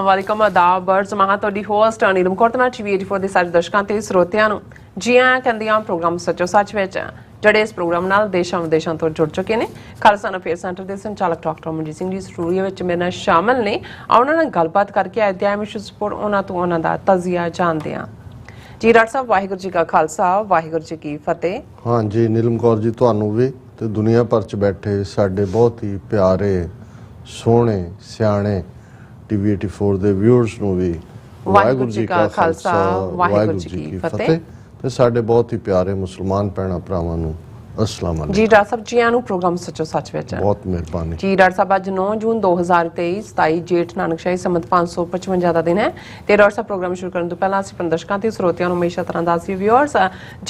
ਵਾਲੇਕਮ ਆਦਾਬ birds ਮਹਾ ਤੁਹਾਡੀ host Neelam Kaur ਤੇ ਮੈਂ TV84 ਦੇ ਸਾਰੇ ਦਰਸ਼ਕਾਂ ਤੇ ਸਰੋਤਿਆਂ ਨੂੰ ਜੀ ਆਇਆਂ ਕਹਿੰਦੀ ਹਾਂ ਪ੍ਰੋਗਰਾਮ ਸੱਚੋ ਸੱਚ ਵਿੱਚ ਜਿਹੜੇ ਇਸ ਪ੍ਰੋਗਰਾਮ ਨਾਲ ਦੇਸ਼ਾਂ ਵਿਦੇਸ਼ਾਂ ਤੋਂ ਜੁੜ ਚੁੱਕੇ ਨੇ। ਖਾਲਸਾ ਅਫੇਅਰ ਸੈਂਟਰ ਦੇ ਸੰਚਾਲਕ ਡਾਕਟਰ ਮਨਜੀਤ ਸਿੰਘ ਜੀ ਸਟੂਡੀਓ ਵਿੱਚ ਮੇਰੇ ਨਾਲ ਸ਼ਾਮਲ ਨੇ। ਉਹਨਾਂ ਨਾਲ ਗੱਲਬਾਤ ਕਰਕੇ ਅੱਜ ਦੇ ਐਮਿਸ਼ਨ ਸਪੋਰਟ ਉਹਨਾਂ ਤੋਂ ਉਹਨਾਂ ਦਾ ਤਜ਼ੀਆ ਜਾਣਦੇ ਹਾਂ। ਜੀ ਡਾਕਟਰ ਸਾਹਿਬ ਵਾਹਿਗੁਰੂ ਜੀ ਕਾ ਖਾਲਸਾ ਵਾਹਿਗੁਰੂ ਜੀ ਕੀ ਫਤਿਹ। हाँ जी नीलम कौर जी ਤੁਹਾਨੂੰ ਵੀ ਤੇ ਦੁਨੀਆ ਭਰ ਚ ਬੈਠੇ ਸਾਡੇ ਬਹੁਤ ਹੀ ਪਿਆਰੇ ਸੋਹਣੇ ਸਿਆਣੇ TV84 ਦੇ ਵਿਊਅਰਸ ਨੂੰ ਵੀ ਵਾਹਿਗੁਰੂ ਜੀ ਕਾ ਖਾਲਸਾ ਵਾਹਿਗੁਰੂ ਜੀ ਕੀ ਫਤਿਹ ਤੇ ਸਾਡੇ ਬਹੁਤ ਹੀ ਪਿਆਰੇ ਮੁਸਲਮਾਨ ਭੈਣਾਂ ਭਰਾਵਾਂ ਨੂੰ अस्सलाम वालेकुम। जी डॉक्टर साहब जी आनू प्रोग्राम सचो सच विच बहुत मेहरबानी जी। डॉक्टर साहब अज 9 जून 2023 27 जेठ नानकशाही संमत 555 ਦਾ ਦਿਨ ਹੈ ਤੇ ਡਾਕਟਰ ਸਾਹਿਬ ਪ੍ਰੋਗਰਾਮ ਸ਼ੁਰੂ ਕਰਨ ਤੋਂ ਪਹਿਲਾਂ ਅਸੀਂ ਦਰਸ਼ਕਾਂ ਤੇ ਸਰੋਤਿਆਂ ਨੂੰ ਹਮੇਸ਼ਾ ਤਰ੍ਹਾਂ ਦੱਸੀ ਵਿਊਅਰਸ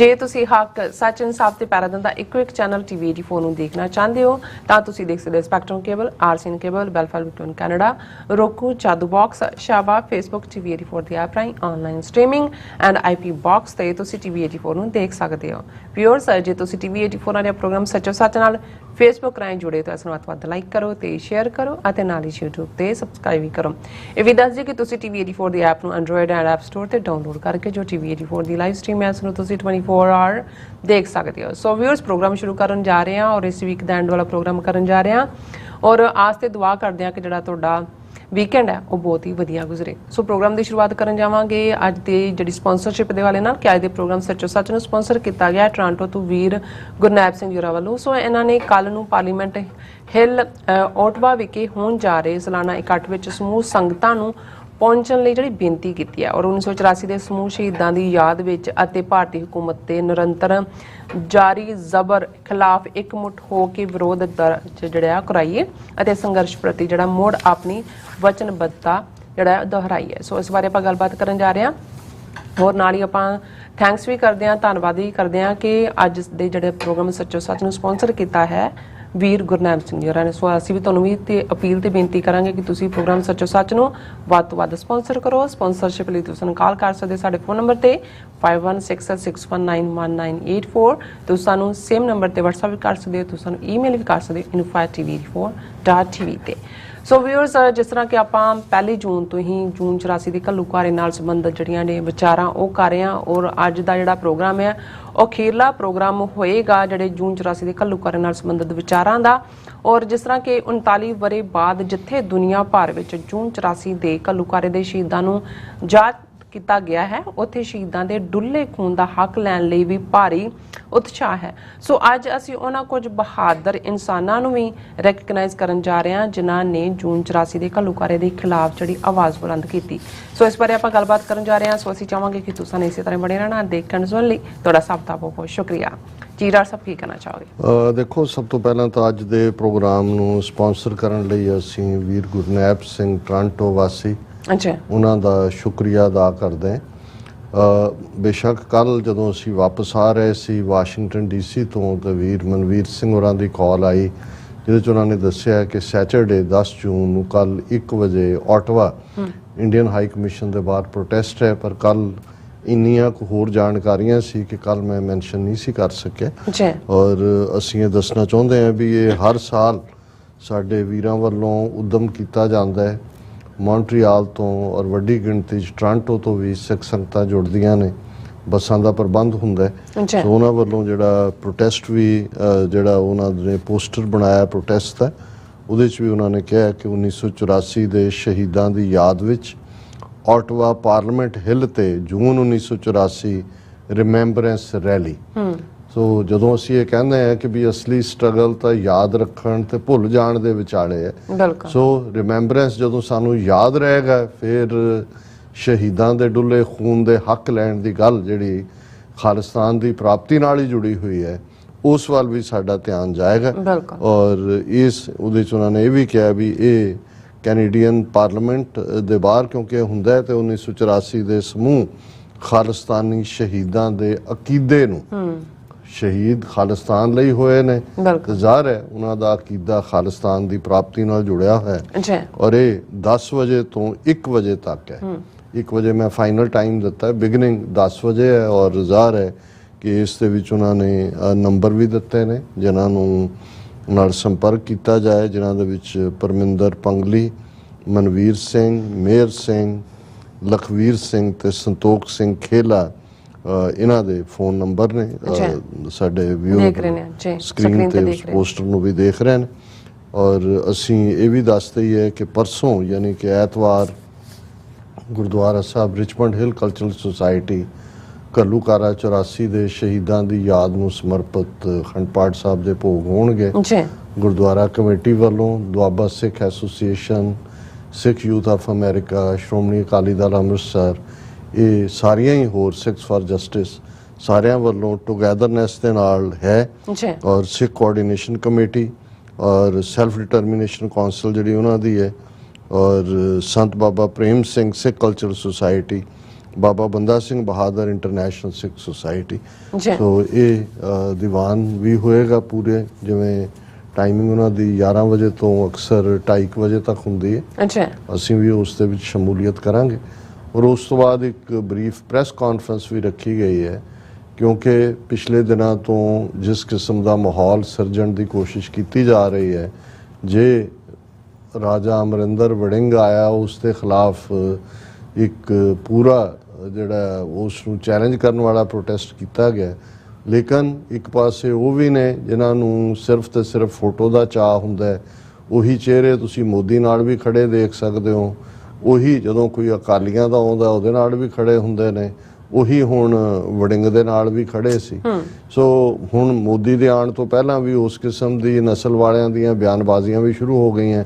ਜੇ ਤੁਸੀਂ ਹੱਕ ਸੱਚ ਇਨਸਾਫ ਤੇ ਪੈਰਾ ਦਿੰਦਾ ਇੱਕੋ ਇੱਕ ਚੈਨਲ TV84 ਨੂੰ ਦੇਖਣਾ ਚਾਹੁੰਦੇ ਹੋ ਤਾਂ ਤੁਸੀਂ ਦੇਖ ਸਕਦੇ ਹੋ ਸਪੈਕਟਰਮ ਕੇਬਲ ਆਰਸੀਐਨ ਕੇਬਲ ਬੈਲਫਾਲ ਵਿਕਟੋਰੀਅਨ ਕੈਨੇਡਾ roku ਜਾਦੂ ਬਾਕਸ ਸ਼ਾਬਾ ਫੇਸਬੁੱਕ TV84 ਦੀ ਐਪ ਰਾਹੀਂ online streaming and IP box ਤੇ ਤੁਸੀਂ TV84 ਨੂੰ ਦੇਖ ਸਕਦੇ ਹੋ। ਵਿਊਅਰਸ ਜੇ ਤੁਸੀਂ TV84 ਦੇ ਪ੍ਰੋਗਰਾਮ ਸੱਚੋ ਸੱਚ ਨਾਲ ਫੇਸਬੁੱਕ ਰਾਹੀਂ ਜੁੜੇ ਤਾਂ ਇਸ ਨੂੰ ਵੱਧ ਲਾਈਕ ਕਰੋ ਤੇ ਸ਼ੇਅਰ ਕਰੋ ਅਤੇ ਨਾਲ ਹੀ YouTube ਤੇ ਸਬਸਕ੍ਰਾਈਬ ਵੀ ਕਰੋ। ਇਹ ਵੀ ਦੱਸ ਦਿਓ ਕਿ ਤੁਸੀਂ TV84 ਦੀ ਐਪ ਨੂੰ ਐਂਡਰੋਇਡ ਐਂਡ ਐਪ ਸਟੋਰ ਤੇ ਡਾਊਨਲੋਡ ਕਰਕੇ ਜੋ TV84 ਦੀ ਲਾਈਵ ਸਟ੍ਰੀਮ ਹੈ ਇਸ ਨੂੰ ਤੁਸੀਂ 24 ਆਵਰ ਦੇਖ ਸਕਦੇ ਹੋ। ਸੋ ਵਿਊਅਰਸ ਪ੍ਰੋਗਰਾਮ ਸ਼ੁਰੂ ਕਰਨ ਜਾ ਰਹੇ ਹਾਂ ਔਰ ਇਸ ਵੀਕ ਦਾ ਐਂਡ ਵਾਲਾ ਪ੍ਰੋਗਰਾਮ ਕਰਨ ਜਾ ਰਹੇ ਹਾਂ ਔਰ ਆਸ ਤੇ ਦੁਆ ਕਰਦੇ ਹਾਂ ਕਿ ਜਿਹੜਾ ਤੁਹਾਡਾ ਵੀਕਐਂਡ ਹੈ ਉਹ ਬਹੁਤ ਹੀ ਵਧੀਆ ਗੁਜ਼ਰੇ। ਸੋ ਪ੍ਰੋਗਰਾਮ ਦੀ ਸ਼ੁਰੂਆਤ ਕਰਨ ਜਾਵਾਂਗੇ ਅੱਜ ਦੀ ਜਿਹੜੀ ਸਪਾਂਸਰਸ਼ਿਪ ਦੇ ਵਾਲੇ ਨਾਲ ਕਿ ਅੱਜ ਦੇ ਪ੍ਰੋਗਰਾਮ ਸੱਚੋ ਸੱਚ ਨੂੰ ਸਪਾਂਸਰ ਕੀਤਾ ਗਿਆ ਟੋਰਾਂਟੋ ਤੋਂ ਵੀਰ ਗੁਰਨੈਬ ਸਿੰਘ ਜੋਰਾ ਵੱਲੋਂ। ਸੋ ਇਹਨਾਂ ਨੇ ਕੱਲ ਨੂੰ ਪਾਰਲੀਮੈਂਟ ਹਿੱਲ ਓਟਵਾ ਵਿਖੇ ਹੋਣ ਜਾ ਰਹੇ ਸਾਲਾਨਾ ਇਕੱਠ ਵਿੱਚ ਸਮੂਹ ਸੰਗਤਾਂ ਨੂੰ ਪਹੁੰਚਣ ਲਈ ਜਿਹੜੀ ਬੇਨਤੀ ਕੀਤੀ ਹੈ ਔਰ 1984 ਦੇ ਸਮੂਹ ਸ਼ਹੀਦਾਂ ਦੀ ਯਾਦ ਵਿੱਚ ਅਤੇ ਭਾਰਤੀ ਹੁਕੂਮਤ ਦੇ ਨਿਰੰਤਰ ਜਾਰੀ ਜ਼ਬਰ ਖਿਲਾਫ ਇਕਮੁੱਠ ਹੋ ਕੇ ਵਿਰੋਧ ਦਰਜ ਜਿਹੜਾ ਕਰਾਈਏ ਅਤੇ ਸੰਘਰਸ਼ ਪ੍ਰਤੀ ਜਿਹੜਾ ਮੋੜ ਆਪਣੀ ਵਚਨਬੱਧਤਾ ਜਿਹੜਾ ਦੁਹਰਾਈਏ। ਸੋ ਇਸ ਬਾਰੇ ਆਪਾਂ ਗੱਲਬਾਤ ਕਰਨ ਜਾ ਰਹੇ ਹਾਂ ਹੋਰ ਨਾਲ ਹੀ ਆਪਾਂ ਥੈਂਕਸ ਵੀ ਕਰਦੇ ਹਾਂ ਧੰਨਵਾਦ ਵੀ ਕਰਦੇ ਹਾਂ ਕਿ ਅੱਜ ਦੇ ਜਿਹੜੇ ਪ੍ਰੋਗਰਾਮ ਸੱਚੋ ਸੱਚ ਨੂੰ ਸਪਾਂਸਰ ਕੀਤਾ ਹੈ ਵੀਰ ਗੁਰਨੈਬ ਸਿੰਘ ਜੀ ਹੋਰਾਂ ਨੇ। ਸੋ ਅਸੀਂ ਵੀ ਤੁਹਾਨੂੰ ਵੀ ਤੇ ਅਪੀਲ ਤੇ ਬੇਨਤੀ ਕਰਾਂਗੇ ਕਿ ਤੁਸੀਂ ਪ੍ਰੋਗਰਾਮ ਸੱਚੋ ਸੱਚ ਨੂੰ ਵੱਧ ਤੋਂ ਵੱਧ ਸਪਾਂਸਰ ਕਰੋ। ਸਪਾਂਸਰਸ਼ਿਪ ਲਈ ਤੁਸੀਂ ਕਾਲ ਕਰ ਸਕਦੇ ਸਾਡੇ ਫੋਨ ਨੰਬਰ ਤੇ 5166191984 ਤੁਸੀਂ ਸਾਨੂੰ ਸੇਮ ਨੰਬਰ ਤੇ WhatsApp ਵੀ ਕਰ ਸਕਦੇ ਹੋ, ਤੁਸੀਂ ਸਾਨੂੰ ਈਮੇਲ ਵੀ ਕਰ ਸਕਦੇ ਹੋ info@tv84.tv ਤੇ। ਸੋ ਵਿਊਅਰਸ ਜਿਸ ਤਰ੍ਹਾਂ ਕਿ ਆਪਾਂ 1 ਜੂਨ ਤੋਂ ਹੀ ਜੂਨ 84 ਦੇ ਘੱਲੂਘਾਰੇ ਨਾਲ ਸੰਬੰਧਿਤ ਜਿਹੜੀਆਂ ਨੇ ਵਿਚਾਰਾਂ ਉਹ ਕਰ ਰਹੇ ਹਾਂ ਔਰ ਅੱਜ ਦਾ ਜਿਹੜਾ ਪ੍ਰੋਗਰਾਮ ਹੈ ਉਹ ਅਖੀਰਲਾ ਪ੍ਰੋਗਰਾਮ ਹੋਏਗਾ ਜਿਹੜੇ ਜੂਨ 84 ਦੇ ਘੱਲੂਘਾਰੇ ਨਾਲ ਸੰਬੰਧਿਤ ਵਿਚਾਰਾਂ ਦਾ। ਔਰ ਜਿਸ ਤਰ੍ਹਾਂ ਕਿ 39 ਵਰੇ ਬਾਅਦ ਜਿੱਥੇ ਦੁਨੀਆ ਭਰ ਵਿੱਚ ਜੂਨ 84 ਦੇ ਘੱਲੂਘਾਰੇ ਦੇ ਸ਼ਹੀਦਾਂ ਨੂੰ ਯਾਦ ਕੀਤਾ ਗਿਆ ਹੈ ਉੱਥੇ ਸ਼ਹੀਦਾਂ ਦੇ ਡੁੱਲੇ ਖੂਨ ਦਾ ਹੱਕ ਲੈਣ ਲਈ ਵੀ ਭਾਰੀ ਉਤਸ਼ਾਹ ਹੈ। ਸੋ ਅੱਜ ਅਸੀਂ ਉਹਨਾਂ ਕੁਝ ਬਹਾਦਰ ਇਨਸਾਨਾਂ ਨੂੰ ਵੀ ਰੈਕਗਨਾਈਜ਼ ਕਰਨ ਜਾ ਰਹੇ ਹਾਂ ਜਿਨ੍ਹਾਂ ਨੇ ਜੂਨ 84 ਦੇ ਘੱਲੂਘਾਰੇ ਦੇ ਖਿਲਾਫ ਜਿਹੜੀ ਆਵਾਜ਼ ਬੁਲੰਦ ਕੀਤੀ। ਸੋ ਇਸ ਬਾਰੇ ਆਪਾਂ ਗੱਲਬਾਤ ਕਰਨ ਜਾ ਰਹੇ ਹਾਂ। ਸੋ ਅਸੀਂ ਚਾਹਾਂਗੇ ਕਿ ਤੁਸੀਂ ਇਸੇ ਤਰ੍ਹਾਂ ਬਣੇ ਰਹਿਣਾ ਦੇਖਣ ਸੁਣਨ ਲਈ ਤੁਹਾਡਾ ਸਭ ਦਾ ਬਹੁਤ ਬਹੁਤ ਸ਼ੁਕਰੀਆ। ਜੀ ਡਾਕਟਰ ਸਾਹਿਬ ਕੀ ਕਹਿਣਾ ਚਾਹੋਗੇ? ਦੇਖੋ ਸਭ ਤੋਂ ਪਹਿਲਾਂ ਤਾਂ ਅੱਜ ਦੇ ਪ੍ਰੋਗਰਾਮ ਨੂੰ ਸਪਾਂਸਰ ਕਰਨ ਲਈ ਅਸੀਂ ਵੀਰ ਗੁਰਨੈਬ ਸਿੰਘ ਟੋਰਾਂਟੋ ਵਾਸੀ ਉਹਨਾਂ ਦਾ ਸ਼ੁਕਰੀਆ ਅਦਾ ਕਰਦੇ ਹਾਂ। ਬੇਸ਼ੱਕ ਕੱਲ ਜਦੋਂ ਅਸੀਂ ਵਾਪਸ ਆ ਰਹੇ ਸੀ ਵਾਸ਼ਿੰਗਟਨ DC ਤੋਂ ਤਾਂ ਵੀਰ ਮਨਵੀਰ ਸਿੰਘ ਹੋਰਾਂ ਦੀ ਕਾਲ ਆਈ ਜਿਹਦੇ 'ਚ ਉਹਨਾਂ ਨੇ ਦੱਸਿਆ ਕਿ ਸੈਚਰਡੇ 10 ਜੂਨ ਨੂੰ ਕੱਲ 1 ਵਜੇ ਓਟਵਾ ਇੰਡੀਅਨ ਹਾਈ ਕਮਿਸ਼ਨ ਦੇ ਬਾਹਰ ਪ੍ਰੋਟੈਸਟ ਹੈ। ਪਰ ਕੱਲ ਇੰਨੀਆਂ ਕੁ ਹੋਰ ਜਾਣਕਾਰੀਆਂ ਸੀ ਕਿ ਕੱਲ ਮੈਂ ਮੈਂਸ਼ਨ ਨਹੀਂ ਸੀ ਕਰ ਸਕਿਆ ਔਰ ਅਸੀਂ ਇਹ ਦੱਸਣਾ ਚਾਹੁੰਦੇ ਹਾਂ ਵੀ ਇਹ ਹਰ ਸਾਲ ਸਾਡੇ ਵੀਰਾਂ ਵੱਲੋਂ ਉਦਮ ਕੀਤਾ ਜਾਂਦਾ ਹੈ। ਮੌਂਟਰੀਆਲ ਤੋਂ ਔਰ ਵੱਡੀ ਗਿਣਤੀ 'ਚ ਟੋਰਾਂਟੋ ਤੋਂ ਵੀ ਸਿੱਖ ਸੰਗਤਾਂ ਜੁੜਦੀਆਂ ਨੇ, ਬੱਸਾਂ ਦਾ ਪ੍ਰਬੰਧ ਹੁੰਦਾ ਸੋ ਉਹਨਾਂ ਵੱਲੋਂ ਜਿਹੜਾ ਪ੍ਰੋਟੈਸਟ ਵੀ ਜਿਹੜਾ ਉਹਨਾਂ ਨੇ ਪੋਸਟਰ ਬਣਾਇਆ ਪ੍ਰੋਟੈਸਟ ਦਾ ਉਹਦੇ 'ਚ ਵੀ ਉਹਨਾਂ ਨੇ ਕਿਹਾ ਕਿ 1984 ਦੇ ਸ਼ਹੀਦਾਂ ਦੀ ਯਾਦ ਵਿੱਚ ਓਟਵਾ ਪਾਰਲੀਮੈਂਟ ਹਿੱਲ ਤੇ ਜੂਨ 1984 ਰਿਮੈਂਬਰੈਂਸ ਰੈਲੀ। ਸੋ ਜਦੋਂ ਅਸੀਂ ਇਹ ਕਹਿੰਦੇ ਹਾਂ ਕਿ ਵੀ ਅਸਲੀ ਸਟਰਗਲ ਤਾਂ ਯਾਦ ਰੱਖਣ ਤੇ ਭੁੱਲ ਜਾਣ ਦੇ ਵਿਚਾਲੇ ਹੈ। ਸੋ ਰਿਮੈਂਬਰੈਂਸ ਜਦੋਂ ਸਾਨੂੰ ਯਾਦ ਰਹੇਗਾ ਫਿਰ ਸ਼ਹੀਦਾਂ ਦੇ ਡੁੱਲੇ ਖੂਨ ਦੇ ਹੱਕ ਲੈਣ ਦੀ ਗੱਲ ਜਿਹੜੀ ਖਾਲਿਸਤਾਨ ਦੀ ਪ੍ਰਾਪਤੀ ਨਾਲ ਹੀ ਜੁੜੀ ਹੋਈ ਹੈ ਉਸ ਵੱਲ ਵੀ ਸਾਡਾ ਧਿਆਨ ਜਾਏਗਾ। ਔਰ ਇਸ ਉਹਦੇ 'ਚ ਉਹਨਾਂ ਨੇ ਇਹ ਵੀ ਕਿਹਾ ਵੀ ਇਹ ਕੈਨੇਡੀਅਨ ਪਾਰਲੀਮੈਂਟ ਦੇ ਬਾਹਰ ਕਿਉਂਕਿ ਹੁੰਦਾ ਤੇ 1984 ਦੇ ਸਮੂਹ ਖਾਲਿਸਤਾਨੀ ਸ਼ਹੀਦਾਂ ਦੇ ਅਕੀਦੇ ਨੂੰ ਸ਼ਹੀਦ ਖਾਲਿਸਤਾਨ ਲਈ ਹੋਏ ਨੇ ਤੇ ਜ਼ਾਹਰ ਹੈ ਉਹਨਾਂ ਦਾ ਅਕੀਦਾ ਖਾਲਿਸਤਾਨ ਦੀ ਪ੍ਰਾਪਤੀ ਨਾਲ ਜੁੜਿਆ ਹੋਇਆ ਹੈ ਔਰ ਇਹ 10 ਵਜੇ ਤੋਂ 1 ਵਜੇ ਤੱਕ ਹੈ। 1 ਵਜੇ ਮੈਂ ਫਾਈਨਲ ਟਾਈਮ ਦਿੱਤਾ ਹੈ, ਬਿਗਨਿੰਗ 10 ਵਜੇ ਹੈ ਔਰ ਜ਼ਾਹਰ ਹੈ ਕਿ ਇਸ ਦੇ ਵਿੱਚ ਉਹਨਾਂ ਨੇ ਨੰਬਰ ਵੀ ਦਿੱਤੇ ਨੇ ਜਿਨ੍ਹਾਂ ਨੂੰ ਨਾਲ ਸੰਪਰਕ ਕੀਤਾ ਜਾਏ ਜਿਨ੍ਹਾਂ ਦੇ ਵਿੱਚ ਪਰਮਿੰਦਰ ਪੰਗਲੀ, ਮਨਵੀਰ ਸਿੰਘ, ਮੇਹਰ ਸਿੰਘ, ਲਖਵੀਰ ਸਿੰਘ ਤੇ ਸੰਤੋਖ ਸਿੰਘ ਖੇਲਾ ਇਹਨਾਂ ਦੇ ਫੋਨ ਨੰਬਰ ਨੇ। ਸਾਡੇ ਵਿਊਅਰ ਸਕਰੀਨ ਤੇ ਉਸ ਪੋਸਟਰ ਨੂੰ ਵੀ ਦੇਖ ਰਹੇ ਨੇ। ਔਰ ਅਸੀਂ ਇਹ ਵੀ ਦੱਸਦੇ ਹੀ ਹੈ ਕਿ ਪਰਸੋਂ ਯਾਨੀ ਕਿ ਐਤਵਾਰ ਗੁਰਦੁਆਰਾ ਸਾਹਿਬ ਰਿਚਮੰਡ ਹਿੱਲ ਕਲਚਰਲ ਸੁਸਾਇਟੀ ਘੱਲੂਘਾਰਾ 84 ਦੇ ਸ਼ਹੀਦਾਂ ਦੀ ਯਾਦ ਨੂੰ ਸਮਰਪਿਤ ਅਖੰਡ ਪਾਠ ਸਾਹਿਬ ਦੇ ਭੋਗ ਹੋਣਗੇ। ਗੁਰਦੁਆਰਾ ਕਮੇਟੀ ਵੱਲੋਂ Doaba Sikh association, Sikh youth of America, Shiromani Akali Dal Amritsar, ਇਹ ਸਾਰੀਆਂ ਹੀ ਹੋਰ ਸਿੱਖਸ ਫਾਰ ਜਸਟਿਸ ਸਾਰਿਆਂ ਵੱਲੋਂ ਟੁਗੈਦਰਨੈਸ ਦੇ ਨਾਲ ਹੈ। ਔਰ ਸਿੱਖ ਕੋਆਰਡੀਨੇਸ਼ਨ ਕਮੇਟੀ ਔਰ ਸੈਲਫ ਡਿਟਰਮੀਨੇਸ਼ਨ ਕੌਂਸਲ ਜਿਹੜੀ ਉਹਨਾਂ ਦੀ ਹੈ, ਔਰ ਸੰਤ ਬਾਬਾ ਪ੍ਰੇਮ ਸਿੰਘ ਸਿੱਖ ਕਲਚਰਲ ਸੁਸਾਇਟੀ, ਬਾਬਾ ਬੰਦਾ ਸਿੰਘ ਬਹਾਦਰ ਇੰਟਰਨੈਸ਼ਨਲ ਸਿੱਖ ਸੁਸਾਇਟੀ। ਸੋ ਇਹ ਦੀਵਾਨ ਵੀ ਹੋਏਗਾ ਪੂਰੇ, ਜਿਵੇਂ ਟਾਈਮਿੰਗ ਉਹਨਾਂ ਦੀ 11 ਵਜੇ ਤੋਂ ਅਕਸਰ 2:30 ਵਜੇ ਤੱਕ ਹੁੰਦੀ ਹੈ। ਅਸੀਂ ਵੀ ਉਸ ਦੇ ਵਿੱਚ ਸ਼ਮੂਲੀਅਤ ਕਰਾਂਗੇ। ਔਰ ਉਸ ਤੋਂ ਬਾਅਦ ਇੱਕ ਬਰੀਫ ਪ੍ਰੈਸ ਕਾਨਫਰੰਸ ਵੀ ਰੱਖੀ ਗਈ ਹੈ, ਕਿਉਂਕਿ ਪਿਛਲੇ ਦਿਨਾਂ ਤੋਂ ਜਿਸ ਕਿਸਮ ਦਾ ਮਾਹੌਲ ਸਿਰਜਣ ਦੀ ਕੋਸ਼ਿਸ਼ ਕੀਤੀ ਜਾ ਰਹੀ ਹੈ, ਜੇ ਰਾਜਾ ਅਮਰਿੰਦਰ ਵੜਿੰਗ ਆਇਆ ਉਸ ਦੇ ਖਿਲਾਫ ਇੱਕ ਪੂਰਾ ਜਿਹੜਾ ਉਸ ਨੂੰ ਚੈਲੰਜ ਕਰਨ ਵਾਲਾ ਪ੍ਰੋਟੈਸਟ ਕੀਤਾ ਗਿਆ। ਲੇਕਿਨ ਇੱਕ ਪਾਸੇ ਉਹ ਵੀ ਨੇ ਜਿਨ੍ਹਾਂ ਨੂੰ ਸਿਰਫ ਤੇ ਸਿਰਫ ਫੋਟੋ ਦਾ ਚਾਅ ਹੁੰਦਾ ਹੈ। ਉਹੀ ਚਿਹਰੇ ਤੁਸੀਂ ਮੋਦੀ ਨਾਲ ਵੀ ਖੜੇ ਦੇਖ ਸਕਦੇ ਹੋ, ਉਹੀ ਜਦੋਂ ਕੋਈ ਅਕਾਲੀਆਂ ਦਾ ਆਉਂਦਾ ਉਹਦੇ ਨਾਲ ਵੀ ਖੜੇ ਹੁੰਦੇ ਨੇ, ਉਹੀ ਹੁਣ ਵੜਿੰਗ ਦੇ ਨਾਲ ਵੀ ਖੜੇ ਸੀ। ਸੋ ਹੁਣ ਮੋਦੀ ਦੇ ਆਉਣ ਤੋਂ ਪਹਿਲਾਂ ਵੀ ਉਸ ਕਿਸਮ ਦੀ ਨਸਲ ਵਾਲਿਆਂ ਦੀਆਂ ਬਿਆਨਬਾਜ਼ੀਆਂ ਵੀ ਸ਼ੁਰੂ ਹੋ ਗਈਆਂ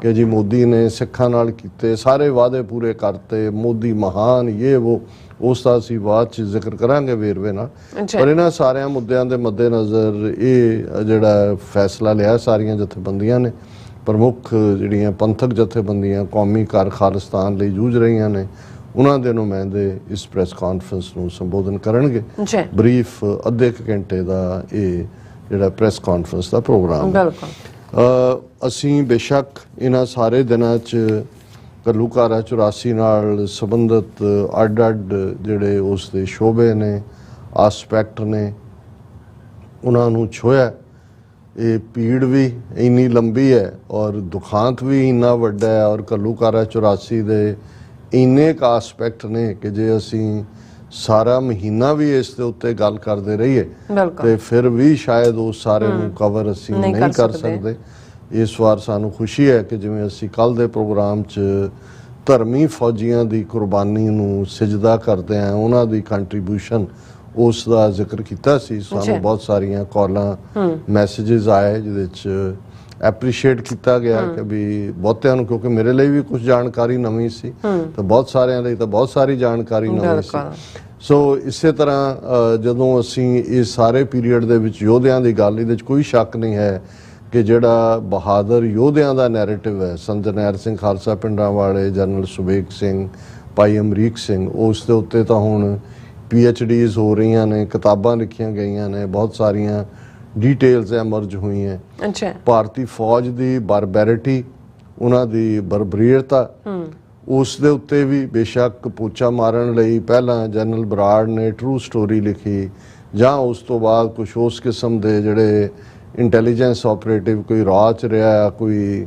ਕਿ ਜੀ ਮੋਦੀ ਨੇ ਸਿੱਖਾਂ ਨਾਲ ਕੀਤੇ ਸਾਰੇ ਵਾਅਦੇ ਪੂਰੇ ਕਰਤੇ, ਮੋਦੀ ਮਹਾਨ, ਇਹ ਉਹ। ਉਸ ਦਾ ਅਸੀਂ ਬਾਅਦ 'ਚ ਜ਼ਿਕਰ ਕਰਾਂਗੇ ਵੇਰਵੇ ਨਾਲ। ਪਰ ਇਹਨਾਂ ਸਾਰਿਆਂ ਮੁੱਦਿਆਂ ਦੇ ਮੱਦੇਨਜ਼ਰ ਇਹ ਜਿਹੜਾ ਫੈਸਲਾ ਲਿਆ ਸਾਰੀਆਂ ਜਥੇਬੰਦੀਆਂ ਨੇ, ਪ੍ਰਮੁੱਖ ਜਿਹੜੀਆਂ ਪੰਥਕ ਜਥੇਬੰਦੀਆਂ ਕੌਮੀ ਘਰ ਖਾਲਿਸਤਾਨ ਲਈ ਜੂਝ ਰਹੀਆਂ ਨੇ, ਉਹਨਾਂ ਦੇ ਨੁਮਾਇੰਦੇ ਇਸ ਪ੍ਰੈਸ ਕਾਨਫਰੰਸ ਨੂੰ ਸੰਬੋਧਨ ਕਰਨਗੇ। ਬਰੀਫ ਅੱਧੇ ਕੁ ਘੰਟੇ ਦਾ ਇਹ ਜਿਹੜਾ ਪ੍ਰੈਸ ਕਾਨਫਰੰਸ ਦਾ ਪ੍ਰੋਗਰਾਮ ਹੈ। ਅਸੀਂ ਬੇਸ਼ੱਕ ਇਹਨਾਂ ਸਾਰੇ ਦਿਨਾਂ 'ਚ ਘੱਲੂਘਾਰਾ 84 ਨਾਲ ਸੰਬੰਧਿਤ ਅੱਡ-ਅੱਡ ਜਿਹੜੇ ਉਸ ਦੇ ਸ਼ੋਬੇ ਨੇ, ਆਸਪੈਕਟ ਨੇ, ਉਹਨਾਂ ਨੂੰ ਛੋਇਆ। ਇਹ ਪੀੜ ਵੀ ਇੰਨੀ ਲੰਬੀ ਹੈ ਔਰ ਦੁਖਾਂਤ ਵੀ ਇੰਨਾ ਵੱਡਾ ਹੈ, ਔਰ ਘੱਲੂਘਾਰਾ 84 ਦੇ ਇੰਨੇ ਕੁ ਆਸਪੈਕਟ ਨੇ ਕਿ ਜੇ ਅਸੀਂ ਸਾਰਾ ਮਹੀਨਾ ਵੀ ਇਸ ਦੇ ਉੱਤੇ ਗੱਲ ਕਰਦੇ ਰਹੀਏ ਤੇ ਫਿਰ ਵੀ ਸ਼ਾਇਦ ਉਸ ਸਾਰੇ ਨੂੰ ਕਵਰ ਅਸੀਂ ਨਹੀਂ ਕਰ ਸਕਦੇ। ਇਸ ਵਾਰ ਸਾਨੂੰ ਖੁਸ਼ੀ ਹੈ ਕਿ ਜਿਵੇਂ ਅਸੀਂ ਕੱਲ ਦੇ ਪ੍ਰੋਗਰਾਮ 'ਚ ਧਰਮੀ ਫੌਜੀਆਂ ਦੀ ਕੁਰਬਾਨੀ ਨੂੰ ਸਿਜਦਾ ਕਰਦੇ ਹਾਂ, ਉਹਨਾਂ ਦੀ ਕੰਟਰੀਬਿਊਸ਼ਨ, ਉਸ ਦਾ ਜ਼ਿਕਰ ਕੀਤਾ ਸੀ। ਸਾਨੂੰ ਬਹੁਤ ਸਾਰੀਆਂ ਕਾਲਾਂ, ਮੈਸੇजेस ਆਏ ਜਿਹਦੇ 'ਚ ਐਪਰੀਸ਼ੀਏਟ ਕੀਤਾ ਗਿਆ ਕਿ ਵੀ ਬਹੁਤਿਆਂ ਨੂੰ, ਕਿਉਂਕਿ ਮੇਰੇ ਲਈ ਵੀ ਕੁਝ ਜਾਣਕਾਰੀ ਨਵੀਂ ਸੀ ਤੇ ਬਹੁਤ ਸਾਰਿਆਂ ਲਈ ਤਾਂ ਬਹੁਤ ਸਾਰੀ ਜਾਣਕਾਰੀ ਨਵੀਂ ਸੀ। ਸੋ ਇਸੇ ਤਰ੍ਹਾਂ ਜਦੋਂ ਅਸੀਂ ਇਸ ਸਾਰੇ ਪੀਰੀਅਡ ਦੇ ਵਿੱਚ ਯੋਧਿਆਂ ਦੀ ਗੱਲ, ਇਹਦੇ 'ਚ ਕੋਈ ਸ਼ੱਕ ਨਹੀਂ ਹੈ ਕਿ ਜਿਹੜਾ ਬਹਾਦਰ ਯੋਧਿਆਂ ਦਾ ਨੈਰੇਟਿਵ ਹੈ, ਸੰਤ ਜਰਨੈਲ ਸਿੰਘ ਖਾਲਸਾ ਪਿੰਡਾਂ ਵਾਲੇ, ਜਨਰਲ ਸੁਬੇਗ ਸਿੰਘ, ਭਾਈ ਅਮਰੀਕ ਸਿੰਘ, ਉਸ ਦੇ ਉੱਤੇ ਤਾਂ ਹੁਣ PhDs ਹੋ ਰਹੀਆਂ ਨੇ, ਕਿਤਾਬਾਂ ਲਿਖੀਆਂ ਗਈਆਂ ਨੇ, ਬਹੁਤ ਸਾਰੀਆਂ ਡਿਟੇਲਸ ਐਮਰਜ ਹੋਈਆਂ। ਭਾਰਤੀ ਫੌਜ ਦੀ ਬਾਰਬੈਰਿਟੀ, ਉਹਨਾਂ ਦੀ ਬਰਬਰੀਅਤਾ, ਉਸ ਦੇ ਉੱਤੇ ਵੀ ਬੇਸ਼ੱਕ ਪੋਚਾ ਮਾਰਨ ਲਈ ਪਹਿਲਾਂ ਜਨਰਲ ਬਰਾੜ ਨੇ ਟਰੂ ਸਟੋਰੀ ਲਿਖੀ, ਜਾਂ ਉਸ ਤੋਂ ਬਾਅਦ ਕੁਛ ਉਸ ਕਿਸਮ ਦੇ ਜਿਹੜੇ ਇੰਟੈਲੀਜੈਂਸ ਆਪਰੇਟਿਵ, ਕੋਈ ਰਾਹ 'ਚ ਰਿਹਾ, ਕੋਈ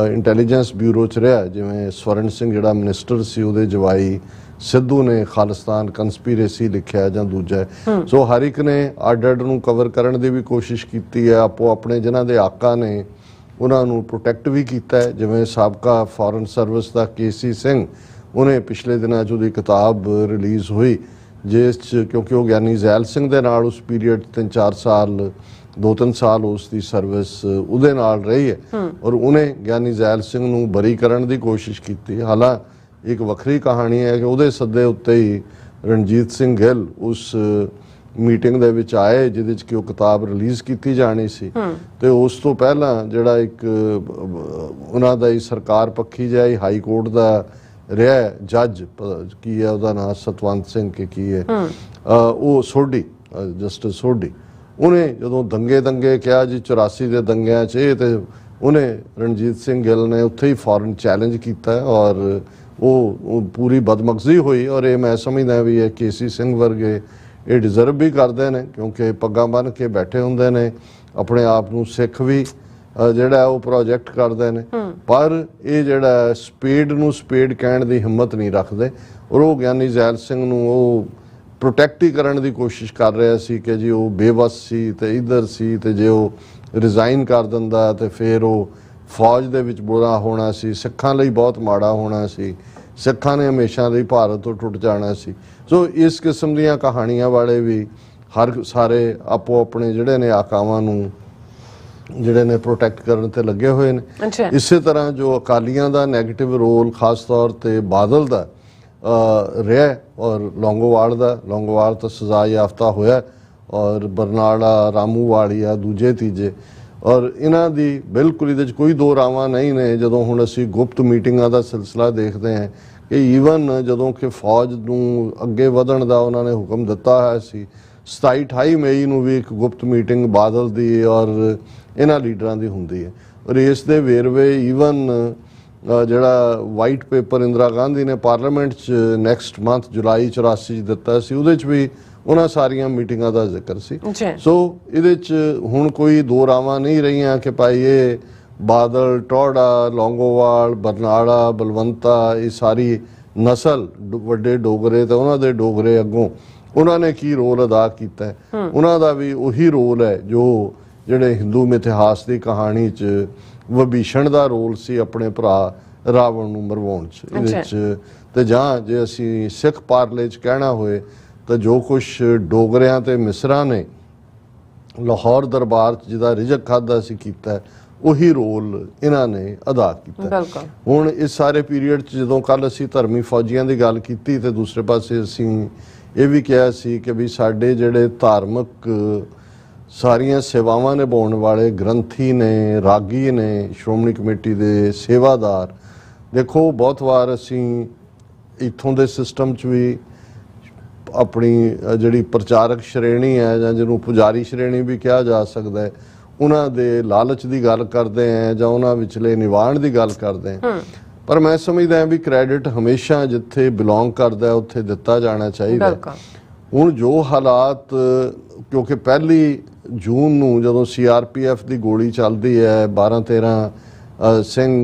ਇੰਟੈਲੀਜੈਂਸ ਬਿਊਰੋ 'ਚ ਰਿਹਾ, ਜਿਵੇਂ ਸਵਰਨ ਸਿੰਘ ਜਿਹੜਾ ਮਿਨਿਸਟਰ ਸੀ ਉਹਦੇ ਜਵਾਈ ਸਿੱਧੂ ਨੇ ਖਾਲਿਸਤਾਨ ਕੰਸਪੀਰੇਸੀ ਲਿਖਿਆ ਜਾਂ ਦੂਜਾ। ਸੋ ਹਰ ਇੱਕ ਨੇ ਅੱਡ-ਅੱਡ ਨੂੰ ਕਵਰ ਕਰਨ ਦੀ ਵੀ ਕੋਸ਼ਿਸ਼ ਕੀਤੀ ਹੈ, ਆਪੋ ਆਪਣੇ ਜਿਨ੍ਹਾਂ ਦੇ ਆਕਾ ਨੇ ਉਹਨਾਂ ਨੂੰ ਪ੍ਰੋਟੈਕਟ ਵੀ ਕੀਤਾ ਹੈ। ਜਿਵੇਂ ਸਾਬਕਾ ਫੋਰਨ ਸਰਵਿਸ ਦਾ KC ਸਿੰਘ, ਉਹਨੇ ਪਿਛਲੇ ਦਿਨਾਂ 'ਚ ਉਹਦੀ ਕਿਤਾਬ ਰਿਲੀਜ਼ ਹੋਈ ਜਿਸ 'ਚ, ਕਿਉਂਕਿ ਉਹ ਗਿਆਨੀ ਜ਼ੈਲ ਸਿੰਘ ਦੇ ਨਾਲ ਉਸ ਪੀਰੀਅਡ 3-4 ਸਾਲ 2-3 ਸਾਲ ਉਸ ਦੀ ਸਰਵਿਸ ਉਹਦੇ ਨਾਲ ਰਹੀ ਹੈ, ਔਰ ਉਹਨੇ ਗਿਆਨੀ ਜ਼ੈਲ ਸਿੰਘ ਨੂੰ ਬਰੀ ਕਰਨ ਦੀ ਕੋਸ਼ਿਸ਼ ਕੀਤੀ। ਹਾਲਾਂ ਇੱਕ ਵੱਖਰੀ ਕਹਾਣੀ ਹੈ ਕਿ ਉਹਦੇ ਸੱਦੇ ਉੱਤੇ ਹੀ ਰਣਜੀਤ ਸਿੰਘ ਗਿੱਲ ਉਸ ਮੀਟਿੰਗ ਦੇ ਵਿੱਚ ਆਏ ਜਿਹਦੇ 'ਚ ਕਿ ਉਹ ਕਿਤਾਬ ਰਿਲੀਜ਼ ਕੀਤੀ ਜਾਣੀ ਸੀ, ਤੇ ਉਸ ਤੋਂ ਪਹਿਲਾਂ ਜਿਹੜਾ ਇੱਕ ਉਹਨਾਂ ਦਾ ਹੀ ਸਰਕਾਰ ਪੱਖੀ ਜਿਹਾ ਹੀ ਹਾਈ ਕੋਰਟ ਦਾ ਰਿਹਾ ਜੱਜ, ਕੀ ਹੈ ਉਹਦਾ ਨਾਂ, ਸਤਵੰਤ ਸਿੰਘ ਕਿ ਕੀ ਹੈ, ਉਹ ਸੋਢੀ, ਜਸਟਿਸ ਸੋਢੀ, ਉਹਨੇ ਜਦੋਂ ਦੰਗੇ ਕਿਹਾ ਜੀ 84 ਦੇ ਦੰਗਿਆਂ 'ਚ ਇਹ, ਤੇ ਉਹਨੇ ਰਣਜੀਤ ਸਿੰਘ ਗਿੱਲ ਨੇ ਉੱਥੇ ਹੀ ਫੌਰਨ ਚੈਲੰਜ ਕੀਤਾ ਔਰ ਉਹ ਪੂਰੀ ਬਦਮਗਜ਼ੀ ਹੋਈ। ਔਰ ਇਹ ਮੈਂ ਸਮਝਦਾ ਵੀ ਇਹ KC ਸਿੰਘ ਵਰਗੇ ਇਹ ਡਿਜ਼ਰਵ ਵੀ ਕਰਦੇ ਨੇ, ਕਿਉਂਕਿ ਪੱਗਾਂ ਬੰਨ੍ਹ ਕੇ ਬੈਠੇ ਹੁੰਦੇ ਨੇ, ਆਪਣੇ ਆਪ ਨੂੰ ਸਿੱਖ ਵੀ ਜਿਹੜਾ ਉਹ ਪ੍ਰੋਜੈਕਟ ਕਰਦੇ ਨੇ, ਪਰ ਇਹ ਜਿਹੜਾ ਸਪੇਡ ਨੂੰ ਸਪੇਡ ਕਹਿਣ ਦੀ ਹਿੰਮਤ ਨਹੀਂ ਰੱਖਦੇ, ਔਰ ਉਹ ਗਿਆਨੀ ਜ਼ੈਲ ਸਿੰਘ ਨੂੰ ਉਹ ਪ੍ਰੋਟੈਕਟ ਹੀ ਕਰਨ ਦੀ ਕੋਸ਼ਿਸ਼ ਕਰ ਰਿਹਾ ਸੀ ਕਿ ਜੀ ਉਹ ਬੇਵੱਸ ਸੀ ਤੇ ਇੱਧਰ ਸੀ, ਤੇ ਜੇ ਉਹ ਰਿਜ਼ਾਈਨ ਕਰ ਦਿੰਦਾ ਤੇ ਫਿਰ ਉਹ ਫੌਜ ਦੇ ਵਿੱਚ ਬੁਰਾ ਹੋਣਾ ਸੀ, ਸਿੱਖਾਂ ਲਈ ਬਹੁਤ ਮਾੜਾ ਹੋਣਾ ਸੀ, ਸਿੱਖਾਂ ਨੇ ਹਮੇਸ਼ਾ ਲਈ ਭਾਰਤ ਤੋਂ ਟੁੱਟ ਜਾਣਾ ਸੀ। ਸੋ ਇਸ ਕਿਸਮ ਦੀਆਂ ਕਹਾਣੀਆਂ ਵਾਲੇ ਵੀ ਸਾਰੇ ਆਪੋ ਆਪਣੇ ਜਿਹੜੇ ਨੇ ਆਕਾਵਾਂ ਨੂੰ ਜਿਹੜੇ ਨੇ ਪ੍ਰੋਟੈਕਟ ਕਰਨ ਤੇ ਲੱਗੇ ਹੋਏ ਨੇ। ਇਸੇ ਤਰ੍ਹਾਂ ਜੋ ਅਕਾਲੀਆਂ ਦਾ ਨੈਗੇਟਿਵ ਰੋਲ ਖਾਸ ਤੌਰ ਤੇ ਬਾਦਲ ਦਾ ਰਿਹਾ, ਔਰ ਲੌਂਗੋਵਾਲ ਤਾਂ ਸਜ਼ਾ ਯਾਫਤਾ ਹੋਇਆ, ਔਰ ਬਰਨਾਲਾ ਰਾਮੂ ਵਾਲੀਆ ਦੂਜੇ ਤੀਜੇ, ਔਰ ਇਹਨਾਂ ਦੀ ਬਿਲਕੁਲ ਇਹਦੇ 'ਚ ਕੋਈ ਦੋ ਰਾਵਾਂ ਨਹੀਂ ਨੇ। ਜਦੋਂ ਹੁਣ ਅਸੀਂ ਗੁਪਤ ਮੀਟਿੰਗਾਂ ਦਾ ਸਿਲਸਿਲਾ ਦੇਖਦੇ ਹਾਂ ਕਿ ਈਵਨ ਜਦੋਂ ਕਿ ਫੌਜ ਨੂੰ ਅੱਗੇ ਵਧਣ ਦਾ ਉਹਨਾਂ ਨੇ ਹੁਕਮ ਦਿੱਤਾ ਹੋਇਆ ਸੀ, 27-28 ਮਈ ਨੂੰ ਵੀ ਇੱਕ ਗੁਪਤ ਮੀਟਿੰਗ ਬਾਦਲ ਦੀ ਔਰ ਇਹਨਾਂ ਲੀਡਰਾਂ ਦੀ ਹੁੰਦੀ ਹੈ। ਔਰ ਇਸ ਦੇ ਵੇਰਵੇ ਈਵਨ ਜਿਹੜਾ ਵਾਈਟ ਪੇਪਰ ਇੰਦਰਾ ਗਾਂਧੀ ਨੇ ਪਾਰਲੀਮੈਂਟ 'ਚ ਨੈਕਸਟ ਮੰਥ ਜੁਲਾਈ 84 'ਚ ਦਿੱਤਾ ਸੀ, ਉਹਦੇ 'ਚ ਵੀ ਉਹਨਾਂ ਸਾਰੀਆਂ ਮੀਟਿੰਗਾਂ ਦਾ ਜ਼ਿਕਰ ਸੀ। ਸੋ ਇਹਦੇ 'ਚ ਹੁਣ ਕੋਈ ਦੋ ਰਾਵਾਂ ਨਹੀਂ ਰਹੀਆਂ ਕਿ ਭਾਈ ਇਹ ਬਾਦਲ, ਟੌੜਾ, ਲੌਂਗੋਵਾਲ, ਬਰਨਾਲਾ, ਬਲਵੰਤਾ, ਇਹ ਸਾਰੀ ਨਸਲ ਵੱਡੇ ਡੋਗਰੇ ਤੇ ਉਹਨਾਂ ਦੇ ਡੋਗਰੇ ਅੱਗੋਂ ਉਹਨਾਂ ਨੇ ਕੀ ਰੋਲ ਅਦਾ ਕੀਤਾ। ਉਹਨਾਂ ਦਾ ਵੀ ਉਹੀ ਰੋਲ ਹੈ ਜੋ ਜਿਹੜੇ ਹਿੰਦੂ ਮਿਥਿਹਾਸ ਦੀ ਕਹਾਣੀ 'ਚ ਵਿਭੀਸ਼ਣ ਦਾ ਰੋਲ ਸੀ ਆਪਣੇ ਭਰਾ ਰਾਵਣ ਨੂੰ ਮਰਵਾਉਣ 'ਚ। ਇਹਦੇ 'ਚ ਤੇ ਜਾਂ ਜੇ ਅਸੀਂ ਸਿੱਖ ਪਾਰਲੇ 'ਚ ਕਹਿਣਾ ਹੋਏ ਤਾਂ ਜੋ ਕੁਛ ਡੋਗਰਿਆਂ ਤੇ ਮਿਸਰਾਂ ਨੇ ਲਾਹੌਰ ਦਰਬਾਰ 'ਚ ਜਿਹਦਾ ਰਿਜ਼ਕ ਖਾਦਾ ਸੀ ਕੀਤਾ, ਉਹੀ ਰੋਲ ਇਹਨਾਂ ਨੇ ਅਦਾ ਕੀਤਾ। ਹੁਣ ਇਸ ਸਾਰੇ ਪੀਰੀਅਡ 'ਚ ਜਦੋਂ ਕੱਲ ਅਸੀਂ ਧਰਮੀ ਫੌਜੀਆਂ ਦੀ ਗੱਲ ਕੀਤੀ ਤੇ ਦੂਸਰੇ ਪਾਸੇ ਅਸੀਂ ਇਹ ਵੀ ਕਿਹਾ ਸੀ ਕਿ ਵੀ ਸਾਡੇ ਜਿਹੜੇ ਧਾਰਮਿਕ ਸਾਰੀਆਂ ਸੇਵਾਵਾਂ ਨਿਭਾਉਣ ਵਾਲੇ ਗ੍ਰੰਥੀ ਨੇ, ਰਾਗੀ ਨੇ, ਸ਼੍ਰੋਮਣੀ ਕਮੇਟੀ ਦੇ ਸੇਵਾਦਾਰ, ਦੇਖੋ ਬਹੁਤ ਵਾਰ ਅਸੀਂ ਇੱਥੋਂ ਦੇ ਸਿਸਟਮ 'ਚ ਵੀ ਆਪਣੀ ਜਿਹੜੀ ਪ੍ਰਚਾਰਕ ਸ਼੍ਰੇਣੀ ਹੈ ਜਾਂ ਜਿਹਨੂੰ ਪੁਜਾਰੀ ਸ਼੍ਰੇਣੀ ਵੀ ਕਿਹਾ ਜਾ ਸਕਦਾ ਹੈ, ਉਹਨਾਂ ਦੇ ਲਾਲਚ ਦੀ ਗੱਲ ਕਰਦੇ ਹੈ ਜਾਂ ਉਹਨਾਂ ਵਿਚਲੇ ਨਿਵਾਣ ਦੀ ਗੱਲ ਕਰਦੇ ਹੈ। ਪਰ ਮੈਂ ਸਮਝਦਾ ਹਾਂ ਵੀ ਕ੍ਰੈਡਿਟ ਹਮੇਸ਼ਾ ਜਿੱਥੇ ਬਿਲੋਂਗ ਕਰਦਾ ਉੱਥੇ ਦਿੱਤਾ ਜਾਣਾ ਚਾਹੀਦਾ। ਹੁਣ ਜੋ ਹਾਲਾਤ, ਕਿਉਂਕਿ 1 ਜੂਨ ਨੂੰ ਜਦੋਂ CRPF ਦੀ ਗੋਲੀ ਚੱਲਦੀ ਹੈ, 12-13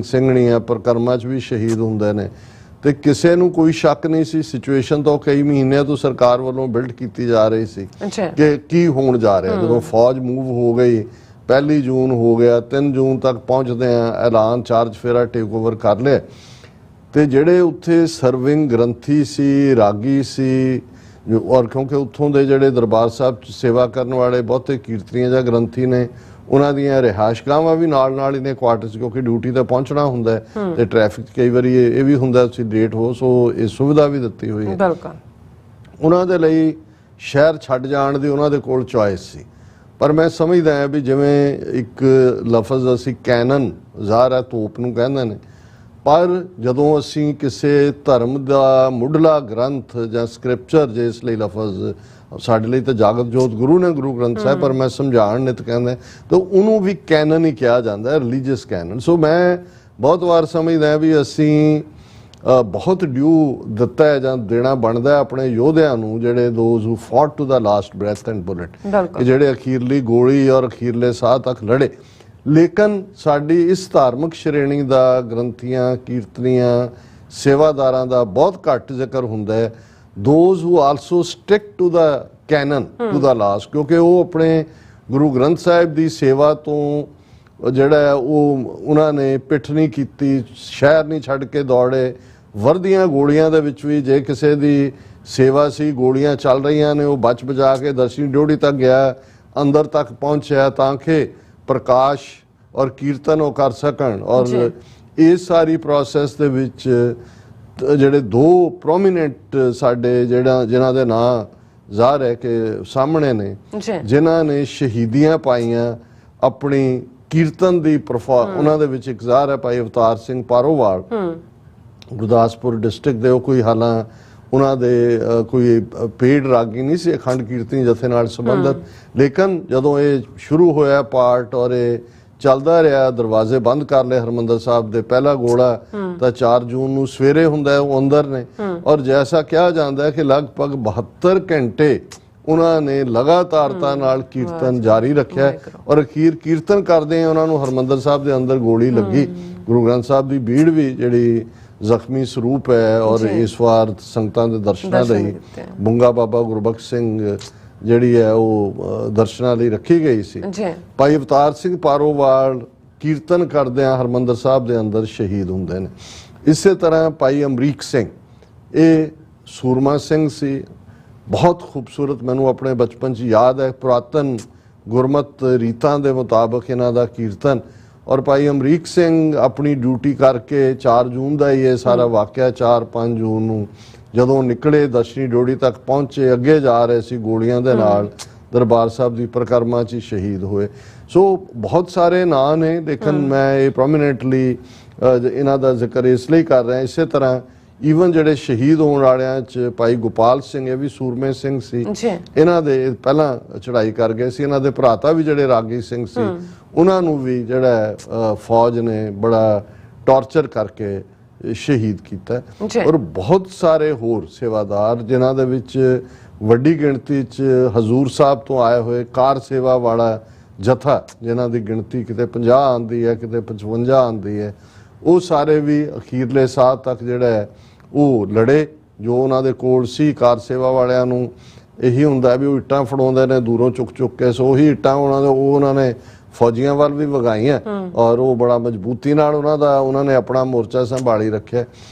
ਸਿੰਘਣੀਆਂ ਪਰਿਕਰਮਾ 'ਚ ਵੀ ਸ਼ਹੀਦ ਹੁੰਦੇ ਨੇ, ਤੇ ਕਿਸੇ ਨੂੰ ਕੋਈ ਸ਼ੱਕ ਨਹੀਂ ਸੀ। ਸਿਚੁਏਸ਼ਨ ਤਾਂ ਕਈ ਮਹੀਨਿਆਂ ਤੋਂ ਸਰਕਾਰ ਵੱਲੋਂ ਬਿਲਡ ਕੀਤੀ ਜਾ ਰਹੀ ਸੀ ਕਿ ਕੀ ਹੋਣ ਜਾ ਰਿਹਾ। ਜਦੋਂ ਫੌਜ ਮੂਵ ਹੋ ਗਈ, 1 ਜੂਨ ਹੋ ਗਿਆ, 3 ਜੂਨ ਤੱਕ ਪਹੁੰਚਦੇ ਆ, ਐਲਾਨ ਚਾਰਜ ਫੇਰਾ ਟੇਕ ਓਵਰ ਕਰ ਲਿਆ, ਤੇ ਜਿਹੜੇ ਉੱਥੇ ਸਰਵਿੰਗ ਗ੍ਰੰਥੀ ਸੀ, ਰਾਗੀ ਸੀ, ਔਰ ਕਿਉਂਕਿ ਉੱਥੋਂ ਦੇ ਜਿਹੜੇ ਦਰਬਾਰ ਸਾਹਿਬ 'ਚ ਸੇਵਾ ਕਰਨ ਵਾਲੇ ਬਹੁਤੇ ਕੀਰਤਨੀਆਂ ਜਾਂ ਗ੍ਰੰਥੀ ਨੇ, ਉਹਨਾਂ ਦੀਆਂ ਰਿਹਾਇਸ਼ਗਾਹਾਂ ਵੀ ਨਾਲ ਹੀ ਨੇ ਕੁਆਟਰਸ, ਕਿਉਂਕਿ ਡਿਊਟੀ ਤੇ ਪਹੁੰਚਣਾ ਹੁੰਦਾ ਤੇ ਟ੍ਰੈਫਿਕ ਕਈ ਵਾਰੀ ਇਹ ਵੀ ਹੁੰਦਾ ਤੁਸੀਂ ਲੇਟ ਹੋ, ਸੋ ਇਹ ਸੁਵਿਧਾ ਵੀ ਦਿੱਤੀ ਹੋਈ ਹੈ। ਉਹਨਾਂ ਦੇ ਲਈ ਸ਼ਹਿਰ ਛੱਡ ਜਾਣ ਦੀ ਉਹਨਾਂ ਦੇ ਕੋਲ ਚੁਆਇਸ ਸੀ। ਪਰ ਮੈਂ ਸਮਝਦਾ ਹਾਂ ਵੀ ਜਿਵੇਂ ਇੱਕ ਲਫ਼ਜ਼ ਅਸੀਂ ਕੈਨਨ, ਜ਼ਾਹਰ ਹੈ ਤੋਪ ਨੂੰ ਕਹਿੰਦੇ ਨੇ, ਪਰ ਜਦੋਂ ਅਸੀਂ ਕਿਸੇ ਧਰਮ ਦਾ ਮੁੱਢਲਾ ਗ੍ਰੰਥ ਜਾਂ ਸਕ੍ਰਿਪਚਰ, ਜੇ ਇਸ ਲਈ ਲਫ਼ਜ਼ ਸਾਡੇ ਲਈ ਤਾਂ ਜਾਗਤ ਜੋਤ ਗੁਰੂ ਨੇ, ਗੁਰੂ ਗ੍ਰੰਥ ਸਾਹਿਬ, ਪਰ ਮੈਂ ਸਮਝਾਉਣ ਨਿਤ ਕਹਿੰਦਾ ਤਾਂ ਉਹਨੂੰ ਵੀ ਕੈਨਨ ਹੀ ਕਿਹਾ ਜਾਂਦਾ, ਰਿਲੀਜੀਅਸ ਕੈਨਨ। ਸੋ ਮੈਂ ਬਹੁਤ ਵਾਰ ਸਮਝਦਾ ਵੀ ਅਸੀਂ ਬਹੁਤ ਡਿਊ ਦਿੱਤਾ ਹੈ ਜਾਂ ਦੇਣਾ ਬਣਦਾ ਆਪਣੇ ਯੋਧਿਆਂ ਨੂੰ, ਜਿਹੜੇ those who fought to the last breath and bullet, ਕਿ ਜਿਹੜੇ ਅਖੀਰਲੀ ਗੋਲੀ ਔਰ ਅਖੀਰਲੇ ਸਾਹ ਤੱਕ ਲੜੇ। ਲੇਕਿਨ ਸਾਡੀ ਇਸ ਧਾਰਮਿਕ ਸ਼੍ਰੇਣੀ ਦਾ, ਗ੍ਰੰਥੀਆਂ, ਕੀਰਤਨੀਆਂ, ਸੇਵਾਦਾਰਾਂ ਦਾ ਬਹੁਤ ਘੱਟ ਜ਼ਿਕਰ ਹੁੰਦਾ ਹੈ। Those who also stick to the cannon to the last, ਕਿਉਂਕਿ ਉਹ ਆਪਣੇ ਗੁਰੂ ਗ੍ਰੰਥ ਸਾਹਿਬ ਦੀ ਸੇਵਾ ਤੋਂ ਜਿਹੜਾ ਉਹ ਉਹਨਾਂ ਨੇ ਪਿੱਠ ਨਹੀਂ ਕੀਤੀ, ਸ਼ਹਿਰ ਨਹੀਂ ਛੱਡ ਕੇ ਦੌੜੇ। ਵਰਦੀਆਂ ਗੋਲੀਆਂ ਦੇ ਵਿੱਚ ਵੀ ਜੇ ਕਿਸੇ ਦੀ ਸੇਵਾ ਸੀ, ਗੋਲੀਆਂ ਚੱਲ ਰਹੀਆਂ ਨੇ, ਉਹ ਬਚ ਬਚਾ ਕੇ ਦਰਸ਼ਨੀ ਡਿਊਟੀ ਤੱਕ ਗਿਆ, ਅੰਦਰ ਤੱਕ ਪਹੁੰਚਿਆ ਤਾਂ ਕਿ ਪ੍ਰਕਾਸ਼ ਔਰ ਕੀਰਤਨ ਉਹ ਕਰ ਸਕਣ। ਔਰ ਇਸ ਸਾਰੀ ਪ੍ਰੋਸੈਸ ਦੇ ਵਿੱਚ ਜਿਹੜੇ ਦੋ ਪ੍ਰੋਮੀਨੈਂਟ ਸਾਡੇ ਜਿਨ੍ਹਾਂ ਦੇ ਨਾਂ ਜ਼ਾਹਰ ਹੈ ਕਿ ਸਾਹਮਣੇ ਨੇ, ਜਿਨ੍ਹਾਂ ਨੇ ਸ਼ਹੀਦੀਆਂ ਪਾਈਆਂ ਆਪਣੀ ਕੀਰਤਨ ਦੀ ਉਹਨਾਂ ਦੇ ਵਿੱਚ ਇੱਕ ਜ਼ਾਹਰ ਹੈ ਭਾਈ ਅਵਤਾਰ ਸਿੰਘ ਪਾਰੋਵਾਲ, ਗੁਰਦਾਸਪੁਰ ਡਿਸਟ੍ਰਿਕਟ ਦੇ। ਉਹ ਕੋਈ ਹਾਲਾਂ ਉਹਨਾਂ ਦੇ ਕੋਈ ਪੇਡ ਰਾਗੀ ਨਹੀਂ ਸੀ, ਅਖੰਡ ਕੀਰਤਨੀ ਜਥੇ ਨਾਲ ਸੰਬੰਧਿਤ, ਲੇਕਿਨ ਜਦੋਂ ਇਹ ਸ਼ੁਰੂ ਹੋਇਆ ਪਾਰਟ ਔਰ ਇਹ ਚੱਲਦਾ ਰਿਹਾ, ਦਰਵਾਜ਼ੇ ਬੰਦ ਕਰ ਲਏ ਹਰਮੰਦਰ ਸਾਹਿਬ ਦੇ, ਪਹਿਲਾ ਗੋਲਾ ਤਾਂ 4 ਜੂਨ ਨੂੰ ਸਵੇਰੇ ਹੁੰਦਾ, ਉਹ ਅੰਦਰ ਨੇ। ਔਰ ਜੈਸਾ ਕਿਹਾ ਜਾਂਦਾ ਹੈ ਕਿ ਲਗਭਗ 72 ਘੰਟੇ उन्होंने लगातारता नाल कीर्तन जारी रखा और अखीर कीर्तन करदे उन्होंने हरमंदर साहब के अंदर गोली लगी। गुरु ग्रंथ साहब की भीड़ भी जिहड़ी ਜ਼ਖਮੀ ਸਰੂਪ ਹੈ ਔਰ ਇਸ ਵਾਰ ਸੰਗਤਾਂ ਦੇ ਦਰਸ਼ਨਾਂ ਲਈ ਬੁੰਗਾ ਬਾਬਾ ਗੁਰਬਖਸ਼ ਸਿੰਘ ਜਿਹੜੀ ਹੈ ਉਹ ਦਰਸ਼ਨਾਂ ਲਈ ਰੱਖੀ ਗਈ ਸੀ। ਭਾਈ ਅਵਤਾਰ ਸਿੰਘ ਪਾਰੋਵਾਲ ਕੀਰਤਨ ਕਰਦਿਆਂ ਹਰਮੰਦਰ ਸਾਹਿਬ ਦੇ ਅੰਦਰ ਸ਼ਹੀਦ ਹੁੰਦੇ ਨੇ। ਇਸੇ ਤਰ੍ਹਾਂ ਭਾਈ ਅਮਰੀਕ ਸਿੰਘ ਇਹ ਸੂਰਮਾ ਸਿੰਘ ਸੀ, ਬਹੁਤ ਖੂਬਸੂਰਤ, ਮੈਨੂੰ ਆਪਣੇ ਬਚਪਨ 'ਚ ਯਾਦ ਹੈ ਪੁਰਾਤਨ ਗੁਰਮਤ ਰੀਤਾਂ ਦੇ ਮੁਤਾਬਕ ਇਹਨਾਂ ਦਾ ਕੀਰਤਨ। और भाई अमरीक सिंह अपनी ड्यूटी करके 4 जून का ही ये सारा वाक़या 4-5 जून नूं जदों निकले दशनी डोड़ी तक पहुंचे अगे जा रहे सी गोलियां दे नाल दरबार साहब की परिक्रमा च शहीद हुए। सो बहुत सारे नां ने लेकिन मैं ये प्रोमिनेंटली इन्हां दा जिक्र इसलिए कर रहा। इस तरह ईवन ਜਿਹੜੇ शहीद होने वालिਆਂ ਚ ਭਾਈ ਗੋਪਾਲ ਸਿੰਘ ਇਹ ਵੀ ਸੂਰਮੇ ਸਿੰਘ ਸੀ। ਇਹਨਾਂ ਦੇ ਪਹਿਲਾਂ ਚੜ੍ਹਾਈ ਕਰ ਗਏ ਸੀ। ਇਹਨਾਂ ਦੇ ਭਰਾਤਾ ਵੀ ਜਿਹੜੇ ਰਾਗੀ ਸਿੰਘ ਸੀ ਉਹਨਾਂ ਨੂੰ ਵੀ ਜਿਹੜਾ ਫੌਜ ਨੇ ਬੜਾ ਟੌਰਚਰ ਕਰਕੇ ਸ਼ਹੀਦ ਕੀਤਾ। ਔਰ ਬਹੁਤ ਸਾਰੇ ਹੋਰ ਸੇਵਾਦਾਰ ਜਿਨ੍ਹਾਂ ਦੇ ਵਿੱਚ ਵੱਡੀ ਗਿਣਤੀ 'ਚ ਹਜ਼ੂਰ ਸਾਹਿਬ ਤੋਂ ਆਏ ਹੋਏ ਕਾਰ ਸੇਵਾ ਵਾਲਾ ਜਥਾ ਜਿਨ੍ਹਾਂ ਦੀ ਗਿਣਤੀ ਕਿਤੇ 50 ਆਉਂਦੀ ਹੈ ਕਿਤੇ 55 ਆਉਂਦੀ ਹੈ, ਉਹ ਸਾਰੇ ਵੀ ਅਖੀਰਲੇ ਸਾਹ ਤੱਕ ਜਿਹੜਾ ਉਹ ਲੜੇ। ਜੋ ਉਹਨਾਂ ਦੇ ਕੋਲ ਸੀ ਕਾਰ ਸੇਵਾ ਵਾਲਿਆਂ ਨੂੰ ਇਹੀ ਹੁੰਦਾ ਵੀ ਉਹ ਇੱਟਾਂ ਫੜਾਉਂਦੇ ਨੇ ਦੂਰੋਂ ਚੁੱਕ ਚੁੱਕ ਕੇ, ਸੋ ਉਹੀ ਇੱਟਾਂ ਉਹਨਾਂ ਨੇ ਫੌਜੀਆਂ ਵੱਲ ਵੀ ਵਗਾਈਆਂ ਔਰ ਉਹ ਬੜਾ ਮਜ਼ਬੂਤੀ ਨਾਲ ਉਹਨਾਂ ਨੇ ਆਪਣਾ ਮੋਰਚਾ ਸੰਭਾਲੀ ਰੱਖਿਆ।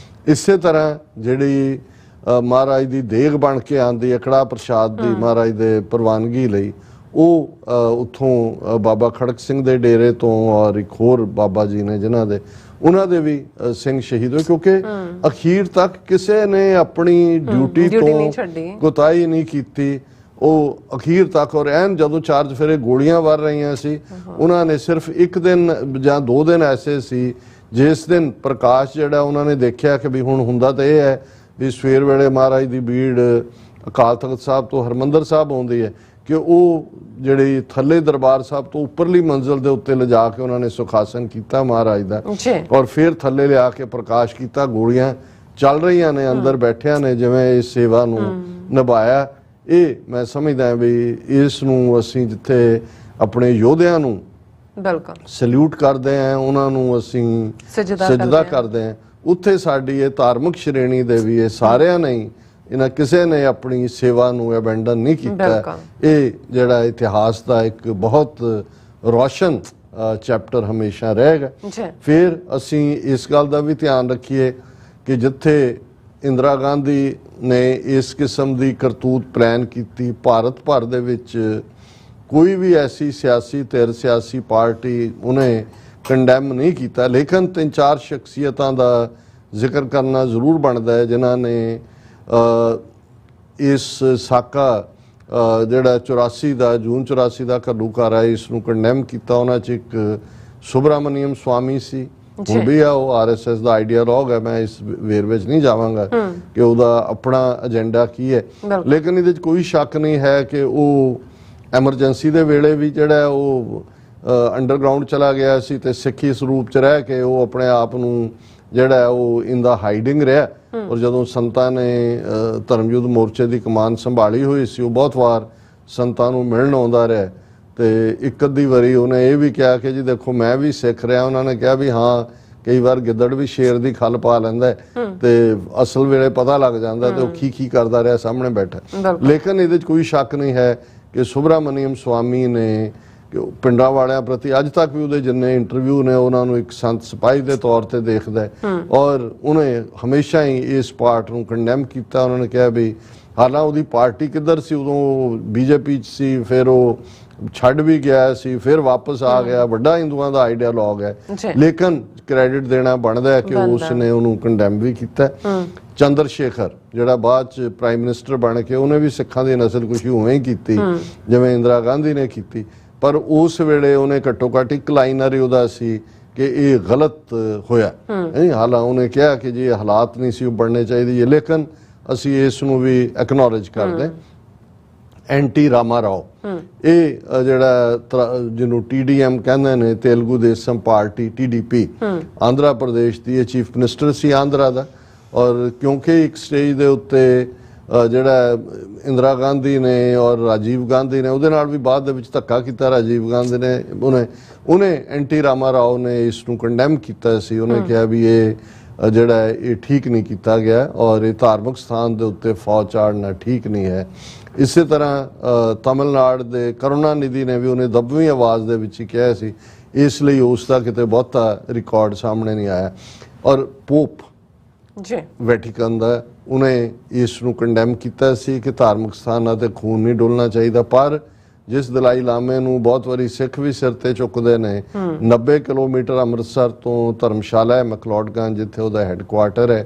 ਇਸੇ ਤਰ੍ਹਾਂ ਜਿਹੜੀ ਮਹਾਰਾਜ ਦੀ ਦੇਗ ਬਣ ਕੇ ਆਉਂਦੀ ਹੈ ਕੜਾਹ ਪ੍ਰਸ਼ਾਦ ਦੀ ਮਹਾਰਾਜ ਦੇ ਪ੍ਰਵਾਨਗੀ ਲਈ, ਉਹ ਉੱਥੋਂ ਬਾਬਾ ਖੜਕ ਸਿੰਘ ਦੇ ਡੇਰੇ ਤੋਂ ਔਰ ਇੱਕ ਹੋਰ ਬਾਬਾ ਜੀ ਨੇ ਜਿਨ੍ਹਾਂ ਦੇ ਉਹਨਾਂ ਦੇ ਵੀ ਸਿੰਘ ਸ਼ਹੀਦ ਹੋਏ ਕਿਉਂਕਿ ਅਖੀਰ ਤੱਕ ਕਿਸੇ ਨੇ ਆਪਣੀ ਡਿਊਟੀ ਤੋਂ ਕੋਤਾਹੀ ਨਹੀਂ ਕੀਤੀ। ਉਹ ਅਖੀਰ ਤੱਕ ਔਰ ਐਨ ਜਦੋਂ 4 ਚੁਫੇਰੇ ਗੋਲੀਆਂ ਵਾਰ ਰਹੀਆਂ ਸੀ ਉਹਨਾਂ ਨੇ ਸਿਰਫ ਇੱਕ ਦਿਨ ਜਾਂ 2 ਦਿਨ ਐਸੇ ਸੀ ਜਿਸ ਦਿਨ ਪ੍ਰਕਾਸ਼ ਜਿਹੜਾ ਉਹਨਾਂ ਨੇ ਦੇਖਿਆ ਕਿ ਵੀ ਹੁਣ ਹੁੰਦਾ ਤਾਂ ਇਹ ਹੈ ਵੀ ਸਵੇਰ ਵੇਲੇ ਮਹਾਰਾਜ ਦੀ ਭੀੜ ਅਕਾਲ ਤਖਤ ਸਾਹਿਬ ਤੋਂ ਹਰਮੰਦਰ ਸਾਹਿਬ ਆਉਂਦੀ ਹੈ ਕਿ ਉਹ ਜਿਹੜੀ ਥੱਲੇ ਦਰਬਾਰ ਸਾਹਿਬ ਤੋਂ ਉੱਪਰਲੀ ਮੰਜ਼ਿਲ ਦੇ ਉੱਤੇ ਲਿਜਾ ਕੇ ਉਹਨਾਂ ਨੇ ਸੁਖਾਸਨ ਕੀਤਾ ਮਹਾਰਾਜ ਦਾ ਔਰ ਫਿਰ ਥੱਲੇ ਲਿਆ ਕੇ ਪ੍ਰਕਾਸ਼ ਕੀਤਾ। ਗੋਲੀਆਂ ਚੱਲ ਰਹੀਆਂ ਨੇ ਅੰਦਰ ਬੈਠਿਆਂ ਨੇ ਜਿਵੇਂ ਇਸ ਸੇਵਾ ਨੂੰ ਨਿਭਾਇਆ। ਇਹ ਮੈਂ ਸਮਝਦਾ ਵੀ ਇਸ ਨੂੰ ਅਸੀਂ ਜਿੱਥੇ ਆਪਣੇ ਯੋਧਿਆਂ ਨੂੰ ਬਿਲਕੁਲ ਸੈਲੂਟ ਕਰਦੇ ਹਾਂ ਉਹਨਾਂ ਨੂੰ ਅਸੀਂ ਸਜਦਾ ਕਰਦੇ ਹਾਂ ਉੱਥੇ ਸਾਡੀ ਇਹ ਧਾਰਮਿਕ ਸ਼੍ਰੇਣੀ ਦੇ ਵੀ ਇਹ ਸਾਰਿਆਂ ਨੇ ਇਹਨਾਂ ਕਿਸੇ ਨੇ ਆਪਣੀ ਸੇਵਾ ਨੂੰ ਅਬੈਂਡਨ ਨਹੀਂ ਕੀਤਾ। ਇਹ ਜਿਹੜਾ ਇਤਿਹਾਸ ਦਾ ਇੱਕ ਬਹੁਤ ਰੋਸ਼ਨ ਚੈਪਟਰ ਹਮੇਸ਼ਾ ਰਹੇਗਾ। ਫਿਰ ਅਸੀਂ ਇਸ ਗੱਲ ਦਾ ਵੀ ਧਿਆਨ ਰੱਖੀਏ ਕਿ ਜਿੱਥੇ ਇੰਦਰਾ ਗਾਂਧੀ ਨੇ ਇਸ ਕਿਸਮ ਦੀ ਕਰਤੂਤ ਪਲਾਨ ਕੀਤੀ ਭਾਰਤ ਭਰ ਦੇ ਵਿੱਚ ਕੋਈ ਵੀ ਐਸੀ ਸਿਆਸੀ ਧਿਰ ਸਿਆਸੀ ਪਾਰਟੀ ਉਹਨੇ ਕੰਡੈਮ ਨਹੀਂ ਕੀਤਾ, ਲੇਕਿਨ 3-4 ਸ਼ਖਸੀਅਤਾਂ ਦਾ ਜ਼ਿਕਰ ਕਰਨਾ ਜ਼ਰੂਰ ਬਣਦਾ ਹੈ ਜਿਨ੍ਹਾਂ ਨੇ ਇਸ ਸਾਕਾ ਜਿਹੜਾ 84 ਦਾ ਜੂਨ 84 ਦਾ ਘੱਲੂਘਾਰਾ ਇਸ ਨੂੰ ਕੰਡੈਮ ਕੀਤਾ। ਉਹਨਾਂ 'ਚ ਇੱਕ ਸੁਬਰਾਮਨੀਅਮ ਸਵਾਮੀ ਸੀ, ਹੁਣ ਵੀ ਆ ਉਹ RSS ਦਾ ਆਈਡੀਆਲੋਗ ਹੈ। ਮੈਂ ਇਸ ਵੇਰਵੇ 'ਚ ਨਹੀਂ ਜਾਵਾਂਗਾ ਕਿ ਉਹਦਾ ਆਪਣਾ ਏਜੰਡਾ ਕੀ ਹੈ, ਲੇਕਿਨ ਇਹਦੇ 'ਚ ਕੋਈ ਸ਼ੱਕ ਨਹੀਂ ਹੈ ਕਿ ਉਹ ਐਮਰਜੈਂਸੀ ਦੇ ਵੇਲੇ ਵੀ ਜਿਹੜਾ ਉਹ ਅੰਡਰਗਰਾਊਂਡ ਚਲਾ ਗਿਆ ਸੀ ਤੇ ਸਿੱਖੀ ਸਰੂਪ 'ਚ ਰਹਿ ਕੇ ਉਹ ਆਪਣੇ ਆਪ ਨੂੰ ਜਿਹੜਾ ਉਹ ਇਨ ਹਾਈਡਿੰਗ ਰਿਹਾ। ਔਰ ਜਦੋਂ ਸੰਤਾਂ ਨੇ ਧਰਮਯੁੱਧ ਮੋਰਚੇ ਦੀ ਕਮਾਨ ਸੰਭਾਲੀ ਹੋਈ ਸੀ ਉਹ ਬਹੁਤ ਵਾਰ ਸੰਤਾਂ ਨੂੰ ਮਿਲਣ ਆਉਂਦਾ ਰਿਹਾ ਤੇ ਇੱਕ ਅੱਧੀ ਵਾਰੀ ਉਹਨੇ ਇਹ ਵੀ ਕਿਹਾ ਕਿ ਜੀ ਦੇਖੋ ਮੈਂ ਵੀ ਸਿੱਖ ਰਿਹਾ। ਉਹਨਾਂ ਨੇ ਕਿਹਾ ਵੀ ਹਾਂ ਕਈ ਵਾਰ ਗਿੱਦੜ ਵੀ ਸ਼ੇਰ ਦੀ ਖੱਲ ਪਾ ਲੈਂਦਾ ਤੇ ਅਸਲ ਵੇਲੇ ਪਤਾ ਲੱਗ ਜਾਂਦਾ ਤੇ ਉਹ ਕੀ ਕਰਦਾ ਰਿਹਾ ਸਾਹਮਣੇ ਬੈਠਾ। ਲੇਕਿਨ ਇਹਦੇ 'ਚ ਕੋਈ ਸ਼ੱਕ ਨਹੀਂ ਹੈ ਕਿ ਸੁਬਰਾਮਨੀਅਮ ਸਵਾਮੀ ਨੇ ਪਿੰਡਾਂ ਵਾਲਿਆਂ ਪ੍ਰਤੀ ਅੱਜ ਤੱਕ ਵੀ ਉਹਦੇ ਜਿੰਨੇ ਇੰਟਰਵਿਊ ਨੇ ਉਹਨਾਂ ਨੂੰ ਇੱਕ ਸੰਤ ਸਿਪਾਹੀ ਦੇ ਤੌਰ ਤੇ ਦੇਖਦਾ ਔਰ ਉਹਨੇ ਹਮੇਸ਼ਾ ਹੀ ਇਸ ਪਾਰਟ ਨੂੰ ਕੰਡੈਮ ਕੀਤਾ। ਉਹਨਾਂ ਨੇ ਕਿਹਾ ਵੀ ਹਾਲਾਂ ਉਹਦੀ ਪਾਰਟੀ ਕਿੱਧਰ ਸੀ, ਉਦੋਂ BJP 'ਚ ਸੀ, ਫਿਰ ਉਹ ਛੱਡ ਵੀ ਗਿਆ ਸੀ, ਫਿਰ ਵਾਪਸ ਆ ਗਿਆ, ਵੱਡਾ ਹਿੰਦੂਆਂ ਦਾ ਆਈਡੀਆਲੋਗ ਹੈ, ਲੇਕਿਨ ਕ੍ਰੈਡਿਟ ਦੇਣਾ ਬਣਦਾ ਹੈ ਕਿ ਉਸ ਨੇ ਉਹਨੂੰ ਕੰਡੈਮ ਵੀ ਕੀਤਾ। ਚੰਦਰ ਸ਼ੇਖਰ ਜਿਹੜਾ ਬਾਅਦ 'ਚ ਪ੍ਰਾਈਮ ਮਿਨਿਸਟਰ ਬਣ ਕੇ ਉਹਨੇ ਵੀ ਸਿੱਖਾਂ ਦੀ ਨਸਲਕੁਸ਼ੀ ਉਵੇਂ ਹੀ ਕੀਤੀ ਜਿਵੇਂ ਇੰਦਰਾ ਗਾਂਧੀ ਨੇ ਕੀਤੀ, ਪਰ ਉਸ ਵੇਲੇ ਉਹਨੇ ਘੱਟੋ ਘੱਟ ਇੱਕ ਲਾਈਨਰ ਉਹਦਾ ਸੀ ਕਿ ਇਹ ਗਲਤ ਹੋਇਆ। ਹਾਲਾਂ ਉਹਨੇ ਕਿਹਾ ਕਿ ਜੀ ਹਾਲਾਤ ਨਹੀਂ ਸੀ ਉਹ ਬਣਨੇ ਚਾਹੀਦੇ, ਲੇਕਿਨ ਅਸੀਂ ਇਸ ਨੂੰ ਵੀ ਐਕਨੋਲੇਜ ਕਰਦੇ। ਐਂਟੀ ਰਾਮਾ ਰਾਓ ਇਹ ਜਿਹੜਾ ਜਿਹਨੂੰ TDM ਕਹਿੰਦੇ ਨੇ ਤੇਲਗੂ ਦੇਸ਼ਮ ਪਾਰਟੀ TDP ਆਂਧਰਾ ਪ੍ਰਦੇਸ਼ ਦੀ ਇਹ ਚੀਫ ਮਿਨਿਸਟਰ ਸੀ ਆਂਧਰਾ ਦਾ। ਔਰ ਕਿਉਂਕਿ ਇੱਕ ਸਟੇਜ ਦੇ ਉੱਤੇ ਜਿਹੜਾ ਇੰਦਰਾ ਗਾਂਧੀ ਨੇ ਔਰ ਰਾਜੀਵ ਗਾਂਧੀ ਨੇ ਉਹਦੇ ਨਾਲ ਵੀ ਬਾਅਦ ਦੇ ਵਿੱਚ ਧੱਕਾ ਕੀਤਾ। ਰਾਜੀਵ ਗਾਂਧੀ ਨੇ ਉਹਨੇ ਐਨਟੀ ਰਾਮਾ ਰਾਓ ਨੇ ਇਸ ਨੂੰ ਕੰਡੈਮ ਕੀਤਾ ਸੀ। ਉਹਨੇ ਕਿਹਾ ਵੀ ਇਹ ਜਿਹੜਾ ਇਹ ਠੀਕ ਨਹੀਂ ਕੀਤਾ ਗਿਆ ਔਰ ਇਹ ਧਾਰਮਿਕ ਸਥਾਨ ਦੇ ਉੱਤੇ ਫੌਜ ਚਾੜਨਾ ਠੀਕ ਨਹੀਂ ਹੈ। ਇਸੇ ਤਰ੍ਹਾਂ ਤਮਿਲਨਾਡੂ ਦੇ ਕਰੁਣਾਨਿਧੀ ਨੇ ਵੀ ਉਹਨੇ ਦਬਵੀਂ ਆਵਾਜ਼ ਦੇ ਵਿੱਚ ਹੀ ਕਿਹਾ ਸੀ, ਇਸ ਲਈ ਉਸ ਦਾ ਕਿਤੇ ਬਹੁਤਾ ਰਿਕਾਰਡ ਸਾਹਮਣੇ ਨਹੀਂ ਆਇਆ। ਔਰ ਪੋਪ ਵੈਟੀਕਨ ਦਾ ਉਹਨੇ ਇਸ ਨੂੰ ਕੰਡੈਮ ਕੀਤਾ ਸੀ ਕਿ ਧਾਰਮਿਕ ਸਥਾਨਾਂ ਤੇ ਖੂਨ ਨਹੀਂ ਡੋਲਣਾ ਚਾਹੀਦਾ। ਪਰ ਜਿਸ ਦਲਾਈ ਲਾਮੇ ਨੂੰ ਬਹੁਤ ਵਾਰੀ ਸਿੱਖ ਵੀ ਸਿਰ ਤੇ ਚੁੱਕਦੇ ਨੇ, 90 ਕਿਲੋਮੀਟਰ ਅੰਮ੍ਰਿਤਸਰ ਤੋਂ ਧਰਮਸ਼ਾਲਾ ਹੈ ਮਕਲੋਡਗੰਜ, ਜਿੱਥੇ ਉਹਦਾ ਹੈੱਡਕੁਆਟਰ ਹੈ,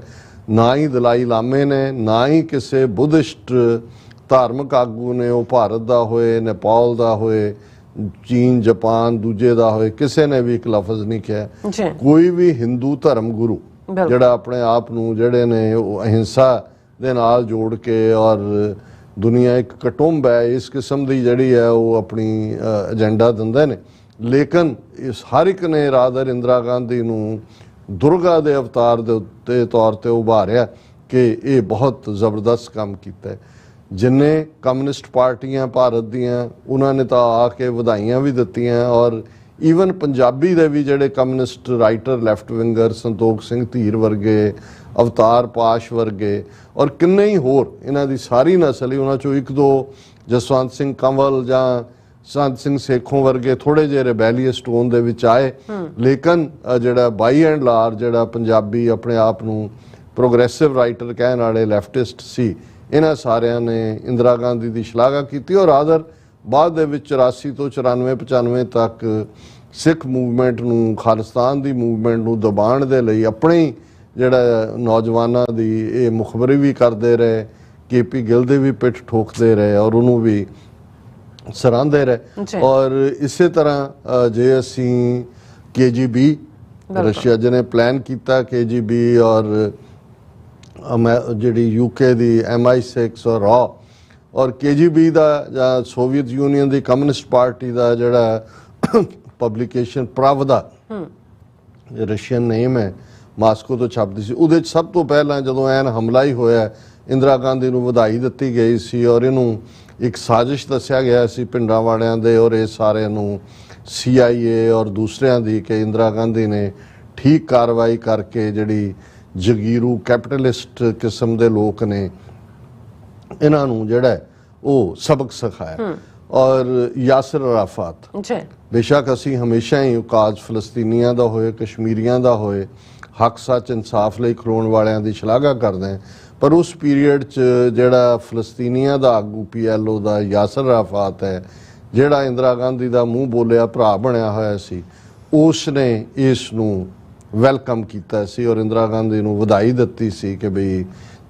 ਨਾ ਹੀ ਦਲਾਈ ਲਾਮੇ ਨੇ ਨਾ ਹੀ ਕਿਸੇ ਬੁੱਧਿਸਟ ਧਾਰਮਿਕ ਆਗੂ ਨੇ, ਉਹ ਭਾਰਤ ਦਾ ਹੋਏ, ਨੇਪਾਲ ਦਾ ਹੋਏ, ਚੀਨ, ਜਾਪਾਨ, ਦੂਜੇ ਦਾ ਹੋਏ, ਕਿਸੇ ਨੇ ਵੀ ਇੱਕ ਲਫ਼ਜ਼ ਨਹੀਂ ਕਿਹਾ। ਕੋਈ ਵੀ ਹਿੰਦੂ ਧਰਮ ਗੁਰੂ ਜਿਹੜਾ ਆਪਣੇ ਆਪ ਨੂੰ ਜਿਹੜੇ ਨੇ ਉਹ ਅਹਿੰਸਾ ਦੇ ਨਾਲ ਜੋੜ ਕੇ ਔਰ ਦੁਨੀਆ ਇੱਕ ਕੁਟੁੰਬ ਹੈ ਇਸ ਕਿਸਮ ਦੀ ਜਿਹੜੀ ਹੈ ਉਹ ਆਪਣੀ ਏਜੰਡਾ ਦਿੰਦੇ ਨੇ। ਲੇਕਿਨ ਇਸ ਹਰ ਇੱਕ ਨੇ ਰਾਦਰ ਇੰਦਰਾ ਗਾਂਧੀ ਨੂੰ ਦੁਰਗਾ ਦੇ ਅਵਤਾਰ ਦੇ ਉੱਤੇ ਤੌਰ ਤੇ ਉਭਾਰਿਆ ਕਿ ਇਹ ਬਹੁਤ ਜ਼ਬਰਦਸਤ ਕੰਮ ਕੀਤਾ ਹੈ। ਜਿੰਨੇ ਕਮਿਊਨਿਸਟ ਪਾਰਟੀਆਂ ਭਾਰਤ ਦੀਆਂ ਉਹਨਾਂ ਨੇ ਤਾਂ ਆ ਕੇ ਵਧਾਈਆਂ ਵੀ ਦਿੱਤੀਆਂ ਔਰ ਈਵਨ ਪੰਜਾਬੀ ਦੇ ਵੀ ਜਿਹੜੇ communist writer left winger Santokh Singh Dhir ਵਰਗੇ, ਅਵਤਾਰ ਪਾਸ਼ ਵਰਗੇ ਔਰ ਕਿੰਨੇ ਹੀ ਹੋਰ, ਇਹਨਾਂ ਦੀ ਸਾਰੀ ਨਸਲ ਹੀ, ਉਹਨਾਂ ਚੋਂ ਇੱਕ ਦੋ ਜਸਵੰਤ ਸਿੰਘ ਕੰਵਲ ਜਾਂ ਸੰਤ ਸਿੰਘ ਸੇਖੋਂ ਵਰਗੇ ਥੋੜੇ ਜਿਹੇ ਰਿਬੈਲੀਅਸ ਟੋਨ ਦੇ ਵਿੱਚ ਆਏ। ਲੇਕਿਨ ਜਿਹੜਾ ਬਾਈ ਐਂਡ ਲਾਰਜ ਜਿਹੜਾ ਪੰਜਾਬੀ ਆਪਣੇ ਆਪ ਨੂੰ ਪ੍ਰੋਗਰੈਸਿਵ ਰਾਈਟਰ ਕਹਿਣ ਵਾਲੇ ਲੈਫਟਿਸਟ ਸੀ, ਇਹਨਾਂ ਸਾਰਿਆਂ ਨੇ ਇੰਦਰਾ ਗਾਂਧੀ ਦੀ ਸ਼ਲਾਘਾ ਕੀਤੀ ਔਰ ਆਦਰ ਬਾਅਦ ਦੇ ਵਿੱਚ 84 ਤੋਂ 94-95 ਤੱਕ ਸਿੱਖ ਮੂਵਮੈਂਟ ਨੂੰ, ਖਾਲਿਸਤਾਨ ਦੀ ਮੂਵਮੈਂਟ ਨੂੰ ਦਬਾਉਣ ਦੇ ਲਈ ਆਪਣੇ ਜਿਹੜਾ ਨੌਜਵਾਨਾਂ ਦੀ ਇਹ ਮੁਖਬਰੀ ਵੀ ਕਰਦੇ ਰਹੇ, KP ਗਿੱਲ ਦੇ ਵੀ ਪਿੱਠ ਠੋਕਦੇ ਰਹੇ ਔਰ ਉਹਨੂੰ ਵੀ ਸਰਾਹੁੰਦੇ ਰਹੇ। ਔਰ ਇਸੇ ਤਰ੍ਹਾਂ ਜੇ ਅਸੀਂ KGB ਰਸ਼ੀਆ ਜਿਹਨੇ ਪਲਾਨ ਕੀਤਾ, KGB ਔਰ ਜਿਹੜੀ UK ਦੀ MI6 ਔਰ ਰॉ ਔਰ KGB ਦਾ ਜਾਂ ਸੋਵੀਅਤ ਯੂਨੀਅਨ ਦੀ ਕਮਿਊਨਿਸਟ ਪਾਰਟੀ ਦਾ ਜਿਹੜਾ ਪਬਲੀਕੇਸ਼ਨ ਪ੍ਰਾਵਦਾ ਰਸ਼ੀਅਨ ਨੇਮ ਹੈ, ਮਾਸਕੋ ਤੋਂ ਛਪਦੀ ਸੀ, ਉਹਦੇ 'ਚ ਸਭ ਤੋਂ ਪਹਿਲਾਂ ਜਦੋਂ ਐਨ ਹਮਲਾ ਹੀ ਹੋਇਆ ਇੰਦਰਾ ਗਾਂਧੀ ਨੂੰ ਵਧਾਈ ਦਿੱਤੀ ਗਈ ਸੀ ਔਰ ਇਹਨੂੰ ਇੱਕ ਸਾਜ਼ਿਸ਼ ਦੱਸਿਆ ਗਿਆ ਸੀ ਪਿੰਡਾਂ ਵਾਲਿਆਂ ਦੇ ਔਰ ਇਹ ਸਾਰਿਆਂ ਨੂੰ CIA ਔਰ ਦੂਸਰਿਆਂ ਦੀ ਕਿ ਇੰਦਰਾ ਗਾਂਧੀ ਨੇ ਠੀਕ ਕਾਰਵਾਈ ਕਰਕੇ ਜਿਹੜੀ ਜਗੀਰੂ ਕੈਪੀਟਲਿਸਟ ਕਿਸਮ ਦੇ ਲੋਕ ਨੇ ਇਹਨਾਂ ਨੂੰ ਜਿਹੜਾ ਉਹ ਸਬਕ ਸਿਖਾਇਆ। ਔਰ ਯਾਸਿਰ ਅਰਾਫਾਤ, ਬੇਸ਼ੱਕ ਅਸੀਂ ਹਮੇਸ਼ਾ ਹੀ ਉਕਾਜ ਫਲਸਤੀਨੀਆਂ ਦਾ ਹੋਏ, ਕਸ਼ਮੀਰੀਆਂ ਦਾ ਹੋਏ, ਹੱਕ ਸੱਚ ਇਨਸਾਫ ਲਈ ਖਲੋਣ ਵਾਲਿਆਂ ਦੀ ਸ਼ਲਾਘਾ ਕਰਦੇ ਹਾਂ, ਪਰ ਉਸ ਪੀਰੀਅਡ 'ਚ ਜਿਹੜਾ ਫਲਸਤੀਨੀਆਂ ਦਾ ਆਗੂ PLO ਦਾ ਯਾਸਿਰ ਅਰਾਫਾਤ ਹੈ, ਜਿਹੜਾ ਇੰਦਰਾ ਗਾਂਧੀ ਦਾ ਮੂੰਹ ਬੋਲਿਆ ਭਰਾ ਬਣਿਆ ਹੋਇਆ ਸੀ, ਉਸ ਨੇ ਇਸ ਨੂੰ ਵੈਲਕਮ ਕੀਤਾ ਸੀ ਔਰ ਇੰਦਰਾ ਗਾਂਧੀ ਨੂੰ ਵਧਾਈ ਦਿੱਤੀ ਸੀ ਕਿ ਬਈ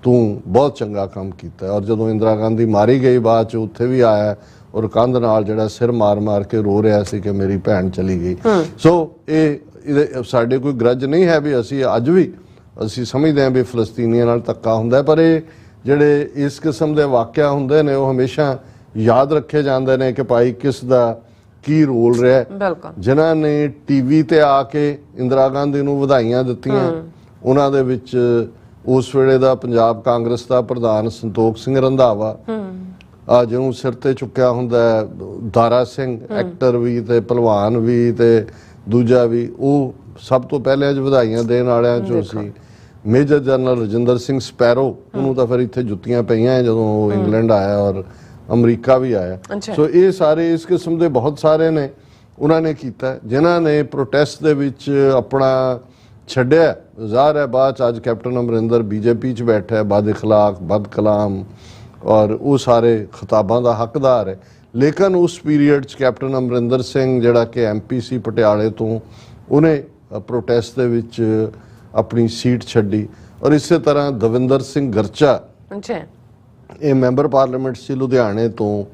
ਤੂੰ ਬਹੁਤ ਚੰਗਾ ਕੰਮ ਕੀਤਾ। ਔਰ ਜਦੋਂ ਇੰਦਰਾ ਗਾਂਧੀ ਮਾਰੀ ਗਈ ਬਾਅਦ 'ਚ ਉੱਥੇ ਵੀ ਆਇਆ ਔਰ ਕੰਧ ਨਾਲ ਜਿਹੜਾ ਸਿਰ ਮਾਰ ਕੇ ਰੋ ਰਿਹਾ ਸੀ ਕਿ ਮੇਰੀ ਭੈਣ ਚਲੀ ਗਈ। ਸੋ ਇਹ ਸਾਡੇ ਕੋਈ ਗਰਜ ਨਹੀਂ ਹੈ ਵੀ ਅਸੀਂ ਅੱਜ ਵੀ ਅਸੀਂ ਸਮਝਦੇ ਹਾਂ ਵੀ ਫਲਸਤੀਨੀਆਂ ਨਾਲ ਧੱਕਾ ਹੁੰਦਾ, ਪਰ ਇਹ ਜਿਹੜੇ ਇਸ ਕਿਸਮ ਦੇ ਵਾਕਿਆ ਹੁੰਦੇ ਨੇ ਉਹ ਹਮੇਸ਼ਾ ਯਾਦ ਰੱਖੇ ਜਾਂਦੇ ਨੇ ਕਿ ਭਾਈ ਕਿਸ ਦਾ ਕੀ ਰੋਲ ਰਿਹਾ। ਜਿਨ੍ਹਾਂ ਨੇ TV ਤੇ ਆ ਕੇ ਇੰਦਰਾ ਗਾਂਧੀ ਨੂੰ ਵਧਾਈਆਂ ਦਿੱਤੀਆਂ ਉਹਨਾਂ ਦੇ ਵਿੱਚ ਉਸ ਵੇਲੇ ਦਾ ਪੰਜਾਬ ਕਾਂਗਰਸ ਦਾ ਪ੍ਰਧਾਨ ਸੰਤੋਖ ਸਿੰਘ ਰੰਧਾਵਾ, ਜਿਹਨੂੰ ਸਿਰ ਤੇ ਚੁੱਕਿਆ ਹੁੰਦਾ ਦਾਰਾ ਸਿੰਘ, ਐਕਟਰ ਵੀ ਤੇ ਭਲਵਾਨ ਵੀ ਤੇ ਦੂਜਾ ਵੀ, ਉਹ ਸਭ ਤੋਂ ਪਹਿਲੇ ਅੱਜ ਵਧਾਈਆਂ ਦੇਣ ਵਾਲਿਆਂ ਚੋਂ ਸੀ। Major general Rajinder Singh Sparrow, ਉਹਨੂੰ ਤਾਂ ਫਿਰ ਇੱਥੇ ਜੁੱਤੀਆਂ ਪਈਆਂ ਜਦੋਂ ਉਹ ਇੰਗਲੈਂਡ ਆਇਆ ਔਰ ਅਮਰੀਕਾ ਵੀ ਆਇਆ। ਸੋ ਇਹ ਸਾਰੇ ਇਸ ਕਿਸਮ ਦੇ ਬਹੁਤ ਸਾਰੇ ਨੇ ਉਹਨਾਂ ਨੇ ਕੀਤਾ ਜਿਨ੍ਹਾਂ ਨੇ ਪ੍ਰੋਟੈਸਟ ਦੇ ਵਿੱਚ ਆਪਣਾ ਛੱਡਿਆ। ਜ਼ਾਹਰ ਹੈ ਬਾਅਦ 'ਚ ਅੱਜ ਕੈਪਟਨ ਅਮਰਿੰਦਰ BJP 'ਚ ਬੈਠਾ ਹੈ, ਬਦ ਇਖਲਾਕ, ਬਦ ਕਲਾਮ ਔਰ ਉਹ ਸਾਰੇ ਖਿਤਾਬਾਂ ਦਾ ਹੱਕਦਾਰ ਹੈ। ਲੇਕਿਨ ਉਸ ਪੀਰੀਅਡ 'ਚ ਕੈਪਟਨ ਅਮਰਿੰਦਰ ਸਿੰਘ ਜਿਹੜਾ ਕਿ MP ਸੀ ਪਟਿਆਲੇ ਤੋਂ, ਉਹਨੇ ਪ੍ਰੋਟੈਸਟ ਦੇ ਵਿੱਚ ਆਪਣੀ ਸੀਟ ਛੱਡੀ। ਔਰ ਇਸੇ ਤਰ੍ਹਾਂ ਦਵਿੰਦਰ ਸਿੰਘ ਗਰਚਾ, ਇਹ ਮੈਂਬਰ ਪਾਰਲੀਮੈਂਟ ਸੀ ਲੁਧਿਆਣੇ ਤੋਂ,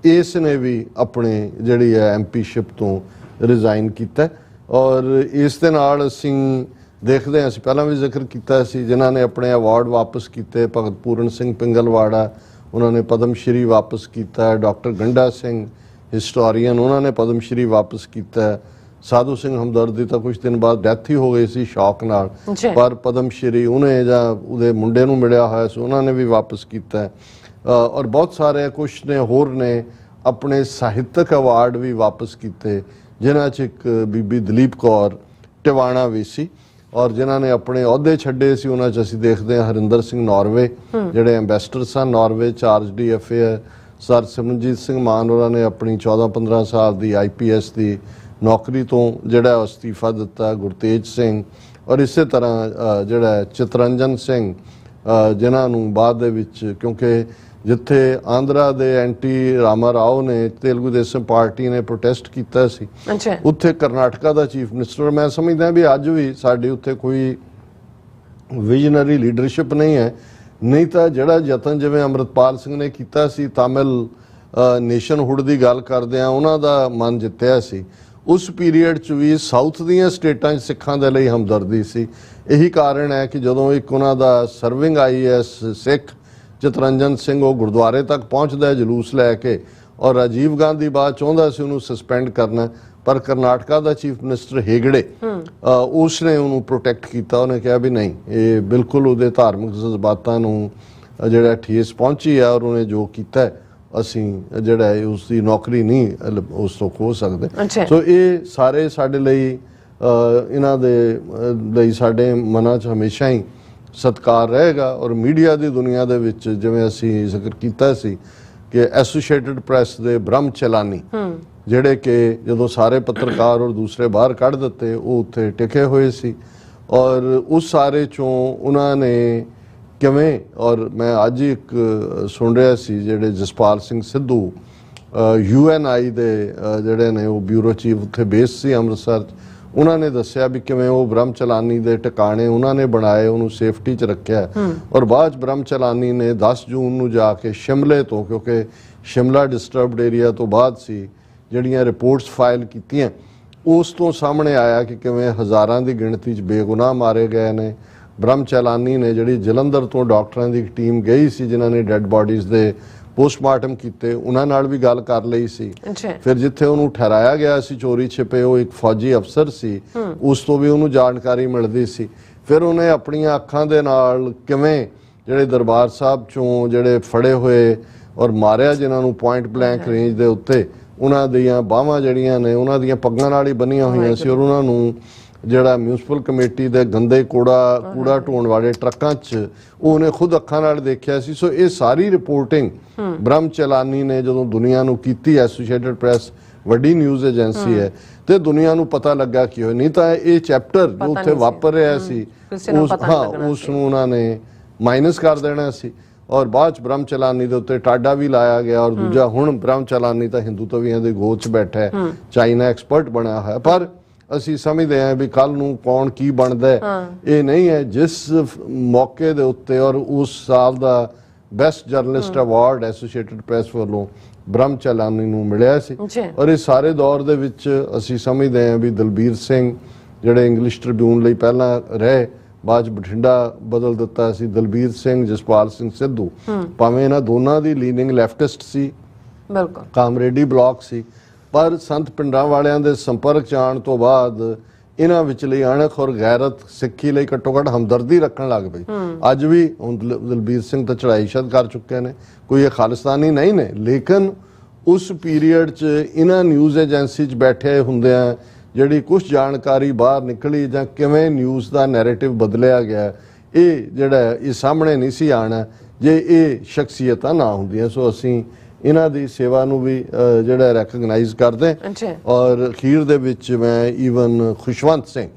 ਇਸ ਨੇ ਵੀ ਆਪਣੇ ਜਿਹੜੀ ਹੈ MPਸ਼ਿਪ ਤੋਂ ਰਿਜ਼ਾਈਨ ਕੀਤਾ। ਔਰ ਇਸ ਦੇ ਨਾਲ ਅਸੀਂ ਦੇਖਦੇ ਹਾਂ, ਅਸੀਂ ਪਹਿਲਾਂ ਵੀ ਜ਼ਿਕਰ ਕੀਤਾ ਸੀ, ਜਿਨ੍ਹਾਂ ਨੇ ਆਪਣੇ ਅਵਾਰਡ ਵਾਪਸ ਕੀਤੇ, ਭਗਤ ਪੂਰਨ ਸਿੰਘ ਪਿੰਗਲਵਾੜਾ ਉਹਨਾਂ ਨੇ ਪਦਮ ਸ਼੍ਰੀ ਵਾਪਸ ਕੀਤਾ, ਡਾਕਟਰ ਗੰਡਾ ਸਿੰਘ ਹਿਸਟੋਰੀਅਨ ਉਹਨਾਂ ਨੇ ਪਦਮ ਸ਼੍ਰੀ ਵਾਪਸ ਕੀਤਾ, ਸਾਧੂ ਸਿੰਘ ਹਮਦਰਦ ਦੀ ਤਾਂ ਕੁਝ ਦਿਨ ਬਾਅਦ ਡੈਥ ਹੀ ਹੋ ਗਈ ਸੀ ਸ਼ੌਕ ਨਾਲ, ਪਰ ਪਦਮ ਸ਼੍ਰੀ ਉਹਨੇ ਜਾਂ ਉਹਦੇ ਮੁੰਡੇ ਨੂੰ ਮਿਲਿਆ ਹੋਇਆ ਸੀ, ਉਹਨਾਂ ਨੇ ਵੀ ਵਾਪਸ ਕੀਤਾ। ਔਰ ਬਹੁਤ ਸਾਰੇ ਕੁਝ ਨੇ ਹੋਰ ਨੇ ਆਪਣੇ ਸਾਹਿਤਕ ਅਵਾਰਡ ਵੀ ਵਾਪਸ ਕੀਤੇ, ਜਿਨ੍ਹਾਂ 'ਚ ਇੱਕ ਬੀਬੀ ਦਲੀਪ ਕੌਰ ਟਿਵਾਣਾ ਵੀ ਸੀ। ਔਰ ਜਿਨ੍ਹਾਂ ਨੇ ਆਪਣੇ ਅਹੁਦੇ ਛੱਡੇ ਸੀ ਉਹਨਾਂ 'ਚ ਅਸੀਂ ਦੇਖਦੇ ਹਾਂ ਹਰਿੰਦਰ ਸਿੰਘ ਨਾਰਵੇ ਜਿਹੜੇ ਐਂਬੈਸਡਰ ਸਨ ਨਾਰਵੇ, ਚਾਰਜ DFA ਹੈ। ਸਰ ਸਿਮਰਨਜੀਤ ਸਿੰਘ ਮਾਨ ਉਹਨਾਂ ਨੇ ਆਪਣੀ 14-15 ਸਾਲ ਦੀ IPS ਦੀ ਨੌਕਰੀ ਤੋਂ ਜਿਹੜਾ ਅਸਤੀਫਾ ਦਿੱਤਾ। ਗੁਰਤੇਜ ਸਿੰਘ ਔਰ ਇਸੇ ਤਰ੍ਹਾਂ ਜਿਹੜਾ ਚਿਤਰੰਜਨ ਸਿੰਘ ਜਿਨ੍ਹਾਂ ਨੂੰ ਬਾਅਦ ਦੇ ਵਿੱਚ, ਕਿਉਂਕਿ ਜਿੱਥੇ ਆਂਧਰਾ ਦੇ ਐਂਟੀ ਰਾਮਾ ਰਾਓ ਨੇ ਤੇਲਗੂ ਦੇਸ਼ਮ ਪਾਰਟੀ ਨੇ ਪ੍ਰੋਟੈਸਟ ਕੀਤਾ ਸੀ, ਉੱਥੇ ਕਰਨਾਟਕਾ ਦਾ ਚੀਫ ਮਿਨਿਸਟਰ, ਮੈਂ ਸਮਝਦਾ ਵੀ ਅੱਜ ਵੀ ਸਾਡੇ ਉੱਥੇ ਕੋਈ ਵਿਜ਼ਨਰੀ ਲੀਡਰਸ਼ਿਪ ਨਹੀਂ ਹੈ। ਨਹੀਂ ਤਾਂ ਜਿਹੜਾ ਯਤਨ ਜਿਵੇਂ ਅੰਮ੍ਰਿਤਪਾਲ ਸਿੰਘ ਨੇ ਕੀਤਾ ਸੀ ਤਾਮਿਲ ਨੇਸ਼ਨਹੁੱਡ ਦੀ ਗੱਲ ਕਰਦੇ ਆ, ਉਹਨਾਂ ਦਾ ਮਨ ਜਿੱਤਿਆ ਸੀ। ਉਸ ਪੀਰੀਅਡ 'ਚ ਵੀ ਸਾਊਥ ਦੀਆਂ ਸਟੇਟਾਂ 'ਚ ਸਿੱਖਾਂ ਦੇ ਲਈ ਹਮਦਰਦੀ ਸੀ। ਇਹੀ ਕਾਰਨ ਹੈ ਕਿ ਜਦੋਂ ਇੱਕ ਉਹਨਾਂ ਦਾ ਸਰਵਿੰਗ IAS ਸਿੱਖ ਚਿਤਰੰਜਨ ਸਿੰਘ ਉਹ ਗੁਰਦੁਆਰੇ ਤੱਕ ਪਹੁੰਚਦਾ ਜਲੂਸ ਲੈ ਕੇ, ਔਰ ਰਾਜੀਵ ਗਾਂਧੀ ਬਾਅਦ ਚਾਹੁੰਦਾ ਸੀ ਉਹਨੂੰ ਸਸਪੈਂਡ ਕਰਨਾ, ਪਰ ਕਰਨਾਟਕਾ ਦਾ ਚੀਫ ਮਿਨਿਸਟਰ ਹੇਗੜੇ ਉਸ ਨੇ ਉਹਨੂੰ ਪ੍ਰੋਟੈਕਟ ਕੀਤਾ। ਉਹਨੇ ਕਿਹਾ ਵੀ ਨਹੀਂ, ਇਹ ਬਿਲਕੁਲ ਉਹਦੇ ਧਾਰਮਿਕ ਜਜ਼ਬਾਤਾਂ ਨੂੰ ਜਿਹੜਾ ਠੇਸ ਪਹੁੰਚੀ ਆ, ਔਰ ਉਹਨੇ ਜੋ ਕੀਤਾ ਅਸੀਂ ਜਿਹੜਾ ਉਸ ਦੀ ਨੌਕਰੀ ਨਹੀਂ ਉਸ ਤੋਂ ਖੋਹ ਸਕਦੇ। ਸੋ ਇਹ ਸਾਰੇ ਸਾਡੇ ਲਈ ਇਹਨਾਂ ਦੇ ਲਈ ਸਾਡੇ ਮਨਾਂ 'ਚ ਹਮੇਸ਼ਾ ਹੀ ਸਤਿਕਾਰ ਰਹੇਗਾ। ਔਰ ਮੀਡੀਆ ਦੀ ਦੁਨੀਆ ਦੇ ਵਿੱਚ ਜਿਵੇਂ ਅਸੀਂ ਜ਼ਿਕਰ ਕੀਤਾ ਸੀ ਕਿ ਐਸੋਸੀਏਟਡ ਪ੍ਰੈਸ ਦੇ ਬ੍ਰਹਮ ਚਲਾਨੀ ਜਿਹੜੇ ਕਿ ਜਦੋਂ ਸਾਰੇ ਪੱਤਰਕਾਰ ਔਰ ਦੂਸਰੇ ਬਾਹਰ ਕੱਢ ਦਿੱਤੇ, ਉਹ ਉੱਥੇ ਟਿਕੇ ਹੋਏ ਸੀ। ਔਰ ਉਸ ਸਾਰੇ 'ਚੋਂ ਉਹਨਾਂ ਨੇ ਕਿਵੇਂ, ਔਰ ਮੈਂ ਅੱਜ ਇੱਕ ਸੁਣ ਰਿਹਾ ਸੀ ਜਿਹੜੇ ਜਸਪਾਲ ਸਿੰਘ ਸਿੱਧੂ UNI ਦੇ ਜਿਹੜੇ ਨੇ ਉਹ ਬਿਊਰੋ ਚੀਫ ਉੱਥੇ ਬੇਸ ਸੀ ਅੰਮ੍ਰਿਤਸਰ 'ਚ, ਉਹਨਾਂ ਨੇ ਦੱਸਿਆ ਵੀ ਕਿਵੇਂ ਉਹ ਬ੍ਰਹਮ ਚਲਾਨੀ ਦੇ ਟਿਕਾਣੇ ਉਹਨਾਂ ਨੇ ਬਣਾਏ, ਉਹਨੂੰ ਸੇਫਟੀ 'ਚ ਰੱਖਿਆ। ਔਰ ਬਾਅਦ 'ਚ ਬ੍ਰਹਮ ਚਲਾਨੀ ਨੇ 10 ਜੂਨ ਨੂੰ ਜਾ ਕੇ ਸ਼ਿਮਲੇ ਤੋਂ, ਕਿਉਂਕਿ ਸ਼ਿਮਲਾ ਡਿਸਟਰਬਡ ਏਰੀਆ ਤੋਂ ਬਾਅਦ ਸੀ, ਜਿਹੜੀਆਂ ਰਿਪੋਰਟਸ ਫਾਈਲ ਕੀਤੀਆਂ, ਉਸ ਤੋਂ ਸਾਹਮਣੇ ਆਇਆ ਕਿ ਕਿਵੇਂ ਹਜ਼ਾਰਾਂ ਦੀ ਗਿਣਤੀ 'ਚ ਬੇਗੁਨਾਹ ਮਾਰੇ ਗਏ ਨੇ। ਬ੍ਰਹਮ ਚਲਾਨੀ ਨੇ ਜਿਹੜੀ ਜਲੰਧਰ ਤੋਂ ਡਾਕਟਰਾਂ ਦੀ ਇੱਕ ਟੀਮ ਗਈ ਸੀ ਜਿਨ੍ਹਾਂ ਨੇ ਡੈੱਡ ਬਾਡੀਜ਼ ਦੇ ਪੋਸਟਮਾਰਟਮ ਕੀਤੇ, ਉਹਨਾਂ ਨਾਲ ਵੀ ਗੱਲ ਕਰ ਲਈ ਸੀ। ਫਿਰ ਜਿੱਥੇ ਉਹਨੂੰ ਠਹਿਰਾਇਆ ਗਿਆ ਸੀ ਚੋਰੀ ਛਿਪੇ, ਉਹ ਇੱਕ ਫੌਜੀ ਅਫਸਰ ਸੀ, ਉਸ ਤੋਂ ਵੀ ਉਹਨੂੰ ਜਾਣਕਾਰੀ ਮਿਲਦੀ ਸੀ। ਫਿਰ ਉਹਨੇ ਆਪਣੀਆਂ ਅੱਖਾਂ ਦੇ ਨਾਲ ਕਿਵੇਂ ਜਿਹੜੇ ਦਰਬਾਰ ਸਾਹਿਬ ਚੋਂ ਜਿਹੜੇ ਫੜੇ ਹੋਏ ਔਰ ਮਾਰਿਆ ਜਿਨ੍ਹਾਂ ਨੂੰ ਪੁਆਇੰਟ ਬਲੈਂਕ ਰੇਂਜ ਦੇ ਉੱਤੇ, ਉਹਨਾਂ ਦੀਆਂ ਬਾਹਾਂ ਜਿਹੜੀਆਂ ਨੇ ਉਹਨਾਂ ਦੀਆਂ ਪੱਗਾਂ ਨਾਲ ਹੀ ਬੰਨੀਆਂ ਹੋਈਆਂ ਸੀ, ਔਰ ਉਹਨਾਂ ਨੂੰ ਜਿਹੜਾ ਮਿਊਨਿਸਪਲ ਕਮੇਟੀ ਦੇ ਗੰਦੇ ਕੂੜਾ ਢੋਣ ਵਾਲੇ ਟਰੱਕਾਂ 'ਚ ਉਹਨੇ ਖੁਦ ਅੱਖਾਂ ਨਾਲ ਦੇਖਿਆ ਸੀ। ਸੋ ਇਹ ਸਾਰੀ ਰਿਪੋਰਟਿੰਗ ਬ੍ਰਹਮ ਚਲਾਨੀ ਨੇ ਜਦੋਂ ਦੁਨੀਆ ਨੂੰ ਕੀਤੀ, ਐਸੋਸੀਏਟਡ ਪ੍ਰੈਸ ਵੱਡੀ ਨਿਊਜ਼ ਏਜੰਸੀ ਹੈ, ਤੇ ਦੁਨੀਆ ਨੂੰ ਪਤਾ ਲੱਗਾ ਕਿ ਨਹੀਂ ਤਾਂ ਇਹ ਚੈਪਟਰ ਜੋ ਉੱਥੇ ਵਾਪਰ ਰਿਹਾ ਸੀ ਉਸ ਨੂੰ ਉਹਨਾਂ ਨੇ ਮਾਈਨਸ ਕਰ ਦੇਣਾ ਸੀ। ਔਰ ਬਾਅਦ 'ਚ ਬ੍ਰਹਮ ਚਲਾਨੀ ਦੇ ਉੱਤੇ ਟਾਡਾ ਵੀ ਲਾਇਆ ਗਿਆ। ਔਰ ਦੂਜਾ ਹੁਣ ਬ੍ਰਹਮ ਚਲਾਨੀ ਤਾਂ ਹਿੰਦੂਤਵੀਆਂ ਦੇ ਗੋਦ 'ਚ ਬੈਠਾ ਹੈ, ਚਾਈਨਾ ਐਕਸਪਰਟ ਬਣਿਆ ਹੋਇਆ। ਪਰ ਅਸੀਂ ਸਮਝਦੇ ਹਾਂ ਵੀ ਕੱਲ ਨੂੰ ਕੌਣ ਕੀ ਬਣਦਾ ਇਹ ਨਹੀਂ ਹੈ। ਜਿਸ ਮੌਕੇ ਦੇ ਉੱਤੇ ਔਰ ਉਸ ਸਾਲ ਦਾ best journalist award Associated Press ਵੱਲੋਂ ਬ੍ਰਹਮ ਚਲਾਨੀ ਨੂੰ ਮਿਲਿਆ ਸੀ। ਔਰ ਇਸ ਸਾਰੇ ਦੌਰ ਦੇ ਵਿੱਚ ਅਸੀਂ ਸਮਝਦੇ ਹਾਂ ਵੀ ਦਲਬੀਰ ਸਿੰਘ ਜਿਹੜੇ ਇੰਗਲਿਸ਼ ਟ੍ਰਿਬਿਊਨ ਲਈ ਪਹਿਲਾਂ ਰਹੇ, ਬਾਅਦ 'ਚ ਬਠਿੰਡਾ ਬਦਲ ਦਿੱਤਾ ਸੀ, ਦਲਬੀਰ ਸਿੰਘ, ਜਸਪਾਲ ਸਿੰਘ ਸਿੱਧੂ, ਭਾਵੇਂ ਇਹਨਾਂ ਦੋਨਾਂ ਦੀ ਲੀਨਿੰਗ ਲੈਫਟਿਸਟ ਸੀ, ਕਾਮਰੇਡੀ ਬਲਾਕ ਸੀ, ਪਰ ਸੰਤ ਪਿੰਡਾਂ ਵਾਲਿਆਂ ਦੇ ਸੰਪਰਕ 'ਚ ਆਉਣ ਤੋਂ ਬਾਅਦ ਇਹਨਾਂ ਵਿਚਲੀ ਅਣਖ ਔਰ ਗੈਰਤ ਸਿੱਖੀ ਲਈ ਘੱਟੋ ਘੱਟ ਹਮਦਰਦੀ ਰੱਖਣ ਲੱਗ ਪਈ। ਅੱਜ ਵੀ ਹੁਣ ਦਲਬੀਰ ਸਿੰਘ ਤਾਂ ਚੜ੍ਹਾਈ ਸ਼ਦ ਕਰ ਚੁੱਕੇ ਨੇ, ਕੋਈ ਇਹ ਖਾਲਿਸਤਾਨੀ ਨਹੀਂ ਨੇ, ਲੇਕਿਨ ਉਸ ਪੀਰੀਅਡ 'ਚ ਇਹਨਾਂ ਨਿਊਜ਼ ਏਜੰਸੀ 'ਚ ਬੈਠੇ ਹੁੰਦਿਆਂ ਜਿਹੜੀ ਕੁਛ ਜਾਣਕਾਰੀ ਬਾਹਰ ਨਿਕਲੀ ਜਾਂ ਕਿਵੇਂ ਨਿਊਜ਼ ਦਾ ਨੈਰੇਟਿਵ ਬਦਲਿਆ ਗਿਆ, ਇਹ ਜਿਹੜਾ ਇਹ ਸਾਹਮਣੇ ਨਹੀਂ ਸੀ ਆਉਣਾ ਜੇ ਇਹ ਸ਼ਖਸੀਅਤਾਂ ਨਾ ਹੁੰਦੀਆਂ। ਸੋ ਅਸੀਂ ਇਹਨਾਂ ਦੀ ਸੇਵਾ ਨੂੰ ਵੀ ਜਿਹੜਾ ਰੈਕਗਨਾਈਜ਼ ਕਰਦੇ। ਔਰ ਅਖੀਰ ਦੇ ਵਿੱਚ ਮੈਂ ਈਵਨ ਖੁਸ਼ਵੰਤ ਸਿੰਘ,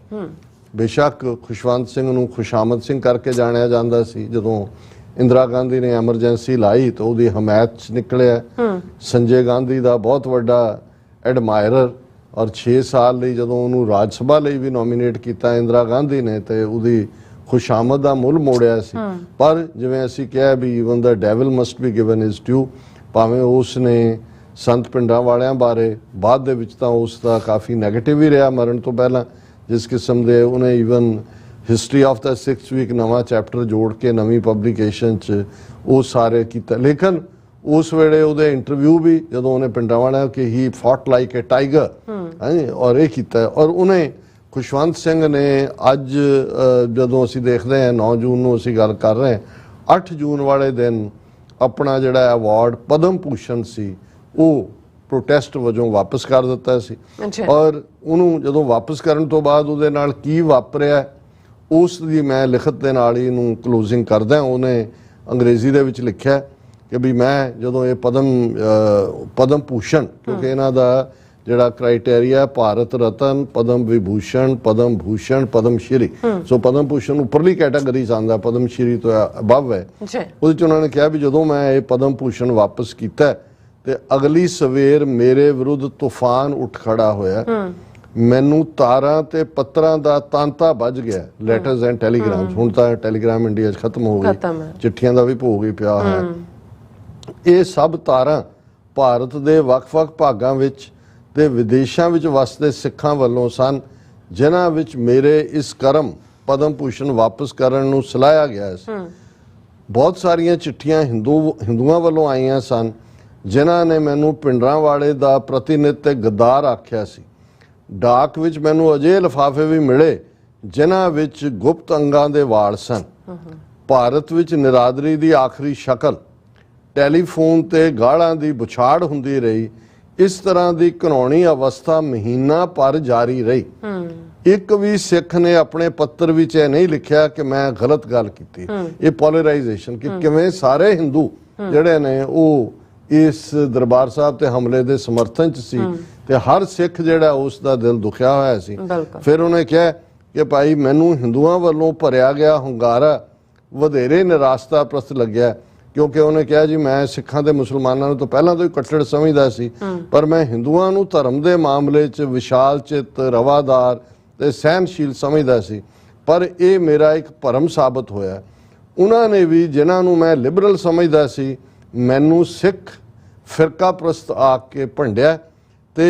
ਬੇਸ਼ੱਕ ਖੁਸ਼ਵੰਤ ਸਿੰਘ ਨੂੰ ਖੁਸ਼ਾਮਦ ਸਿੰਘ ਕਰਕੇ ਜਾਣਿਆ ਜਾਂਦਾ ਸੀ, ਜਦੋਂ ਇੰਦਰਾ ਗਾਂਧੀ ਨੇ ਐਮਰਜੈਂਸੀ ਲਾਈ ਤਾਂ ਉਹਦੀ ਹਮਾਇਤ 'ਚ ਨਿਕਲਿਆ। ਸੰਜੇ ਗਾਂਧੀ ਦਾ ਬਹੁਤ ਵੱਡਾ ਐਡਮਾਇਰਰ, ਔਰ 6 ਸਾਲ ਲਈ ਜਦੋਂ ਉਹਨੂੰ ਰਾਜ ਸਭਾ ਲਈ ਵੀ ਨੋਮੀਨੇਟ ਕੀਤਾ ਇੰਦਰਾ ਗਾਂਧੀ ਨੇ ਤੇ ਉਹਦੀ ਖੁਸ਼ਾਮਦ ਦਾ ਮੁੱਲ ਮੋੜਿਆ ਸੀ। ਪਰ ਜਿਵੇਂ ਅਸੀਂ ਕਿਹਾ ਵੀ even the devil must be given his due, ਭਾਵੇਂ ਉਸ ਨੇ ਸੰਤ ਪਿੰਡਾਂ ਵਾਲਿਆਂ ਬਾਰੇ ਬਾਅਦ ਦੇ ਵਿੱਚ ਤਾਂ ਉਸ ਦਾ ਕਾਫੀ ਨੈਗੇਟਿਵ ਹੀ ਰਿਹਾ ਮਰਨ ਤੋਂ ਪਹਿਲਾਂ, ਜਿਸ ਕਿਸਮ ਦੇ ਉਹਨੇ even history of the 6th week ਨਵਾਂ ਚੈਪਟਰ ਜੋੜ ਕੇ ਨਵੀਂ ਪਬਲੀਕੇਸ਼ਨ 'ਚ ਉਹ ਸਾਰੇ ਕੀਤਾ, ਲੇਕਿਨ ਉਸ ਵੇਲੇ ਉਹਦੇ ਇੰਟਰਵਿਊ ਵੀ ਜਦੋਂ ਉਹਨੇ ਪਿੰਡਾਂ ਵਾਲਿਆਂ ਕਿ ਹੀ ਫੌਟ ਲਾਈਕ ਏ ਟਾਈਗਰ ਹੈ ਔਰ ਇਹ ਕੀਤਾ ਔਰ ਉਹਨੇ ਖੁਸ਼ਵੰਤ ਸਿੰਘ ਨੇ ਅੱਜ ਜਦੋਂ ਅਸੀਂ ਦੇਖਦੇ ਹਾਂ 9 ਜੂਨ ਨੂੰ ਅਸੀਂ ਗੱਲ ਕਰ ਰਹੇ ਹਾਂ 8 ਜੂਨ ਵਾਲੇ ਦਿਨ ਆਪਣਾ ਜਿਹੜਾ ਅਵਾਰਡ ਪਦਮ ਭੂਸ਼ਣ ਸੀ ਉਹ ਪ੍ਰੋਟੈਸਟ ਵਜੋਂ ਵਾਪਸ ਕਰ ਦਿੱਤਾ ਸੀ ਔਰ ਉਹਨੂੰ ਜਦੋਂ ਵਾਪਸ ਕਰਨ ਤੋਂ ਬਾਅਦ ਉਹਦੇ ਨਾਲ ਕੀ ਵਾਪਰਿਆ ਉਸ ਦੀ ਮੈਂ ਲਿਖਤ ਦੇ ਨਾਲ ਹੀ ਇਹਨੂੰ ਕਲੋਜ਼ਿੰਗ ਕਰਦਾ। ਉਹਨੇ ਅੰਗਰੇਜ਼ੀ ਦੇ ਵਿੱਚ ਲਿਖਿਆ ਕਿ ਵੀ ਮੈਂ ਜਦੋਂ ਇਹ ਪਦਮ ਭੂਸ਼ਣ ਕਿਉਂਕਿ ਇਹਨਾਂ ਦਾ ਜਿਹੜਾ ਕ੍ਰਾਈਟੇਰੀਆ ਭਾਰਤ ਰਤਨ ਪਦਮ ਵਿਭੂਸ਼ਣ ਪਦਮ ਭੂਸ਼ਣ ਪਦਮ ਸ਼੍ਰੀ ਸੋ ਪਦਮ ਭੂਸ਼ਣ ਉੱਪਰਲੀ ਕੈਟਾਗਰੀ ਚ ਆਉਂਦਾ ਪਦਮ ਸ਼੍ਰੀ ਤੋਂ ਅਬਵ ਹੈ ਉਹਦੇ ਚ ਉਹਨਾਂ ਨੇ ਕਿਹਾ ਵੀ ਜਦੋਂ ਮੈਂ ਇਹ ਪਦਮ ਭੂਸ਼ਣ ਵਾਪਸ ਕੀਤਾ ਤੇ ਅਗਲੀ ਸਵੇਰ ਮੇਰੇ ਵਿਰੁੱਧ ਤੂਫਾਨ ਉੱਠ ਖੜਾ ਹੋਇਆ ਮੈਨੂੰ ਤਾਰਾਂ ਤੇ ਪੱਤਰਾਂ ਦਾ ਤਾਂਤਾ ਵੱਜ ਗਿਆ ਲੈਟਰਸ ਐਂਡ ਟੈਲੀਗ੍ਰਾਮਸ ਹੁਣ ਤਾਂ ਟੈਲੀਗ੍ਰਾਮ ਇੰਡੀਆ 'ਚ ਖਤਮ ਹੋ ਗਈ ਚਿੱਠੀਆਂ ਦਾ ਵੀ ਭੋਗ ਹੀ ਪਿਆ ਹੈ ਇਹ ਸਭ ਤਾਰਾਂ ਭਾਰਤ ਦੇ ਵੱਖ-ਵੱਖ ਭਾਗਾਂ ਵਿੱਚ ਤੇ ਵਿਦੇਸ਼ਾਂ ਵਿੱਚ ਵਸਦੇ ਸਿੱਖਾਂ ਵੱਲੋਂ ਸਨ ਜਿਨ੍ਹਾਂ ਵਿੱਚ ਮੇਰੇ ਇਸ ਕਰਮ ਪਦਮ ਭੂਸ਼ਣ ਵਾਪਸ ਕਰਨ ਨੂੰ ਸਲਾਹਿਆ ਗਿਆ ਸੀ ਬਹੁਤ ਸਾਰੀਆਂ ਚਿੱਠੀਆਂ ਹਿੰਦੂਆਂ ਵੱਲੋਂ ਆਈਆਂ ਸਨ ਜਿਨ੍ਹਾਂ ਨੇ ਮੈਨੂੰ ਭਿੰਡਰਾਂਵਾਲੇ ਦਾ ਪ੍ਰਤੀਨਿਧ ਤੇ ਗੱਦਾਰ ਆਖਿਆ ਸੀ ਡਾਕ ਵਿੱਚ ਮੈਨੂੰ ਅਜਿਹੇ ਲਿਫਾਫੇ ਵੀ ਮਿਲੇ ਜਿਨ੍ਹਾਂ ਵਿੱਚ ਗੁਪਤ ਅੰਗਾਂ ਦੇ ਵਾਲ ਸਨ ਭਾਰਤ ਵਿੱਚ ਨਿਰਾਦਰੀ ਦੀ ਆਖਰੀ ਸ਼ਕਲ ਟੈਲੀਫੋਨ ਤੇ ਗਾਲਾਂ ਦੀ ਬੁਛਾੜ ਹੁੰਦੀ ਰਹੀ ਇਸ ਤਰ੍ਹਾਂ ਦੀ ਘਿਨਾਉਣੀ ਅਵਸਥਾ ਮਹੀਨਾ ਭਰ ਜਾਰੀ ਰਹੀ ਇੱਕ ਵੀ ਸਿੱਖ ਨੇ ਆਪਣੇ ਪੱਤਰ ਵਿੱਚ ਇਹ ਨਹੀਂ ਲਿਖਿਆ ਕਿ ਮੈਂ ਗਲਤ ਗੱਲ ਕੀਤੀ ਇਹ ਪੋਲਰਾਈਜੇਸ਼ਨ ਕਿ ਕਿਵੇਂ ਸਾਰੇ ਹਿੰਦੂ ਜਿਹੜੇ ਨੇ ਉਹ ਇਸ ਦਰਬਾਰ ਸਾਹਿਬ ਤੇ ਹਮਲੇ ਦੇ ਸਮਰਥਨ ਚ ਸੀ ਤੇ ਹਰ ਸਿੱਖ ਜਿਹੜਾ ਉਸ ਦਾ ਦਿਲ ਦੁਖਿਆ ਹੋਇਆ ਸੀ ਫਿਰ ਉਹਨੇ ਕਿਹਾ ਕਿ ਭਾਈ ਮੈਨੂੰ ਹਿੰਦੂਆਂ ਵੱਲੋਂ ਭਰਿਆ ਗਿਆ ਹੁੰਗਾਰਾ ਵਧੇਰੇ ਨਿਰਾਸ਼ਤਾ ਪ੍ਰਸਤ ਲੱਗਿਆ ਕਿਉਂਕਿ ਉਹਨੇ ਕਿਹਾ ਜੀ ਮੈਂ ਸਿੱਖਾਂ ਤੇ ਮੁਸਲਮਾਨਾਂ ਨੂੰ ਤਾਂ ਪਹਿਲਾਂ ਤੋਂ ਹੀ ਕੱਟੜ ਸਮਝਦਾ ਸੀ ਪਰ ਮੈਂ ਹਿੰਦੂਆਂ ਨੂੰ ਧਰਮ ਦੇ ਮਾਮਲੇ 'ਚ ਵਿਸ਼ਾਲ ਚਿੱਤ ਰਵਾਦਾਰ ਤੇ ਸਹਿਨਸ਼ੀਲ ਸਮਝਦਾ ਸੀ ਪਰ ਇਹ ਮੇਰਾ ਇੱਕ ਭਰਮ ਸਾਬਤ ਹੋਇਆ ਉਹਨਾਂ ਨੇ ਵੀ ਜਿਨ੍ਹਾਂ ਨੂੰ ਮੈਂ ਲਿਬਰਲ ਸਮਝਦਾ ਸੀ ਮੈਨੂੰ ਸਿੱਖ ਫਿਰਕਾ ਪ੍ਰਸਤ ਆ ਕੇ ਭੰਡਿਆ ਤੇ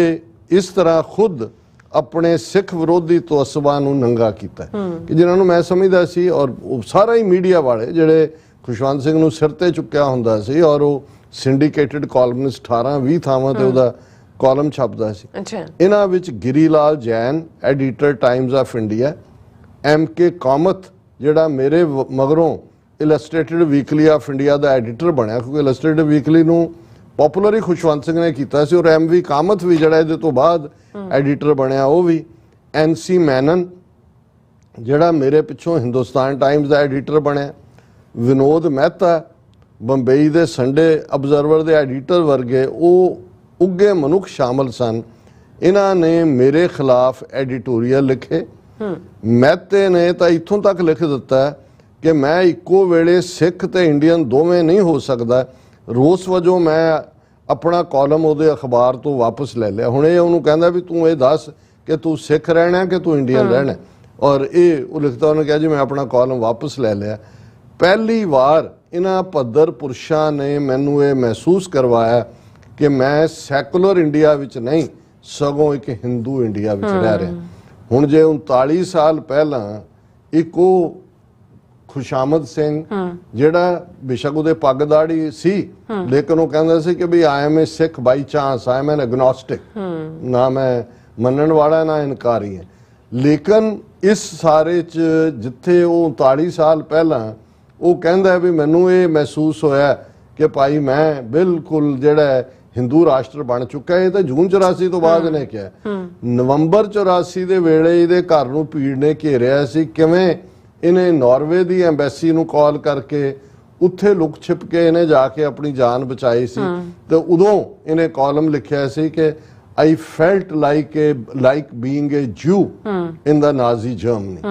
ਇਸ ਤਰ੍ਹਾਂ ਖੁਦ ਆਪਣੇ ਸਿੱਖ ਵਿਰੋਧੀ ਤਵੱਸਬਾਂ ਨੂੰ ਨੰਗਾ ਕੀਤਾ ਕਿ ਜਿਨ੍ਹਾਂ ਨੂੰ ਮੈਂ ਸਮਝਦਾ ਸੀ ਔਰ ਸਾਰਾ ਹੀ ਮੀਡੀਆ ਵਾਲੇ ਜਿਹੜੇ ਖੁਸ਼ਵੰਤ ਸਿੰਘ ਨੂੰ ਸਿਰ ਤੇ ਚੁੱਕਿਆ ਹੁੰਦਾ ਸੀ ਔਰ ਉਹ ਸਿੰਡੀਕੇਟਡ ਕਾਲਮਨਿਸਟ 18-20 ਥਾਵਾਂ ਤੇ ਉਹਦਾ ਕਾਲਮ ਛਪਦਾ ਸੀ ਇਹਨਾਂ ਵਿੱਚ Giri Lal Jain editor Times of India MK Kamath ਜਿਹੜਾ ਮੇਰੇ ਮਗਰੋਂ ਇਲਸਟ੍ਰੇਟਡ ਵੀਕਲੀ ਆਫ ਇੰਡੀਆ ਦਾ ਐਡੀਟਰ ਬਣਿਆ ਕਿਉਂਕਿ ਇਲਸਟ੍ਰੇਟਡ ਵੀਕਲੀ ਨੂੰ ਪਪੂਲਰ ਹੀ ਖੁਸ਼ਵੰਤ ਸਿੰਘ ਨੇ ਕੀਤਾ ਸੀ ਔਰ MV ਕਾਮਤ ਵੀ ਜਿਹੜਾ ਇਹਦੇ ਤੋਂ ਬਾਅਦ ਐਡੀਟਰ ਬਣਿਆ ਉਹ ਵੀ NC ਮੈਨਨ ਜਿਹੜਾ ਮੇਰੇ ਪਿੱਛੋਂ ਹਿੰਦੁਸਤਾਨ ਟਾਈਮਜ਼ ਦਾ ਐਡੀਟਰ ਬਣਿਆ ਵਿਨੋਦ ਮਹਿਤਾ ਬੰਬਈ ਦੇ ਸੰਡੇ ਅਬਜ਼ਰਵਰ ਦੇ ਐਡੀਟਰ ਵਰਗੇ ਉਹ ਉੱਗੇ ਮਨੁੱਖ ਸ਼ਾਮਲ ਸਨ ਇਹਨਾਂ ਨੇ ਮੇਰੇ ਖਿਲਾਫ ਐਡੀਟੋਰੀਅਲ ਲਿਖੇ ਮਹਿਤੇ ਨੇ ਤਾਂ ਇੱਥੋਂ ਤੱਕ ਲਿਖ ਦਿੱਤਾ ਕਿ ਮੈਂ ਇੱਕੋ ਵੇਲੇ ਸਿੱਖ ਤੇ ਇੰਡੀਅਨ ਦੋਵੇਂ ਨਹੀਂ ਹੋ ਸਕਦਾ ਰੋਸ ਵਜੋਂ ਮੈਂ ਆਪਣਾ ਕਾਲਮ ਉਹਦੇ ਅਖਬਾਰ ਤੋਂ ਵਾਪਸ ਲੈ ਲਿਆ ਹੁਣ ਇਹ ਉਹਨੂੰ ਕਹਿੰਦਾ ਵੀ ਤੂੰ ਇਹ ਦੱਸ ਕਿ ਤੂੰ ਸਿੱਖ ਰਹਿਣਾ ਕਿ ਤੂੰ ਇੰਡੀਅਨ ਰਹਿਣਾ ਔਰ ਇਹ ਉਹ ਲਿਖਦਾ ਉਹਨੇ ਕਿਹਾ ਜੀ ਮੈਂ ਆਪਣਾ ਕਾਲਮ ਵਾਪਸ ਲੈ ਲਿਆ ਪਹਿਲੀ ਵਾਰ ਇਹਨਾਂ ਭੱਦਰ ਪੁਰਸ਼ਾਂ ਨੇ ਮੈਨੂੰ ਇਹ ਮਹਿਸੂਸ ਕਰਵਾਇਆ ਕਿ ਮੈਂ ਸੈਕੂਲਰ ਇੰਡੀਆ ਵਿੱਚ ਨਹੀਂ ਸਗੋਂ ਇੱਕ ਹਿੰਦੂ ਇੰਡੀਆ ਵਿੱਚ ਰਹਿ ਰਿਹਾ ਹੁਣ ਜੇ 39 ਸਾਲ ਪਹਿਲਾਂ ਇੱਕ ਉਹ ਖੁਸ਼ਾਮਦ ਸਿੰਘ ਜਿਹੜਾ ਬੇਸ਼ੱਕ ਉਹਦੇ ਪੱਗ ਦਾੜੀ ਸੀ ਲੇਕਿਨ ਉਹ ਕਹਿੰਦਾ ਸੀ ਕਿ ਵੀ I am a Sikh by chance I am an agnostic ਨਾ ਮੈਂ ਮੰਨਣ ਵਾਲਾ ਨਾ ਇਨਕਾਰੀ ਹੈ ਲੇਕਿਨ ਇਸ ਸਾਰੇ 'ਚ ਜਿੱਥੇ ਉਹ 39 ਸਾਲ ਪਹਿਲਾਂ ਉਹ ਕਹਿੰਦਾ ਵੀ ਮੈਨੂੰ ਇਹ ਮਹਿਸੂਸ ਹੋਇਆ ਕਿ ਭਾਈ ਮੈਂ ਬਿਲਕੁਲ ਜਿਹੜਾ ਹਿੰਦੂ ਰਾਸ਼ਟਰ ਬਣ ਚੁੱਕਾ ਇਹ ਤਾਂ ਜੂਨ 84 ਤੋਂ ਬਾਅਦ ਇਹਨੇ ਕਿਹਾ ਨਵੰਬਰ 84 ਦੇ ਵੇਲੇ ਇਹਦੇ ਘਰ ਨੂੰ ਭੀੜ ਨੇ ਘੇਰਿਆ ਸੀ ਕਿਵੇਂ ਇਹਨੇ ਨਾਰਵੇ ਦੀ ਐਮਬੈਸੀ ਨੂੰ ਕਾਲ ਕਰਕੇ ਉੱਥੇ ਲੁਕ ਛਿਪ ਕੇ ਇਹਨੇ ਜਾ ਕੇ ਆਪਣੀ ਜਾਨ ਬਚਾਈ ਸੀ ਤੇ ਉਦੋਂ ਇਹਨੇ ਕਾਲਮ ਲਿਖਿਆ ਸੀ ਕਿ I felt like being a Jew in the Nazi Germany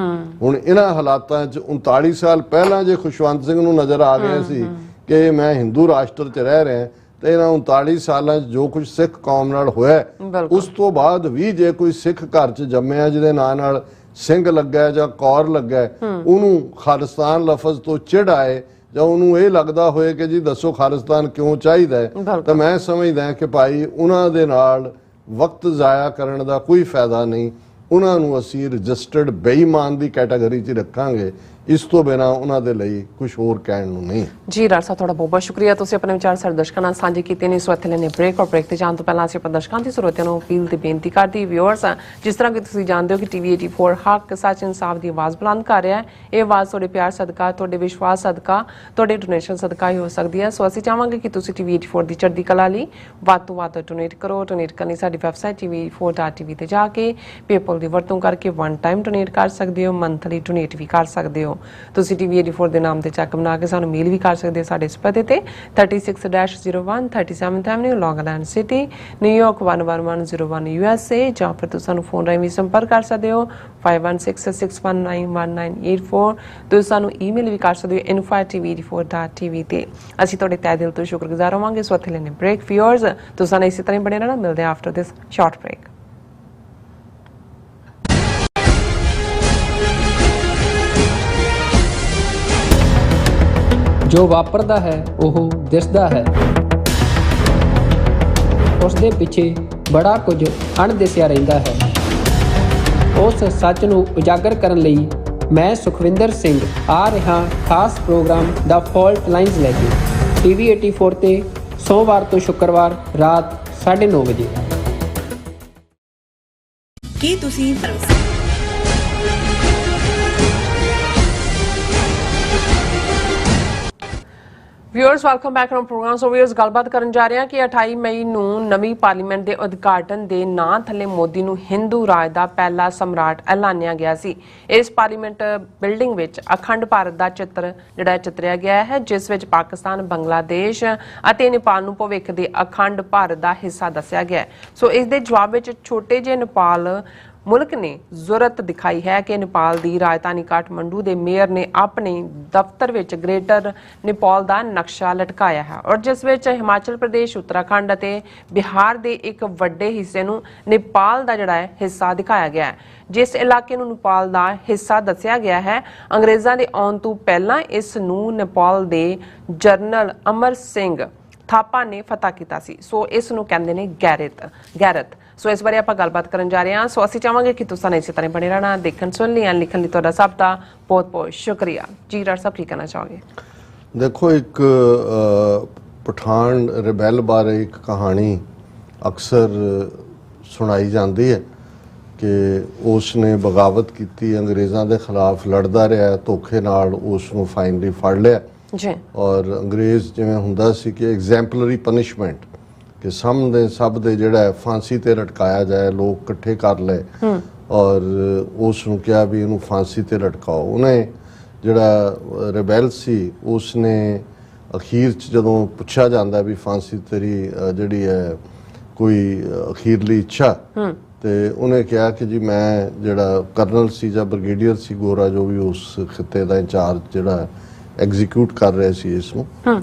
ਹੁਣ ਇਹਨਾਂ ਹਾਲਾਤਾਂ 'ਚ 39 ਸਾਲ ਪਹਿਲਾਂ ਜੇ ਖੁਸ਼ਵੰਤ ਸਿੰਘ ਨੂੰ ਨਜ਼ਰ ਆ ਗਿਆ ਸੀ ਕਿ ਮੈਂ ਹਿੰਦੂ ਰਾਸ਼ਟਰ 'ਚ ਰਹਿ ਰਿਹਾ ਤੇ ਇਹਨਾਂ 39 ਸਾਲਾਂ 'ਚ ਜੋ ਕੁਝ ਸਿੱਖ ਕੌਮ ਨਾਲ ਹੋਇਆ ਉਸ ਤੋਂ ਬਾਅਦ ਵੀ ਜੇ ਕੋਈ ਸਿੱਖ ਘਰ 'ਚ ਜੰਮਿਆ ਜਿਹਦੇ ਨਾਂ ਨਾਲ ਸਿੰਘ ਲੱਗਾ ਜਾਂ ਕੌਰ ਲੱਗਾ ਉਹਨੂੰ ਖਾਲਿਸਤਾਨ ਲਫ਼ਜ਼ ਤੋਂ ਚਿੜ ਆਏ ਜਾਂ ਉਹਨੂੰ ਇਹ ਲੱਗਦਾ ਹੋਏ ਕਿ ਜੀ ਦੱਸੋ ਖਾਲਿਸਤਾਨ ਕਿਉਂ ਚਾਹੀਦਾ ਹੈ ਤਾਂ ਮੈਂ ਸਮਝਦਾ ਕਿ ਭਾਈ ਉਹਨਾਂ ਦੇ ਨਾਲ ਵਕਤ ਜ਼ਾਇਆ ਕਰਨ ਦਾ ਕੋਈ ਫਾਇਦਾ ਨਹੀਂ ਉਹਨਾਂ ਨੂੰ ਅਸੀਂ ਰਜਿਸਟਰਡ ਬੇਈਮਾਨ ਦੀ ਕੈਟਾਗਰੀ 'ਚ ਰੱਖਾਂਗੇ ਇਸ ਤੋਂ ਬਿਨਾਂ ਉਹਨਾਂ ਦੇ ਲਈ ਕੁਝ ਹੋਰ ਕਹਿਣ ਨੂੰ ਨਹੀਂ। ਜੀ ਡਾਕਟਰ ਸਾਹਿਬ, ਤੁਹਾਡਾ ਬਹੁਤ ਬਹੁਤ ਸ਼ੁਕਰੀਆ। ਤੁਸੀਂ ਆਪਣੇ ਵਿਚਾਰ ਸਾਡੇ ਦਰਸ਼ਕਾਂ ਨਾਲ ਸਾਂਝੇ ਕੀਤੇ ਨੇ। ਸੋ ਇੱਥੇ ਲੈਣੇ ਬ੍ਰੇਕ, ਔਰ ਬ੍ਰੇਕ ਤੇ ਜਾਣ ਤੋਂ ਪਹਿਲਾਂ ਅਸੀਂ ਆਪਣੇ ਦਰਸ਼ਕਾਂ ਦੀ ਸਰੋਤਿਆਂ ਨੂੰ ਅਪੀਲ ਤੇ ਬੇਨਤੀ ਕਰਦੀ ਵਿਊਅਰਸ, ਜਿਸ ਤਰ੍ਹਾਂ ਕਿ ਤੁਸੀਂ ਜਾਣਦੇ ਹੋ ਕਿ ਟੀਵੀ 84 ਹੱਕ ਸੱਚ ਇਨਸਾਫ ਦੀ ਆਵਾਜ਼ ਬੁਲੰਦ ਕਰ ਰਿਹਾ ਹੈ। ਇਹ ਆਵਾਜ਼ ਤੁਹਾਡੇ ਪਿਆਰ ਸਦਕਾ, ਤੁਹਾਡੇ ਵਿਸ਼ਵਾਸ ਸਦਕਾ, ਤੁਹਾਡੇ ਡੋਨੇਸ਼ਨ ਸਦਕਾ ਹੀ ਹੋ ਸਕਦੀ ਹੈ। ਸੋ ਅਸੀਂ ਚਾਹਾਂਗੇ ਕਿ ਤੁਸੀਂ ਟੀਵੀ 84 ਦੀ ਚੜ੍ਹਦੀ ਕਲਾ ਲਈ ਵੱਧ ਤੋਂ ਵੱਧ ਡੋਨੇਟ ਕਰੋ। ਡੋਨੇਟ ਕਰਨੀ ਸਾਡੀ ਵੈਬਸਾਈਟ tv84.tv ਤੇ ਜਾ ਕੇ ਪੇਪਲ ਦੀ ਵਰਤੋਂ ਕਰਕੇ ਵਨ ਟਾਈਮ ਡੋਨੇਟ ਕਰ ਸਕਦੇ ਹੋ, ਮੰਥਲੀ ਡੋਨੇਟ ਵੀ ਕਰ ਸਕਦੇ ਹੋ। ਤੁਸੀਂ ਟੀਵੀ 84 ਦੇ ਨਾਮ ਤੇ ਚੈੱਕ ਬਣਾ ਕੇ ਸਾਨੂੰ ਮੇਲ ਵੀ ਕਰ ਸਕਦੇ ਹੋ ਸਾਡੇ ਇਸ ਪਤੇ ਤੇ 36-01 37th Avenue, Long Island City, New York 11101 USA, ਜਾਂ ਫਿਰ ਤੁਸੀਂ ਸਾਨੂੰ ਫੋਨ ਰਾਹੀਂ ਵੀ ਸੰਪਰਕ ਕਰ ਸਕਦੇ ਹੋ 5166191984। ਤੁਸੀਂ ਸਾਨੂੰ ਈਮੇਲ ਵੀ ਕਰ ਸਕਦੇ ਹੋ info@tv84.tv ਤੇ। ਅਸੀਂ ਤੁਹਾਡੇ ਤਹਿ ਦਿਲ ਤੋਂ ਸ਼ੁਕਰਗੁਜ਼ਾਰ ਹੋਵਾਂਗੇ। ਸੋ ਇੱਥੇ ਲੈਣੇ ਬ੍ਰੇਕ ਵਿਊਅਰਸ, ਤੁਸੀਂ ਸਾਨੂੰ ਇਸੇ ਤਰ੍ਹਾਂ ਹੀ ਬਣੇ ਰਹਿਣਾ। ਮਿਲਦੇ ਆਫਟਰ ਦਿਸ ਸ਼ਾਰਟ ਬ੍ਰੇਕ। ਜੋ ਵਾਪਰਦਾ ਹੈ ਉਹ ਦਿਸਦਾ ਹੈ, ਉਸ ਦੇ ਪਿੱਛੇ ਬੜਾ ਕੁਝ ਅਣਦਿਸਿਆ ਰਹਿੰਦਾ ਹੈ। ਉਸ ਸੱਚ ਨੂੰ ਉਜਾਗਰ ਕਰਨ ਲਈ ਮੈਂ ਸੁਖਵਿੰਦਰ ਸਿੰਘ ਆ ਰਿਹਾ ਖਾਸ ਪ੍ਰੋਗਰਾਮ ਦਾ ਫਾਲਟ ਲਾਈਨਸ ਲੈ ਕੇ ਟੀਵੀ 84 ਤੇ ਸੋਮਵਾਰ ਤੋਂ ਸ਼ੁੱਕਰਵਾਰ ਰਾਤ 9:30 ਵਜੇ। ਕੀ ਤੁਸੀਂ viewers, welcome back to programme. So viewers, ਗੱਲਬਾਤ ਕਰਨ ਜਾ ਰਹੇ ਹਾਂ ਕਿ 28 ਮਈ ਨੂੰ ਨਵੀਂ ਪਾਰਲੀਮੈਂਟ ਦੇ ਉਦਘਾਟਨ ਦੇ ਨਾਂ ਥੱਲੇ ਮੋਦੀ ਨੂੰ ਹਿੰਦੂ ਰਾਜ ਦਾ ਪਹਿਲਾ ਸਮਰਾਟ ਐਲਾਨਿਆ ਗਿਆ ਸੀ। ਇਸ ਪਾਰਲੀਮੈਂਟ ਬਿਲਡਿੰਗ ਵਿੱਚ ਅਖੰਡ ਭਾਰਤ ਦਾ ਚਿੱਤਰ ਜਿਹੜਾ ਚਿਤਰਿਆ ਗਿਆ ਹੈ, ਜਿਸ ਵਿੱਚ ਪਾਕਿਸਤਾਨ, ਬੰਗਲਾਦੇਸ਼ ਅਤੇ ਨੇਪਾਲ ਨੂੰ ਭਵਿੱਖ ਦੇ ਅਖੰਡ ਭਾਰਤ ਦਾ ਹਿੱਸਾ ਦੱਸਿਆ ਗਿਆ ਹੈ। ਸੋ ਇਸ ਦੇ ਜਵਾਬ ਵਿੱਚ ਛੋਟੇ ਜਿਹੇ ਨੇਪਾਲ ਮੁਲਕ ਨੇ ਜ਼ਰੂਰਤ ਦਿਖਾਈ ਹੈ ਕਿ ਨੇਪਾਲ ਦੀ ਰਾਜਧਾਨੀ ਕਾਠਮੰਡੂ ਦੇ ਮੇਅਰ ਨੇ ਆਪਣੇ ਦਫ਼ਤਰ ਵਿੱਚ ਗ੍ਰੇਟਰ ਨੇਪਾਲ ਦਾ ਨਕਸ਼ਾ ਲਟਕਾਇਆ ਹੈ, ਔਰ ਜਿਸ ਵਿੱਚ ਹਿਮਾਚਲ ਪ੍ਰਦੇਸ਼, ਉੱਤਰਾਖੰਡ ਅਤੇ ਬਿਹਾਰ ਦੇ ਇੱਕ ਵੱਡੇ ਹਿੱਸੇ ਨੂੰ ਨੇਪਾਲ ਦਾ ਜਿਹੜਾ ਹੈ ਹਿੱਸਾ ਦਿਖਾਇਆ ਗਿਆ ਹੈ। ਜਿਸ ਇਲਾਕੇ ਨੂੰ ਨੇਪਾਲ ਦਾ ਹਿੱਸਾ ਦੱਸਿਆ ਗਿਆ ਹੈ, ਅੰਗਰੇਜ਼ਾਂ ਦੇ ਆਉਣ ਤੋਂ ਪਹਿਲਾਂ ਇਸ ਨੂੰ ਨੇਪਾਲ ਦੇ ਜਨਰਲ ਅਮਰ ਸਿੰਘ ਥਾਪਾ ਨੇ ਫਤਹ ਕੀਤਾ ਸੀ। ਸੋ ਇਸ ਨੂੰ ਕਹਿੰਦੇ ਨੇ ਗੈਰਤ। ਸੋ ਇਸ ਬਾਰੇ ਆਪਾਂ ਗੱਲਬਾਤ ਕਰਨ ਜਾ ਰਹੇ ਹਾਂ। ਸੋ ਅਸੀਂ ਚਾਹਾਂਗੇ ਕਿ ਤੁਸੀਂ ਇਸੇ ਤਰ੍ਹਾਂ ਬਣੇ ਰਹਿਣਾ। ਦੇਖਣ, ਸੁਣ ਲਈ, ਲਿਖਣ ਲਈ ਤੁਹਾਡਾ ਸਭ ਦਾ ਬਹੁਤ ਬਹੁਤ ਸ਼ੁਕਰੀਆ। ਜੀ ਡਾਕਟਰ ਸਾਹਿਬ, ਕੀ ਕਹਿਣਾ ਚਾਹੋਗੇ? ਦੇਖੋ, ਇੱਕ ਪਠਾਨ ਰਿਬੈਲ ਬਾਰੇ ਇੱਕ ਕਹਾਣੀ ਅਕਸਰ ਸੁਣਾਈ ਜਾਂਦੀ ਹੈ ਕਿ ਉਸ ਨੇ ਬਗਾਵਤ ਕੀਤੀ, ਅੰਗਰੇਜ਼ਾਂ ਦੇ ਖਿਲਾਫ ਲੜਦਾ ਰਿਹਾ, ਧੋਖੇ ਨਾਲ ਉਸ ਨੂੰ ਫਾਈਨਲੀ ਫੜ ਲਿਆ ਜੀ। ਔਰ ਅੰਗਰੇਜ਼ ਜਿਵੇਂ ਹੁੰਦਾ ਸੀ ਕਿ ਐਗਜ਼ੈਂਪਲਰੀ ਪਨਿਸ਼ਮੈਂਟ, ਕਿ ਸਾਹਮਣੇ ਸਭ ਦੇ ਜਿਹੜਾ ਫਾਂਸੀ ਤੇ ਲਟਕਾਇਆ ਜਾਏ, ਲੋਕ ਇਕੱਠੇ ਕਰ ਲਏ ਔਰ ਉਸ ਨੂੰ ਕਿਹਾ ਵੀ ਇਹਨੂੰ ਫਾਂਸੀ ਤੇ ਲਟਕਾਓ। ਉਹਨੇ ਜਿਹੜਾ ਰਿਬੈਲ ਸੀ, ਉਸ ਨੇ ਅਖੀਰ 'ਚ ਜਦੋਂ ਪੁੱਛਿਆ ਜਾਂਦਾ ਵੀ ਫਾਂਸੀ ਤੇਰੀ ਜਿਹੜੀ ਹੈ ਕੋਈ ਅਖੀਰਲੀ ਇੱਛਾ, ਤੇ ਉਹਨੇ ਕਿਹਾ ਕਿ ਜੀ ਮੈਂ ਜਿਹੜਾ ਕਰਨਲ ਸੀ ਜਾਂ ਬ੍ਰਿਗੇਡੀਅਰ ਸੀ ਗੋਰਾ, ਜੋ ਵੀ ਉਸ ਖਿੱਤੇ ਦਾ ਇੰਚਾਰਜ ਜਿਹੜਾ ਐਗਜ਼ੀਕਿਊਟ ਕਰ ਰਹੇ ਸੀ ਇਸ ਨੂੰ,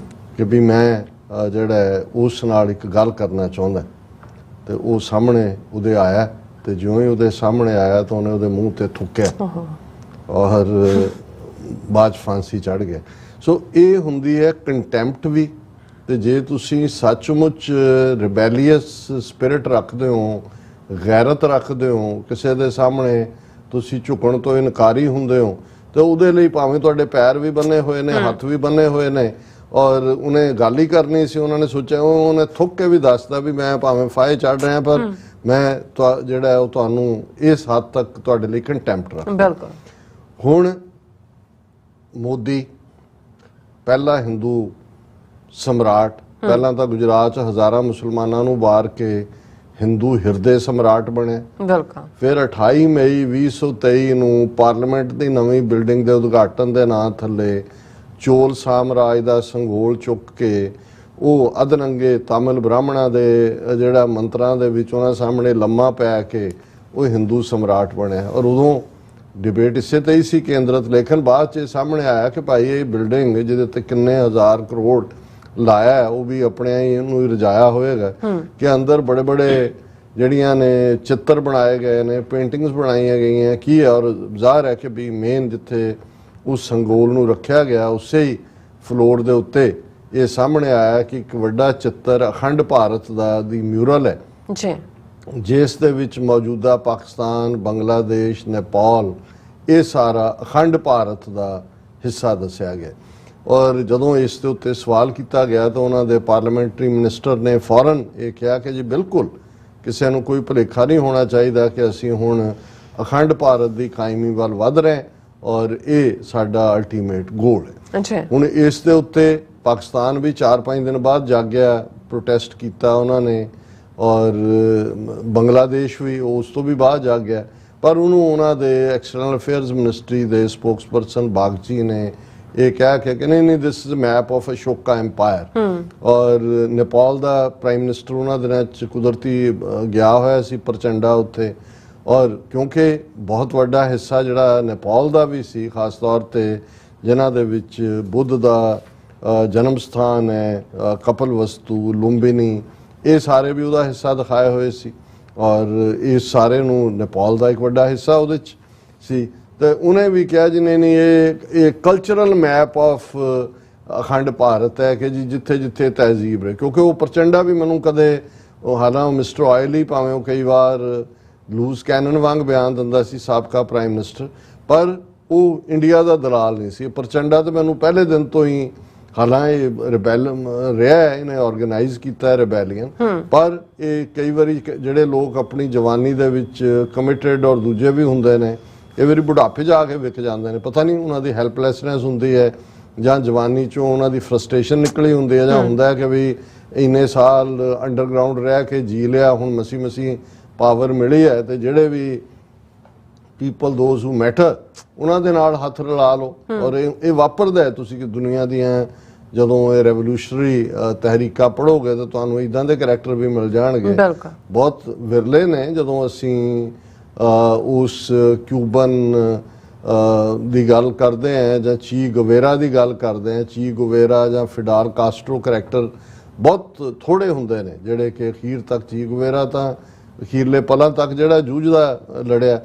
ਕਿ ਵੀ ਮੈਂ ਜਿਹੜਾ ਉਸ ਨਾਲ ਇੱਕ ਗੱਲ ਕਰਨਾ ਚਾਹੁੰਦਾ। ਤੇ ਉਹ ਸਾਹਮਣੇ ਉਹਦੇ ਆਇਆ, ਤੇ ਜਿਉਂ ਹੀ ਉਹਦੇ ਸਾਹਮਣੇ ਆਇਆ ਤਾਂ ਉਹਨੇ ਉਹਦੇ ਮੂੰਹ ਤੇ ਥੁੱਕਿਆ ਔਰ ਬਾਅਦ 'ਚ ਫਾਂਸੀ ਚੜ੍ਹ ਗਿਆ। ਸੋ ਇਹ ਹੁੰਦੀ ਹੈ ਕੰਟੈਂਪਟ ਵੀ। ਤੇ ਜੇ ਤੁਸੀਂ ਸੱਚਮੁੱਚ ਰਿਬੈਲੀਅਸ ਸਪਿਰਿਟ ਰੱਖਦੇ ਹੋ, ਗੈਰਤ ਰੱਖਦੇ ਹੋ, ਕਿਸੇ ਦੇ ਸਾਹਮਣੇ ਤੁਸੀਂ ਝੁਕਣ ਤੋਂ ਇਨਕਾਰੀ ਹੁੰਦੇ ਹੋ, ਤੇ ਉਹਦੇ ਲਈ ਭਾਵੇਂ ਤੁਹਾਡੇ ਪੈਰ ਵੀ ਬੰਨੇ ਹੋਏ ਨੇ, ਹੱਥ ਵੀ ਬੰਨੇ ਹੋਏ ਨੇ, ਔਰ ਉਹਨੇ ਗੱਲ ਹੀ ਕਰਨੀ ਸੀ, ਉਹਨਾਂ ਨੇ ਸੋਚਿਆ, ਉਹਨੇ ਥੁੱਕ ਕੇ ਵੀ ਦੱਸਦਾ ਵੀ ਮੈਂ ਭਾਵੇਂ ਫਾਹੇ ਚੜ ਰਿਹਾ ਪਰ ਮੈਂ ਜਿਹੜਾ ਉਹ ਤੁਹਾਨੂੰ ਇਸ ਹੱਦ ਤੱਕ ਤੁਹਾਡੇ ਲਈ ਕੰਟੈਂਪਟ ਰੱਖਦਾ। ਬਿਲਕੁਲ। ਹੁਣ ਮੋਦੀ ਪਹਿਲਾ ਹਿੰਦੂ ਸਮਰਾਟ, ਪਹਿਲਾਂ ਤਾਂ ਗੁਜਰਾਤ 'ਚ ਹਜ਼ਾਰਾਂ ਮੁਸਲਮਾਨਾਂ ਨੂੰ ਵਾਰ ਕੇ ਹਿੰਦੂ ਹਿਰਦੇ ਸਮਰਾਟ ਬਣੇ। ਬਿਲਕੁਲ। ਫਿਰ 28 ਮਈ 2023 ਨੂੰ ਪਾਰਲੀਮੈਂਟ ਦੀ ਨਵੀਂ ਬਿਲਡਿੰਗ ਦੇ ਉਦਘਾਟਨ ਦੇ ਨਾਂ ਥੱਲੇ ਚੋਲ ਸਾਮਰਾਜ ਦਾ ਸੰਗੋਲ ਚੁੱਕ ਕੇ ਉਹ ਅਧਨੰਗੇ ਤਾਮਿਲ ਬ੍ਰਾਹਮਣਾਂ ਦੇ ਜਿਹੜਾ ਮੰਤਰਾਂ ਦੇ ਵਿੱਚ ਉਹਨਾਂ ਸਾਹਮਣੇ ਲੰਮਾ ਪੈ ਕੇ ਉਹ ਹਿੰਦੂ ਸਮਰਾਟ ਬਣਿਆ। ਔਰ ਉਦੋਂ ਡਿਬੇਟ ਇਸੇ ਤੇ ਹੀ ਸੀ ਕੇਂਦਰਿਤ, ਲੇਕਿਨ ਬਾਅਦ 'ਚ ਸਾਹਮਣੇ ਆਇਆ ਕਿ ਭਾਈ ਇਹ ਬਿਲਡਿੰਗ ਜਿਹਦੇ ਤੇ ਕਿੰਨੇ ਹਜ਼ਾਰ ਕਰੋੜ ਲਾਇਆ, ਉਹ ਵੀ ਆਪਣੇ ਹੀ ਇਹਨੂੰ ਰਜਾਇਆ ਹੋਏਗਾ ਕਿ ਅੰਦਰ ਬੜੇ ਬੜੇ ਜਿਹੜੀਆਂ ਨੇ ਚਿੱਤਰ ਬਣਾਏ ਗਏ ਨੇ, ਪੇਂਟਿੰਗਸ ਬਣਾਈਆਂ ਗਈਆਂ ਕੀ ਹੈ। ਔਰ ਜ਼ਾਹਰ ਹੈ ਕਿ ਵੀ ਮੇਨ ਜਿੱਥੇ ਉਸ ਸੰਗੋਲ ਨੂੰ ਰੱਖਿਆ ਗਿਆ ਉਸੇ ਹੀ ਫਲੋਰ ਦੇ ਉੱਤੇ ਇਹ ਸਾਹਮਣੇ ਆਇਆ ਕਿ ਇੱਕ ਵੱਡਾ ਚਿੱਤਰ ਅਖੰਡ ਭਾਰਤ ਦਾ ਦੀ ਮਿਊਰਲ ਹੈ ਜੀ, ਜਿਸ ਦੇ ਵਿੱਚ ਮੌਜੂਦਾ ਪਾਕਿਸਤਾਨ, ਬੰਗਲਾਦੇਸ਼, ਨੇਪਾਲ, ਇਹ ਸਾਰਾ ਅਖੰਡ ਭਾਰਤ ਦਾ ਹਿੱਸਾ ਦੱਸਿਆ ਗਿਆ। ਔਰ ਜਦੋਂ ਇਸ ਦੇ ਉੱਤੇ ਸਵਾਲ ਕੀਤਾ ਗਿਆ ਤਾਂ ਉਹਨਾਂ ਦੇ ਪਾਰਲੀਮੈਂਟਰੀ ਮਿਨਿਸਟਰ ਨੇ ਫੌਰਨ ਇਹ ਕਿਹਾ ਕਿ ਜੀ ਬਿਲਕੁਲ ਕਿਸੇ ਨੂੰ ਕੋਈ ਭੁਲੇਖਾ ਨਹੀਂ ਹੋਣਾ ਚਾਹੀਦਾ ਕਿ ਅਸੀਂ ਹੁਣ ਅਖੰਡ ਭਾਰਤ ਦੀ ਕਾਇਮੀ ਵੱਲ ਵੱਧ ਰਹੇ ਔਰ ਇਹ ਸਾਡਾ ਅਲਟੀਮੇਟ ਗੋਲ ਹੈ। ਅੱਛਾ, ਹੁਣ ਇਸ ਦੇ ਉੱਤੇ ਪਾਕਿਸਤਾਨ ਵੀ 4-5 ਦਿਨ ਬਾਅਦ ਜਾਗਿਆ, ਪ੍ਰੋਟੈਸਟ ਕੀਤਾ ਉਹਨਾਂ ਨੇ, ਔਰ ਬੰਗਲਾਦੇਸ਼ ਵੀ ਉਸ ਤੋਂ ਵੀ ਬਾਅਦ ਜਾਗਿਆ। ਪਰ ਉਹਨੂੰ ਉਹਨਾਂ ਦੇ ਐਕਸਟਰਨਲ ਅਫੇਅਰਸ ਮਿਨਿਸਟਰੀ ਦੇ ਸਪੋਕਸਪਰਸਨ ਬਾਗਚੀ ਨੇ ਇਹ ਕਹਿ ਕੇ ਕਿ ਨਹੀਂ this is map of Ashoka empire. ਔਰ ਨੇਪਾਲ ਦਾ ਪ੍ਰਾਈਮ ਮਿਨਿਸਟਰ ਉਹਨਾਂ ਦਿਨਾਂ 'ਚ ਕੁਦਰਤੀ ਗਿਆ ਹੋਇਆ ਸੀ ਪ੍ਰਚੰਡਾ ਉੱਥੇ, ਔਰ ਕਿਉਂਕਿ ਬਹੁਤ ਵੱਡਾ ਹਿੱਸਾ ਜਿਹੜਾ ਨੇਪਾਲ ਦਾ ਵੀ ਸੀ, ਖਾਸ ਤੌਰ ਤੇ ਜਿਨ੍ਹਾਂ ਦੇ ਵਿੱਚ ਬੁੱਧ ਦਾ ਜਨਮ ਸਥਾਨ ਹੈ, ਕਪਲ ਵਸਤੂ, ਲੁੰਬਿਨੀ, ਇਹ ਸਾਰੇ ਵੀ ਉਹਦਾ ਹਿੱਸਾ ਦਿਖਾਏ ਹੋਏ ਸੀ ਔਰ ਇਸ ਸਾਰੇ ਨੂੰ ਨੇਪਾਲ ਦਾ ਇੱਕ ਵੱਡਾ ਹਿੱਸਾ ਉਹਦੇ 'ਚ ਸੀ। ਤੇ ਉਹਨੇ ਵੀ ਕਿਹਾ ਜੀ ਨਹੀਂ ਇਹ ਕਲਚਰਲ ਮੈਪ ਆਫ ਅਖੰਡ ਭਾਰਤ ਹੈ ਕਿ ਜੀ ਜਿੱਥੇ ਜਿੱਥੇ ਤਹਿਜ਼ੀਬ ਰਹੇ। ਕਿਉਂਕਿ ਉਹ ਪ੍ਰਚੰਡਾ ਵੀ ਮੈਨੂੰ ਕਦੇ ਹਾਲਾਂਕਿ ਮਿਸਟਰ ਆਇਲ ਹੀ ਭਾਵੇਂ ਉਹ ਕਈ ਵਾਰ ਲੂਜ਼ ਕੈਨਨ ਵਾਂਗ ਬਿਆਨ ਦਿੰਦਾ ਸੀ ਸਾਬਕਾ ਪ੍ਰਾਈਮ ਮਿਨਿਸਟਰ, ਪਰ ਉਹ ਇੰਡੀਆ ਦਾ ਦਲਾਲ ਨਹੀਂ ਸੀ। ਪ੍ਰਚੰਡਾ ਤਾਂ ਮੈਨੂੰ ਪਹਿਲੇ ਦਿਨ ਤੋਂ ਹੀ, ਹਾਲਾਂਕਿ ਰਿਬੈਲ ਰਿਹਾ ਹੈ, ਇਹਨੇ ਆਰਗੇਨਾਈਜ਼ ਕੀਤਾ ਹੈ ਰਿਬੈਲੀਅਨ, ਪਰ ਇਹ ਕਈ ਵਾਰੀ ਜਿਹੜੇ ਲੋਕ ਆਪਣੀ ਜਵਾਨੀ ਦੇ ਵਿੱਚ ਕਮਿਟਡ ਔਰ ਦੂਜੇ ਵੀ ਹੁੰਦੇ ਨੇ, ਇਹ ਵਾਰੀ ਬੁਢਾਪੇ 'ਚ ਆ ਕੇ ਵਿਕ ਜਾਂਦੇ ਨੇ। ਪਤਾ ਨਹੀਂ ਉਹਨਾਂ ਦੀ ਹੈਲਪਲੈਸਨੈਸ ਹੁੰਦੀ ਹੈ ਜਾਂ ਜਵਾਨੀ 'ਚੋਂ ਉਹਨਾਂ ਦੀ ਫਰਸਟ੍ਰੇਸ਼ਨ ਨਿਕਲੀ ਹੁੰਦੀ ਹੈ, ਜਾਂ ਹੁੰਦਾ ਹੈ ਕਿ ਵੀ ਇੰਨੇ ਸਾਲ ਅੰਡਰਗਰਾਊਂਡ ਰਹਿ ਕੇ ਜੀ ਲਿਆ, ਹੁਣ ਮਸੀ ਪਾਵਰ ਮਿਲੀ ਹੈ ਤੇ ਜਿਹੜੇ ਵੀ ਪੀਪਲ ਦੋਜ਼ ਹੂ ਮੈਟਰ ਉਹਨਾਂ ਦੇ ਨਾਲ ਹੱਥ ਰਲਾ ਲਓ। ਔਰ ਇਹ ਵਾਪਰਦਾ ਹੈ। ਤੁਸੀਂ ਕਿ ਦੁਨੀਆ ਦੀਆਂ ਜਦੋਂ ਇਹ ਰੈਵੋਲੂਸ਼ਨਰੀ ਤਹਿਰੀਕਾਂ ਪੜ੍ਹੋਗੇ ਤਾਂ ਤੁਹਾਨੂੰ ਇਦਾਂ ਦੇ ਕਰੈਕਟਰ ਵੀ ਮਿਲ ਜਾਣਗੇ। ਬਹੁਤ ਵਿਰਲੇ ਨੇ। ਜਦੋਂ ਅਸੀਂ ਉਸ ਕਿਊਬਨ ਦੀ ਗੱਲ ਕਰਦੇ ਹਾਂ ਜਾਂ ਚੀ ਗੁਵੇਰਾ ਦੀ ਗੱਲ ਕਰਦੇ ਹਾਂ, ਚੀ ਗੁਵੇਰਾ ਜਾਂ ਫਿਡਾਲ ਕਾਸਟਰੋ ਕਰੈਕਟਰ ਬਹੁਤ ਥੋੜੇ ਹੁੰਦੇ ਨੇ ਜਿਹੜੇ ਕਿ ਅਖੀਰ ਤੱਕ, ਚੀ ਗੁਵੇਰਾ ਤਾਂ ਅਖੀਰਲੇ ਪਲਾਂ ਤੱਕ ਜਿਹੜਾ ਜੂਝਦਾ ਲੜਿਆ,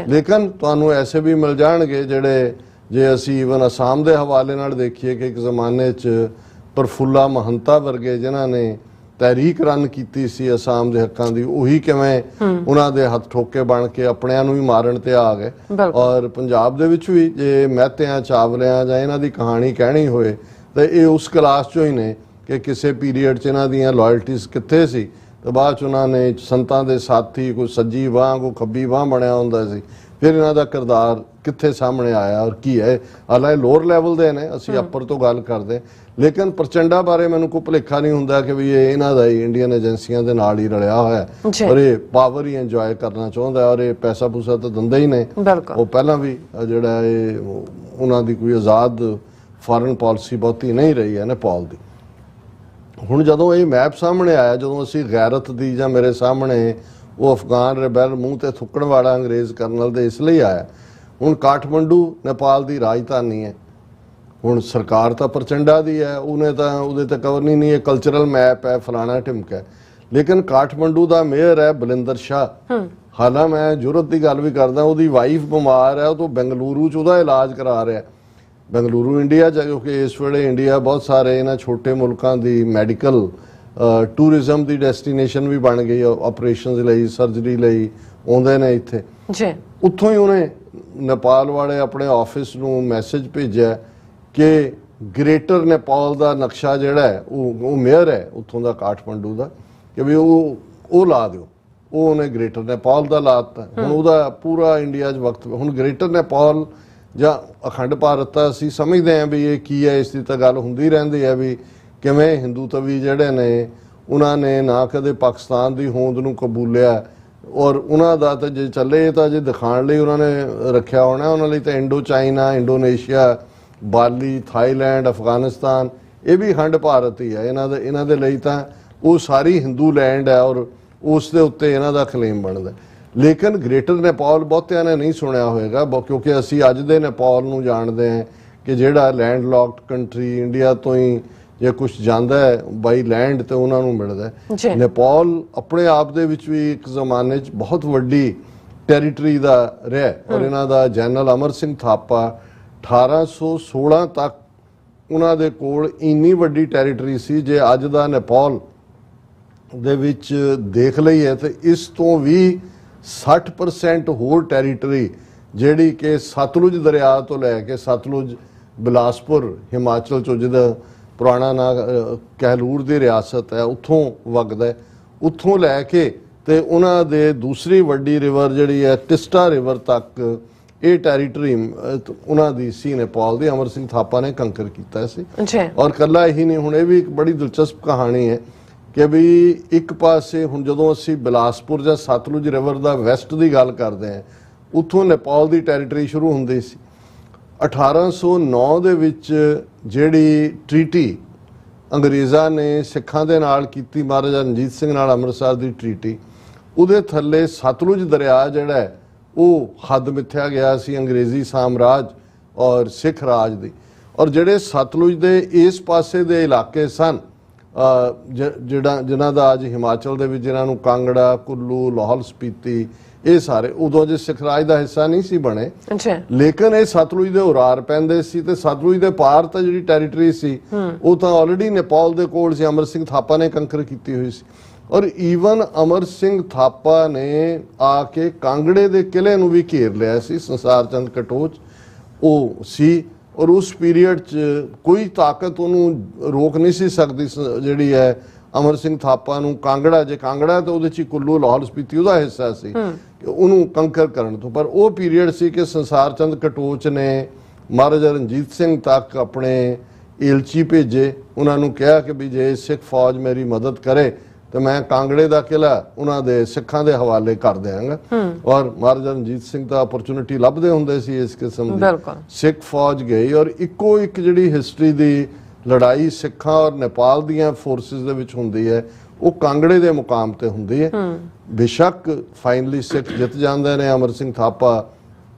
ਲੇਕਿਨ ਤੁਹਾਨੂੰ ਐਸੇ ਵੀ ਮਿਲ ਜਾਣਗੇ ਜਿਹੜੇ, ਜੇ ਅਸੀਂ ਈਵਨ ਅਸਾਮ ਦੇ ਹਵਾਲੇ ਨਾਲ ਦੇਖੀਏ ਕਿ ਇੱਕ ਜ਼ਮਾਨੇ 'ਚ ਪ੍ਰਫੁੱਲਾ ਮਹੰਤਾ ਵਰਗੇ ਜਿਨ੍ਹਾਂ ਨੇ ਤਹਿਰੀਕ ਰਨ ਕੀਤੀ ਸੀ ਅਸਾਮ ਦੇ ਹੱਕਾਂ ਦੀ, ਉਹੀ ਕਿਵੇਂ ਉਹਨਾਂ ਦੇ ਹੱਥ ਠੋਕੇ ਬਣ ਕੇ ਆਪਣਿਆਂ ਨੂੰ ਵੀ ਮਾਰਨ ਤੇ ਆ ਗਏ। ਔਰ ਪੰਜਾਬ ਦੇ ਵਿੱਚ ਵੀ ਜੇ ਮਹਿਤਿਆਂ, ਚਾਵਲਿਆਂ ਜਾਂ ਇਹਨਾਂ ਦੀ ਕਹਾਣੀ ਕਹਿਣੀ ਹੋਏ ਤਾਂ ਇਹ ਉਸ ਕਲਾਸ 'ਚੋਂ ਹੀ ਨੇ ਕਿ ਕਿਸੇ ਪੀਰੀਅਡ 'ਚ ਇਹਨਾਂ ਦੀਆਂ ਲਾਇਲਟੀਜ਼ ਕਿੱਥੇ ਸੀ ਤੇ ਬਾਅਦ 'ਚ ਉਹਨਾਂ ਨੇ ਸੰਤਾਂ ਦੇ ਸਾਥੀ, ਕੋਈ ਸੱਜੀ ਬਾਂਹ ਕੋਈ ਖੱਬੀ ਬਾਂਹ ਬਣਿਆ ਹੁੰਦਾ ਸੀ, ਫਿਰ ਇਹਨਾਂ ਦਾ ਕਿਰਦਾਰ ਕਿੱਥੇ ਸਾਹਮਣੇ ਆਇਆ ਔਰ ਕੀ ਹੈ। ਹਾਲਾਂਕਿ ਲੋਅਰ ਲੈਵਲ ਦੇ ਨੇ, ਅਸੀਂ ਅੱਪਰ ਤੋਂ ਗੱਲ ਕਰਦੇ, ਲੇਕਿਨ ਪ੍ਰਚੰਡਾ ਬਾਰੇ ਮੈਨੂੰ ਕੋਈ ਭੁਲੇਖਾ ਨਹੀਂ ਹੁੰਦਾ ਕਿ ਵੀ ਇਹ ਇਹਨਾਂ ਦਾ ਹੀ ਇੰਡੀਅਨ ਏਜੰਸੀਆਂ ਦੇ ਨਾਲ ਹੀ ਰਲਿਆ ਹੋਇਆ ਔਰ ਇਹ ਪਾਵਰ ਹੀ ਇੰਜੋਏ ਕਰਨਾ ਚਾਹੁੰਦਾ ਔਰ ਇਹ ਪੈਸਾ ਪੂਸਾ ਤਾਂ ਦਿੰਦਾ ਹੀ ਨੇ। ਉਹ ਪਹਿਲਾਂ ਵੀ ਜਿਹੜਾ ਇਹ ਉਹਨਾਂ ਦੀ ਕੋਈ ਆਜ਼ਾਦ ਫਾਰਨ ਪਾਲਿਸੀ ਬਹੁਤੀ ਨਹੀਂ ਰਹੀ ਹੈ ਨੇਪਾਲ ਦੀ। ਹੁਣ ਜਦੋਂ ਇਹ ਮੈਪ ਸਾਹਮਣੇ ਆਇਆ, ਜਦੋਂ ਅਸੀਂ ਗੈਰਤ ਦੀ, ਜਾਂ ਮੇਰੇ ਸਾਹਮਣੇ ਉਹ ਅਫਗਾਨ ਰਿਬੈਲ ਮੂੰਹ ਤੇ ਥੁੱਕਣ ਵਾਲਾ ਅੰਗਰੇਜ਼ ਕਰਨਲ ਦੇ ਇਸ ਲਈ ਆਇਆ। ਹੁਣ ਕਾਠਮੰਡੂ ਨੇਪਾਲ ਦੀ ਰਾਜਧਾਨੀ ਹੈ। ਹੁਣ ਸਰਕਾਰ ਤਾਂ ਪ੍ਰਚੰਡਾ ਦੀ ਹੈ, ਉਹਨੇ ਤਾਂ ਉਹਦੇ ਤੇ ਕਵਰ ਨਹੀਂ, ਇਹ ਕਲਚਰਲ ਮੈਪ ਹੈ, ਫਲਾਣਾ ਢਿਮਕਾ ਹੈ। ਲੇਕਿਨ ਕਾਠਮੰਡੂ ਦਾ ਮੇਅਰ ਹੈ ਬਲਿੰਦਰ ਸ਼ਾਹ। ਹਾਲਾਂਕਿ ਮੈਂ ਜ਼ਰੂਰਤ ਦੀ ਗੱਲ ਵੀ ਕਰਦਾ, ਉਹਦੀ ਵਾਈਫ ਬਿਮਾਰ ਹੈ, ਉਹ ਤੋਂ ਬੈਂਗਲੁਰੂ 'ਚ ਉਹਦਾ ਇਲਾਜ ਕਰਾ ਰਿਹਾ। ਬੈਂਗਲੁਰੂ ਇੰਡੀਆ 'ਚ, ਕਿਉਂਕਿ ਇਸ ਵੇਲੇ ਇੰਡੀਆ ਬਹੁਤ ਸਾਰੇ ਇਹਨਾਂ ਛੋਟੇ ਮੁਲਕਾਂ ਦੀ ਮੈਡੀਕਲ ਟੂਰਿਜ਼ਮ ਦੀ ਡੈਸਟੀਨੇਸ਼ਨ ਵੀ ਬਣ ਗਈ। ਆਪਰੇਸ਼ਨਸ ਲਈ, ਸਰਜਰੀ ਲਈ ਆਉਂਦੇ ਨੇ ਇੱਥੇ। ਉੱਥੋਂ ਹੀ ਉਹਨੇ ਨੇਪਾਲ ਵਾਲੇ ਆਪਣੇ ਆਫਿਸ ਨੂੰ ਮੈਸੇਜ ਭੇਜਿਆ ਕਿ ਗ੍ਰੇਟਰ ਨੇਪਾਲ ਦਾ ਨਕਸ਼ਾ ਜਿਹੜਾ ਹੈ, ਉਹ ਮੇਅਰ ਹੈ ਉੱਥੋਂ ਦਾ ਕਾਠਮੰਡੂ ਦਾ, ਕਿ ਵੀ ਉਹ ਲਾ ਦਿਓ। ਉਹ ਉਹਨੇ ਗ੍ਰੇਟਰ ਨੇਪਾਲ ਦਾ ਲਾਤਾ। ਹੁਣ ਉਹਦਾ ਪੂਰਾ ਇੰਡੀਆ 'ਚ ਵਕਤ, ਹੁਣ ਗ੍ਰੇਟਰ ਨੇਪਾਲ ਜਾਂ ਅਖੰਡ ਭਾਰਤ ਤਾਂ ਅਸੀਂ ਸਮਝਦੇ ਹਾਂ ਵੀ ਇਹ ਕੀ ਹੈ, ਇਸ ਦੀ ਤਾਂ ਗੱਲ ਹੁੰਦੀ ਰਹਿੰਦੀ ਹੈ ਵੀ ਕਿਵੇਂ ਹਿੰਦੂਤਵੀ ਜਿਹੜੇ ਨੇ ਉਹਨਾਂ ਨੇ ਨਾ ਕਦੇ ਪਾਕਿਸਤਾਨ ਦੀ ਹੋਂਦ ਨੂੰ ਕਬੂਲਿਆ ਔਰ ਉਹਨਾਂ ਦਾ ਤਾਂ ਜੇ ਚੱਲੇ ਤਾਂ ਜੇ ਦਿਖਾਉਣ ਲਈ ਉਹਨਾਂ ਨੇ ਰੱਖਿਆ ਹੋਣਾ। ਉਹਨਾਂ ਲਈ ਤਾਂ ਇੰਡੋ ਚਾਈਨਾ, ਇੰਡੋਨੇਸ਼ੀਆ, ਬਾਲੀ, ਥਾਈਲੈਂਡ, ਅਫਗਾਨਿਸਤਾਨ ਇਹ ਵੀ ਅਖੰਡ ਭਾਰਤ ਹੀ ਹੈ। ਇਹਨਾਂ ਦੇ ਲਈ ਤਾਂ ਉਹ ਸਾਰੀ ਹਿੰਦੂ ਲੈਂਡ ਹੈ ਔਰ ਉਸ ਦੇ ਉੱਤੇ ਇਹਨਾਂ ਦਾ ਕਲੇਮ ਬਣਦਾ। ਲੇਕਿਨ ਗ੍ਰੇਟਰ ਨੇਪਾਲ ਬਹੁਤਿਆਂ ਨੇ ਨਹੀਂ ਸੁਣਿਆ ਹੋਏਗਾ, ਕਿਉਂਕਿ ਅਸੀਂ ਅੱਜ ਦੇ ਨੇਪਾਲ ਨੂੰ ਜਾਣਦੇ ਹਾਂ ਕਿ ਜਿਹੜਾ ਲੈਂਡ ਲੌਕਡ ਕੰਟਰੀ, ਇੰਡੀਆ ਤੋਂ ਹੀ ਜੇ ਕੁਝ ਜਾਂਦਾ ਹੈ ਬਾਈ ਲੈਂਡ ਤੇ ਉਹਨਾਂ ਨੂੰ ਮਿਲਦਾ। ਨੇਪਾਲ ਆਪਣੇ ਆਪ ਦੇ ਵਿੱਚ ਵੀ ਇੱਕ ਜ਼ਮਾਨੇ 'ਚ ਬਹੁਤ ਵੱਡੀ ਟੈਰੀਟਰੀ ਦਾ ਰਿਹਾ ਔਰ ਇਹਨਾਂ ਦਾ ਜਨਰਲ ਅਮਰ ਸਿੰਘ ਥਾਪਾ 1816 ਤੱਕ ਉਹਨਾਂ ਦੇ ਕੋਲ ਇੰਨੀ ਵੱਡੀ ਟੈਰੀਟਰੀ ਸੀ। ਜੇ ਅੱਜ ਦਾ ਨੇਪਾਲ ਦੇ ਵਿੱਚ ਦੇਖ ਲਈਏ ਤੇ ਇਸ ਤੋਂ ਵੀ 60% ਹੋਰ ਟੈਰੀਟਰੀ ਜਿਹੜੀ ਕਿ ਸਤਲੁਜ ਦਰਿਆ ਤੋਂ ਲੈ ਕੇ ਸਤਲੁਜ ਬਿਲਾਸਪੁਰ ਹਿਮਾਚਲ ਚੋਂ, ਜਿਹਦਾ ਪੁਰਾਣਾ ਨਾਂ ਕਹਿਲੂਰ ਦੀ ਰਿਆਸਤ ਹੈ, ਉੱਥੋਂ ਵਗਦਾ ਹੈ। ਉੱਥੋਂ ਲੈ ਕੇ ਤੇ ਉਹਨਾਂ ਦੇ ਦੂਸਰੀ ਵੱਡੀ ਰਿਵਰ ਜਿਹੜੀ ਹੈ ਟਿਸਟਾ ਰਿਵਰ ਤੱਕ ਇਹ ਟੈਰੀਟਰੀ ਉਹਨਾਂ ਦੀ ਸੀ, ਨੇਪਾਲ ਦੀ। ਅਮਰ ਸਿੰਘ ਥਾਪਾ ਨੇ ਕੰਕਰ ਕੀਤਾ ਸੀ। ਔਰ ਕੱਲਾ ਇਹੀ ਨਹੀਂ, ਹੁਣ ਇਹ ਵੀ ਇੱਕ ਬੜੀ ਦਿਲਚਸਪ ਕਹਾਣੀ ਹੈ ਕਿ ਵੀ ਇੱਕ ਪਾਸੇ ਹੁਣ ਜਦੋਂ ਅਸੀਂ ਬਿਲਾਸਪੁਰ ਜਾਂ ਸਤਲੁਜ ਰਿਵਰ ਦਾ ਵੈਸਟ ਦੀ ਗੱਲ ਕਰਦੇ ਹਾਂ, ਉੱਥੋਂ ਨੇਪਾਲ ਦੀ ਟੈਰੀਟਰੀ ਸ਼ੁਰੂ ਹੁੰਦੀ ਸੀ। 1809 ਦੇ ਵਿੱਚ ਜਿਹੜੀ ਟ੍ਰੀਟੀ ਅੰਗਰੇਜ਼ਾਂ ਨੇ ਸਿੱਖਾਂ ਦੇ ਨਾਲ ਕੀਤੀ, ਮਹਾਰਾਜਾ ਰਣਜੀਤ ਸਿੰਘ ਨਾਲ ਅੰਮ੍ਰਿਤਸਰ ਦੀ ਟ੍ਰੀਟੀ, ਉਹਦੇ ਥੱਲੇ ਸਤਲੁਜ ਦਰਿਆ ਜਿਹੜਾ ਹੈ ਉਹ ਹੱਦ ਮਿੱਥਿਆ ਗਿਆ ਸੀ ਅੰਗਰੇਜ਼ੀ ਸਾਮਰਾਜ ਔਰ ਸਿੱਖ ਰਾਜ ਦੀ। ਔਰ ਜਿਹੜੇ ਸਤਲੁਜ ਦੇ ਇਸ ਪਾਸੇ ਦੇ ਇਲਾਕੇ ਸਨ, ਜਿਨ੍ਹਾਂ ਦਾ ਅੱਜ ਹਿਮਾਚਲ ਦੇ ਵਿੱਚ, ਜਿਨ੍ਹਾਂ ਨੂੰ ਕਾਂਗੜਾ, ਕੁੱਲੂ, ਲਾਹੌਲ ਸਪੀਤੀ, ਇਹ ਸਾਰੇ ਉਦੋਂ ਜੇ ਸਿੱਖ ਰਾਜ ਦਾ ਹਿੱਸਾ ਨਹੀਂ ਸੀ ਬਣੇ, ਲੇਕਿਨ ਇਹ ਸਤਲੁਜ ਦੇ ਉਰਾਰ ਪੈਂਦੇ ਸੀ। ਤੇ ਸਤਲੁਜ ਦੇ ਪਾਰ ਤਾਂ ਜਿਹੜੀ ਟੈਰੀਟਰੀ ਸੀ ਉਹ ਤਾਂ ਆਲਰੇਡੀ ਨੇਪਾਲ ਦੇ ਕੋਲ ਸੀ, ਅਮਰ ਸਿੰਘ ਥਾਪਾ ਨੇ ਕੰਕਰ ਕੀਤੀ ਹੋਈ ਸੀ। ਔਰ ਈਵਨ ਅਮਰ ਸਿੰਘ ਥਾਪਾ ਨੇ ਆ ਕੇ ਕਾਂਗੜੇ ਦੇ ਕਿਲੇ ਨੂੰ ਵੀ ਘੇਰ ਲਿਆ ਸੀ। ਸੰਸਾਰ ਚੰਦ ਕਟੋਚ ਉਹ ਸੀ, ਔਰ ਉਸ ਪੀਰੀਅਡ 'ਚ ਕੋਈ ਤਾਕਤ ਉਹਨੂੰ ਰੋਕ ਨਹੀਂ ਸੀ ਸਕਦੀ, ਜਿਹੜੀ ਹੈ ਅਮਰ ਸਿੰਘ ਥਾਪਾ ਨੂੰ ਕਾਂਗੜਾ, ਜੇ ਕਾਂਗੜਾ ਤਾਂ ਉਹਦੇ 'ਚ ਕੁੱਲੂ, ਲਾਹੌਲ ਸਪੀਤੀ ਉਹਦਾ ਹਿੱਸਾ ਸੀ, ਉਹਨੂੰ ਕੰਕਰ ਕਰਨ ਤੋਂ। ਪਰ ਉਹ ਪੀਰੀਅਡ ਸੀ ਕਿ ਸੰਸਾਰ ਚੰਦ ਕਟੋਚ ਨੇ ਮਹਾਰਾਜਾ ਰਣਜੀਤ ਸਿੰਘ ਤੱਕ ਆਪਣੇ ਏਲਚੀ ਭੇਜੇ, ਉਹਨਾਂ ਨੂੰ ਕਿਹਾ ਕਿ ਵੀ ਜੇ ਸਿੱਖ ਫੌਜ ਮੇਰੀ ਮਦਦ ਕਰੇ ਤੇ ਮੈਂ ਕਾਂਗੜੇ ਦਾ ਕਿਲਾ ਉਹਨਾਂ ਦੇ ਸਿੱਖਾਂ ਦੇ ਹਵਾਲੇ ਕਰ ਦਿਆਂਗਾ। ਔਰ ਮਹਾਰਾਜਾ ਰਣਜੀਤ ਸਿੰਘ ਤਾਂ ਅਪਰਚੂਨਿਟੀ ਲੱਭਦੇ ਹੁੰਦੇ ਸੀ ਇਸ ਕਿਸਮ ਦੀ। ਸਿੱਖ ਫੌਜ ਗਈ ਔਰ ਇੱਕੋ ਇੱਕ ਜਿਹੜੀ ਹਿਸਟਰੀ ਦੀ ਲੜਾਈ ਸਿੱਖਾਂ ਔਰ ਨੇਪਾਲ ਦੀਆਂ ਫੋਰਸਿਸ ਦੇ ਵਿੱਚ ਹੁੰਦੀ ਹੈ, ਉਹ ਕਾਂਗੜੇ ਦੇ ਮੁਕਾਮ ਤੇ ਹੁੰਦੀ ਹੈ। ਬੇਸ਼ੱਕ ਫਾਈਨਲੀ ਸਿੱਖ ਜਿੱਤ ਜਾਂਦੇ ਨੇ, ਅਮਰ ਸਿੰਘ ਥਾਪਾ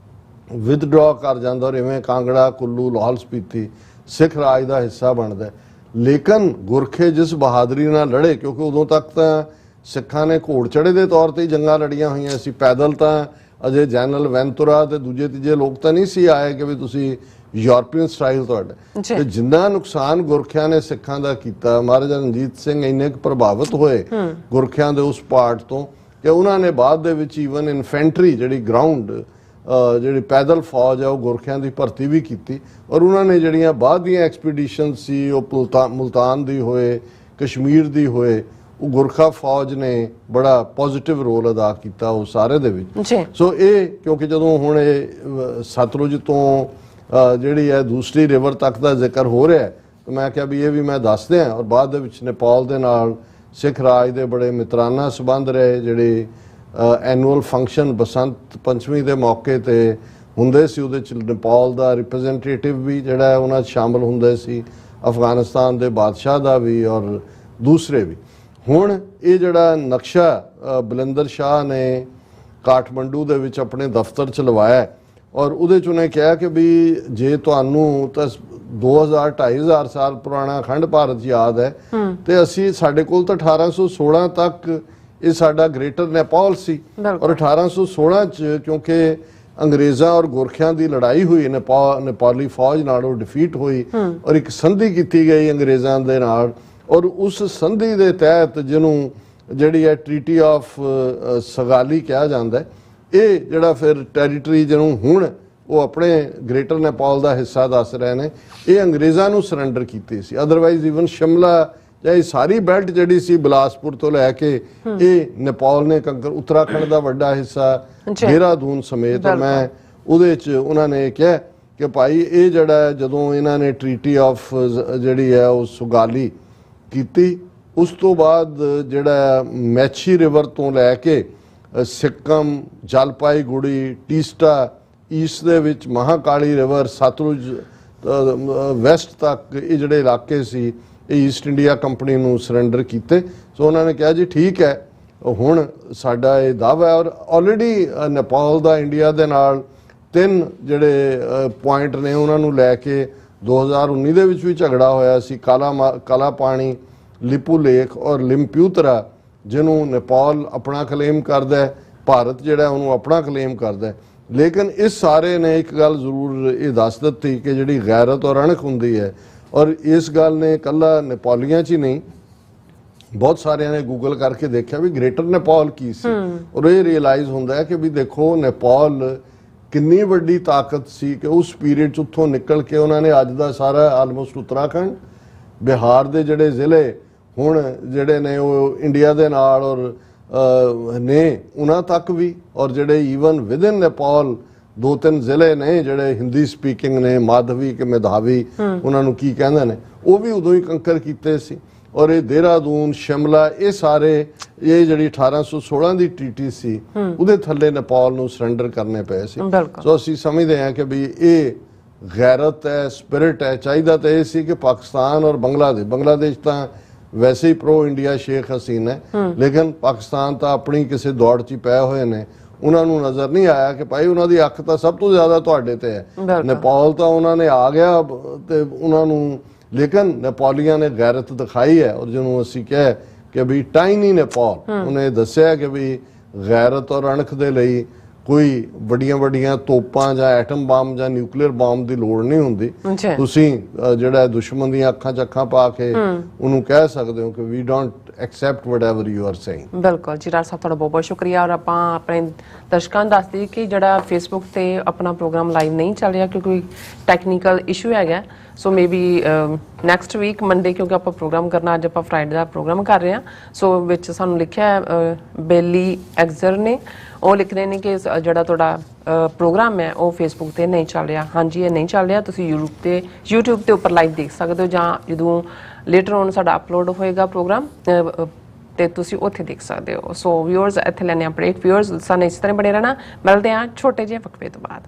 ਵਿਦਡਰਾ ਕਰ ਜਾਂਦਾ ਔਰ ਇਵੇਂ ਕਾਂਗੜਾ, ਕੁੱਲੂ, ਲਾਹੌਲ ਸਪੀਤੀ ਸਿੱਖ ਰਾਜ ਦਾ ਹਿੱਸਾ ਬਣਦਾ। ਲੇਕਿਨ ਗੁਰਖੇ ਜਿਸ ਬਹਾਦਰੀ ਨਾਲ ਲੜੇ, ਕਿਉਂਕਿ ਉਦੋਂ ਤੱਕ ਤਾਂ ਸਿੱਖਾਂ ਨੇ ਘੋੜ ਚੜੇ ਦੇ ਤੌਰ ਤੇ ਜੰਗਾਂ ਲੜੀਆਂ ਹੋਈਆਂ ਸੀ, ਪੈਦਲ ਤਾਂ ਅਜੇ ਜਨਰਲ ਵੈਂਤੁਰਾ ਤੇ ਦੂਜੇ ਤੀਜੇ ਲੋਕ ਤਾਂ ਨਹੀਂ ਸੀ ਆਏ ਕਿ ਵੀ ਤੁਸੀਂ ਯੂਰਪੀਅਨ ਸਟਾਈਲ ਤੁਹਾਡਾ। ਤੇ ਜਿੰਨਾ ਨੁਕਸਾਨ ਗੁਰਖਿਆਂ ਨੇ ਸਿੱਖਾਂ ਦਾ ਕੀਤਾ, ਮਹਾਰਾਜਾ ਰਣਜੀਤ ਸਿੰਘ ਇੰਨੇ ਕੁ ਪ੍ਰਭਾਵਿਤ ਹੋਏ ਗੁਰਖਿਆਂ ਦੇ ਉਸ ਪਾਰਟ ਤੋਂ ਕਿ ਉਹਨਾਂ ਨੇ ਬਾਅਦ ਦੇ ਵਿੱਚ ਈਵਨ ਇਨਫੈਂਟਰੀ ਜਿਹੜੀ ਗਰਾਊਂਡ ਜਿਹੜੀ ਪੈਦਲ ਫੌਜ ਹੈ ਉਹ ਗੁਰਖਿਆਂ ਦੀ ਭਰਤੀ ਵੀ ਕੀਤੀ। ਔਰ ਉਹਨਾਂ ਨੇ ਜਿਹੜੀਆਂ ਬਾਅਦ ਦੀਆਂ ਐਕਸਪੀਡੀਸ਼ਨ ਸੀ ਉਹ ਮੁਲਤਾਨ ਦੀ ਹੋਏ, ਕਸ਼ਮੀਰ ਦੀ ਹੋਏ, ਉਹ ਗੁਰਖਾ ਫੌਜ ਨੇ ਬੜਾ ਪੋਜ਼ਿਟਿਵ ਰੋਲ ਅਦਾ ਕੀਤਾ ਉਹ ਸਾਰੇ ਦੇ ਵਿੱਚ। ਸੋ ਇਹ ਕਿਉਂਕਿ ਜਦੋਂ ਹੁਣ ਇਹ ਸਤਲੁਜ ਤੋਂ ਜਿਹੜੀ ਹੈ ਦੂਸਰੀ ਰਿਵਰ ਤੱਕ ਦਾ ਜ਼ਿਕਰ ਹੋ ਰਿਹਾ ਤਾਂ ਮੈਂ ਕਿਹਾ ਵੀ ਇਹ ਵੀ ਮੈਂ ਦੱਸ ਦਿਆਂ। ਔਰ ਬਾਅਦ ਦੇ ਵਿੱਚ ਨੇਪਾਲ ਦੇ ਨਾਲ ਸਿੱਖ ਰਾਜ ਦੇ ਬੜੇ ਮਿੱਤਰਾਨਾ ਸੰਬੰਧ ਰਹੇ, ਜਿਹੜੇ ਐਨੂਅਲ ਫੰਕਸ਼ਨ ਬਸੰਤ ਪੰਚਮੀ ਦੇ ਮੌਕੇ ਤੇ ਹੁੰਦੇ ਸੀ, ਉਹਦੇ 'ਚ ਨੇਪਾਲ ਦਾ ਰਿਪਰੈਜ਼ੈਂਟੇਟਿਵ ਵੀ ਜਿਹੜਾ ਉਹਨਾਂ 'ਚ ਸ਼ਾਮਲ ਹੁੰਦੇ ਸੀ, ਅਫਗਾਨਿਸਤਾਨ ਦੇ ਬਾਦਸ਼ਾਹ ਦਾ ਵੀ ਔਰ ਦੂਸਰੇ ਵੀ। ਹੁਣ ਇਹ ਜਿਹੜਾ ਨਕਸ਼ਾ ਬਲਿੰਦਰ ਸ਼ਾਹ ਨੇ ਕਾਠਮੰਡੂ ਦੇ ਵਿੱਚ ਆਪਣੇ ਦਫ਼ਤਰ 'ਚ ਲਵਾਇਆ ਔਰ ਉਹਦੇ 'ਚ ਉਹਨੇ ਕਿਹਾ ਕਿ ਵੀ ਜੇ ਤੁਹਾਨੂੰ ਤਾਂ 2000-2500 ਸਾਲ ਪੁਰਾਣਾ ਅਖੰਡ ਭਾਰਤ ਯਾਦ ਹੈ ਤੇ ਅਸੀਂ ਸਾਡੇ ਕੋਲ ਤਾਂ 1816 ਤੱਕ ਇਹ ਸਾਡਾ ਗ੍ਰੇਟਰ ਨੇਪਾਲ ਸੀ। ਔਰ 1816 'ਚ ਕਿਉਂਕਿ ਅੰਗਰੇਜ਼ਾਂ ਔਰ ਗੋਰਖਿਆਂ ਦੀ ਲੜਾਈ ਹੋਈ, ਨੇਪਾਲੀ ਫੌਜ ਨਾਲ ਉਹ ਡਿਫੀਟ ਹੋਈ ਔਰ ਇੱਕ ਸੰਧੀ ਕੀਤੀ ਗਈ ਅੰਗਰੇਜ਼ਾਂ ਦੇ ਨਾਲ। ਔਰ ਉਸ ਸੰਧੀ ਦੇ ਤਹਿਤ ਜਿਹਨੂੰ ਜਿਹੜੀ ਹੈ ਟ੍ਰੀਟੀ ਆਫ ਸਗਾਲੀ ਕਿਹਾ ਜਾਂਦਾ, ਇਹ ਜਿਹੜਾ ਫਿਰ ਟੈਰੀਟਰੀ ਜਿਹਨੂੰ ਹੁਣ ਉਹ ਆਪਣੇ ਗ੍ਰੇਟਰ ਨੇਪਾਲ ਦਾ ਹਿੱਸਾ ਦੱਸ ਰਹੇ ਨੇ, ਇਹ ਅੰਗਰੇਜ਼ਾਂ ਨੂੰ ਸਰੈਂਡਰ ਕੀਤੀ ਸੀ। ਅਦਰਵਾਈਜ਼ ਈਵਨ ਸ਼ਿਮਲਾ ਜਾਂ ਇਹ ਸਾਰੀ ਬੈਲਟ ਜਿਹੜੀ ਸੀ ਬਿਲਾਸਪੁਰ ਤੋਂ ਲੈ ਕੇ ਇਹ ਨੇਪਾਲ ਨੇ ਕੰਕਰ, ਉੱਤਰਾਖੰਡ ਦਾ ਵੱਡਾ ਹਿੱਸਾ, ਦੇਹਰਾਦੂਨ ਸਮੇਤ। ਮੈਂ ਉਹਦੇ 'ਚ ਉਹਨਾਂ ਨੇ ਕਿਹਾ ਕਿ ਭਾਈ ਇਹ ਜਿਹੜਾ ਜਦੋਂ ਇਹਨਾਂ ਨੇ ਟ੍ਰੀਟੀ ਆਫ ਜਿਹੜੀ ਹੈ ਉਹ ਸੁਗਾਲੀ ਕੀਤੀ, ਉਸ ਤੋਂ ਬਾਅਦ ਜਿਹੜਾ ਮੈਛੀ ਰਿਵਰ ਤੋਂ ਲੈ ਕੇ ਸਿੱਕਮ, ਜਲਪਾਈਗੁੜੀ, ਟੀਸਟਾ, ਈਸਟ ਦੇ ਵਿੱਚ ਮਹਾਕਾਲੀ ਰਿਵਰ, ਸਤਲੁਜ ਵੈਸਟ ਤੱਕ ਇਹ ਜਿਹੜੇ ਇਲਾਕੇ ਸੀ ਇਹ ਈਸਟ ਇੰਡੀਆ ਕੰਪਨੀ ਨੂੰ ਸਰੈਂਡਰ ਕੀਤੇ। ਸੋ ਉਹਨਾਂ ਨੇ ਕਿਹਾ ਜੀ ਠੀਕ ਹੈ, ਹੁਣ ਸਾਡਾ ਇਹ ਦਾਅਵਾ ਹੈ। ਔਰ ਆਲਰੇਡੀ ਨੇਪਾਲ ਦਾ ਇੰਡੀਆ ਦੇ ਨਾਲ 3 ਜਿਹੜੇ ਪੁਆਇੰਟ ਨੇ ਉਹਨਾਂ ਨੂੰ ਲੈ ਕੇ 2019 ਦੇ ਵਿੱਚ ਵੀ ਝਗੜਾ ਹੋਇਆ ਸੀ। ਕਾਲਾ ਪਾਣੀ, ਲਿਪੂ ਲੇਕ ਔਰ ਲਿੰਪਿਊਤਰਾ, ਜਿਹਨੂੰ ਨੇਪਾਲ ਆਪਣਾ ਕਲੇਮ ਕਰਦਾ ਹੈ, ਭਾਰਤ ਜਿਹੜਾ ਉਹਨੂੰ ਆਪਣਾ ਕਲੇਮ ਕਰਦਾ ਹੈ। ਲੇਕਿਨ ਇਸ ਸਾਰੇ ਨੇ ਇੱਕ ਗੱਲ ਜ਼ਰੂਰ ਇਹ ਦੱਸ ਦਿੱਤੀ ਕਿ ਜਿਹੜੀ ਗੈਰਤ ਔਰ ਅਣਖ ਹੁੰਦੀ ਹੈ, ਔਰ ਇਸ ਗੱਲ ਨੇ ਇਕੱਲਾ ਨੇਪਾਲੀਆਂ 'ਚ ਹੀ ਨਹੀਂ, ਬਹੁਤ ਸਾਰਿਆਂ ਨੇ ਗੂਗਲ ਕਰਕੇ ਦੇਖਿਆ ਵੀ ਗ੍ਰੇਟਰ ਨੇਪਾਲ ਕੀ ਸੀ। ਔਰ ਇਹ ਰਿਅਲਾਈਜ਼ ਹੁੰਦਾ ਹੈ ਕਿ ਵੀ ਦੇਖੋ ਨੇਪਾਲ ਕਿੰਨੀ ਵੱਡੀ ਤਾਕਤ ਸੀ ਕਿ ਉਸ ਪੀਰੀਅਡ 'ਚ ਉੱਥੋਂ ਨਿਕਲ ਕੇ ਉਹਨਾਂ ਨੇ ਅੱਜ ਦਾ ਸਾਰਾ ਆਲਮੋਸਟ ਉੱਤਰਾਖੰਡ, ਬਿਹਾਰ ਦੇ ਜਿਹੜੇ ਜ਼ਿਲ੍ਹੇ ਹੁਣ ਜਿਹੜੇ ਨੇ ਉਹ ਇੰਡੀਆ ਦੇ ਨਾਲ ਔਰ ਨੇ ਉਹਨਾਂ ਤੱਕ ਵੀ, ਔਰ ਜਿਹੜੇ ਈਵਨ ਵਿਦਨ ਨੇਪਾਲ 2-3 ਜ਼ਿਲ੍ਹੇ ਨੇ ਜਿਹੜੇ ਹਿੰਦੀ ਸਪੀਕਿੰਗ ਨੇ, ਮਾਧਵੀ ਕਿ ਮੇਧਾਵੀ ਉਹਨਾਂ ਨੂੰ ਕੀ ਕਹਿੰਦੇ ਨੇ, ਉਹ ਵੀ ਉਦੋਂ ਹੀ ਕੰਕਰ ਕੀਤੇ ਸੀ। ਔਰ ਇਹ ਦੇਹਰਾਦੂਨ, ਸ਼ਿਮਲਾ, ਇਹ ਸਾਰੇ ਇਹ ਜਿਹੜੀ 1816 ਦੀ ਟੀਟੀ ਸੀ ਉਹਦੇ ਥੱਲੇ ਨੇਪਾਲ ਨੂੰ ਸਰੈਂਡਰ ਕਰਨੇ ਪਏ ਸੀ। ਸੋ ਅਸੀਂ ਸਮਝਦੇ ਹਾਂ ਕਿ ਵੀ ਇਹ ਗੈਰਤ ਹੈ, ਸਪਿਰਿਟ ਹੈ। ਚਾਹੀਦਾ ਤਾਂ ਇਹ ਸੀ ਕਿ ਪਾਕਿਸਤਾਨ ਔਰ ਬੰਗਲਾਦੇਸ਼ ਤਾਂ ਵੈਸੇ ਹੀ ਪ੍ਰੋ ਇੰਡੀਆ ਸ਼ੇਖ ਹਸੀਨਾ ਹੈ, ਲੇਕਿਨ ਪਾਕਿਸਤਾਨ ਤਾਂ ਆਪਣੀ ਕਿਸੇ ਦੌੜ 'ਚ ਹੀ ਪਏ ਹੋਏ ਨੇ। ਉਹਨਾਂ ਨੂੰ ਨਜ਼ਰ ਨਹੀਂ ਆਇਆ ਕਿ ਭਾਈ ਉਹਨਾਂ ਦੀ ਅੱਖ ਤਾਂ ਸਭ ਤੋਂ ਜ਼ਿਆਦਾ ਤੁਹਾਡੇ ਤੇ ਹੈ। ਨੇਪਾਲ ਤਾਂ ਉਹਨਾਂ ਨੇ ਆ ਗਿਆ ਤੇ ਉਹਨਾਂ ਨੂੰ, ਲੇਕਿਨ ਨੇਪਾਲੀਆਂ ਨੇ ਗੈਰਤ ਦਿਖਾਈ ਹੈ। ਔਰ ਜਿਹਨੂੰ ਅਸੀਂ ਕਹੇ ਕਿ ਵੀ ਟਾਈਨੀ ਨੇਪਾਲ, ਉਹਨੇ ਦੱਸਿਆ ਕਿ ਵੀ ਗੈਰਤ ਔਰ ਅਣਖ ਦੇ ਲਈ ਕੋਈ ਵੱਡੀਆਂ ਤੋਪਾਂ ਜਾਂ ਐਟਮ ਬੰਬ ਜਾਂ ਨਿਊਕਲੀਅਰ ਬੰਬ ਦੀ ਲੋੜ ਨਹੀਂ ਹੁੰਦੀ। ਤੁਸੀਂ ਜਿਹੜਾ ਦੁਸ਼ਮਣ ਦੀਆਂ ਅੱਖਾਂ 'ਚ ਅੱਖਾਂ ਪਾ ਕੇ ਉਹਨੂੰ ਕਹਿ ਸਕਦੇ ਹੋ ਕਿ we don't accept whatever you are saying. ਬਿਲਕੁਲ ਜੀ ਰਾਜ ਸਾਹਿਬ, ਤੁਹਾਡਾ ਬਹੁਤ ਬਹੁਤ ਸ਼ੁਕਰੀਆ। ਔਰ ਆਪਾਂ ਆਪਣੇ ਦਰਸ਼ਕਾਂ ਨੂੰ ਦੱਸ ਦਈਏ ਕਿ ਜਿਹੜਾ ਫੇਸਬੁੱਕ ਤੇ ਆਪਣਾ ਪ੍ਰੋਗਰਾਮ ਲਾਈਵ ਨਹੀਂ ਚੱਲ ਰਿਹਾ ਕਿਉਂਕਿ ਟੈਕਨੀਕਲ ਇਸ਼ੂ ਹੈਗਾ। So maybe next week Monday, ਕਿਉਂਕਿ ਆਪਾਂ ਪ੍ਰੋਗਰਾਮ ਕਰਨਾ, ਅੱਜ ਆਪਾਂ ਫਰਾਈਡੇ ਦਾ ਪ੍ਰੋਗਰਾਮ ਕਰ ਰਹੇ ਹਾਂ। ਸੋ ਵਿੱਚ ਸਾਨੂੰ ਲਿਖਿਆ ਬੇਲੀ ਐਗਜ਼ਰ ਨੇ, ਉਹ ਲਿਖ ਰਹੇ ਨੇ ਕਿ ਜਿਹੜਾ ਤੁਹਾਡਾ ਪ੍ਰੋਗਰਾਮ ਹੈ ਉਹ ਫੇਸਬੁੱਕ ਤੇ ਨਹੀਂ ਚੱਲ ਰਿਹਾ। ਹਾਂਜੀ, ਇਹ ਨਹੀਂ ਚੱਲ ਰਿਹਾ। ਤੁਸੀਂ YouTube ਤੇ ਉੱਪਰ ਲਾਈਵ ਦੇਖ ਸਕਦੇ ਹੋ, ਜਾਂ ਜਦੋਂ ਲੇਟਰ ਔਨ ਸਾਡਾ ਅਪਲੋਡ ਹੋਏਗਾ ਪ੍ਰੋਗਰਾਮ ਤੇ ਤੁਸੀਂ ਉੱਥੇ ਦੇਖ ਸਕਦੇ ਹੋ। ਸੋ ਵਿਊਅਰਸ, ਇੱਥੇ ਲੈਣੇ ਅਪਡੇਟ। ਵਿਊਅਰਸ, ਸਾਨੂੰ ਇਸ ਤਰ੍ਹਾਂ ਬਣੇ ਰਹਿਣਾ। ਮਿਲਦੇ ਹਾਂ ਛੋਟੇ ਜਿਹੇ ਵਕਫੇ ਤੋਂ ਬਾਅਦ।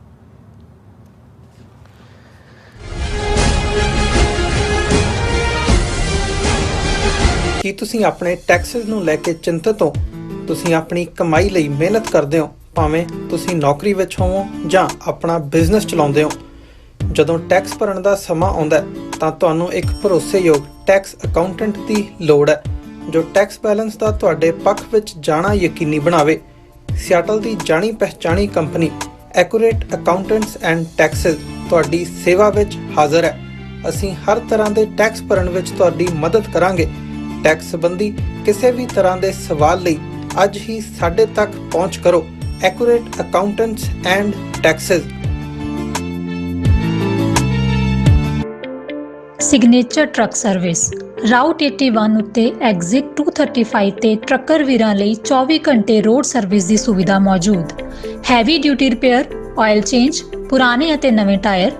ਕੀ ਤੁਸੀਂ ਆਪਣੇ ਟੈਕਸਿਸ ਨੂੰ ਲੈ ਕੇ ਚਿੰਤਤ ਹੋ? ਤੁਸੀਂ ਆਪਣੀ ਕਮਾਈ ਲਈ ਮਿਹਨਤ ਕਰਦੇ ਹੋ, ਭਾਵੇਂ ਤੁਸੀਂ ਨੌਕਰੀ ਵਿੱਚ ਹੋਵੋ ਜਾਂ ਆਪਣਾ ਬਿਜ਼ਨਸ ਚਲਾਉਂਦੇ ਹੋ। ਜਦੋਂ ਟੈਕਸ ਭਰਨ ਦਾ ਸਮਾਂ ਆਉਂਦਾ ਤਾਂ ਤੁਹਾਨੂੰ ਇੱਕ ਭਰੋਸੇਯੋਗ ਟੈਕਸ ਅਕਾਊਂਟੈਂਟ ਦੀ ਲੋੜ ਹੈ, ਜੋ ਟੈਕਸ ਬੈਲੈਂਸ ਦਾ ਤੁਹਾਡੇ ਪੱਖ ਵਿੱਚ ਜਾਣਾ ਯਕੀਨੀ ਬਣਾਵੇ। ਸਿਆਟਲ ਦੀ ਜਾਣੀ ਪਛਾਣੀ company Accurate Accountants and taxes ਤੁਹਾਡੀ ਸੇਵਾ ਵਿੱਚ ਹਾਜ਼ਰ ਹੈ। ਅਸੀਂ ਹਰ ਤਰ੍ਹਾਂ ਦੇ ਟੈਕਸ ਭਰਨ ਵਿੱਚ ਤੁਹਾਡੀ ਮਦਦ ਕਰਾਂਗੇ। ਟੈਕਸ ਸੰਬੰਧੀ ਕਿਸੇ ਵੀ ਤਰ੍ਹਾਂ ਦੇ ਸਵਾਲ ਲਈ ਅੱਜ ਹੀ ਸਾਡੇ ਤੱਕ ਪਹੁੰਚ ਕਰੋ। Accurate Accountants and Texas. Signature truck service route 81 ਉੱਤੇ ਐਗਜ਼ਿਟ 235 ਤੇ ਟਰੱਕਰ ਵੀਰਾਂ ਲਈ 24 ਘੰਟੇ ਰੋਡ ਸਰਵਿਸ ਦੀ ਸੁਵਿਧਾ ਮੌਜੂਦ। Heavy duty repair, oil change, ਪੁਰਾਣੇ ਅਤੇ ਨਵੇਂ tyre,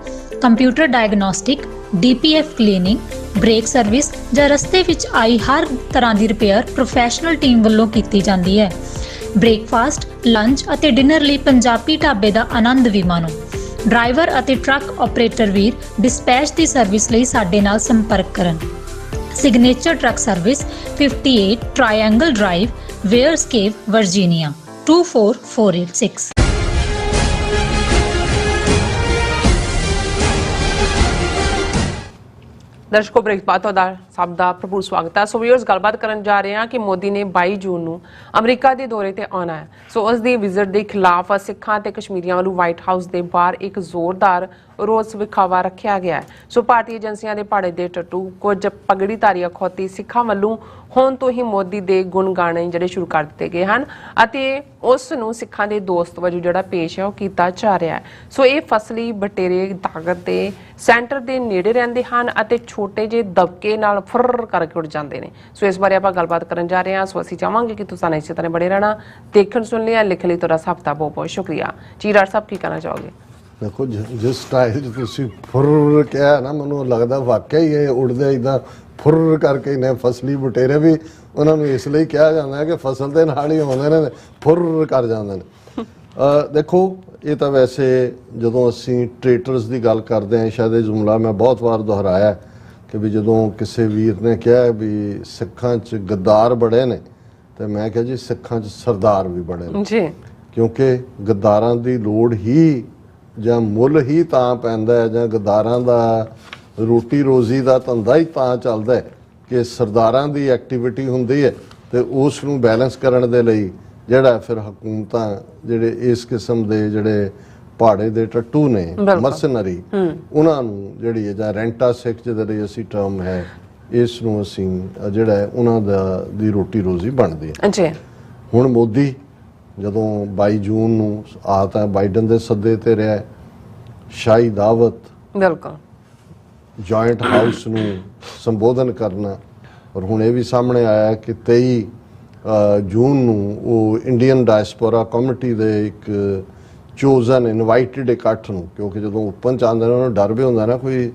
computer diagnostic, DPF cleaning, brake service ਜਾਂ ਰਸਤੇ ਵਿੱਚ ਆਈ ਹਰ ਤਰ੍ਹਾਂ ਦੀ ਰਿਪੇਅਰ ਪ੍ਰੋਫੈਸ਼ਨਲ ਟੀਮ ਵੱਲੋਂ ਕੀਤੀ ਜਾਂਦੀ ਹੈ। ਬ੍ਰੇਕਫਾਸਟ, ਲੰਚ ਅਤੇ ਡਿਨਰ ਲਈ ਪੰਜਾਬੀ ਢਾਬੇ ਦਾ ਆਨੰਦ ਵੀ ਮਾਣੋ। ਡਰਾਈਵਰ ਅਤੇ ਟਰੱਕ ਆਪਰੇਟਰ ਵੀਰ ਡਿਸਪੈਚ ਦੀ ਸਰਵਿਸ ਲਈ ਸਾਡੇ ਨਾਲ ਸੰਪਰਕ ਕਰਨ। Signature truck service 58 Triangle Drive, Weyers Cave, Virginia 24486। ਦਰਸ਼ਕੋ, ਬ੍ਰੇਕ ਬਾਅਦ ਤੁਹਾਡਾ ਸਭ ਦਾ ਭਰਪੂਰ ਸਵਾਗਤ ਹੈ। ਸੋ ਵੀਅਰਸ, ਗੱਲਬਾਤ ਕਰਨ ਜਾ ਰਹੇ ਹਾਂ ਕਿ ਮੋਦੀ ਨੇ 22 ਜੂਨ ਨੂੰ ਅਮਰੀਕਾ ਦੇ ਦੌਰੇ ਤੇ ਆਉਣਾ ਹੈ। ਸੋ ਉਸ ਦੀ ਵਿਜ਼ਿਟ ਦੇ ਖਿਲਾਫ ਸਿੱਖਾਂ ਤੇ ਕਸ਼ਮੀਰੀਆਂ ਵੱਲੋਂ ਵਾਈਟ ਹਾਊਸ ਦੇ ਬਾਹਰ ਇੱਕ ਜ਼ੋਰਦਾਰ ਰੋਸ ਵਿਖਾਵਾ ਰੱਖਿਆ ਗਿਆ ਹੈ। ਸੋ ਭਾਰਤੀ ਏਜੰਸੀਆਂ ਦੇ ਭਾੜੇ ਦੇ ਟੱਟੂ, ਕੁਝ ਪਗੜੀਧਾਰੀ ਅਖੌਤੀ ਸਿੱਖਾਂ ਵੱਲੋਂ ਹੁਣ ਤੋਂ ਹੀ ਮੋਦੀ ਦੇ ਗੁਣ ਗਾਣੇ ਜਿਹੜੇ ਸ਼ੁਰੂ ਕਰ ਦਿੱਤੇ ਗਏ ਹਨ ਅਤੇ ਉਸ ਨੂੰ ਸਿੱਖਾਂ ਦੇ ਦੋਸਤ ਵਜੋਂ ਜਿਹੜਾ ਪੇਸ਼ ਹੈ ਉਹ ਕੀਤਾ ਜਾ ਰਿਹਾ ਹੈ। ਸੋ ਇਹ ਫਸਲੀ ਬਟੇਰੇ ਤਾਕਤ ਦੇ ਸੈਂਟਰ ਦੇ ਨੇੜੇ ਰਹਿੰਦੇ ਹਨ ਅਤੇ ਛੋਟੇ ਜਿਹੇ ਦਬਕੇ ਨਾਲ ਫੁਰ ਕਰਕੇ ਉੱਡ ਜਾਂਦੇ ਨੇ। ਸੋ ਇਸ ਬਾਰੇ ਆਪਾਂ ਗੱਲਬਾਤ ਕਰਨ ਜਾ ਰਹੇ ਹਾਂ। ਸੋ ਅਸੀਂ ਚਾਹਾਂਗੇ ਕਿ ਤੁਸੀਂ ਇਸੇ ਤਰ੍ਹਾਂ ਬਣੇ ਰਹਿਣਾ। ਦੇਖਣ ਸੁਣ ਲਿਆ, ਲਿਖਣ ਲਈ ਤੁਹਾਡਾ ਸਭ ਦਾ ਬਹੁਤ ਬਹੁਤ ਸ਼ੁਕਰੀਆ। ਜੀ ਰਾਜ ਸਾਹਿਬ, ਕੀ ਕਹਿਣਾ ਚਾਹੋਗੇ? ਦੇਖੋ, ਜਿਸ ਸਟਾਈਲ 'ਚ ਤੁਸੀਂ ਫੁਰ ਕਿਹਾ ਨਾ, ਮੈਨੂੰ ਲੱਗਦਾ ਵਾਕਿਆ ਹੀ ਇਹ ਉੜਦੇ ਇੱਦਾਂ ਫੁਰ ਕਰਕੇ ਨੇ। ਫਸਲੀ ਬਟੇਰੇ ਵੀ ਉਹਨਾਂ ਨੂੰ ਇਸ ਲਈ ਕਿਹਾ ਜਾਂਦਾ ਹੈ ਕਿ ਫਸਲ ਦੇ ਨਾਲ ਹੀ ਆਉਂਦੇ ਨੇ, ਫੁਰ ਕਰ ਜਾਂਦੇ ਨੇ। ਦੇਖੋ, ਇਹ ਤਾਂ ਵੈਸੇ ਜਦੋਂ ਅਸੀਂ ਟ੍ਰੇਟਰਸ ਦੀ ਗੱਲ ਕਰਦੇ ਹਾਂ, ਸ਼ਾਇਦ ਇਹ ਜੁਮਲਾ ਮੈਂ ਬਹੁਤ ਵਾਰ ਦੁਹਰਾਇਆ ਕਿ ਵੀ ਜਦੋਂ ਕਿਸੇ ਵੀਰ ਨੇ ਕਿਹਾ ਵੀ ਸਿੱਖਾਂ 'ਚ ਗੱਦਾਰ ਬੜੇ ਨੇ, ਤੇ ਮੈਂ ਕਿਹਾ ਜੀ ਸਿੱਖਾਂ 'ਚ ਸਰਦਾਰ ਵੀ ਬੜੇ ਨੇ ਜੀ। ਕਿਉਂਕਿ ਗੱਦਾਰਾਂ ਦੀ ਲੋੜ ਹੀ ਜਾਂ ਮੁੱਲ ਹੀ ਤਾਂ ਪੈਂਦਾ ਹੈ, ਜਾਂ ਗੱਦਾਰਾਂ ਦਾ ਰੋਟੀ ਰੋਜ਼ੀ ਦਾ ਧੰਦਾ ਹੀ ਤਾਂ ਚੱਲਦਾ ਹੈ ਕਿ ਸਰਦਾਰਾਂ ਦੀ ਐਕਟੀਵਿਟੀ ਹੁੰਦੀ ਹੈ। ਤੇ ਉਸ ਨੂੰ ਬੈਲੈਂਸ ਕਰਨ ਦੇ ਲਈ ਜਿਹੜਾ ਫਿਰ ਹਕੂਮਤਾਂ ਜਿਹੜੇ ਇਸ ਕਿਸਮ ਦੇ ਜਿਹੜੇ ਪਹਾੜੇ ਦੇ ਟੱਟੂ ਨੇ, ਮਰਸਨਰੀ, ਉਹਨਾਂ ਨੂੰ ਜਿਹੜੀ ਹੈ ਜਾਂ ਰੈਂਟਾ ਸਿੱਖ ਜਿਹਦੇ ਲਈ ਅਸੀਂ ਟਰਮ ਹੈ, ਇਸ ਨੂੰ ਅਸੀਂ ਜਿਹੜਾ ਉਹਨਾਂ ਦੀ ਰੋਟੀ ਰੋਜ਼ੀ ਬਣਦੀ ਹੈ। ਹੁਣ ਮੋਦੀ ਜਦੋਂ 22 ਜੂਨ ਨੂੰ ਆ ਤਾਂ ਬਾਈਡਨ ਦੇ ਸੱਦੇ ਤੇ ਰਿਹਾ, ਸ਼ਾਹੀ ਦਾਵਤ, ਬਿਲਕੁਲ ਜੁਆਇੰਟ ਹਾਊਸ ਨੂੰ ਸੰਬੋਧਨ ਕਰਨਾ। ਔਰ ਹੁਣ ਇਹ ਵੀ ਸਾਹਮਣੇ ਆਇਆ ਕਿ 23 ਜੂਨ ਨੂੰ ਉਹ ਇੰਡੀਅਨ ਡਾਇਸਪੋਰਾ ਕਮਿਟੀ ਦੇ ਇੱਕ ਚੋਜ਼ਨ ਇਨਵਾਈਟਡ ਇਕੱਠ ਨੂੰ, ਕਿਉਂਕਿ ਜਦੋਂ ਓਪਨ ਚ ਆਉਂਦੇ ਨੇ ਉਹਨਾਂ ਨੂੰ ਡਰ ਵੀ ਹੁੰਦਾ ਨਾ ਕੋਈ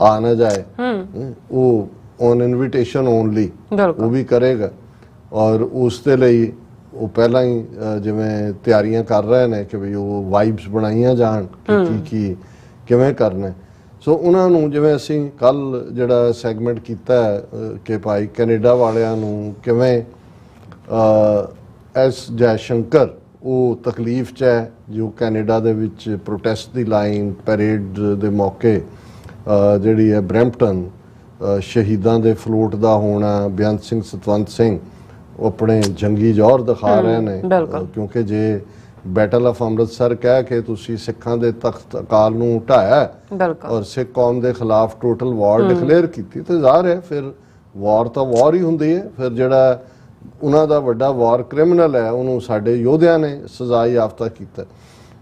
ਆ ਨਾ ਜਾਏ, ਉਹ ਔਨ ਇਨਵੀਟੇਸ਼ਨ ਓਨਲੀ ਉਹ ਵੀ ਕਰੇਗਾ। ਔਰ ਉਸ ਦੇ ਲਈ ਉਹ ਪਹਿਲਾਂ ਹੀ ਜਿਵੇਂ ਤਿਆਰੀਆਂ ਕਰ ਰਹੇ ਨੇ ਕਿ ਵੀ ਉਹ ਵਾਈਬਸ ਬਣਾਈਆਂ ਜਾਣ ਕਿ ਕੀ ਕਿਵੇਂ ਕਰਨਾ। ਸੋ ਉਹਨਾਂ ਨੂੰ ਜਿਵੇਂ ਅਸੀਂ ਕੱਲ ਜਿਹੜਾ ਸੈਗਮੈਂਟ ਕੀਤਾ ਕਿ ਭਾਈ ਕੈਨੇਡਾ ਵਾਲਿਆਂ ਨੂੰ ਕਿਵੇਂ ਐਸ ਜੈ ਸ਼ੰਕਰ ਉਹ ਤਕਲੀਫ 'ਚ ਹੈ, ਜੋ ਕੈਨੇਡਾ ਦੇ ਵਿੱਚ ਪ੍ਰੋਟੈਸਟ ਦੀ ਲਾਈਨ ਪੈਰੇਡ ਦੇ ਮੌਕੇ ਜਿਹੜੀ ਹੈ ਬਰੈਂਪਟਨ ਸ਼ਹੀਦਾਂ ਦੇ ਫਲੋਟ ਦਾ ਹੋਣਾ, ਬੇਅੰਤ ਸਿੰਘ ਸਤਵੰਤ ਸਿੰਘ ਉਹ ਆਪਣੇ ਜੰਗੀ ਜੌਹਰ ਦਿਖਾ ਰਹੇ ਨੇ, ਕਿਉਂਕਿ ਜੇ ਬੈਟਲ ਆਫ ਅੰਮ੍ਰਿਤਸਰ ਕਹਿ ਕੇ ਤੁਸੀਂ ਸਿੱਖਾਂ ਦੇ ਤਖਤ ਅਕਾਲ ਨੂੰ ਢਾਇਆ ਔਰ ਸਿੱਖ ਕੌਮ ਦੇ ਖਿਲਾਫ ਟੋਟਲ ਵਾਰ ਡਿਕਲੇਅਰ ਕੀਤੀ ਤੇ ਜ਼ਾਹਰ ਹੈ ਫਿਰ ਵਾਰ ਤਾਂ ਵਾਰ ਹੀ ਹੁੰਦੀ ਹੈ। ਫਿਰ ਜਿਹੜਾ ਉਹਨਾਂ ਦਾ ਵੱਡਾ ਵਾਰ ਕ੍ਰਿਮੀਨਲ ਹੈ ਉਹਨੂੰ ਸਾਡੇ ਯੋਧਿਆਂ ਨੇ ਸਜ਼ਾ ਯਾਫਤਾ ਕੀਤਾ।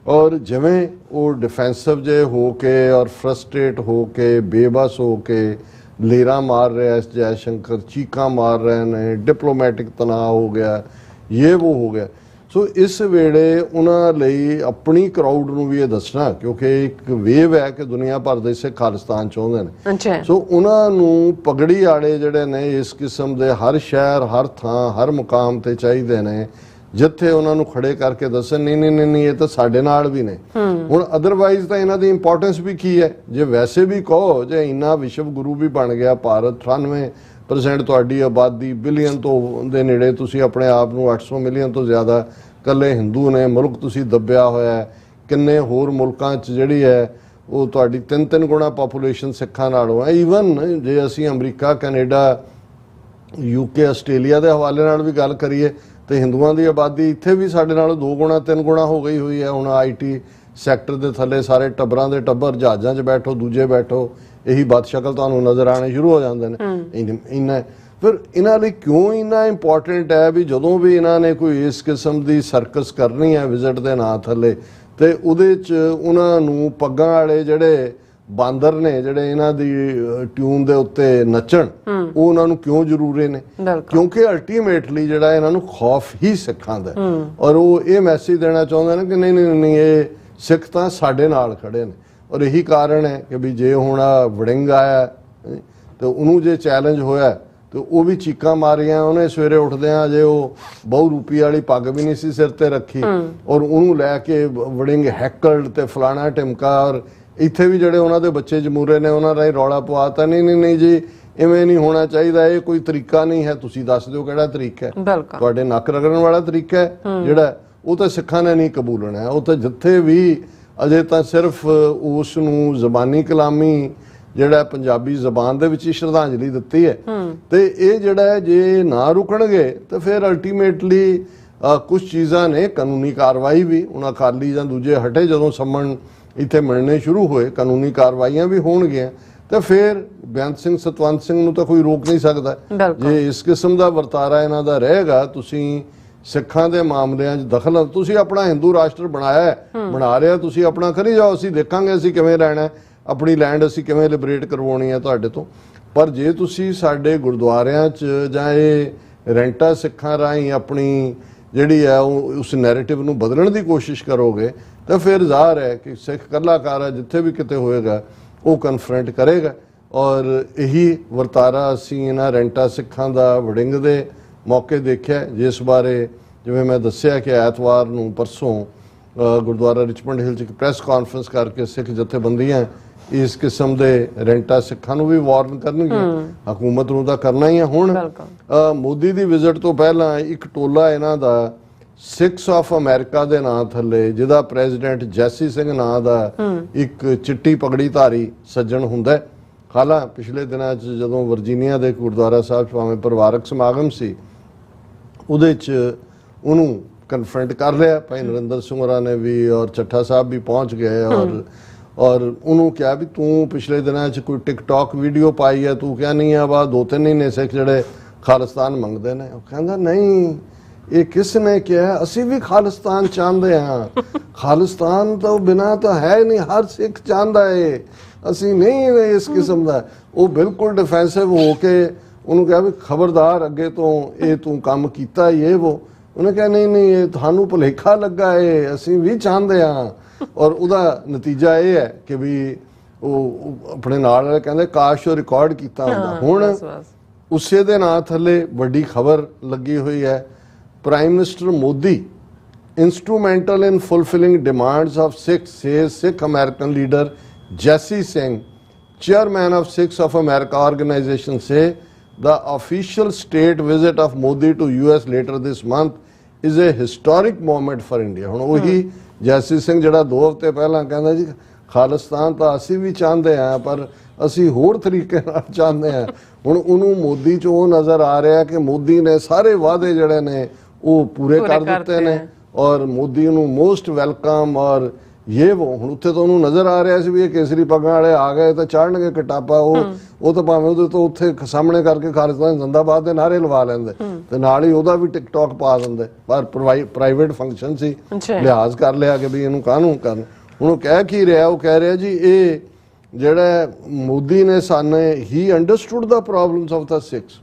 ਔਰ ਜਿਵੇਂ ਉਹ ਡਿਫੈਂਸਿਵ ਜੇ ਹੋ ਕੇ ਔਰ ਫਰਸਟ੍ਰੇਟ ਹੋ ਕੇ ਬੇਬਸ ਹੋ ਕੇ ਲੇਰਾ ਮਾਰ ਰਿਹਾ ਐਸ ਜੈ ਸ਼ੰਕਰ, ਚੀਕਾਂ ਮਾਰ ਰਹੇ ਨੇ, ਡਿਪਲੋਮੈਟਿਕ ਤਣਾਅ ਹੋ ਗਿਆ, ਇਹ ਉਹ ਹੋ ਗਿਆ। ਸੋ ਇਸ ਵੇਲੇ ਉਹਨਾਂ ਲਈ ਆਪਣੀ ਕਰਾਊਡ ਨੂੰ ਵੀ ਇਹ ਦੱਸਣਾ, ਕਿਉਂਕਿ ਇੱਕ ਵੇਵ ਹੈ ਕਿ ਦੁਨੀਆ ਭਰ ਦੇ ਸਿੱਖ ਖਾਲਿਸਤਾਨ ਚਾਹੁੰਦੇ ਨੇ। ਸੋ ਉਹਨਾਂ ਨੂੰ ਪਗੜੀ ਵਾਲੇ ਜਿਹੜੇ ਨੇ ਇਸ ਕਿਸਮ ਦੇ ਹਰ ਸ਼ਹਿਰ, ਹਰ ਥਾਂ, ਹਰ ਮੁਕਾਮ ਤੇ ਚਾਹੀਦੇ ਨੇ ਜਿੱਥੇ ਉਹਨਾਂ ਨੂੰ ਖੜੇ ਕਰਕੇ ਦੱਸਣ ਨਹੀਂ ਨਹੀਂ ਨਹੀਂ ਇਹ ਤਾਂ ਸਾਡੇ ਨਾਲ ਵੀ ਨੇ। ਹੁਣ ਅਦਰਵਾਈਜ਼ ਤਾਂ ਇਹਨਾਂ ਦੀ ਇੰਪੋਰਟੈਂਸ ਵੀ ਕੀ ਹੈ? ਜੇ ਵੈਸੇ ਵੀ ਕਹੋ ਜੇ ਇੰਨਾ ਵਿਸ਼ਵ ਗੁਰੂ ਵੀ ਬਣ ਗਿਆ ਭਾਰਤ, 98% ਤੁਹਾਡੀ ਆਬਾਦੀ, ਬਿਲੀਅਨ ਤੋਂ ਦੇ ਨੇੜੇ, ਤੁਸੀਂ ਆਪਣੇ ਆਪ ਨੂੰ 800 ਮਿਲੀਅਨ ਤੋਂ ਜ਼ਿਆਦਾ ਇਕੱਲੇ ਹਿੰਦੂ ਨੇ, ਮੁਲਕ ਤੁਸੀਂ ਦੱਬਿਆ ਹੋਇਆ, ਕਿੰਨੇ ਹੋਰ ਮੁਲਕਾਂ 'ਚ ਜਿਹੜੀ ਹੈ ਉਹ ਤੁਹਾਡੀ 3-3 ਗੁਣਾ ਪਾਪੂਲੇਸ਼ਨ ਸਿੱਖਾਂ ਨਾਲੋਂ ਹੈ। ਈਵਨ ਜੇ ਅਸੀਂ ਅਮਰੀਕਾ, ਕੈਨੇਡਾ, UK, ਆਸਟ੍ਰੇਲੀਆ ਦੇ ਹਵਾਲੇ ਨਾਲ ਵੀ ਗੱਲ ਕਰੀਏ ਤੇ ਹਿੰਦੂਆਂ ਦੀ ਆਬਾਦੀ ਇੱਥੇ ਵੀ ਸਾਡੇ ਨਾਲੋਂ 2 ਗੁਣਾ 3 ਗੁਣਾ ਹੋ ਗਈ ਹੋਈ ਹੈ। ਹੁਣ IT ਸੈਕਟਰ ਦੇ ਥੱਲੇ ਸਾਰੇ ਟੱਬਰਾਂ ਦੇ ਟੱਬਰ ਜਹਾਜ਼ਾਂ 'ਚ ਬੈਠੋ, ਦੂਜੇ ਬੈਠੋ, ਇਹੀ ਬਦਸ਼ਕਲ ਤੁਹਾਨੂੰ ਨਜ਼ਰ ਆਣੇ ਸ਼ੁਰੂ ਹੋ ਜਾਂਦੇ ਨੇ। ਇੰਨਾ ਫਿਰ ਇਹਨਾਂ ਲਈ ਕਿਉਂ ਇੰਨਾ ਇੰਪੋਰਟੈਂਟ ਹੈ ਵੀ ਜਦੋਂ ਵੀ ਇਹਨਾਂ ਨੇ ਕੋਈ ਇਸ ਕਿਸਮ ਦੀ ਸਰਕਸ ਕਰਨੀ ਹੈ ਵਿਜ਼ਿਟ ਦੇ ਨਾਂ ਥੱਲੇ, ਤੇ ਉਹਦੇ 'ਚ ਉਹਨਾਂ ਨੂੰ ਪੱਗਾਂ ਵਾਲੇ ਜਿਹੜੇ ਬਾਂਦਰ ਨੇ ਜਿਹੜੇ ਇਹਨਾਂ ਦੀ ਟਿਊਨ ਦੇ ਉੱਤੇ ਨੱਚਣ, ਉਹ ਉਹਨਾਂ ਨੂੰ ਕਿਉਂ ਜ਼ਰੂਰੀ ਨੇ? ਕਿਉਂਕਿ ਅਲਟੀਮੇਟਲੀ ਜਿਹੜਾ ਇਹਨਾਂ ਨੂੰ ਖੌਫ ਹੀ ਸਿੱਖਾਂ ਦਾ, ਔਰ ਉਹ ਇਹ ਮੈਸੇਜ ਦੇਣਾ ਚਾਹੁੰਦੇ ਨੇ ਕਿ ਨਹੀਂ ਨਹੀਂ ਨਹੀਂ ਇਹ ਸਿੱਖ ਤਾਂ ਸਾਡੇ ਨਾਲ ਖੜੇ ਨੇ। ਔਰ ਇਹੀ ਕਾਰਨ ਹੈ ਕਿ ਵੀ ਜੇ ਹੁਣ ਵੜਿੰਗ ਆਇਆ ਤੇ ਉਹਨੂੰ ਜੇ ਚੈਲੰਜ ਹੋਇਆ ਤੇ ਉਹ ਵੀ ਚੀਕਾਂ ਮਾਰੀਆਂ, ਉਹਨੇ ਸਵੇਰੇ ਉੱਠਦਿਆਂ ਜੇ ਉਹ ਬਹੁ ਰੂਪੀ ਵਾਲੀ ਪੱਗ ਵੀ ਨਹੀਂ ਸੀ ਸਿਰ ਤੇ ਰੱਖੀ, ਔਰ ਉਹਨੂੰ ਲੈ ਕੇ ਵੜਿੰਗ ਹੈਕਲਡ ਤੇ ਫਲਾਣਾ ਟਿਮਕਾ। ਔਰ ਇੱਥੇ ਵੀ ਜਿਹੜੇ ਉਹਨਾਂ ਦੇ ਬੱਚੇ ਜਮੂਰੇ ਨੇ ਉਹਨਾਂ ਰਾਹੀਂ ਰੌਲਾ ਪਵਾਤਾ, ਨਹੀਂ ਨਹੀਂ ਨਹੀਂ ਜੀ ਇਵੇਂ ਨਹੀਂ ਹੋਣਾ ਚਾਹੀਦਾ, ਇਹ ਕੋਈ ਤਰੀਕਾ ਨਹੀਂ ਹੈ, ਤੁਸੀਂ ਦੱਸ ਦਿਓ ਕਿਹੜਾ ਤਰੀਕਾ ਹੈ। ਤੁਹਾਡੇ ਨੱਕ ਰਗੜਨ ਵਾਲਾ ਤਰੀਕਾ ਹੈ ਜਿਹੜਾ, ਉਹ ਤਾਂ ਸਿੱਖਾਂ ਨੇ ਨਹੀਂ ਕਬੂਲਣਾ ਹੈ। ਉਹ ਤਾਂ ਜਿੱਥੇ ਵੀ ਅਜੇ ਤਾਂ ਸਿਰਫ ਉਸ ਨੂੰ ਜ਼ਬਾਨੀ ਕਲਾਮੀ ਜਿਹੜਾ ਪੰਜਾਬੀ ਜ਼ਬਾਨ ਦੇ ਵਿੱਚ ਹੀ ਸ਼ਰਧਾਂਜਲੀ ਦਿੱਤੀ ਹੈ। ਤੇ ਇਹ ਜਿਹੜਾ ਹੈ ਜੇ ਨਾ ਰੁਕਣਗੇ ਤਾਂ ਫਿਰ ਅਲਟੀਮੇਟਲੀ ਕੁਝ ਚੀਜ਼ਾਂ ਨੇ, ਕਾਨੂੰਨੀ ਕਾਰਵਾਈ ਵੀ, ਹੁਣ ਅਕਾਲੀ ਜਾਂ ਦੂਜੇ ਹਟੇ ਜਦੋਂ ਸੰਮਣ ਇੱਥੇ ਮਿਲਣੇ ਸ਼ੁਰੂ ਹੋਏ, ਕਾਨੂੰਨੀ ਕਾਰਵਾਈਆਂ ਵੀ ਹੋਣਗੀਆਂ। ਤੇ ਫਿਰ ਬੇਅੰਤ ਸਿੰਘ ਸਤਵੰਤ ਸਿੰਘ ਨੂੰ ਤਾਂ ਕੋਈ ਰੋਕ ਨਹੀਂ ਸਕਦਾ। ਜੇ ਇਸ ਕਿਸਮ ਦਾ ਵਰਤਾਰਾ ਇਹਨਾਂ ਦਾ ਰਹੇਗਾ, ਤੁਸੀਂ ਸਿੱਖਾਂ ਦੇ ਮਾਮਲਿਆਂ 'ਚ ਦਖਲ, ਤੁਸੀਂ ਆਪਣਾ ਹਿੰਦੂ ਰਾਸ਼ਟਰ ਬਣਾਇਆ, ਬਣਾ ਰਿਹਾ, ਤੁਸੀਂ ਆਪਣਾ ਕਰੀ ਜਾਓ, ਅਸੀਂ ਦੇਖਾਂਗੇ ਅਸੀਂ ਕਿਵੇਂ ਰਹਿਣਾ, ਆਪਣੀ ਲੈਂਡ ਅਸੀਂ ਕਿਵੇਂ ਲਿਬਰੇਟ ਕਰਵਾਉਣੀ ਹੈ ਤੁਹਾਡੇ ਤੋਂ। ਪਰ ਜੇ ਤੁਸੀਂ ਸਾਡੇ ਗੁਰਦੁਆਰਿਆਂ 'ਚ ਜਾਂ ਇਹ ਰੈਂਟਾ ਸਿੱਖਾਂ ਰਾਹੀਂ ਆਪਣੀ ਜਿਹੜੀ ਹੈ ਉਸ ਨੈਰੇਟਿਵ ਨੂੰ ਬਦਲਣ ਦੀ ਕੋਸ਼ਿਸ਼ ਕਰੋਗੇ ਤਾਂ ਫਿਰ ਜ਼ਾਹਰ ਹੈ ਕਿ ਸਿੱਖ ਕਲਾਕਾਰ ਹੈ ਜਿੱਥੇ ਵੀ ਕਿਤੇ ਹੋਏਗਾ ਉਹ ਕਨਫਰੰਟ ਕਰੇਗਾ। ਔਰ ਇਹੀ ਵਰਤਾਰਾ ਅਸੀਂ ਇਹਨਾਂ ਰੈਂਟਾ ਸਿੱਖਾਂ ਦਾ ਵੜਿੰਗ ਦੇ ਮੌਕੇ ਦੇਖਿਆ, ਜਿਸ ਬਾਰੇ ਜਿਵੇਂ ਮੈਂ ਦੱਸਿਆ ਕਿ ਐਤਵਾਰ ਨੂੰ ਪਰਸੋਂ ਗੁਰਦੁਆਰਾ ਰਿਚਮੰਡ ਹਿਲ 'ਚ ਇੱਕ ਪ੍ਰੈਸ ਕਾਨਫਰੰਸ ਕਰਕੇ ਸਿੱਖ ਜਥੇਬੰਦੀਆਂ ਇਸ ਕਿਸਮ ਦੇ ਰੈਂਟਾ ਸਿੱਖਾਂ ਨੂੰ ਵੀ ਵਾਰਨ ਕਰਨਗੀਆਂ। ਹਕੂਮਤ ਨੂੰ ਤਾਂ ਕਰਨਾ ਹੀ ਹੈ। ਹੁਣ ਮੋਦੀ ਦੀ ਵਿਜ਼ਿਟ ਤੋਂ ਪਹਿਲਾਂ ਇੱਕ ਟੋਲਾ ਇਹਨਾਂ ਦਾ ਸਿੱਖਸ ਆਫ ਅਮਰੀਕਾ ਦੇ ਨਾਂ ਥੱਲੇ, ਜਿਹਦਾ ਪ੍ਰੈਜ਼ੀਡੈਂਟ ਜੈਸੀ ਸਿੰਘ ਨਾਂ ਦਾ ਇੱਕ ਚਿੱਟੀ ਪਗੜੀ ਧਾਰੀ ਸੱਜਣ ਹੁੰਦਾ। ਹਾਲਾਂ ਪਿਛਲੇ ਦਿਨਾਂ 'ਚ ਜਦੋਂ ਵਰਜੀਨੀਆ ਦੇ ਗੁਰਦੁਆਰਾ ਸਾਹਿਬ 'ਚ ਭਾਵੇਂ ਪਰਿਵਾਰਕ ਸਮਾਗਮ ਸੀ, ਉਹਦੇ 'ਚ ਉਹਨੂੰ ਕਨਫਰੰਟ ਕਰ ਲਿਆ। ਭਾਈ ਨਰਿੰਦਰ ਸਿੰਘ ਹੋਰਾਂ ਨੇ ਵੀ ਔਰ ਚੱਠਾ ਸਾਹਿਬ ਵੀ ਪਹੁੰਚ ਗਏ ਔਰ ਉਹਨੂੰ ਕਿਹਾ ਵੀ ਤੂੰ ਪਿਛਲੇ ਦਿਨਾਂ 'ਚ ਕੋਈ ਟਿਕਟੌਕ ਵੀਡੀਓ ਪਾਈ ਹੈ, ਤੂੰ ਕਿਹਾ ਨਹੀਂ ਆ ਵਾ 2-3 ਮਹੀਨੇ ਸਿੱਖ ਜਿਹੜੇ ਖਾਲਿਸਤਾਨ ਮੰਗਦੇ ਨੇ। ਉਹ ਕਹਿੰਦਾ ਨਹੀਂ, ਇਹ ਕਿਸ ਨੇ ਕਿਹਾ? ਅਸੀਂ ਵੀ ਖਾਲਿਸਤਾਨ ਚਾਹੁੰਦੇ ਹਾਂ। ਖਾਲਿਸਤਾਨ ਤੋਂ ਬਿਨਾਂ ਤਾਂ ਹੈ ਨਹੀਂ, ਹਰ ਸਿੱਖ ਚਾਹੁੰਦਾ ਹੈ, ਅਸੀਂ ਨਹੀਂ ਇਸ ਕਿਸਮ ਦਾ। ਉਹ ਬਿਲਕੁਲ ਡਿਫੈਂਸਿਵ ਹੋ ਕੇ ਉਹਨੂੰ ਕਿਹਾ ਵੀ ਖਬਰਦਾਰ ਅੱਗੇ ਤੋਂ ਇਹ ਤੂੰ ਕੰਮ ਕੀਤਾ ਇਹ ਉਹ। ਉਹਨੇ ਕਿਹਾ ਨਹੀਂ ਨਹੀਂ, ਇਹ ਤੁਹਾਨੂੰ ਭੁਲੇਖਾ ਲੱਗਾ ਹੈ, ਅਸੀਂ ਵੀ ਚਾਹੁੰਦੇ ਹਾਂ। ਔਰ ਉਹਦਾ ਨਤੀਜਾ ਇਹ ਹੈ ਕਿ ਵੀ ਉਹ ਆਪਣੇ ਨਾਲ ਵਾਲੇ ਕਹਿੰਦੇ ਕਾਸ਼ ਉਹ ਰਿਕਾਰਡ ਕੀਤਾ ਹੁੰਦਾ। ਹੁਣ ਉਸੇ ਦੇ ਨਾਂ ਥੱਲੇ ਵੱਡੀ ਖਬਰ ਲੱਗੀ ਹੋਈ ਹੈ, prime minister Modi instrumental in fulfilling demands of Sikhs, says Sikh American leader Jesse Singh, chairman of Sikhs of America organization, say the official state visit of Modi to US later this month is a historic moment for India। ਹੁਣ ਉਹੀ ਜੈਸੀ ਸਿੰਘ ਜਿਹੜਾ 2 ਹਫ਼ਤੇ ਪਹਿਲਾਂ ਕਹਿੰਦਾ ਜੀ ਖਾਲਿਸਤਾਨ ਤਾਂ ਅਸੀਂ ਵੀ ਚਾਹੁੰਦੇ ਹਾਂ ਪਰ ਅਸੀਂ ਹੋਰ ਤਰੀਕੇ ਨਾਲ ਚਾਹੁੰਦੇ ਹਾਂ। ਹੁਣ ਉਹਨੂੰ ਮੋਦੀ 'ਚ ਉਹ ਨਜ਼ਰ ਆ ਰਿਹਾ ਕਿ ਮੋਦੀ ਨੇ ਸਾਰੇ ਵਾਅਦੇ ਜਿਹੜੇ ਨੇ ਉਹ ਪੂਰੇ ਕਰ ਦਿੱਤੇ ਨੇ ਔਰ ਮੋਦੀ ਨੂੰ ਮੋਸਟ ਵੈਲਕਮ ਔਰ ਇਹ ਹੁਣ ਉੱਥੇ ਤਾਂ ਉਹਨੂੰ ਨਜ਼ਰ ਆ ਰਿਹਾ ਸੀ ਵੀ ਇਹ ਕੇਸਰੀ ਪੱਗਾਂ ਵਾਲੇ ਆ ਗਏ ਤਾਂ ਚੜ੍ਹਨਗੇ ਕਟਾਪਾ। ਉਹ ਤਾਂ ਭਾਵੇਂ ਉਹਦੇ ਤੋਂ ਉੱਥੇ ਸਾਹਮਣੇ ਕਰਕੇ ਖਾਲਿਸਤਾਨ ਜ਼ਿੰਦਾਬਾਦ ਦੇ ਨਾਅਰੇ ਲਵਾ ਲੈਂਦੇ ਤੇ ਨਾਲ ਹੀ ਉਹਦਾ ਵੀ ਟਿਕਟੌਕ ਪਾ ਦਿੰਦੇ, ਪਰ ਪ੍ਰਾਈਵੇਟ ਫੰਕਸ਼ਨ ਸੀ, ਲਿਹਾਜ਼ ਕਰ ਲਿਆ ਕਿ ਵੀ ਇਹਨੂੰ ਕਾਹਨੂੰ ਕਰਨ। ਹੁਣ ਉਹ ਕਹਿ ਕੀ ਰਿਹਾ? ਉਹ ਕਹਿ ਰਿਹਾ ਜੀ ਇਹ ਜਿਹੜਾ ਮੋਦੀ ਨੇ ਸਾਨੂੰ ਹੀ ਅੰਡਰਸਟੂਡ ਦਾ ਪ੍ਰੋਬਲਮਸ ਆਫ ਦਾ ਸਿੱਖਸ।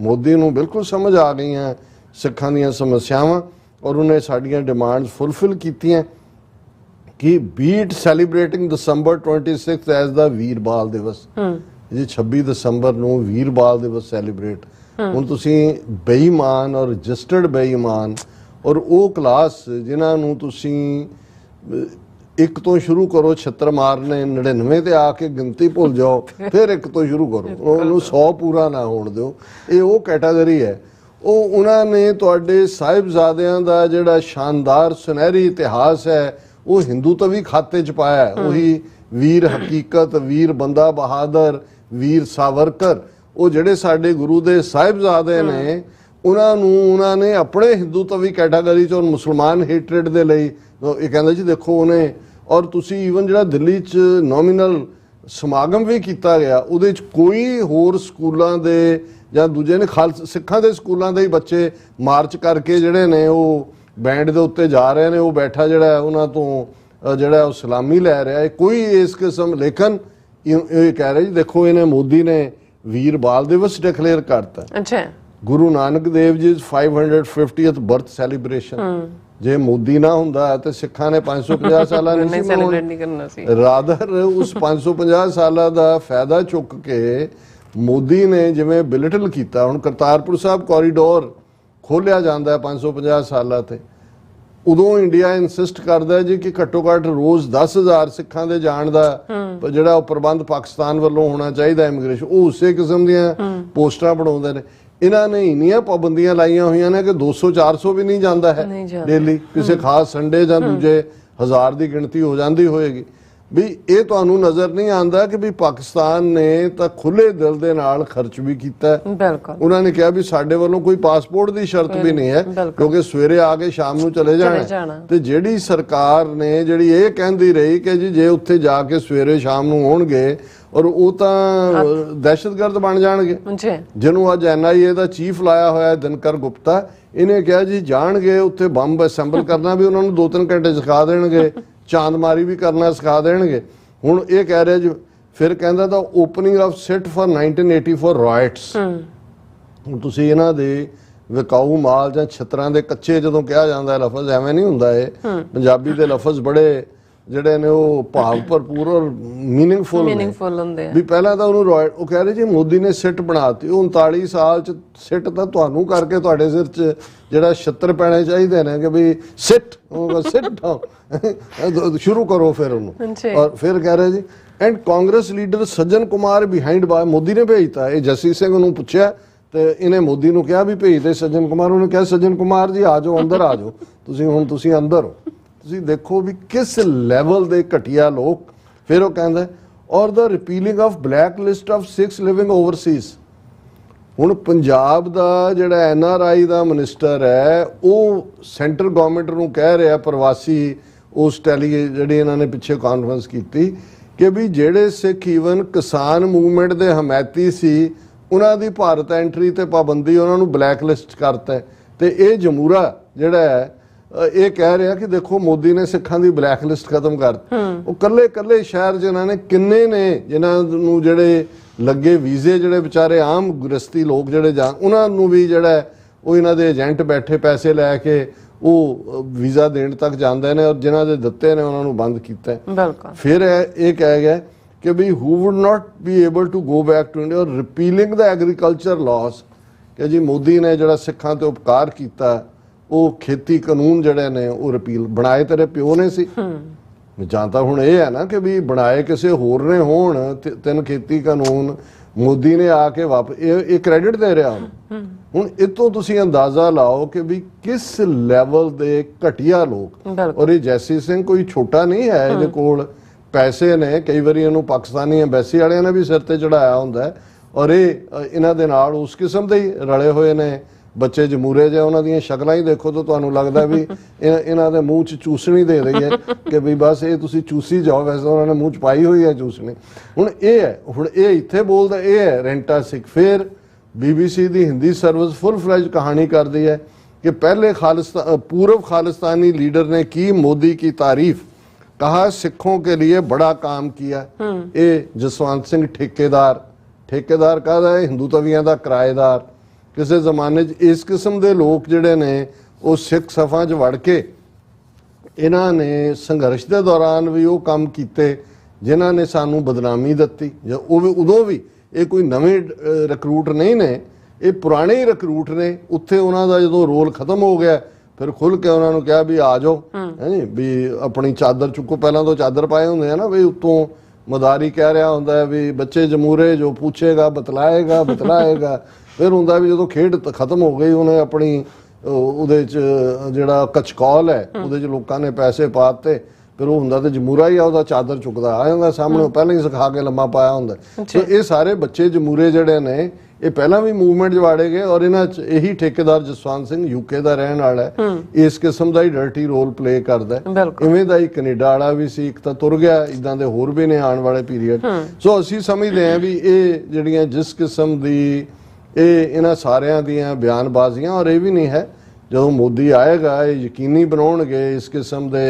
ਮੋਦੀ ਨੂੰ ਬਿਲਕੁਲ ਸਮਝ ਆ ਗਈਆਂ ਸਿੱਖਾਂ ਦੀਆਂ ਸਮੱਸਿਆਵਾਂ ਔਰ ਉਹਨੇ ਸਾਡੀਆਂ ਡਿਮਾਂਡਸ ਫੁੱਲਫਿਲ ਕੀਤੀਆਂ ਕਿ ਬੀਟ celebrating December 26 as the Veer Bal Diwas. ਜੀ 26 ਦਸੰਬਰ ਨੂੰ ਵੀਰ ਬਾਲ ਦਿਵਸ ਸੈਲੀਬ੍ਰੇਟ। ਹੁਣ ਤੁਸੀਂ ਬੇਈਮਾਨ ਔਰ ਰਜਿਸਟਰਡ ਬੇਈਮਾਨ ਔਰ ਉਹ ਕਲਾਸ ਜਿਨ੍ਹਾਂ ਨੂੰ ਤੁਸੀਂ ਇੱਕ ਤੋਂ ਸ਼ੁਰੂ ਕਰੋ ਛਿੱਤਰ ਮਾਰਨੇ, 99 ਤੇ ਆ ਕੇ ਗਿਣਤੀ ਭੁੱਲ ਜਾਓ, ਫਿਰ ਇੱਕ ਤੋਂ ਸ਼ੁਰੂ ਕਰੋ, ਉਹਨੂੰ 100 ਪੂਰਾ ਨਾ ਹੋਣ ਦਿਓ। ਇਹ ਉਹ ਕੈਟਾਗਰੀ ਹੈ। ਉਹਨਾਂ ਨੇ ਤੁਹਾਡੇ ਸਾਹਿਬਜ਼ਾਦਿਆਂ ਦਾ ਜਿਹੜਾ ਸ਼ਾਨਦਾਰ ਸੁਨਹਿਰੀ ਇਤਿਹਾਸ ਹੈ ਉਹ ਹਿੰਦੂ ਤਵੀ ਖਾਤੇ 'ਚ ਪਾਇਆ। ਉਹੀ ਵੀਰ ਹਕੀਕਤ, ਵੀਰ ਬੰਦਾ ਬਹਾਦਰ, ਵੀਰ ਸਾਵਰਕਰ, ਉਹ ਜਿਹੜੇ ਸਾਡੇ ਗੁਰੂ ਦੇ ਸਾਹਿਬਜ਼ਾਦੇ ਨੇ ਉਹਨਾਂ ਨੇ ਆਪਣੇ ਹਿੰਦੂ ਤਵੀ ਕੈਟਾਗਰੀ 'ਚ ਔਰ ਮੁਸਲਮਾਨ ਹੇਟਰੇਡ ਦੇ ਲਈ ਇਹ ਕਹਿੰਦਾ ਜੀ ਦੇਖੋ ਉਹਨੇ। ਔਰ ਤੁਸੀਂ ਈਵਨ ਜਿਹੜਾ ਦਿੱਲੀ 'ਚ ਨੋਮੀਨਲ ਸਮਾਗਮ ਵੀ ਕੀਤਾ ਗਿਆ ਉਹਦੇ 'ਚ ਕੋਈ ਹੋਰ ਸਕੂਲਾਂ ਦੇ ਜਾਂ ਦੂਜੇ ਨੇ ਸਿੱਖਾਂ ਦੇ ਸਕੂਲਾਂ ਦੇ ਹੀ ਬੱਚੇ ਮਾਰਚ ਕਰਕੇ ਜਿਹੜੇ ਨੇ ਉਹ ਬੈਂਡ ਦੇ ਉੱਤੇ ਜਾ ਰਹੇ ਨੇ, ਉਹ ਬੈਠਾ ਜਿਹੜਾ ਉਹਨਾਂ ਤੋਂ ਜਿਹੜਾ ਉਹ ਸਲਾਮੀ ਲੈ ਰਿਹਾ ਹੈ, ਕੋਈ ਇਸ ਕਿਸਮ। ਲੇਕਿਨ ਇਹ ਕਹਿ ਰਿਹਾ ਜੀ ਦੇਖੋ ਇਹਨੇ ਮੋਦੀ ਨੇ ਵੀਰ ਬਾਲ ਦਿਵਸ ਡਿਕਲੇਅਰ ਕਰਤਾ। ਅੱਛਾ, Guru Nanak Dev ji 550th birth celebration. ਜੇ ਮੋਦੀ ਨਾ ਹੁੰਦਾ ਤੇ ਸਿੱਖਾਂ ਨੇ 550 ਸਾਲਾਂ ਨਹੀਂ ਸੈਲੀਬ੍ਰੇਟ ਕਰਨਾ ਸੀ। ਰਾਦਰ ਉਸ 550 ਸਾਲਾਂ ਦਾ ਫਾਇਦਾ ਚੁੱਕ ਕੇ ਮੋਦੀ ਨੇ ਜਿਵੇਂ ਬਿਲਟਲ ਕੀਤਾ। ਹੁਣ ਕਰਤਾਰਪੁਰ ਸਾਹਿਬ ਕੋਰੀਡੋਰ ਖੋਲਿਆ ਜਾਂਦਾ 550 ਸਾਲਾਂ ਤੇ, ਉਦੋਂ ਇੰਡੀਆ ਇਨਸਿਸਟ ਕਰਦਾ ਜੀ ਕਿ ਘੱਟੋ ਘੱਟ ਰੋਜ਼ 10,000 ਸਿੱਖਾਂ ਦੇ ਜਾਣ ਦਾ ਜਿਹੜਾ ਉਹ ਪ੍ਰਬੰਧ ਪਾਕਿਸਤਾਨ ਵੱਲੋਂ ਹੋਣਾ ਚਾਹੀਦਾ ਇਮੀਗ੍ਰੇਸ਼ਨ। ਉਹ ਉਸੇ ਕਿਸਮ ਦੀਆਂ ਪੋਸਟਾਂ ਬਣਾਉਂਦੇ ਨੇ। ਇਹਨਾਂ ਨੇ ਇੰਨੀਆਂ ਪਾਬੰਦੀਆਂ ਲਾਈਆਂ ਹੋਈਆਂ ਨੇ ਕਿ 200-400 ਵੀ ਨਹੀਂ ਜਾਂਦਾ ਹੈ ਡੇਲੀ, ਕਿਸੇ ਖਾਸ ਸੰਡੇ ਜਾਂ ਦੂਜੇ 1000 ਦੀ ਗਿਣਤੀ ਹੋ ਜਾਂਦੀ ਹੋਏਗੀ। ਵੀ ਇਹ ਤੁਹਾਨੂੰ ਨਜ਼ਰ ਨਹੀਂ ਆਉਂਦਾ ਕਿ ਵੀ ਪਾਕਿਸਤਾਨ ਨੇ ਤਾਂ ਖੁੱਲੇ ਦਿਲ ਦੇ ਨਾਲ ਖਰਚ ਵੀ ਕੀਤਾ। ਉਹਨਾਂ ਨੇ ਕਿਹਾ ਵੀ ਸਾਡੇ ਵੱਲੋਂ ਕੋਈ ਪਾਸਪੋਰਟ ਦੀ ਸ਼ਰਤ ਵੀ ਨਹੀਂ ਹੈ ਕਿਉਂਕਿ ਸਵੇਰੇ ਆ ਕੇ ਸ਼ਾਮ ਨੂੰ ਚਲੇ ਜਾਣਾ। ਤੇ ਜਿਹੜੀ ਸਰਕਾਰ ਨੇ ਜਿਹੜੀ ਇਹ ਕਹਿੰਦੀ ਰਹੀ ਕਿ ਜੀ ਜੇ ਉੱਥੇ ਜਾ ਕੇ ਸਵੇਰੇ ਸ਼ਾਮ ਨੂੰ ਹੋਣਗੇ ਔਰ ਉਹ ਤਾਂ ਦਹਿਸ਼ਤਗਰਦ ਬਣ ਜਾਣਗੇ। ਜਿਹਨੂੰ ਅੱਜ NIA ਦਾ ਚੀਫ ਲਾਇਆ ਹੋਇਆ ਦਿਨਕਰ ਗੁਪਤਾ, ਇਹਨੇ ਕਿਹਾ ਜੀ ਜਾਣਗੇ ਉੱਥੇ ਬੰਬ ਅਸੈਂਬਲ ਕਰਨਾ ਵੀ ਉਹਨਾਂ ਨੂੰ 2-3 ਘੰਟੇ ਸਿਖਾ ਦੇਣਗੇ, ਚਾਂਦਮਾਰੀ ਵੀ ਕਰਨਾ ਸਿਖਾ ਦੇਣਗੇ। ਹੁਣ ਇਹ ਕਹਿ ਰਿਹਾ ਜੀ, ਫਿਰ ਕਹਿੰਦਾ ਤਾਂ opening of sit for 1984 riots. ਹੁਣ ਤੁਸੀਂ ਇਹਨਾਂ ਦੇ ਵਿਕਾਊ ਮਾਲ ਜਾਂ ਛਤਰਾਂ ਦੇ ਕੱਚੇ ਜਦੋਂ ਕਿਹਾ ਜਾਂਦਾ ਲਫ਼ਜ਼, ਐਵੇਂ ਨਹੀਂ ਹੁੰਦਾ। ਇਹ ਪੰਜਾਬੀ ਦੇ ਲਫ਼ਜ਼ ਬੜੇ ਜਿਹੜੇ ਨੇ ਉਹ ਭਾਵ ਭਰਪੂਰ ਔਰ ਮੀਨਿੰਗਫੁਲ ਹੁੰਦੇ ਆ। ਵੀ ਪਹਿਲਾਂ ਤਾਂ ਉਹਨੂੰ ਉਹ ਕਹਿ ਰਹੇ ਜੀ ਮੋਦੀ ਨੇ ਸਿੱਟ ਬਣਾਤੀ। 39 ਸਾਲ ਚ ਸਿੱਟ ਤਾਂ ਤੁਹਾਨੂੰ ਕਰਕੇ ਤੁਹਾਡੇ ਸਿਰ ਚ ਜਿਹੜਾ ਛਿੱਤਰ ਪੈਣੇ ਚਾਹੀਦੇ ਨੇ ਕਿ ਵੀ ਸਿੱਟ ਸ਼ੁਰੂ ਕਰੋ ਫਿਰ ਉਹਨੂੰ। ਔਰ ਫਿਰ ਕਹਿ ਰਹੇ ਜੀ and Congress leader Sajjan Kumar behind bar, Modi ਨੇ ਭੇਜਤਾ। ਇਹ ਜਸੀ ਸਿੰਘ ਨੂੰ ਪੁੱਛਿਆ ਤੇ ਇਹਨੇ ਮੋਦੀ ਨੂੰ ਕਿਹਾ ਵੀ ਭੇਜ ਦੇ ਸੱਜਣ ਕੁਮਾਰ। ਉਹਨੇ ਕਿਹਾ ਸੱਜਣ ਕੁਮਾਰ ਜੀ ਆ ਜਾਓ, ਅੰਦਰ ਆ ਜਾਓ, ਤੁਸੀਂ ਅੰਦਰ ਹੋ। ਤੁਸੀਂ ਦੇਖੋ ਵੀ ਕਿਸ ਲੈਵਲ ਦੇ ਘਟੀਆ ਲੋਕ। ਫਿਰ ਉਹ ਕਹਿੰਦਾ ਔਰ the repealing of black list of Sikhs living overseas. ਹੁਣ ਪੰਜਾਬ ਦਾ ਜਿਹੜਾ NRI ਦਾ ਮਿਨਿਸਟਰ ਹੈ ਉਹ ਸੈਂਟਰ ਗਵਰਨਮੈਂਟ ਨੂੰ ਕਹਿ ਰਿਹਾ, ਪ੍ਰਵਾਸੀ ਉਸ ਜਿਹੜੀ ਇਹਨਾਂ ਨੇ ਪਿੱਛੇ ਕਾਨਫਰੰਸ ਕੀਤੀ ਕਿ ਵੀ ਜਿਹੜੇ ਸਿੱਖ ਈਵਨ ਕਿਸਾਨ ਮੂਵਮੈਂਟ ਦੇ ਹਮਾਇਤੀ ਸੀ ਉਹਨਾਂ ਦੀ ਭਾਰਤ ਐਂਟਰੀ ਤੇ ਪਾਬੰਦੀ, ਉਹਨਾਂ ਨੂੰ ਬਲੈਕ ਲਿਸਟ ਕਰਤਾ ਹੈ। ਤੇ ਇਹ ਜਮੂਰਾ ਜਿਹੜਾ ਹੈ ਇਹ ਕਹਿ ਰਿਹਾ ਕਿ ਦੇਖੋ ਮੋਦੀ ਨੇ ਸਿੱਖਾਂ ਦੀ ਬਲੈਕ ਲਿਸਟ ਖਤਮ ਕਰ ਉਹ ਕੱਲੇ ਸ਼ਹਿਰ ਜਿਨ੍ਹਾਂ ਨੇ ਕਿੰਨੇ ਨੇ ਜਿਨ੍ਹਾਂ ਨੂੰ ਜਿਹੜੇ ਲੱਗੇ ਵੀਜ਼ੇ ਜਿਹੜੇ ਵਿਚਾਰੇ ਆਮ ਗ੍ਰਸਤੀ ਲੋਕ ਜਿਹੜੇ ਉਹਨਾਂ ਨੂੰ ਵੀ ਜਿਹੜਾ ਉਹ ਇਹਨਾਂ ਦੇ ਏਜੰਟ ਬੈਠੇ ਪੈਸੇ ਲੈ ਕੇ ਉਹ ਵੀਜ਼ਾ ਦੇਣ ਤੱਕ ਜਾਂਦੇ ਨੇ ਔਰ ਜਿਨ੍ਹਾਂ ਦੇ ਦਿੱਤੇ ਨੇ ਉਹਨਾਂ ਨੂੰ ਬੰਦ ਕੀਤਾ ਬਿਲਕੁਲ। ਫਿਰ ਇਹ ਕਹਿ ਗਿਆ ਕਿ we who would not be able to go back to India repealing the agriculture laws ਕਿ ਜੀ ਮੋਦੀ ਨੇ ਜਿਹੜਾ ਸਿੱਖਾਂ ਤੇ ਉਪਕਾਰ ਕੀਤਾ ਉਹ ਖੇਤੀ ਕਾਨੂੰਨ ਜਿਹੜੇ ਨੇ ਉਹ ਰਿਪੀਲ ਬਣਾਏ ਤੇਰੇ ਪਿਓ ਨੇ ਸੀ ਜਾਂ ਤਾਂ ਹੁਣ ਇਹ ਹੈ ਨਾ ਕਿ ਵੀ ਬਣਾਏ ਕਿਸੇ ਹੋਰ ਨੇ ਹੋਣ ਤਿੰਨ ਖੇਤੀ ਕਾਨੂੰਨ ਮੋਦੀ ਨੇ ਆ ਕੇ ਇਹ ਕ੍ਰੈਡਿਟ ਦੇ ਰਿਹਾ ਹੁਣ ਇਤੋਂ ਤੁਸੀਂ ਅੰਦਾਜ਼ਾ ਲਾਓ ਕਿ ਵੀ ਕਿਸ ਲੈਵਲ ਦੇ ਘਟੀਆ ਲੋਕ ਔਰ ਇਹ ਜੈਸੀ ਸਿੰਘ ਕੋਈ ਛੋਟਾ ਨਹੀਂ ਹੈ ਇਹਦੇ ਕੋਲ ਪੈਸੇ ਨੇ ਕਈ ਵਾਰੀ ਇਹਨੂੰ ਪਾਕਿਸਤਾਨੀ ਐਮਬੈਸੀ ਵਾਲਿਆਂ ਨੇ ਵੀ ਸਿਰ ਤੇ ਚੜਾਇਆ ਹੁੰਦਾ ਔਰ ਇਹਨਾਂ ਦੇ ਨਾਲ ਉਸ ਕਿਸਮ ਦੇ ਹੀ ਰਲੇ ਹੋਏ ਨੇ ਬੱਚੇ ਜਮੂਰੇ ਜਿਹੇ ਉਹਨਾਂ ਦੀਆਂ ਸ਼ਕਲਾਂ ਹੀ ਦੇਖੋ ਤਾਂ ਤੁਹਾਨੂੰ ਲੱਗਦਾ ਵੀ ਇਹਨਾਂ ਦੇ ਮੂੰਹ 'ਚ ਚੂਸਣੀ ਦੇ ਰਹੀ ਹੈ ਕਿ ਵੀ ਬਸ ਇਹ ਤੁਸੀਂ ਚੂਸੀ ਜਾਓ ਵੈਸੇ ਉਹਨਾਂ ਨੇ ਮੂੰਹ 'ਚ ਪਾਈ ਹੋਈ ਹੈ ਚੂਸਣੀ ਹੁਣ ਇਹ ਇੱਥੇ ਬੋਲਦਾ ਇਹ ਹੈ ਰੈਂਟਾ ਸਿੱਖ ਫਿਰ BBC ਦੀ ਹਿੰਦੀ ਸਰਵਿਸ ਫੁੱਲ ਫਲੈਜ ਕਹਾਣੀ ਕਰਦੀ ਹੈ कि पहले पूर्व खालिस्तानी लीडर ने की मोदी की तारीफ कहा सिखों के लिए बड़ा काम किया। ये जसवंत सिंह ठेकेदार कहा हिंदू तवियां दा किराएदार किसी जमाने इस किस्म के लोग जिहड़े ने वो सिख सफा च वड़ के इन्हां ने संघर्ष के दौरान भी वो काम किए जिन्हां ने सानू बदनामी दित्ती। उदों भी ये कोई नवे रिक्रूट नहीं ने, ये पुराने ही रिक्रूट ने। उत्थे उन्हां दा जदों रोल खत्म हो गया फिर खुल के उन्होंने कहा भी आ जाओ है नी भी अपनी चादर चुको। पहला तो चादर पाए होंगे है ना भी उत्तों मदारी कह रहा होंगे है भी बच्चे जमूरे जो पूछेगा बतलाएगा फिर होंगे भी जो खेड खत्म हो गई उन्हें अपनी उहदे च जिहड़ा कचकौल है उहदे च लोकां ने पैसे पाते फिर वो होंदा ते जमूरा ही आ चादर चुकदा आ जांदा सामने पहले ही सिखा के लम्मा पाया होंदा। तो ये सारे बच्चे जमूरे जिहड़े ने ये पहला भी मूवमेंट जवाड़े गए और इन्हां च यही ठेकेदार जसवंत सिंह यूके दा रहण वाला है, इस किस्म दा ही डर्टी रोल प्ले करदा है। इवें दा ही कनेडा वाला भी सी, एक तां तुर गया, इदां दे होर भी ने आने वाले पीरियड। सो असीं समझदे हां भी ये जिहड़ियां जिस किस्म दी ये इन्हां सारियां दियां बयानबाजियां और ये भी नहीं है जदों मोदी आएगा ये यकीनी बनाउणगे इस किस्म दे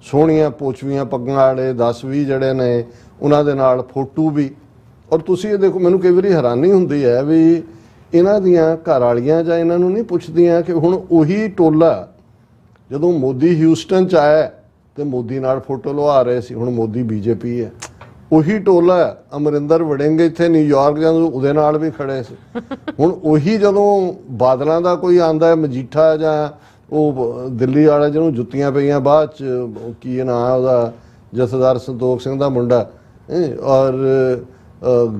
सोहणियां पोचवियां पग्गां वाले 10-20 जिहड़े ने उन्हां दे नाल फोटो भी। और तुसी ये देखो मैनूं कई वारी हैरानी हुंदी है भी इन्हां दियां घर वालियां जां इन्हां नूं नहीं पुछदियां कि हुण उही टोला जदों मोदी ह्यूस्टन च आया ते मोदी नाल फोटो लवा रहे सी, हुण मोदी बीजेपी है, उही टोला अमरिंदर वड़ेंगे इत्थे न्यूयॉर्क जां उहदे नाल भी खड़े सी। हुण उही जदों बादलों का कोई आंदा है मजीठा जां ਉਹ ਦਿੱਲੀ ਵਾਲਾ ਜਿਹਨੂੰ ਜੁੱਤੀਆਂ ਪਈਆਂ ਬਾਅਦ ਚ ਕੀ ਨਾਂ ਉਹਦਾ ਜਥੇਦਾਰ ਸੰਤੋਖ ਸਿੰਘ ਦਾ ਮੁੰਡਾ ਔਰ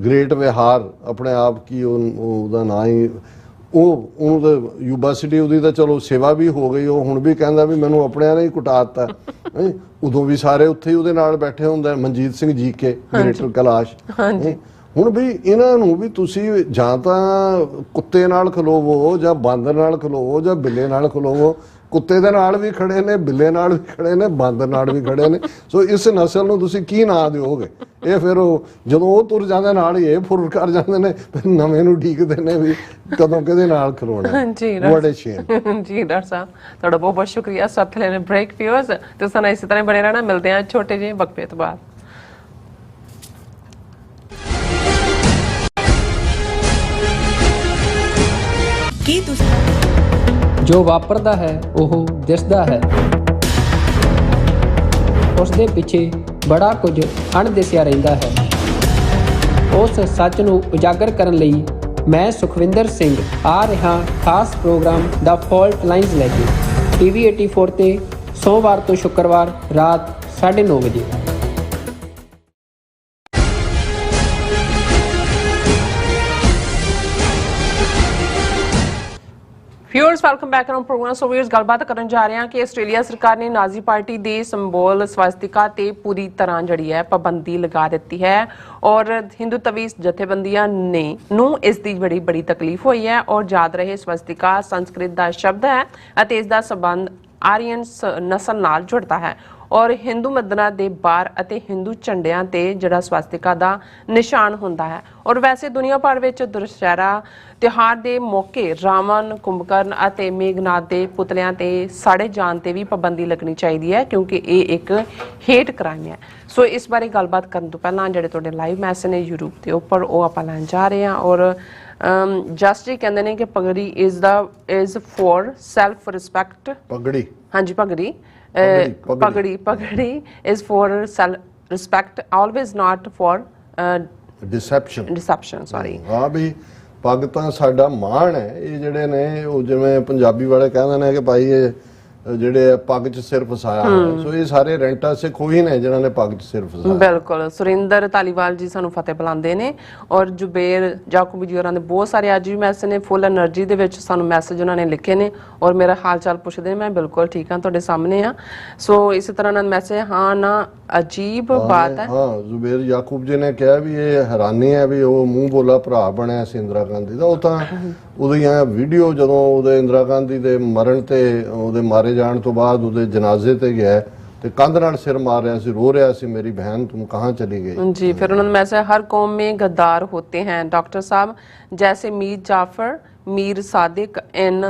ਗ੍ਰੇਟ ਵਿਹਾਰ ਆਪਣੇ ਆਪ ਕੀ ਉਹਦਾ ਨਾਂ ਹੀ ਉਹਨੂੰ ਤਾਂ ਯੂਬਾ ਸਿਟੀ ਉਹਦੀ ਤਾਂ ਚਲੋ ਸੇਵਾ ਵੀ ਹੋ ਗਈ। ਉਹ ਹੁਣ ਵੀ ਕਹਿੰਦਾ ਵੀ ਮੈਨੂੰ ਆਪਣਿਆਂ ਨੇ ਹੀ ਕੁਟਾਤਾ। ਉਦੋਂ ਵੀ ਸਾਰੇ ਉੱਥੇ ਹੀ ਉਹਦੇ ਨਾਲ ਬੈਠੇ ਹੁੰਦੇ ਮਨਜੀਤ ਸਿੰਘ ਜੀ ਕੇ ਗ੍ਰੇਟਰ ਕੈਲਾਸ਼। ਹੁਣ ਵੀ ਇਹਨਾਂ ਨੂੰ ਵੀ ਤੁਸੀਂ ਜਾਂ ਤਾਂ ਕੁੱਤੇ ਨਾਲ ਖਲੋਵੋ ਜਾਂ ਬਾਂਦਰ ਨਾਲ ਖਲੋਵੋ ਜਾਂ ਬਿੱਲੇ ਨਾਲ ਖਲੋਵੋ। ਕੁੱਤੇ ਦੇ ਨਾਲ ਵੀ ਖੜੇ ਨੇ, ਬਿੱਲੇ ਨਾਲ ਵੀ ਖੜੇ ਨੇ, ਬਾਂਦਰ ਨਾਲ ਵੀ ਖੜੇ ਨੇ। ਸੋ ਇਸ ਨਸਲ ਨੂੰ ਤੁਸੀਂ ਕੀ ਨਾਂ ਦਿਓਗੇ? ਇਹ ਫਿਰ ਜਦੋਂ ਉਹ ਤੁਰ ਜਾਂਦੇ ਨਾਲ ਹੀ ਇਹ ਫੁਰ ਕਰ ਜਾਂਦੇ ਨੇ, ਫਿਰ ਨਵੇਂ ਨੂੰ ਢੀਕਦੇ ਨੇ ਵੀ ਕਦੋਂ ਕਿਹਦੇ ਨਾਲ ਖਲੋਣਾ। ਜੀ ਬੜੇ ਸ਼ੇਮ ਜੀ ਡਾਕਟਰ ਸਾਹਿਬ ਤੁਹਾਡਾ ਬਹੁਤ ਬਹੁਤ ਸ਼ੁਕਰੀਆ। ਸਭ ਲੈਣੇ ਬ੍ਰੇਕ ਵਿਊਅਰਸ ਤੁਸੀਂ ਇਸੇ ਤਰ੍ਹਾਂ ਬਣੇ ਰਹਿਣਾ। ਮਿਲਦੇ ਹਾਂ ਛੋਟੇ ਜਿਹੇ ਵਕਫੇ ਤੋਂ ਬਾਅਦ। ਜੋ ਵਾਪਰਦਾ ਹੈ ਉਹ ਦਿਸਦਾ ਹੈ, ਉਸ ਦੇ ਪਿੱਛੇ ਬੜਾ ਕੁਝ ਅਣਦਿਸਿਆ ਰਹਿੰਦਾ ਹੈ। ਉਸ ਸੱਚ ਨੂੰ ਉਜਾਗਰ ਕਰਨ ਲਈ ਮੈਂ ਸੁਖਵਿੰਦਰ ਸਿੰਘ ਆ ਰਿਹਾ ਖਾਸ ਪ੍ਰੋਗਰਾਮ ਦਾ ਫਾਲਟ ਲਾਈਨਸ ਲੈ ਕੇ TV 84 ਤੇ ਸੋਮਵਾਰ ਤੋਂ ਸ਼ੁੱਕਰਵਾਰ ਰਾਤ 9:30 ਵਜੇ। Viewers welcome back on programme. So viewers ਗੱਲਬਾਤ ਕਰਨ ਜਾ ਰਹੇ ਹਾਂ ਕਿ ਆਸਟ੍ਰੇਲੀਆ ਸਰਕਾਰ ਨੇ ਨਾਜ਼ੀ ਪਾਰਟੀ ਦੇ ਸਿੰਬਲ ਸਵਾਸਤਿਕਾ ਤੇ ਪੂਰੀ ਤਰ੍ਹਾਂ ਜਿਹੜੀ ਹੈ ਪਾਬੰਦੀ ਲਗਾ ਦਿੱਤੀ ਹੈ ਔਰ ਹਿੰਦੂ ਤਵੀ ਜਥੇਬੰਦੀਆਂ ਨੂੰ ਇਸ ਦੀ ਬੜੀ ਤਕਲੀਫ ਹੋਈ ਹੈ। ਔਰ ਯਾਦ ਰਹੇ ਸਵਾਸਤਿਕਾ ਸੰਸਕ੍ਰਿਤ ਦਾ ਸ਼ਬਦ ਹੈ ਅਤੇ ਇਸ ਦਾ ਸੰਬੰਧ ਆਰੀਅਨ ਨਸਲ ਨਾਲ ਜੁੜਦਾ ਹੈ ਔਰ ਹਿੰਦੂ ਮੰਦਰਾਂ ਦੇ ਬਾਹਰ ਅਤੇ ਹਿੰਦੂ ਝੰਡਿਆਂ ਤੇ ਜਿਹੜਾ ਸਵਾਸਤਿਕਾ ਦਾ ਨਿਸ਼ਾਨ ਹੁੰਦਾ ਹੈ। ਔਰ ਵੈਸੇ ਦੁਨੀਆ ਭਰ ਵਿੱਚ ਦੁਸਹਿਰਾ ਤਿਉਹਾਰ ਦੇ ਮੌਕੇ ਰਾਵਣ, ਕੁੰਭਕਰਨ ਅਤੇ ਮੇਘਨਾਥ ਦੇ ਪੁਤਲਿਆਂ ਤੇ ਸਾੜੇ ਜਾਣ ਤੇ ਵੀ ਪਾਬੰਦੀ ਲੱਗਣੀ ਚਾਹੀਦੀ ਹੈ, ਕਿਉਂਕਿ ਇਹ ਇੱਕ ਹੇਟ ਕ੍ਰਾਈਮ ਹੈ। ਸੋ ਇਸ ਬਾਰੇ ਗੱਲਬਾਤ ਕਰਨ ਤੋਂ ਪਹਿਲਾਂ ਜਿਹੜੇ ਤੁਹਾਡੇ ਲਾਈਵ ਮੈਸੇਜ ਨੇ YouTube ਦੇ ਉੱਪਰ ਉਹ ਆਪਾਂ ਲੈਣ ਜਾ ਰਹੇ ਹਾਂ। ਔਰ ਜਸਟ ਜੀ ਕਹਿੰਦੇ ਨੇ ਕਿ ਪਗੜੀ ਇਜ਼ ਫॉर ਸੈਲਫ ਰਿਸਪੈਕਟ। ਪਗੜੀ, ਹਾਂਜੀ ਪਗੜੀ is for self respect, always not for deception sorry. ਹਾਂ ਵੀ ਪੱਗ ਤਾਂ ਸਾਡਾ ਮਾਣ ਹੈ। ਇਹ ਜਿਹੜੇ ਨੇ ਉਹ ਜਿਵੇਂ ਪੰਜਾਬੀ ਵਾਲੇ ਕਹਿੰਦੇ ਨੇ ਕਿ ਭਾਈ ਇਹ ਜਿਹੜੇ ਪੱਗ 'ਚ ਸਿਰ ਫਸਾਇਆ ਹੋਇਆ, ਸੋ ਇਹ ਸਾਰੇ ਰੈਂਟਾ ਸਿੱਖ ਉਹੀ ਨੇ ਜਿਨ੍ਹਾਂ ਨੇ ਪੱਗ 'ਚ ਸਿਰ ਫਸਾਇਆ। ਬਿਲਕੁਲ। ਸੁਰਿੰਦਰ ਧਾਲੀਵਾਲ ਜੀ ਸਾਨੂੰ ਫਤਿਹ ਬੁਲਾਉਂਦੇ ਨੇ ਔਰ ਜੁਬੇਰ ਜਾਕੂਬੀ ਜੀ ਹੋਰਾਂ ਦੇ ਬਹੁਤ ਸਾਰੇ ਅੱਜ ਵੀ ਮੈਸੇਜ ਨੇ, ਫੁੱਲ એનર્ਜੀ ਦੇ ਵਿੱਚ ਸਾਨੂੰ ਮੈਸੇਜ ਉਹਨਾਂ ਨੇ ਲਿਖੇ ਨੇ ਔਰ ਮੇਰਾ ਹਾਲ ਚਾਲ ਪੁੱਛਦੇ ਨੇ। ਮੈਂ ਬਿਲਕੁਲ ਠੀਕ ਹਾਂ, ਤੁਹਾਡੇ ਸਾਹਮਣੇ ਆ। ਸੋ ਇਸੇ ਤਰ੍ਹਾਂ ਨਾਲ ਮੈਸੇਜ, ਹਾਂ ਨਾ ਅਜੀਬ ਬਾਤ ਹੈ। ਹਾਂ, ਜ਼ੁਬੇਰ ਯਾਕੂਬ ਜੀ ਨੇ ਕਿਹਾ ਵੀ ਇਹ ਹੈਰਾਨੀ ਹੈ ਵੀ ਉਹ ਮੂੰਹ ਬੋਲਾ ਭਰਾ ਬਣਿਆ ਸੀ ਇੰਦਰਾ ਗਾਂਧੀ ਦਾ। ਉਹ ਤਾਂ ਉਹਦੀਆਂ ਵੀਡੀਓ ਜਦੋਂ ਉਹਦੇ ਇੰਦਰਾ ਗਾਂਧੀ ਦੇ ਮਰਨ ਤੇ ਉਹਦੇ ਮਾਰੇ ਜਾਣ ਤੋਂ ਬਾਅਦ ਉਹਦੇ ਜਨਾਜ਼ੇ ਤੇ ਗਿਆ ਤੇ ਕੰਧ ਨਾਲ ਸਿਰ ਮਾਰ ਰਿਹਾ ਸੀ, रो रहा सी, मेरी बहन तुम कहाँ चली गई जी। फिर उन्होंने मैसेज, हर कौम में गद्दार होते हैं डॉक्टर साहब, जैसे मीर जाफर, मीर सादिक इन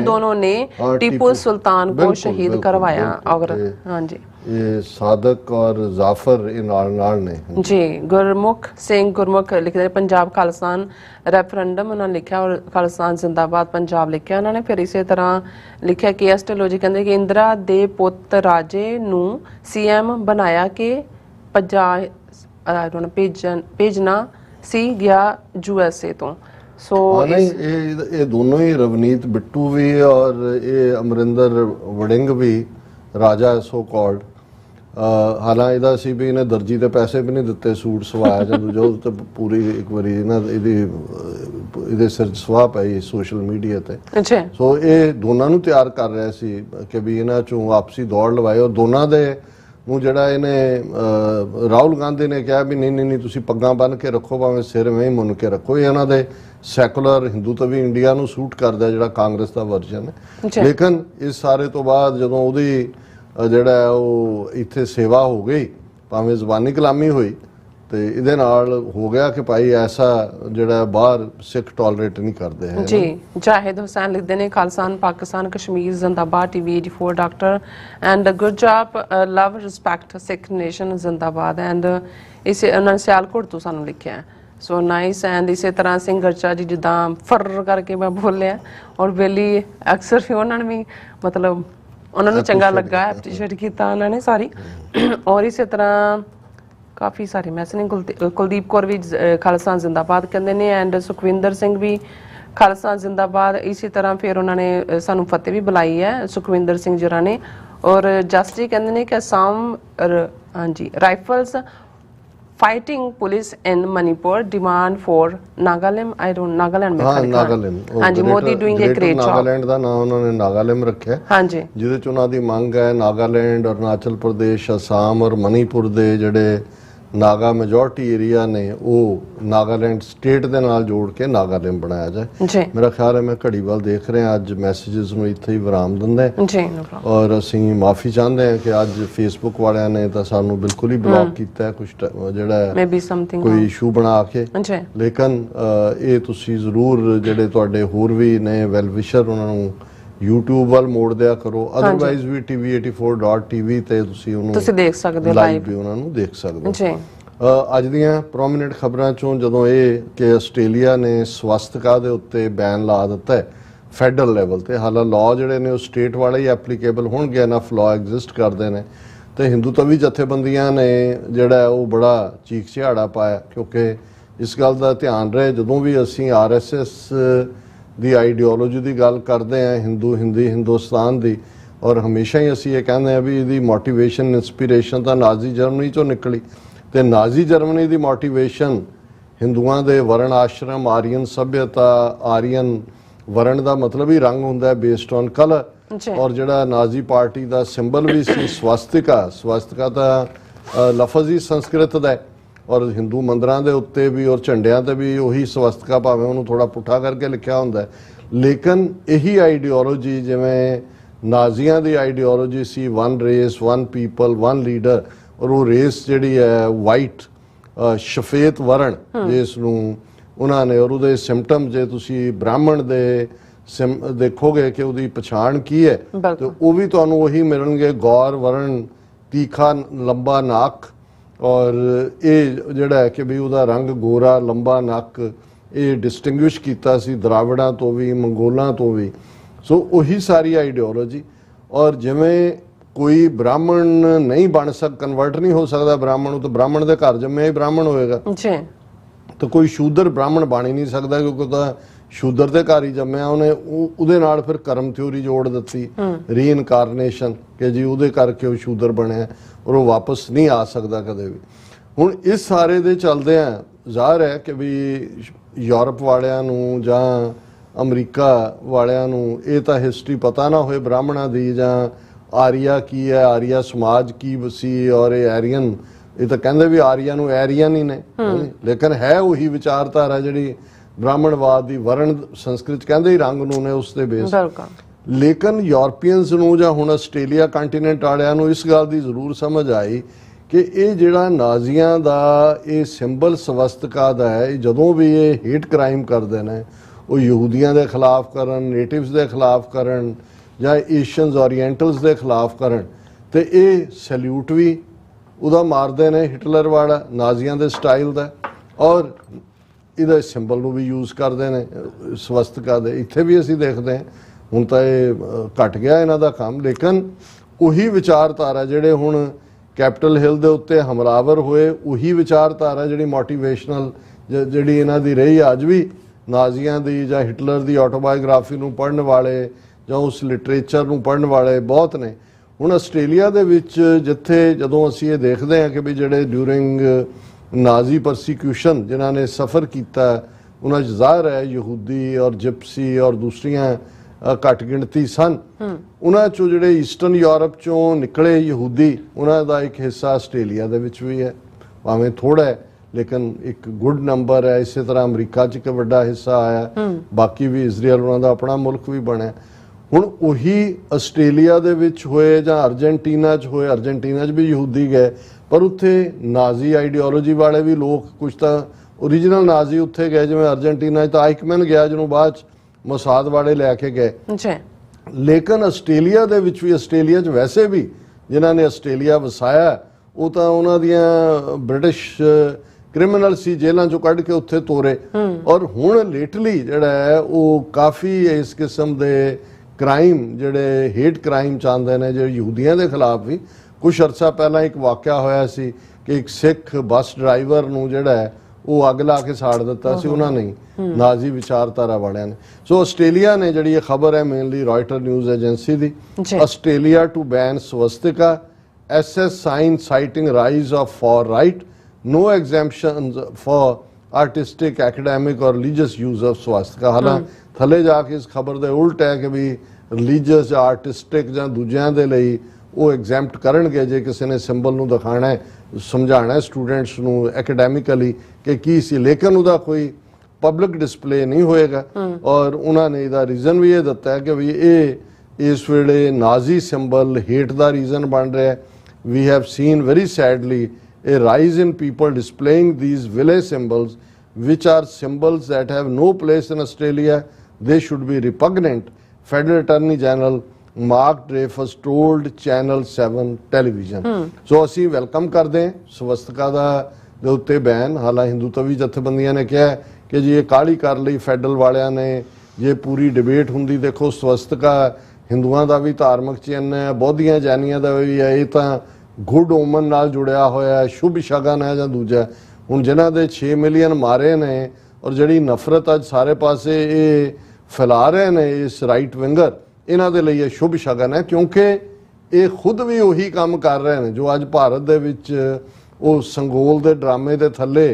दोनों ने टीपू सुल्तान को शहीद करवाया। और हाँ जी, ये सादक और जाफर नाल ने जी। गुरमुख सिंह गुरमुख लिखते हैं पंजाब खालिस्तान रेफरेंडम उन्होंने लिखा और खालिस्तान जिंदाबाद पंजाब लिखा उन्होंने। फिर इसी तरह लिखा कि एस्ट्रोलॉजी कहते कि इंदिरा दे पुत राजे नू CM बनाया कि भेजना सी गया USA तो। सो ये दोनों ही, रवनीत बिट्टू भी और ये अमरिंदर वड़िंग भी राजा सो कॉल्ड। ਹਾਲਾਂ ਇਹਦਾ ਸੀ ਵੀ ਇਹਨੇ ਦਰਜੀ ਦੇ ਪੈਸੇ ਵੀ ਨਹੀਂ ਦਿੱਤੇ ਸੂਟ ਸਵਾਇਆ ਜਦੋਂ ਜੋ ਤੇ ਪੂਰੀ ਇੱਕ ਵਾਰੀ ਇਹਨਾਂ ਇਹਦੇ ਸਿਰ ਸਵਾਹ ਪਈ ਸੋਸ਼ਲ ਮੀਡੀਆ ਤੇ। ਅੱਛਾ। ਸੋ ਇਹ ਦੋਨਾਂ ਨੂੰ ਤਿਆਰ ਕਰ ਰਿਹਾ ਸੀ ਕਿ ਵੀ ਇਹਨਾਂ ਚੋਂ ਆਪਸੀ ਦੌੜ ਲਵਾਏ। ਔਰ ਦੋਨਾਂ ਦੇ ਨੂੰ ਜਿਹੜਾ ਇਹਨੇ ਰਾਹੁਲ ਗਾਂਧੀ ਨੇ ਕਿਹਾ ਵੀ ਨਹੀਂ ਤੁਸੀਂ ਪੱਗਾਂ ਬੰਨ੍ਹ ਕੇ ਰੱਖੋ, ਭਾਵੇਂ ਸਿਰ ਐਵੇਂ ਮੁੰਨ ਕੇ ਰੱਖੋ। ਇਹ ਇਹਨਾਂ ਦੇ ਸੈਕੂਲਰ ਹਿੰਦੂਤਵੀ ਇੰਡੀਆ ਨੂੰ ਸੂਟ ਕਰਦਾ ਜਿਹੜਾ ਕਾਂਗਰਸ ਦਾ ਵਰਜਨ ਹੈ। ਲੇਕਿਨ ਇਸ ਸਾਰੇ ਤੋਂ ਬਾਅਦ ਜਦੋਂ ਉਹਦੀ ਜਿਹੜਾ ਉਹ ਇੱਥੇ ਸੇਵਾ ਹੋ ਗਈ, ਭਾਵੇਂ ਜ਼ਬਾਨੀ ਕਲਾਮੀ ਹੋਈ, ਤੇ ਇਹਦੇ ਨਾਲ ਹੋ ਗਿਆ ਕਿ ਭਾਈ ਐਸਾ ਜਿਹੜਾ ਬਾਹਰ ਸਿੱਖ ਟੋਲਰੇਟ ਨਹੀਂ ਕਰਦੇ ਹੈ ਜੀ। ਜਾਹਿਦ ਹੁਸੈਨ ਲਿਖਦੇ ਨੇ, ਖਾਲਿਸਤਾਨ ਪਾਕਿਸਤਾਨ ਕਸ਼ਮੀਰ ਜ਼ਿੰਦਾਬਾਦ TV 84 doctor and good job, love respect Sikh nation ਜ਼ਿੰਦਾਬਾਦ। ਐਂਡ ਇਸੇ ਉਹਨਾਂ ਨੇ ਸਿਆਲਕੋਟ ਤੋਂ ਸਾਨੂੰ ਲਿਖਿਆ। So nice. ਐਂਡ ਇਸੇ ਤਰ੍ਹਾਂ ਸਿੰਘ ਗਰਚਾ ਜੀ ਜਿੱਦਾਂ ਫਰ ਕਰਕੇ ਮੈਂ ਬੋਲਿਆ ਔਰ ਬੇਲੀ ਅਕਸਰ ਵੀ ਉਹਨਾਂ ਨੇ ਵੀ ਮਤਲਬ ਉਹਨਾਂ ਨੂੰ ਚੰਗਾ ਲੱਗਾ, ਐਪਰੀਸ਼ੀਏਟ ਕੀਤਾ ਉਹਨਾਂ ਨੇ ਸਾਰੀ। ਔਰ ਇਸੇ ਤਰ੍ਹਾਂ ਕਾਫੀ ਸਾਰੇ ਮੈਸੇਜ ਨੇ। ਕੁਲਦੀਪ ਕੌਰ ਵੀ ਖਾਲਿਸਤਾਨ ਜ਼ਿੰਦਾਬਾਦ ਕਹਿੰਦੇ ਨੇ ਐਂਡ ਸੁਖਵਿੰਦਰ ਸਿੰਘ ਵੀ ਖਾਲਿਸਤਾਨ ਜ਼ਿੰਦਾਬਾਦ। ਇਸੇ ਤਰ੍ਹਾਂ ਫਿਰ ਉਹਨਾਂ ਨੇ ਸਾਨੂੰ ਫਤਿਹ ਵੀ ਬੁਲਾਈ ਹੈ ਸੁਖਵਿੰਦਰ ਸਿੰਘ ਜਰਾ ਨੇ। ਔਰ ਜਸਟ ਜੀ ਕਹਿੰਦੇ ਨੇ ਕਿ ਅਸਾਮ ਹਾਂਜੀ rifles fighting police in Manipur demand for Nagaland, I don't Nagaland Nagaland ਹਾਂਜੀ Modi doing a great job। Nagaland ਦਾ ਨਾਮ ਉਹਨਾਂ ਨੇ ਨਾਗਾਲੈਂਡ ਰੱਖਿਆ ਹਾਂਜੀ, ਜਿਹਦੇ ਚ ਉਹਨਾਂ ਦੀ ਮੰਗ ਹੈ ਨਾਗਾਲੈਂਡ, ਅਰੁਣਾਚਲ ਪ੍ਰਦੇਸ਼, ਅਸਾਮ ਔਰ ਮਨੀਪੁਰ ਦੇ ਜਿਹੜੇ ਨਾਗਾ ਮੈਜੋਰਟੀ ਏਰੀਆ ਨੇ ਉਹ ਨਾਗਾਲੈਂਡ ਸਟੇਟ ਦੇ ਨਾਲ ਜੋੜ ਕੇ ਨਾਗਾਲੈਂਡ ਬਣਾਇਆ ਜਾਏ। ਮੇਰਾ ਖਿਆਲ ਹੈ ਮੈਂ ਘੜੀ ਵੱਲ ਦੇਖ ਰਿਹਾ, ਅੱਜ ਮੈਸੇजेस ਨੂੰ ਇੱਥੇ ਹੀ ਵਿਰਾਮ ਦਿੰਦੇ ਔਰ ਅਸੀਂ ਮਾਫੀ ਚਾਹੁੰਦੇ ਹਾਂ ਕਿ ਅੱਜ ਫੇਸਬੁੱਕ ਵਾਲਿਆਂ ਨੇ ਤਾਂ ਸਾਨੂੰ ਬਿਲਕੁਲ ਹੀ ਬਲੌਕ ਕੀਤਾ ਕੁਝ ਜਿਹੜਾ ਕੋਈ ਇਸ਼ੂ ਬਣਾ ਕੇ। ਲੇਕਿਨ ਇਹ ਤੁਸੀਂ ਜ਼ਰੂਰ ਜਿਹੜੇ ਤੁਹਾਡੇ ਹੋਰ ਵੀ ਨੇ ਵੈਲ ਵਿਸ਼ਰ ਉਹਨਾਂ ਨੂੰ YouTube ਵੱਲ ਮੋੜ ਦਿਆ ਕਰੋ। ਅਦਰਵਾਈਜ਼ ਵੀ TV84.tv ਤੇ ਤੁਸੀਂ ਉਹਨੂੰ ਦੇਖ ਸਕਦੇ ਹੋ, ਲਾਈਵ ਵੀ ਉਹਨਾਂ ਨੂੰ ਦੇਖ ਸਕਦੇ ਹੋ। ਅੱਜ ਦੀਆਂ ਪ੍ਰੋਮੀਨੈਂਟ ਖਬਰਾਂ ਚੋਂ ਜਦੋਂ ਇਹ ਕਿ ਆਸਟ੍ਰੇਲੀਆ ਨੇ ਸਵਸਤਿਕਾ ਦੇ ਉੱਤੇ ਬੈਨ ਲਾ ਦਿੱਤਾ ਹੈ ਫੈਡਰਲ ਲੈਵਲ ਤੇ। ਹਾਲਾਂਕਿ ਲਾਅ ਜਿਹੜੇ ਨੇ ਉਹ ਸਟੇਟ ਵਾਲੇ ਹੀ ਐਪਲੀਕੇਬਲ ਹੋਣਗੇ, ਇਨਫ ਲਾਅ ਐਗਜ਼ਿਸਟ ਕਰਦੇ ਨੇ। ਤੇ ਹਿੰਦੂਤਵੀ ਜਥੇਬੰਦੀਆਂ ਨੇ ਜਿਹੜਾ ਉਹ ਬੜਾ ਚੀਖ ਚਿਹਾੜਾ ਪਾਇਆ, ਕਿਉਂਕਿ ਇਸ ਗੱਲ ਦਾ ਧਿਆਨ ਰਹੇ ਜਦੋਂ ਵੀ ਅਸੀਂ RSS ਦੀ ਆਈਡੀਓਲੋਜੀ ਦੀ ਗੱਲ ਕਰਦੇ ਹਾਂ, ਹਿੰਦੁਸਤਾਨ ਦੀ, ਔਰ ਹਮੇਸ਼ਾ ਹੀ ਅਸੀਂ ਇਹ ਕਹਿੰਦੇ ਹਾਂ ਵੀ ਇਹਦੀ ਮੋਟੀਵੇਸ਼ਨ ਇਨਸਪੀਰੇਸ਼ਨ ਤਾਂ ਨਾਜ਼ੀ ਜਰਮਨੀ ਚੋਂ ਨਿਕਲੀ। ਤੇ ਨਾਜ਼ੀ ਜਰਮਨੀ ਦੀ ਮੋਟੀਵੇਸ਼ਨ ਹਿੰਦੂਆਂ ਦੇ ਵਰਣ ਆਸ਼ਰਮ, ਆਰੀਅਨ ਸਭਿਅਤਾ, ਆਰੀਅਨ ਵਰਣ ਦਾ ਮਤਲਬ ਹੀ ਰੰਗ ਹੁੰਦਾ ਹੈ ਬੇਸਡ ਔਨ ਕਲਰ। ਔਰ ਜਿਹੜਾ ਨਾਜ਼ੀ ਪਾਰਟੀ ਦਾ ਸਿੰਬਲ ਵੀ ਸੀ ਸਵਸਤਿਕਾ ਤਾਂ ਲਫ਼ਜ਼ ਹੀ ਸੰਸਕ੍ਰਿਤ ਦਾ ਹੈ ਔਰ ਹਿੰਦੂ ਮੰਦਰਾਂ ਦੇ ਉੱਤੇ ਵੀ ਔਰ ਝੰਡਿਆਂ ਤੇ ਵੀ ਉਹੀ ਸਵਸਤਿਕਾ, ਭਾਵੇਂ ਉਹਨੂੰ ਥੋੜਾ ਪੁੱਠਾ ਕਰਕੇ ਲਿਖਿਆ ਹੁੰਦਾ ਹੈ। ਲੇਕਿਨ ਇਹੀ ਆਈਡੀਓਲੋਜੀ ਜਿਵੇਂ ਨਾਜ਼ੀਆਂ ਦੀ ਆਈਡੀਓਲੋਜੀ ਸੀ one race one people one leader, ਔਰ ਉਹ ਰੇਸ ਜਿਹੜੀ ਹੈ ਵਾਈਟ ਸ਼ਫੇਤ ਵਰਣ ਜਿਸ ਨੂੰ ਉਹਨਾਂ ਨੇ, ਔਰ ਉਹਦੇ ਸਿੰਪਟਮ ਜੇ ਤੁਸੀਂ ਬ੍ਰਾਹਮਣ ਦੇ ਦੇਖੋਗੇ ਕਿ ਉਹਦੀ ਪਛਾਣ ਕੀ ਹੈ ਤੇ ਉਹ ਵੀ ਤੁਹਾਨੂੰ ਉਹੀ ਮਿਲਣਗੇ, ਗੌਰ ਵਰਣ, तीखा लंबा नक, और ये जिहड़ा है कि भी ਉਹਦਾ रंग गोरा लंबा नक, ये डिस्टिंग्विश कीता सी द्राविड़ां तो भी मंगोलां तो भी। सो उही सारी आइडियोलॉजी, और जिवें कोई ब्राह्मण नहीं बन कन्वर्ट नहीं हो सकता ब्राह्मण, तो ब्राह्मण के घर जम्मिया ही ब्राह्मण होएगा, तो कोई शूदर ब्राह्मण बन ही नहीं सकता, क्योंकि शूदर के घर ही जम्मिया, उन्हें ਉਹਦੇ ਨਾਲ फिर कर्म थ्योरी जोड़ दी, रीइनकारनेशन, कि जी ਉਹਦੇ करके वो शूदर बनया और वो वापस नहीं आ सकता कदे भी। हुण इस सारे दे चलदिआं ਜ਼ਾਹਰ है कि भी यूरोप वालिआं नूं जां अमरीका वालिआं नूं ਇਹ ਤਾਂ हिस्टरी पता ना होए ब्राह्मणां दी, जां आर्या की है, आर्या समाज की सी, और ये एरियन, ये तो कहंदे भी आर्या नूं एरियन ही ने, लेकिन है उही विचारधारा जिहड़ी ब्राह्मणवाद की वर्ण संस्कृत कहते ही रंग नूं ने उसके बेस। लेकिन यूरोपीयंस नूं जां हुण आस्ट्रेलिया कंटीनेंट वालिआं नूं इस गल की जरूर समझ आई कि ये जिहड़ा नाजियां दा ये सिंबल स्वस्तिका दा है, जदों भी ये हेट क्राइम करते हैं, वो यहूदियों के खिलाफ करन, नेटिव्स के खिलाफ करन, जां एशियंस ओरिएंटल्स के खिलाफ करन, तो ये सैल्यूट भी उहदा मारदे ने, हिटलर वाला नाजियां के स्टाइल का, और ਇਹਦਾ ਸਿੰਬਲ ਨੂੰ ਵੀ ਯੂਜ਼ ਕਰਦੇ ਨੇ ਸਵਸਤਿਕਾ ਦੇ। ਇੱਥੇ ਵੀ ਅਸੀਂ ਦੇਖਦੇ ਹਾਂ ਹੁਣ ਤਾਂ ਇਹ ਘਟ ਗਿਆ ਇਹਨਾਂ ਦਾ ਕੰਮ, ਲੇਕਿਨ ਉਹੀ ਵਿਚਾਰਧਾਰਾ ਜਿਹੜੇ ਹੁਣ ਕੈਪੀਟਲ ਹਿੱਲ ਦੇ ਉੱਤੇ ਹਮਲਾਵਰ ਹੋਏ, ਉਹੀ ਵਿਚਾਰਧਾਰਾ ਜਿਹੜੀ ਮੋਟੀਵੇਸ਼ਨਲ ਜਿਹੜੀ ਇਹਨਾਂ ਦੀ ਰਹੀ ਅੱਜ ਵੀ, ਨਾਜ਼ੀਆਂ ਦੀ ਜਾਂ ਹਿਟਲਰ ਦੀ ਆਟੋਬਾਇਓਗ੍ਰਾਫੀ ਨੂੰ ਪੜ੍ਹਨ ਵਾਲੇ ਜਾਂ ਉਸ ਲਿਟਰੇਚਰ ਨੂੰ ਪੜ੍ਹਨ ਵਾਲੇ ਬਹੁਤ ਨੇ। ਹੁਣ ਆਸਟ੍ਰੇਲੀਆ ਦੇ ਵਿੱਚ ਜਿੱਥੇ ਜਦੋਂ ਅਸੀਂ ਇਹ ਦੇਖਦੇ ਹਾਂ ਕਿ ਵੀ ਜਿਹੜੇ ਡਿਊਰਿੰਗ नाजी परसिक्यूशन जिन्होंने सफ़र किया, उन्होंने ज़ाहिर है यहूदी और जिप्सी और दूसरियां घट गिणती सन, उन्होंने चो जिहड़े ईस्टर्न यूरोप चों निकले यहूदी, उन्होंने दा एक हिस्सा आस्ट्रेलिया दे विच भी है, भावें थोड़ा है लेकिन एक गुड नंबर है। इस तरह अमरीका च एक वड्डा हिस्सा आया, बाकी भी इजराइल उन्होंने दा अपना मुल्क भी बनया। हुण उही आस्ट्रेलिया दे विच होए जां अर्जेंटीना च होए, अर्जेंटीना च भी यहूदी गए, पर उत्थे नाजी आइडियोलॉजी वाले भी लोग, कुछ तो ओरिजिनल नाजी उत्थे गए, जिवें अर्जेंटीना तो आइकमैन गया जिन्हों बाद मोसाद वाले लैके गए। लेकिन आस्ट्रेलिया दे विच भी, आस्ट्रेलिया च वैसे भी जिन्होंने आस्ट्रेलिया वसाया वो तो उन्हां दियां ब्रिटिश क्रिमिनल सी, जेलों चों कढ़ के उत्थे तोरे, और हुण लेटली जिहड़ा है वो काफ़ी इस किस्म के क्राइम जिहड़े हेट क्राइम चाहते हैं, जो यहूदियों के खिलाफ भी। कुछ अरसा पहला एक वाक़या होया सी कि एक सिख बस ड्राइवर नूं जिहड़ा है वो अग ला के साड़ दिता सी उन्होंने ही, नाजी विचारधारा वालियां ने। सो आस्ट्रेलिया ने जिहड़ी ये खबर है मेनली रॉयटर न्यूज़ एजेंसी दी, Australia to ban swastika, SS sign citing rise of far right, no exemptions for artistic academic और रिलीजियस यूज ऑफ स्वस्तिका। हालांकि थले जाके इस खबर दे उल्ट है कि भी रिलीजियस या आर्टिस्टिक जां दूजियां दे लई वो एग्जैम्प्ट करनगे जे किसी ने सिंबल नूं दिखाना है, समझाना है स्टूडेंट्स नूं एकेडैमिकली कि की सी, लेकिन उसका कोई पब्लिक डिस्पले नहीं होएगा। और उन्होंने इसका रीजन भी ये दिता है कि भी ये इस वेले नाजी सिंबल हेट का रीजन बन रहा है। We have seen very sadly a rise in people displaying these vile symbols which are symbols that have no place in Australia. They should be repugnant, Federal Attorney General Mark Dreyfus told Channel 7 television. So ਅਸੀਂ welcome ਕਰਦੇ ਹਾਂ ਸਵਸਤਿਕਾ ਦਾ ਦੇ ਉੱਤੇ ban. ਹਾਲਾਂਕਿ ਹਿੰਦੂਤਵੀ ਜਥੇਬੰਦੀਆਂ ਨੇ ਕਿਹਾ ਕਿ ਜੀ ਇਹ ਕਾਹਲੀ ਕਰ ਲਈ ਫੈਡਰਲ ਵਾਲਿਆਂ ਨੇ, ਜੇ ਪੂਰੀ ਡਿਬੇਟ ਹੁੰਦੀ, ਦੇਖੋ ਸਵਸਤਿਕਾ ਹਿੰਦੂਆਂ ਦਾ ਵੀ ਧਾਰਮਿਕ ਚਿੰਨ੍ਹ ਹੈ, ਬੌਧੀਆਂ ਜੈਨੀਆਂ ਦਾ ਵੀ ਹੈ, ਇਹ ਤਾਂ ਗੁੱਡ ਓਮਨ ਨਾਲ ਜੁੜਿਆ ਹੋਇਆ ਸ਼ੁਭ ਸ਼ਗਨ ਹੈ ਜਾਂ ਦੂਜਾ। ਹੁਣ ਜਿਨ੍ਹਾਂ ਦੇ 6 ਮਿਲੀਅਨ ਮਾਰੇ ਨੇ ਔਰ ਜਿਹੜੀ ਨਫ਼ਰਤ ਅੱਜ ਸਾਰੇ ਪਾਸੇ ਇਹ ਫੈਲਾ ਰਹੇ ਨੇ ਇਸ ਰਾਈਟ ਵਿੰਗਰ, ਇਹਨਾਂ ਦੇ ਲਈ ਇਹ ਸ਼ੁਭ ਸ਼ਗਨ ਹੈ, ਕਿਉਂਕਿ ਇਹ ਖੁਦ ਵੀ ਉਹੀ ਕੰਮ ਕਰ ਰਹੇ ਨੇ ਜੋ ਅੱਜ ਭਾਰਤ ਦੇ ਵਿੱਚ ਉਹ ਸੰਗੋਲ ਦੇ ਡਰਾਮੇ ਦੇ ਥੱਲੇ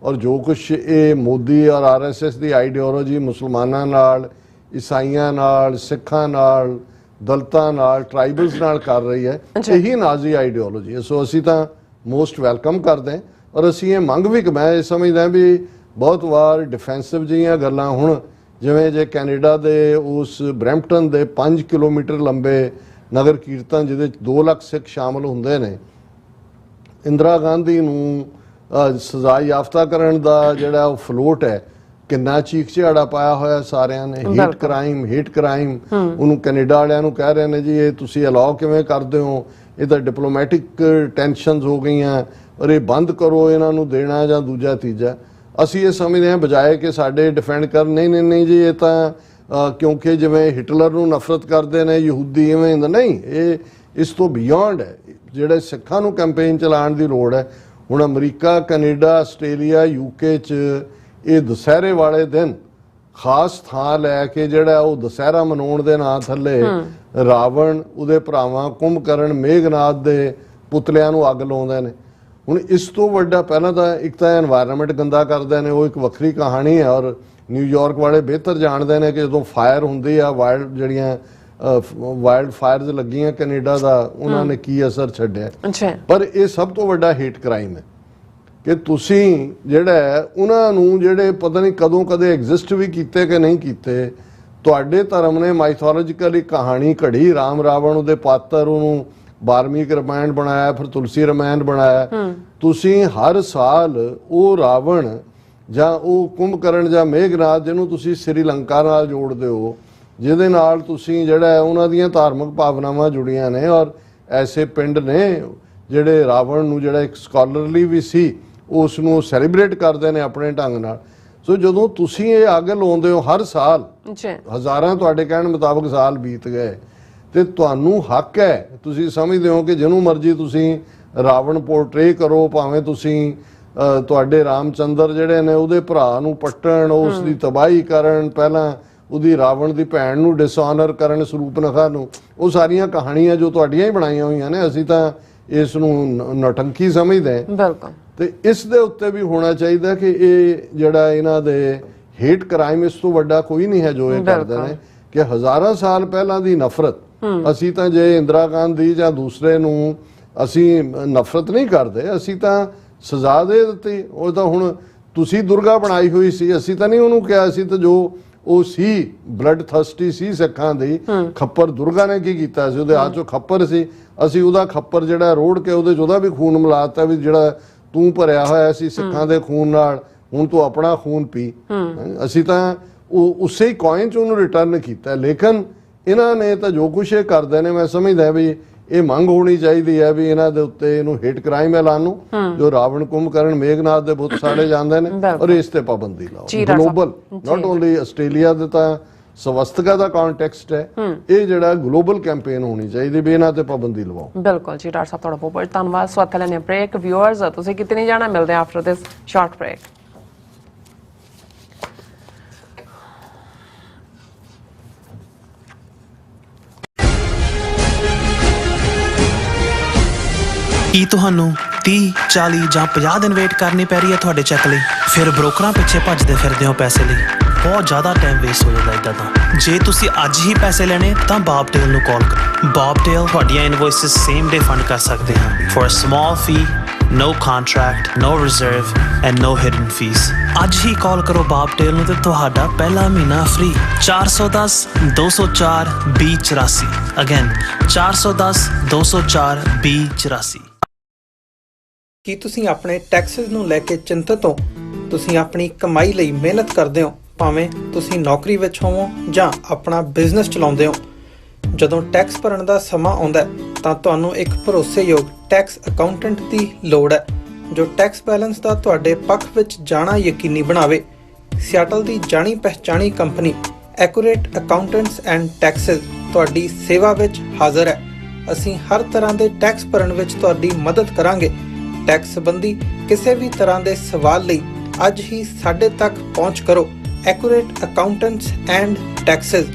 ਔਰ ਜੋ ਕੁਛ ਇਹ ਮੋਦੀ ਔਰ RSS ਦੀ ਆਈਡੀਓਲੋਜੀ ਮੁਸਲਮਾਨਾਂ ਨਾਲ, ਈਸਾਈਆਂ ਨਾਲ, ਸਿੱਖਾਂ ਨਾਲ, ਦਲਿਤਾਂ ਨਾਲ, ਟਰਾਈਬਲਸ ਨਾਲ ਕਰ ਰਹੀ ਹੈ, ਇਹੀ ਨਾਜ਼ੀ ਆਈਡੀਓਲੋਜੀ ਹੈ। ਸੋ ਅਸੀਂ ਤਾਂ ਮੋਸਟ ਵੈਲਕਮ ਕਰਦੇ ਹਾਂ ਔਰ ਅਸੀਂ ਇਹ ਮੰਗ ਵੀ, ਮੈਂ ਇਹ ਸਮਝਦਾ ਵੀ ਬਹੁਤ ਵਾਰ ਡਿਫੈਂਸਿਵ ਜਿਹੀਆਂ ਗੱਲਾਂ ਹੁਣ ਜਿਵੇਂ ਜੇ ਕੈਨੇਡਾ ਦੇ ਉਸ ਬਰੈਂਪਟਨ ਦੇ 5 ਕਿਲੋਮੀਟਰ ਲੰਬੇ ਨਗਰ ਕੀਰਤਨ ਜਿਹਦੇ 'ਚ 2 ਲੱਖ ਸਿੱਖ ਸ਼ਾਮਲ ਹੁੰਦੇ ਨੇ, ਇੰਦਰਾ ਗਾਂਧੀ ਨੂੰ ਸਜ਼ਾ ਯਾਫਤਾ ਕਰਨ ਦਾ ਜਿਹੜਾ ਉਹ ਫਲੋਟ ਹੈ, ਕਿੰਨਾ ਚੀਖ ਝਾੜਾ ਪਾਇਆ ਹੋਇਆ ਸਾਰਿਆਂ ਨੇ। ਹੇਟ ਕ੍ਰਾਈਮ ਉਹਨੂੰ ਕੈਨੇਡਾ ਵਾਲਿਆਂ ਨੂੰ ਕਹਿ ਰਹੇ ਨੇ ਜੀ ਇਹ ਤੁਸੀਂ ਅਲਾਓ ਕਿਵੇਂ ਕਰਦੇ ਹੋ, ਇਹ ਤਾਂ ਡਿਪਲੋਮੈਟਿਕ ਟੈਨਸ਼ਨਸ ਹੋ ਗਈਆਂ ਔਰ ਇਹ ਬੰਦ ਕਰੋ ਇਹਨਾਂ ਨੂੰ ਦੇਣਾ ਜਾਂ ਦੂਜਾ ਤੀਜਾ। ਅਸੀਂ ਇਹ ਸਮਝਦੇ ਹਾਂ ਬਜਾਏ ਕਿ ਸਾਡੇ ਡਿਫੈਂਡ ਕਰਨ, ਨਹੀਂ ਜੀ ਇਹ ਤਾਂ ਕਿਉਂਕਿ ਜਿਵੇਂ ਹਿਟਲਰ ਨੂੰ ਨਫ਼ਰਤ ਕਰਦੇ ਨੇ ਯਹੂਦੀ ਇਵੇਂ ਦਾ, ਨਹੀਂ, ਇਹ ਇਸ ਤੋਂ ਬਿਯੋਂਡ ਹੈ। ਜਿਹੜੇ ਸਿੱਖਾਂ ਨੂੰ ਕੈਂਪੇਨ ਚਲਾਉਣ ਦੀ ਲੋੜ ਹੈ। ਹੁਣ ਅਮਰੀਕਾ, ਕੈਨੇਡਾ, ਆਸਟ੍ਰੇਲੀਆ, UK 'ਚ ਇਹ ਦੁਸਹਿਰੇ ਵਾਲੇ ਦਿਨ ਖਾਸ ਥਾਂ ਲੈ ਕੇ ਜਿਹੜਾ ਉਹ ਦੁਸਹਿਰਾ ਮਨਾਉਣ ਦੇ ਨਾਂ ਥੱਲੇ ਰਾਵਣ, ਉਹਦੇ ਭਰਾਵਾਂ ਕੁੰਭਕਰਨ, ਮੇਘਨਾਥ ਦੇ ਪੁਤਲਿਆਂ ਨੂੰ ਅੱਗ ਲਾਉਂਦੇ ਨੇ। ਹੁਣ ਇਸ ਤੋਂ ਵੱਡਾ, ਪਹਿਲਾਂ ਤਾਂ ਇੱਕ ਤਾਂ ਐਨਵਾਇਰਨਮੈਂਟ ਗੰਦਾ ਕਰਦੇ ਨੇ, ਉਹ ਇੱਕ ਵੱਖਰੀ ਕਹਾਣੀ ਹੈ ਔਰ ਨਿਊਯਾਰਕ ਵਾਲੇ ਬਿਹਤਰ ਜਾਣਦੇ ਨੇ ਕਿ ਜਦੋਂ ਫਾਇਰ ਹੁੰਦੀ ਆ, ਜਿਹੜੀਆਂ ਵਾਈਲਡ ਫਾਇਰਸ ਲੱਗੀਆਂ ਕੈਨੇਡਾ ਦਾ, ਉਹਨਾਂ ਨੇ ਕੀ ਅਸਰ ਛੱਡਿਆ। ਪਰ ਇਹ ਸਭ ਤੋਂ ਵੱਡਾ ਹੇਟ ਕ੍ਰਾਈਮ ਹੈ ਕਿ ਤੁਸੀਂ ਜਿਹੜਾ ਉਹਨਾਂ ਨੂੰ ਜਿਹੜੇ ਪਤਾ ਨਹੀਂ ਕਦੋਂ ਕਦੇ ਐਗਜ਼ਿਸਟ ਵੀ ਕੀਤੇ ਕਿ ਨਹੀਂ ਕੀਤੇ, ਤੁਹਾਡੇ ਧਰਮ ਨੇ ਮਾਈਥੋਲੋਜੀਕਲੀ ਕਹਾਣੀ ਘੜੀ, ਰਾਮ ਰਾਵਣ ਉਹਦੇ ਪਾਤਰ, ਉਹਨੂੰ ਵਾਲਮੀਕ ਰਮਾਇਣ ਬਣਾਇਆ, ਫਿਰ ਤੁਲਸੀ ਰਮਾਇਣ ਬਣਾਇਆ। ਤੁਸੀਂ ਹਰ ਸਾਲ ਉਹ ਰਾਵਣ ਜਾਂ ਉਹ ਕੁੰਭਕਰਨ ਜਾਂ ਮੇਘਨਾਥ ਜਿਹਨੂੰ ਤੁਸੀਂ ਸ੍ਰੀਲੰਕਾ ਨਾਲ ਜੋੜਦੇ ਹੋ, ਜਿਹਦੇ ਨਾਲ ਤੁਸੀਂ ਜਿਹੜਾ ਉਹਨਾਂ ਦੀਆਂ ਧਾਰਮਿਕ ਭਾਵਨਾਵਾਂ ਜੁੜੀਆਂ ਨੇ ਔਰ ਐਸੇ ਪਿੰਡ ਨੇ ਜਿਹੜੇ ਰਾਵਣ ਨੂੰ, ਜਿਹੜਾ ਇੱਕ ਸਕਾਲਰਲੀ ਵੀ ਸੀ, ਉਸ ਨੂੰ ਸੈਲੀਬ੍ਰੇਟ ਕਰਦੇ ਨੇ ਆਪਣੇ ਢੰਗ ਨਾਲ। ਸੋ ਜਦੋਂ ਤੁਸੀਂ ਇਹ ਅੱਗ ਲਾਉਂਦੇ ਹੋ ਹਰ ਸਾਲ, ਹਜ਼ਾਰਾਂ ਤੁਹਾਡੇ ਕਹਿਣ ਮੁਤਾਬਕ ਸਾਲ ਬੀਤ ਗਏ, ਤੇ ਤੁਹਾਨੂੰ ਹੱਕ ਹੈ, ਤੁਸੀਂ ਸਮਝਦੇ ਹੋ ਕਿ ਜਿਹਨੂੰ ਮਰਜ਼ੀ ਤੁਸੀਂ ਰਾਵਣ ਪੋਰਟਰੇ ਕਰੋ, ਭਾਵੇਂ ਤੁਸੀਂ ਤੁਹਾਡੇ ਰਾਮਚੰਦਰ ਜਿਹੜੇ ਨੇ ਉਹਦੇ ਭਰਾ ਨੂੰ ਪੱਟਣ, ਉਸ ਦੀ ਤਬਾਹੀ ਕਰਨ, ਪਹਿਲਾਂ ਉਹਦੀ ਰਾਵਣ ਦੀ ਭੈਣ ਨੂੰ ਡਿਸਆਨਰ ਕਰਨ, ਸਰੂਪਨਖਾ ਨੂੰ, ਉਹ ਸਾਰੀਆਂ ਕਹਾਣੀਆਂ ਜੋ ਤੁਹਾਡੀਆਂ ਹੀ ਬਣਾਈਆਂ ਹੋਈਆਂ ਨੇ। ਅਸੀਂ ਤਾਂ ਇਸ ਨੂੰ ਨੌਟੰਕੀ ਸਮਝਦੇ ਹਾਂ। ਬਿਲਕੁਲ। ਤੇ ਇਸ ਦੇ ਉੱਤੇ ਵੀ ਹੋਣਾ ਚਾਹੀਦਾ ਕਿ ਇਹ ਜਿਹੜਾ ਇਹਨਾਂ ਦੇ ਹੇਟ ਕ੍ਰਾਈਮ, ਇਸ ਤੋਂ ਵੱਡਾ ਕੋਈ ਨਹੀਂ ਹੈ ਜੋ ਇਹ ਕਰਦੇ ਨੇ ਕਿ ਹਜ਼ਾਰਾਂ ਸਾਲ ਪਹਿਲਾਂ ਦੀ ਨਫ਼ਰਤ। ਅਸੀਂ ਤਾਂ ਜੇ ਇੰਦਰਾ ਗਾਂਧੀ ਜਾਂ ਦੂਸਰੇ ਨੂੰ ਅਸੀਂ ਨਫ਼ਰਤ ਨਹੀਂ ਕਰਦੇ, ਅਸੀਂ ਤਾਂ ਸਜ਼ਾ ਦੇ ਦਿੱਤੀ। ਉਹ ਤਾਂ ਹੁਣ ਤੁਸੀਂ ਦੁਰਗਾ ਬਣਾਈ ਹੋਈ ਸੀ, ਅਸੀਂ ਤਾਂ ਨਹੀਂ ਉਹਨੂੰ ਕਿਹਾ, ਅਸੀਂ ਤਾਂ ਜੋ ਉਹ ਸੀ ਬਲੱਡ ਥਰਸਟੀ ਸੀ ਸਿੱਖਾਂ ਦੀ, ਖੱਪਰ ਦੁਰਗਾ ਨੇ ਕੀ ਕੀਤਾ ਸੀ, ਉਹਦੇ ਹੱਥ 'ਚੋਂ ਖੱਪਰ ਸੀ, ਅਸੀਂ ਉਹਦਾ ਖੱਪਰ ਜਿਹੜਾ ਰੋੜ ਕੇ ਉਹਦੇ 'ਚ ਉਹਦਾ ਵੀ ਖੂਨ ਮਿਲਾਤਾ ਵੀ ਜਿਹੜਾ ਤੂੰ ਭਰਿਆ ਹੋਇਆ ਸੀ ਸਿੱਖਾਂ ਦੇ ਖੂਨ ਨਾਲ, ਹੁਣ ਤੂੰ ਆਪਣਾ ਖੂਨ ਪੀ। ਅਸੀਂ ਤਾਂ ਉਹ ਉਸੇ ਹੀ ਕੋਇਨ 'ਚ ਉਹਨੂੰ ਰਿਟਰਨ ਕੀਤਾ। ਲੇਕਿਨ ਇਹਨਾਂ ਨੇ ਤਾਂ ਜੋ ਕੁਛ ਇਹ ਕਰਦੇ ਨੇ, ਮੈਂ ਸਮਝਦਾ ਵੀ ਇਹ ਮੰਗ ਹੋਣੀ ਚਾਹੀਦੀ ਹੈ ਵੀ ਇਹਨਾਂ ਦੇ ਉੱਤੇ ਇਹਨੂੰ ਹੇਟ ਕ੍ਰਾਈਮ ਐਲਾਨੋ, ਜੋ ਰਾਵਣ ਕੁੰਭਕਰਨ ਮੇਘਨਾਥ ਦੇ ਬੁੱਤ ਸਾੜੇ ਜਾਂਦੇ ਨੇ, ਔਰ ਇਸ ਤੇ ਪਾਬੰਦੀ ਲਾਓ। ਗਲੋਬਲ, ਨਾਟ ਓਨਲੀ ਆਸਟ੍ਰੇਲੀਆ ਦੇ ਤਾਂ ਸਵਸਤਕਾ ਦਾ ਕੰਟੈਕਸਟ ਹੈ, ਇਹ ਜਿਹੜਾ ਗਲੋਬਲ ਕੈਂਪੇਨ ਹੋਣੀ ਚਾਹੀਦੀ ਵੀ ਇਹਨਾਂ ਤੇ ਪਾਬੰਦੀ ਲਵਾਓ। ਬਿਲਕੁਲ ਜੀ ਡਾਕਟਰ ਸਾਹਿਬ, ਤੁਹਾਡਾ ਬਹੁਤ ਬਹੁਤ ਧੰਨਵਾਦ। ਸਵਾਗਤ ਲੈਣੇ ਬ੍ਰੇਕ। ਵਿਊਅਰਸ, ਤੁਸੀਂ ਕਿਤੇ ਨਹੀਂ ਜਾਣਾ, ਮਿਲਦੇ ਆਫਟਰ ਦਿਸ ਸ਼ਾਰਟ ਬ੍ਰੇਕ। ਕੀ ਤੁਹਾਨੂੰ 30, 40 ਜਾਂ 50 ਦਿਨ ਵੇਟ ਕਰਨੀ ਪੈ ਰਹੀ ਹੈ ਤੁਹਾਡੇ ਚੈੱਕ ਲਈ? ਫਿਰ ਬ੍ਰੋਕਰਾਂ ਪਿੱਛੇ ਭੱਜਦੇ ਫਿਰਦੇ ਹੋ ਪੈਸੇ ਲਈ, ਬਹੁਤ ਜ਼ਿਆਦਾ ਟਾਈਮ ਵੇਸਟ ਹੋ ਜਾਂਦਾ ਇੱਦਾਂ ਤਾਂ। ਜੇ ਤੁਸੀਂ ਅੱਜ ਹੀ ਪੈਸੇ ਲੈਣੇ ਤਾਂ ਬੌਬਟੇਲ ਨੂੰ ਕਾਲ ਕਰੋ। ਬੌਬਟੇਲ ਤੁਹਾਡੀਆਂ ਇਨਵੌਇਸਿਸ ਸੇਮ ਡੇ ਫੰਡ ਕਰ ਸਕਦੇ ਹਾਂ for a small fee, no contract, no reserve and no hidden fees। ਅੱਜ ਹੀ ਕਾਲ ਕਰੋ ਬੌਬਟੇਲ ਨੂੰ ਤੇ ਤੁਹਾਡਾ ਪਹਿਲਾ ਮਹੀਨਾ ਫ੍ਰੀ। 410 204 2084। ਅਗੇਨ 410 204 2084। ਕੀ ਤੁਸੀਂ ਆਪਣੇ ਟੈਕਸਸ ਨੂੰ ਲੈ ਕੇ ਚਿੰਤਤ ਹੋ? ਤੁਸੀਂ ਆਪਣੀ ਕਮਾਈ ਲਈ ਮਿਹਨਤ ਕਰਦੇ ਹੋ, ਭਾਵੇਂ ਤੁਸੀਂ ਨੌਕਰੀ ਵਿੱਚ ਹੋਵੋ ਜਾਂ ਆਪਣਾ ਬਿਜ਼ਨਸ ਚਲਾਉਂਦੇ ਹੋ। ਜਦੋਂ ਟੈਕਸ ਭਰਨ ਦਾ ਸਮਾਂ ਆਉਂਦਾ ਤਾਂ ਤੁਹਾਨੂੰ ਇੱਕ ਭਰੋਸੇਯੋਗ ਟੈਕਸ ਅਕਾਊਂਟੈਂਟ ਦੀ ਲੋੜ ਹੈ, ਜੋ ਟੈਕਸ ਬੈਲੈਂਸ ਦਾ ਤੁਹਾਡੇ ਪੱਖ ਵਿੱਚ ਜਾਣਾ ਯਕੀਨੀ ਬਣਾਵੇ। ਸਿਆਟਲ ਦੀ ਜਾਣੀ ਪਹਿਚਾਣੀ company Accurate Accountants and taxes ਤੁਹਾਡੀ ਸੇਵਾ ਵਿੱਚ ਹਾਜ਼ਰ ਹੈ। ਅਸੀਂ ਹਰ ਤਰ੍ਹਾਂ ਦੇ ਟੈਕਸ ਭਰਨ ਵਿੱਚ ਤੁਹਾਡੀ ਮਦਦ ਕਰਾਂਗੇ। ਟੈਕਸ ਸੰਬੰਧੀ ਕਿਸੇ ਵੀ ਤਰ੍ਹਾਂ ਦੇ ਸਵਾਲ ਲਈ ਅੱਜ ਹੀ ਸਾਡੇ ਤੱਕ ਪਹੁੰਚ ਕਰੋ। Accurate Accountants and Texas.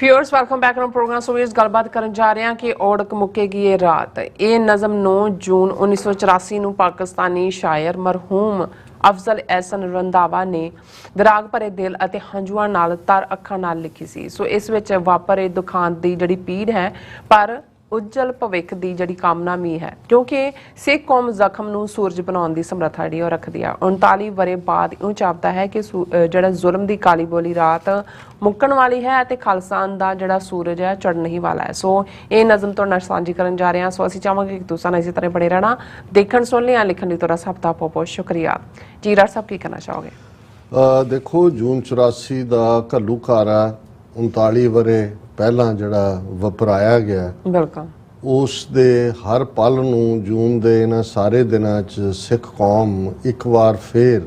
Viewers welcome back ਨੂੰ ਪ੍ਰੋਗਰਾਮ ਸੋ ਇਸ ਗੱਲਬਾਤ ਕਰਨ ਜਾ ਰਹੇ ਹਾਂ ਕਿ ਔੜਕ ਮੁੱਕੇਗੀ ਇਹ ਰਾਤ। ਇਹ ਨਜ਼ਮ 9 ਜੂਨ 1984 ਨੂੰ ਪਾਕਿਸਤਾਨੀ ਸ਼ਾਇਰ ਮਰਹੂਮ ਅਫਜ਼ਲ ਅਹਿਸਨ ਰੰਧਾਵਾ ਨੇ ਵਿਰਾਗ ਭਰੇ ਦਿਲ ਅਤੇ ਹੰਝੂਆਂ ਨਾਲ ਤਰ ਅੱਖਾਂ ਨਾਲ ਲਿਖੀ ਸੀ। ਸੋ ਇਸ ਵਿੱਚ ਵਾਪਰੇ ਦੁਖਾਂਤ ਦੀ ਜਿਹੜੀ ਪੀੜ ਹੈ ਪਰ ਉਜਲ ਭਵਿੱਖ ਦੀ ਜਿਹੜੀ ਕਾਮਨਾ ਵੀ ਹੈ, ਕਿਉਂਕਿ ਸਿੱਖ ਕੌਮ ਜ਼ਖਮ ਨੂੰ ਸੂਰਜ ਬਣਾਉਣ ਦੀ ਸਮਰੱਥਾ ਜਿਹੜੀ ਉਹ ਰੱਖਦੀ ਆ। 39 ਵਰੇ ਬਾਅਦ ਇਉਂ ਜਾਪਦਾ ਹੈ ਕਿ ਜਿਹੜਾ ਜ਼ੁਲਮ ਦੀ ਕਾਲੀ ਬੋਲੀ ਰਾਤ ਮੁੱਕਣ ਵਾਲੀ ਹੈ ਅਤੇ ਖਾਲਸਾਨ ਦਾ ਜਿਹੜਾ ਸੂਰਜ ਹੈ ਚੜ੍ਹਨ ਹੀ ਵਾਲਾ ਹੈ। ਸੋ ਇਹ ਨਜ਼ਮ ਤੁਹਾਡੇ ਨਾਲ ਸਾਂਝੀ ਕਰਨ ਜਾ ਰਹੇ ਹਾਂ। ਸੋ ਅਸੀਂ ਚਾਹਾਂਗੇ ਕਿ ਤੁਸੀਂ ਇਸੇ ਤਰ੍ਹਾਂ ਬਣੇ ਰਹਿਣਾ, ਦੇਖਣ ਸੁਣਨ ਲਈ ਲਿਖਣ ਲਈ ਤੁਹਾਡਾ ਸਭ ਦਾ ਬਹੁਤ ਸ਼ੁਕਰੀਆ ਜੀ। ਰਾਜ ਸਾਹਿਬ ਕੀ ਕਹਿਣਾ ਚਾਹੋਗੇ? ਦੇਖੋ, ਜੂਨ 84 ਦਾ ਘੱਲੂਘਾਰਾ 39 ਵਰੇ ਪਹਿਲਾਂ ਜਿਹੜਾ ਵਪਰਾਇਆ ਗਿਆ, ਬਿਲਕੁਲ ਉਸ ਦੇ ਹਰ ਪਲ ਨੂੰ ਜੂਨ ਦੇ ਇਹਨਾਂ ਸਾਰੇ ਦਿਨਾਂ 'ਚ ਸਿੱਖ ਕੌਮ ਇੱਕ ਵਾਰ ਫੇਰ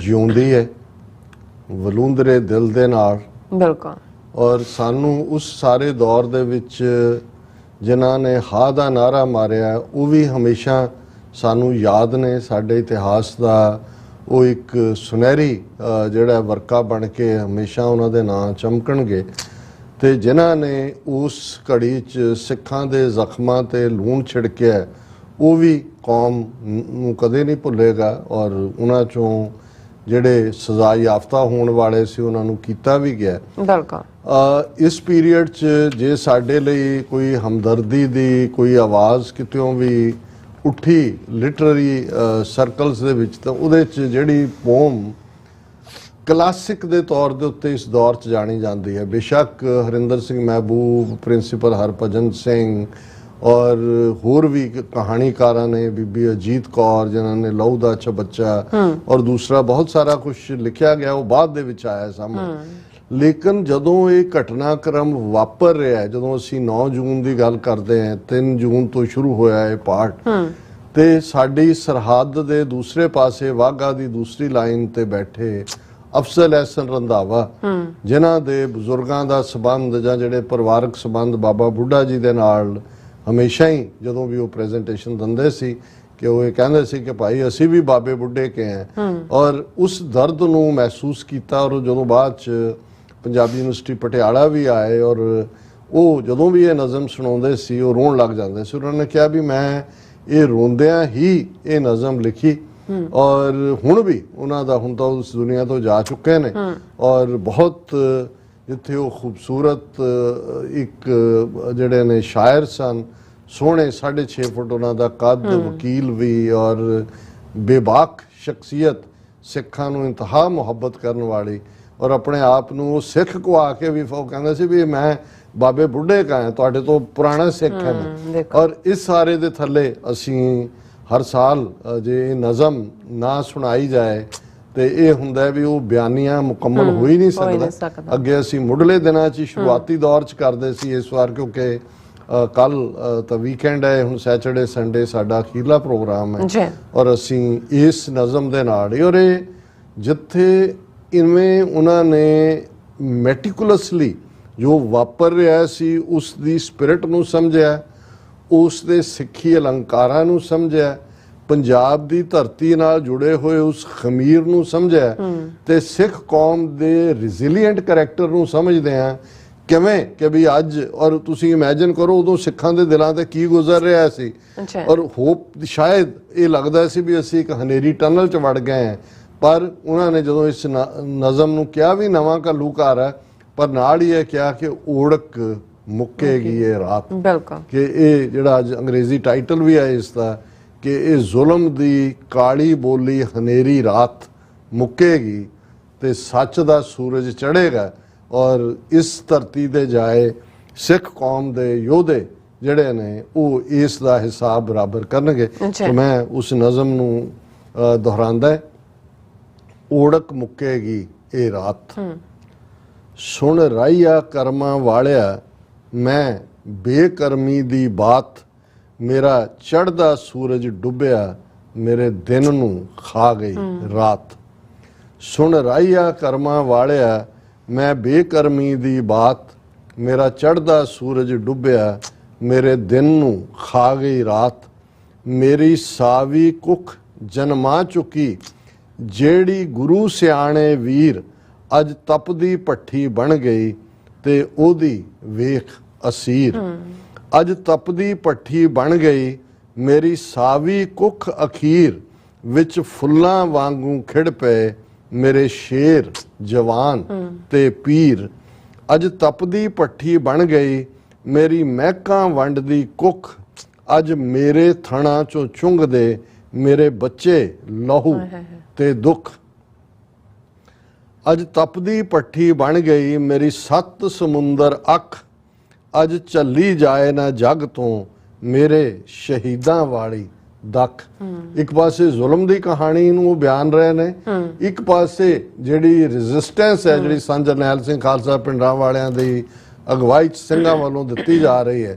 ਜਿਉਂਦੀ ਹੈ ਵਲੂੰਦਰੇ ਦਿਲ ਦੇ ਨਾਲ। ਬਿਲਕੁਲ। ਔਰ ਸਾਨੂੰ ਉਸ ਸਾਰੇ ਦੌਰ ਦੇ ਵਿੱਚ ਜਿਨ੍ਹਾਂ ਨੇ ਹਾਂ ਦਾ ਨਾਅਰਾ ਮਾਰਿਆ ਉਹ ਵੀ ਹਮੇਸ਼ਾ ਸਾਨੂੰ ਯਾਦ ਨੇ। ਸਾਡੇ ਇਤਿਹਾਸ ਦਾ ਉਹ ਇੱਕ ਸੁਨਹਿਰੀ ਜਿਹੜਾ ਵਰਕਾ ਬਣ ਕੇ ਹਮੇਸ਼ਾ ਉਹਨਾਂ ਦੇ ਨਾਂ ਚਮਕਣਗੇ। ਤੇ ਜਿਨ੍ਹਾਂ ਨੇ ਉਸ ਘੜੀ 'ਚ ਸਿੱਖਾਂ ਦੇ ਜ਼ਖਮਾਂ ਤੇ ਲੂਣ ਛਿੜਕਿਆ ਉਹ ਵੀ ਕੌਮ ਨੂੰ ਕਦੇ ਨਹੀਂ ਭੁੱਲੇਗਾ। ਔਰ ਉਹਨਾਂ 'ਚੋਂ ਜਿਹੜੇ ਸਜ਼ਾ ਯਾਫਤਾ ਹੋਣ ਵਾਲੇ ਸੀ ਉਹਨਾਂ ਨੂੰ ਕੀਤਾ ਵੀ ਗਿਆ। ਬਿਲਕੁਲ। ਇਸ ਪੀਰੀਅਡ 'ਚ ਜੇ ਸਾਡੇ ਲਈ ਕੋਈ ਹਮਦਰਦੀ ਦੀ ਕੋਈ ਆਵਾਜ਼ ਕਿਤੋਂ ਵੀ ਉੱਠੀ ਲਿਟਰਰੀ ਸਰਕਲਸ ਦੇ ਵਿੱਚ, ਤਾਂ ਉਹਦੇ 'ਚ ਜਿਹੜੀ ਪੋਮ ਕਲਾਸਿਕ ਦੇ ਤੌਰ ਦੇ ਉੱਤੇ ਇਸ ਦੌਰ 'ਚ ਜਾਣੀ ਜਾਂਦੀ ਹੈ। ਬੇਸ਼ੱਕ ਹਰਿੰਦਰ ਸਿੰਘ ਮਹਿਬੂਬ, ਪ੍ਰਿੰਸੀਪਲ ਹਰਭਜਨ ਸਿੰਘ ਔਰ ਹੋਰ ਵੀ ਕਹਾਣੀਕਾਰਾਂ ਨੇ, ਬੀਬੀ ਅਜੀਤ ਕੌਰ ਜਿਨ੍ਹਾਂ ਨੇ ਲਹੂ ਦਾ ਅੱਛਾ ਬੱਚਾ ਔਰ ਦੂਸਰਾ ਬਹੁਤ ਸਾਰਾ ਕੁਝ ਲਿਖਿਆ ਗਿਆ, ਉਹ ਬਾਅਦ ਦੇ ਵਿੱਚ ਆਇਆ ਸਾਹਮਣੇ। ਲੇਕਿਨ ਜਦੋਂ ਇਹ ਘਟਨਾਕ੍ਰਮ ਵਾਪਰ ਰਿਹਾ, ਜਦੋਂ ਅਸੀਂ 9 ਜੂਨ ਦੀ ਗੱਲ ਕਰਦੇ ਹਾਂ, 3 ਜੂਨ ਤੋਂ ਸ਼ੁਰੂ ਹੋਇਆ ਇਹ ਪਾਠ, ਤੇ ਸਾਡੀ ਸਰਹੱਦ ਦੇ ਦੂਸਰੇ ਪਾਸੇ ਵਾਘਾ ਦੀ ਦੂਸਰੀ ਲਾਈਨ ਤੇ ਬੈਠੇ ਅਫਜ਼ਲ ਅਹਿਸਨ ਰੰਧਾਵਾ, ਜਿਨ੍ਹਾਂ ਦੇ ਬਜ਼ੁਰਗਾਂ ਦਾ ਸਬੰਧ ਜਾਂ ਜਿਹੜੇ ਪਰਿਵਾਰਕ ਸਬੰਧ ਬਾਬਾ ਬੁੱਢਾ ਜੀ ਦੇ ਨਾਲ ਹਮੇਸ਼ਾ ਹੀ ਜਦੋਂ ਵੀ ਉਹ ਪ੍ਰੈਜੈਂਟੇਸ਼ਨ ਦਿੰਦੇ ਸੀ ਕਿ ਉਹ ਇਹ ਕਹਿੰਦੇ ਸੀ ਕਿ ਭਾਈ ਅਸੀਂ ਵੀ ਬਾਬੇ ਬੁੱਢੇ ਕੇ ਹਾਂ। ਔਰ ਉਸ ਦਰਦ ਨੂੰ ਮਹਿਸੂਸ ਕੀਤਾ। ਔਰ ਜਦੋਂ ਬਾਅਦ 'ਚ ਪੰਜਾਬੀ ਯੂਨੀਵਰਸਿਟੀ ਪਟਿਆਲਾ ਵੀ ਆਏ ਔਰ ਉਹ ਜਦੋਂ ਵੀ ਇਹ ਨਜ਼ਮ ਸੁਣਾਉਂਦੇ ਸੀ ਉਹ ਰੋਣ ਲੱਗ ਜਾਂਦੇ ਸੀ। ਉਹਨਾਂ ਨੇ ਕਿਹਾ ਵੀ ਮੈਂ ਇਹ ਰੋਂਦਿਆਂ ਹੀ ਇਹ ਨਜ਼ਮ ਲਿਖੀ। ਔਰ ਹੁਣ ਵੀ ਉਹਨਾਂ ਦਾ, ਹੁਣ ਤਾਂ ਉਸ ਦੁਨੀਆ ਤੋਂ ਜਾ ਚੁੱਕੇ ਨੇ, ਔਰ ਬਹੁਤ ਜਿੱਥੇ ਉਹ ਖੂਬਸੂਰਤ ਇੱਕ ਜਿਹੜੇ ਨੇ ਸ਼ਾਇਰ ਸਨ, ਸੋਹਣੇ 6.5 ਫੁੱਟ ਉਹਨਾਂ ਦਾ ਕੱਦ, ਵਕੀਲ ਵੀ ਔਰ ਬੇਬਾਕ ਸ਼ਖਸੀਅਤ, ਸਿੱਖਾਂ ਨੂੰ ਇੰਤਹਾ ਮੁਹੱਬਤ ਕਰਨ ਵਾਲੀ, ਔਰ ਆਪਣੇ ਆਪ ਨੂੰ ਉਹ ਸਿੱਖ ਕੋ ਆ ਕੇ ਵੀ ਉਹ ਕਹਿੰਦੇ ਸੀ ਵੀ ਮੈਂ ਬਾਬੇ ਬੁੱਢੇ ਕਾ ਹਾਂ, ਤੁਹਾਡੇ ਤੋਂ ਪੁਰਾਣਾ ਸਿੱਖ ਹੈ ਮੈਂ। ਔਰ ਇਸ ਸਾਰੇ ਦੇ ਥੱਲੇ ਅਸੀਂ ਹਰ ਸਾਲ ਜੇ ਇਹ ਨਜ਼ਮ ਨਾ ਸੁਣਾਈ ਜਾਏ ਤੇ ਇਹ ਹੁੰਦਾ ਵੀ ਉਹ ਬਿਆਨੀਆਂ ਮੁਕੰਮਲ ਹੋ ਹੀ ਨਹੀਂ ਸਕਦਾ। ਅੱਗੇ ਅਸੀਂ ਮੁੱਢਲੇ ਦਿਨਾਂ 'ਚ ਸ਼ੁਰੂਆਤੀ ਦੌਰ 'ਚ ਕਰਦੇ ਸੀ। ਇਸ ਵਾਰ ਕਿਉਂਕਿ ਕੱਲ ਤਾਂ ਵੀਕਐਂਡ ਹੈ, ਹੁਣ ਸੈਚਰਡੇ ਸੰਡੇ ਸਾਡਾ ਅਖੀਰਲਾ ਪ੍ਰੋਗਰਾਮ ਹੈ ਔਰ ਅਸੀਂ ਇਸ ਨਜ਼ਮ ਦੇ ਨਾਲ ਹੀ, ਔਰ ਇਹ ਜਿੱਥੇ ਇਵੇਂ ਉਹਨਾਂ ਨੇ ਮੈਟੀਕੂਲਸਲੀ ਜੋ ਵਾਪਰ ਰਿਹਾ ਸੀ ਉਸ ਦੀ ਸਪਿਰਿਟ ਨੂੰ ਸਮਝਿਆ, ਉਸ ਦੇ ਸਿੱਖੀ ਅਲੰਕਾਰਾਂ ਨੂੰ ਸਮਝਿਆ, ਪੰਜਾਬ ਦੀ ਧਰਤੀ ਨਾਲ ਜੁੜੇ ਹੋਏ ਉਸ ਖਮੀਰ ਨੂੰ ਸਮਝਿਆ ਤੇ ਸਿੱਖ ਕੌਮ ਦੇ ਰਿਜ਼ਿਲੀਐਂਟ ਕਰੈਕਟਰ ਨੂੰ ਸਮਝਦੇ ਆ ਕਿਵੇਂ ਕਿ ਵੀ ਅੱਜ। ਔਰ ਤੁਸੀਂ ਇਮੇਜਿਨ ਕਰੋ ਉਦੋਂ ਸਿੱਖਾਂ ਦੇ ਦਿਲਾਂ ਤੇ ਕੀ ਗੁਜ਼ਰ ਰਿਹਾ ਸੀ। ਔਰ ਹੋਪ ਸ਼ਾਇਦ ਇਹ ਲੱਗਦਾ ਸੀ ਵੀ ਅਸੀਂ ਇੱਕ ਹਨੇਰੀ ਟਨਲ 'ਚ ਵੜ ਗਏ ਹਾਂ, ਪਰ ਉਹਨਾਂ ਨੇ ਜਦੋਂ ਇਸ ਨਜ਼ਮ ਨੂੰ ਕਿਹਾ ਵੀ ਨਵਾਂ ਘੱਲੂਘਾਰਾ, ਪਰ ਨਾਲ ਹੀ ਇਹ ਕਿਹਾ ਕਿ ਓੜਕ ਮੁੱਕੇਗੀ ਇਹ ਰਾਤ। ਬਿਲਕੁਲ। ਕਿ ਇਹ ਜਿਹੜਾ ਅੱਜ ਅੰਗਰੇਜ਼ੀ ਟਾਈਟਲ ਵੀ ਹੈ ਇਸ ਦਾ ਕਿ ਇਹ ਜ਼ੁਲਮ ਦੀ ਕਾਲੀ ਬੋਲੀ ਹਨੇਰੀ ਰਾਤ ਮੁੱਕੇਗੀ ਤੇ ਸੱਚ ਦਾ ਸੂਰਜ ਚੜ੍ਹੇਗਾ ਔਰ ਇਸ ਧਰਤੀ ਦੇ ਜਾਏ ਸਿੱਖ ਕੌਮ ਦੇ ਯੋਧੇ ਜਿਹੜੇ ਨੇ ਉਹ ਇਸ ਦਾ ਹਿਸਾਬ ਬਰਾਬਰ ਕਰਨਗੇ। ਤੇ ਮੈਂ ਉਸ ਨਜ਼ਮ ਨੂੰ ਦੁਹਰਾਉਂਦਾ, ਓੜਕ ਮੁੱਕੇਗੀ ਇਹ ਰਾਤ, ਸੁਣ ਰਾਈਆ ਕਰਮਾਂ ਵਾਲਿਆ ਮੈਂ ਬੇਕਰਮੀ ਦੀ ਬਾਤ, ਮੇਰਾ ਚੜ੍ਹਦਾ ਸੂਰਜ ਡੁੱਬਿਆ ਮੇਰੇ ਦਿਨ ਨੂੰ ਖਾ ਗਈ ਰਾਤ। ਸੁਣ ਰਾਈਆ ਕਰਮਾਂ ਵਾਲਿਆ ਮੈਂ ਬੇਕਰਮੀ ਦੀ ਬਾਤ, ਮੇਰਾ ਚੜ੍ਹਦਾ ਸੂਰਜ ਡੁੱਬਿਆ ਮੇਰੇ ਦਿਨ ਨੂੰ ਖਾ ਗਈ ਰਾਤ। ਮੇਰੀ ਸਾਵੀ ਕੁੱਖ ਜਨਮਾ ਚੁੱਕੀ ਜਿਹੜੀ ਗੁਰੂ ਸਿਆਣੇ ਵੀਰ, ਅੱਜ ਤਪਦੀ ਭੱਠੀ ਬਣ ਗਈ ਤੇ ਉਹਦੀ ਵੇਖ ਅਸੀਰ। ਅੱਜ ਤਪਦੀ ਭੱਠੀ ਬਣ ਗਈ ਮੇਰੀ ਸਾਵੀ ਕੁੱਖ ਅਖੀਰ, ਵਿੱਚ ਫੁੱਲਾਂ ਵਾਂਗੂ ਖਿੜ ਪਏ ਮੇਰੇ ਸ਼ੇਰ ਜਵਾਨ ਤੇ ਪੀਰ। ਅੱਜ ਤਪਦੀ ਭੱਠੀ ਬਣ ਗਈ ਮੇਰੀ ਮਹਿਕਾਂ ਵੰਡਦੀ ਕੁੱਖ, ਅੱਜ ਮੇਰੇ ਥਣਾ ਚੋਂ ਚੁੰਘਦੇ ਮੇਰੇ ਬੱਚੇ ਲਹੂ ਤੇ ਦੁੱਖ। ਅੱਜ ਤਪਦੀ ਭੱਠੀ ਬਣ ਗਈ ਮੇਰੀ 7 ਸਮੁੰਦਰ ਅੱਖ, ਅੱਜ ਝੱਲੀ ਜਾਏ ਨਾ ਜੱਗ ਤੋਂ ਮੇਰੇ ਸ਼ਹੀਦਾਂ ਵਾਲੀ ਦਖ। ਇੱਕ ਪਾਸੇ ਜ਼ੁਲਮ ਦੀ ਕਹਾਣੀ ਨੂੰ ਉਹ ਬਿਆਨ ਰਹੇ ਨੇ, ਇੱਕ ਪਾਸੇ ਜਿਹੜੀ ਰੈਜ਼ਿਸਟੈਂਸ ਹੈ ਜਿਹੜੀ ਸੰਤ ਜਰਨੈਲ ਸਿੰਘ ਖਾਲਸਾ ਪਿੰਡਾਂ ਵਾਲਿਆਂ ਦੀ ਅਗਵਾਈ 'ਚ ਸਿੰਘਾਂ ਵੱਲੋਂ ਦਿੱਤੀ ਜਾ ਰਹੀ ਹੈ,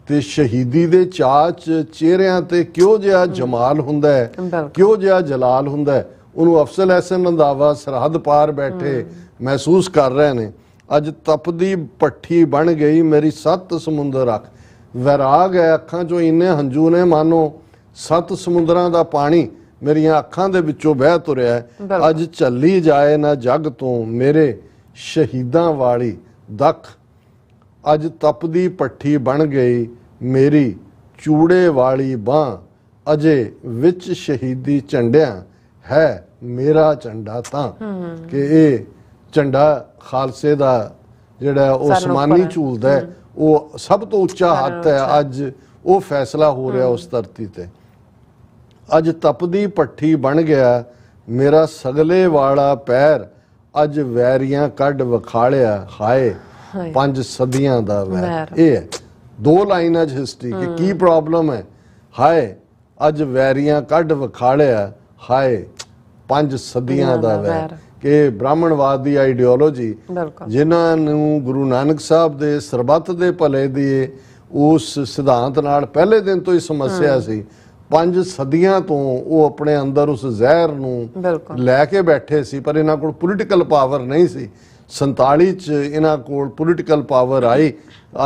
ਤੇ ਸ਼ਹੀਦੀ ਦੇ ਚਾਅ 'ਚ ਚਿਹਰਿਆਂ ਤੇ ਕਿਹੋ ਜਿਹਾ ਜਮਾਲ ਹੁੰਦਾ ਹੈ, ਕਿਹੋ ਜਿਹਾ ਜਲਾਲ ਹੁੰਦਾ ਹੈ, ਉਹਨੂੰ ਅਫਸਲ ਐਸਨ ਰੰਧਾਵਾ ਸਰਹੱਦ ਪਾਰ ਬੈਠੇ ਮਹਿਸੂਸ ਕਰ ਰਹੇ ਨੇ। ਅੱਜ ਤਪਦੀ ਭੱਠੀ ਬਣ ਗਈ ਮੇਰੀ 7 ਸਮੁੰਦਰ ਅੱਖ, ਵੈਰਾਗ ਹੈ ਅੱਖਾਂ 'ਚੋਂ ਇੰਨੇ ਹੰਝੂ ਨੇ ਮਾਨੋ 7 ਸਮੁੰਦਰਾਂ ਦਾ ਪਾਣੀ ਮੇਰੀਆਂ ਅੱਖਾਂ ਦੇ ਵਿੱਚੋਂ ਬਹਿ ਤੁਰਿਆ। ਅੱਜ ਝੱਲੀ ਜਾਏ ਨਾ ਜੱਗ ਤੋਂ ਮੇਰੇ ਸ਼ਹੀਦਾਂ ਵਾਲੀ ਦਖ। ਅੱਜ ਤਪਦੀ ਭੱਠੀ ਬਣ ਗਈ ਮੇਰੀ ਚੂੜੇ ਵਾਲੀ ਬਾਂਹ, ਅਜੇ ਵਿੱਚ ਸ਼ਹੀਦੀ ਝੰਡਿਆਂ ਹੈ ਮੇਰਾ ਝੰਡਾ ਤਾਂ। ਕਿ ਇਹ ਝੰਡਾ ਖਾਲਸੇ ਦਾ ਜਿਹੜਾ ਉਸਮਾਨੀ ਝੂਲਦਾ ਹੈ, ਉਹ ਸਭ ਤੋਂ ਉੱਚਾ ਹੱਥ ਹੈ। ਅੱਜ ਉਹ ਫੈਸਲਾ ਹੋ ਰਿਹਾ ਉਸ ਧਰਤੀ ਤੇ। ਅੱਜ ਤਪਦੀ ਭੱਠੀ ਬਣ ਗਿਆ ਮੇਰਾ ਸਗਲੇ ਵਾਲਾ ਪੈਰ, ਅੱਜ ਵੈਰੀਆਂ ਕੱਢ ਵਿਖਾਲਿਆ ਹਾਏ 5 ਸਦੀਆਂ ਦਾ ਵੈਰ। ਇਹ ਹੈ 2 ਲਾਈਨਾਂ 'ਚ ਹਿਸਟਰੀ ਕਿ ਕੀ ਪ੍ਰੋਬਲਮ ਹੈ। ਹਾਏ ਅੱਜ ਵੈਰੀਆਂ ਕੱਢ ਵਿਖਾਲਿਆ ਹਾਏ 5 ਸਦੀਆਂ ਦਾ ਵੈਰ। ਕਿ ਬ੍ਰਾਹਮਣਵਾਦ ਦੀ ਆਈਡੀਓਲੋਜੀ ਜਿਨ੍ਹਾਂ ਨੂੰ ਗੁਰੂ ਨਾਨਕ ਸਾਹਿਬ ਦੇ ਸਰਬੱਤ ਦੇ ਭਲੇ ਦੀ ਉਸ ਸਿਧਾਂਤ ਨਾਲ ਪਹਿਲੇ ਦਿਨ ਤੋਂ ਹੀ ਸਮੱਸਿਆ ਸੀ, 5 ਸਦੀਆਂ ਤੋਂ ਉਹ ਆਪਣੇ ਅੰਦਰ ਉਸ ਜ਼ਹਿਰ ਨੂੰ ਲੈ ਕੇ ਬੈਠੇ ਸੀ, ਪਰ ਇਹਨਾਂ ਕੋਲ ਪੋਲੀਟੀਕਲ ਪਾਵਰ ਨਹੀਂ ਸੀ। 47 'ਚ ਇਹਨਾਂ ਕੋਲ ਪੋਲੀਟੀਕਲ ਪਾਵਰ ਆਈ।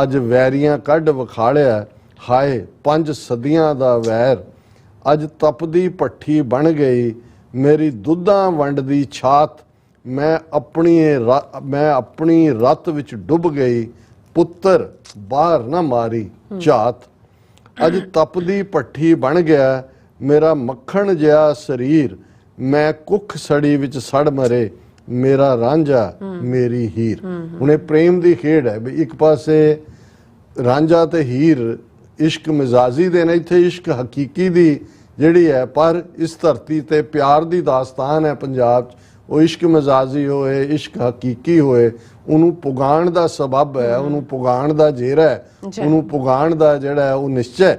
ਅੱਜ ਵੈਰੀਆਂ ਕੱਢ ਵਿਖਾਲਿਆ ਹਾਏ 5 ਸਦੀਆਂ ਦਾ ਵੈਰ। ਅੱਜ ਤਪਦੀ ਭੱਠੀ ਬਣ ਗਈ ਮੇਰੀ ਦੁੱਧਾਂ ਵੰਡਦੀ ਛਾਤ, ਮੈਂ ਆਪਣੀ ਰੱਤ ਵਿੱਚ ਡੁੱਬ ਗਈ ਪੁੱਤਰ ਬਾਹਰ ਨਾ ਮਾਰੀ ਝਾਤ। ਅੱਜ ਤਪਦੀ ਭੱਠੀ ਬਣ ਗਿਆ ਮੇਰਾ ਮੱਖਣ ਜਿਹਾ ਸਰੀਰ, ਮੈਂ ਕੁੱਖ ਸੜੀ ਵਿੱਚ ਸੜ ਮਰੇ ਮੇਰਾ ਰਾਂਝਾ ਮੇਰੀ ਹੀਰ। ਹੁਣ ਇਹ ਪ੍ਰੇਮ ਦੀ ਖੇਡ ਹੈ ਵੀ ਇੱਕ ਪਾਸੇ ਰਾਂਝਾ ਤੇ ਹੀਰ ਇਸ਼ਕ ਮਿਜ਼ਾਜੀ ਦੇ ਨੇ, ਇੱਥੇ ਇਸ਼ਕ ਹਕੀਕੀ ਦੀ ਜਿਹੜੀ ਹੈ, ਪਰ ਇਸ ਧਰਤੀ ਤੇ ਪਿਆਰ ਦੀ ਦਾਸਤਾਨ ਹੈ ਪੰਜਾਬ 'ਚ। ਉਹ ਇਸ਼ਕ ਮਜ਼ਾਜੀ ਹੋਏ ਇਸ਼ਕ ਹਕੀਕੀ ਹੋਏ, ਉਹਨੂੰ ਪੁਗਾਉਣ ਦਾ ਸਬਬ ਹੈ, ਉਹਨੂੰ ਪੁਗਾਉਣ ਦਾ ਜੇਰਾ ਹੈ, ਉਹਨੂੰ ਪੁਗਾਉਣ ਦਾ ਜਿਹੜਾ ਹੈ ਉਹ ਨਿਸ਼ਚੈ।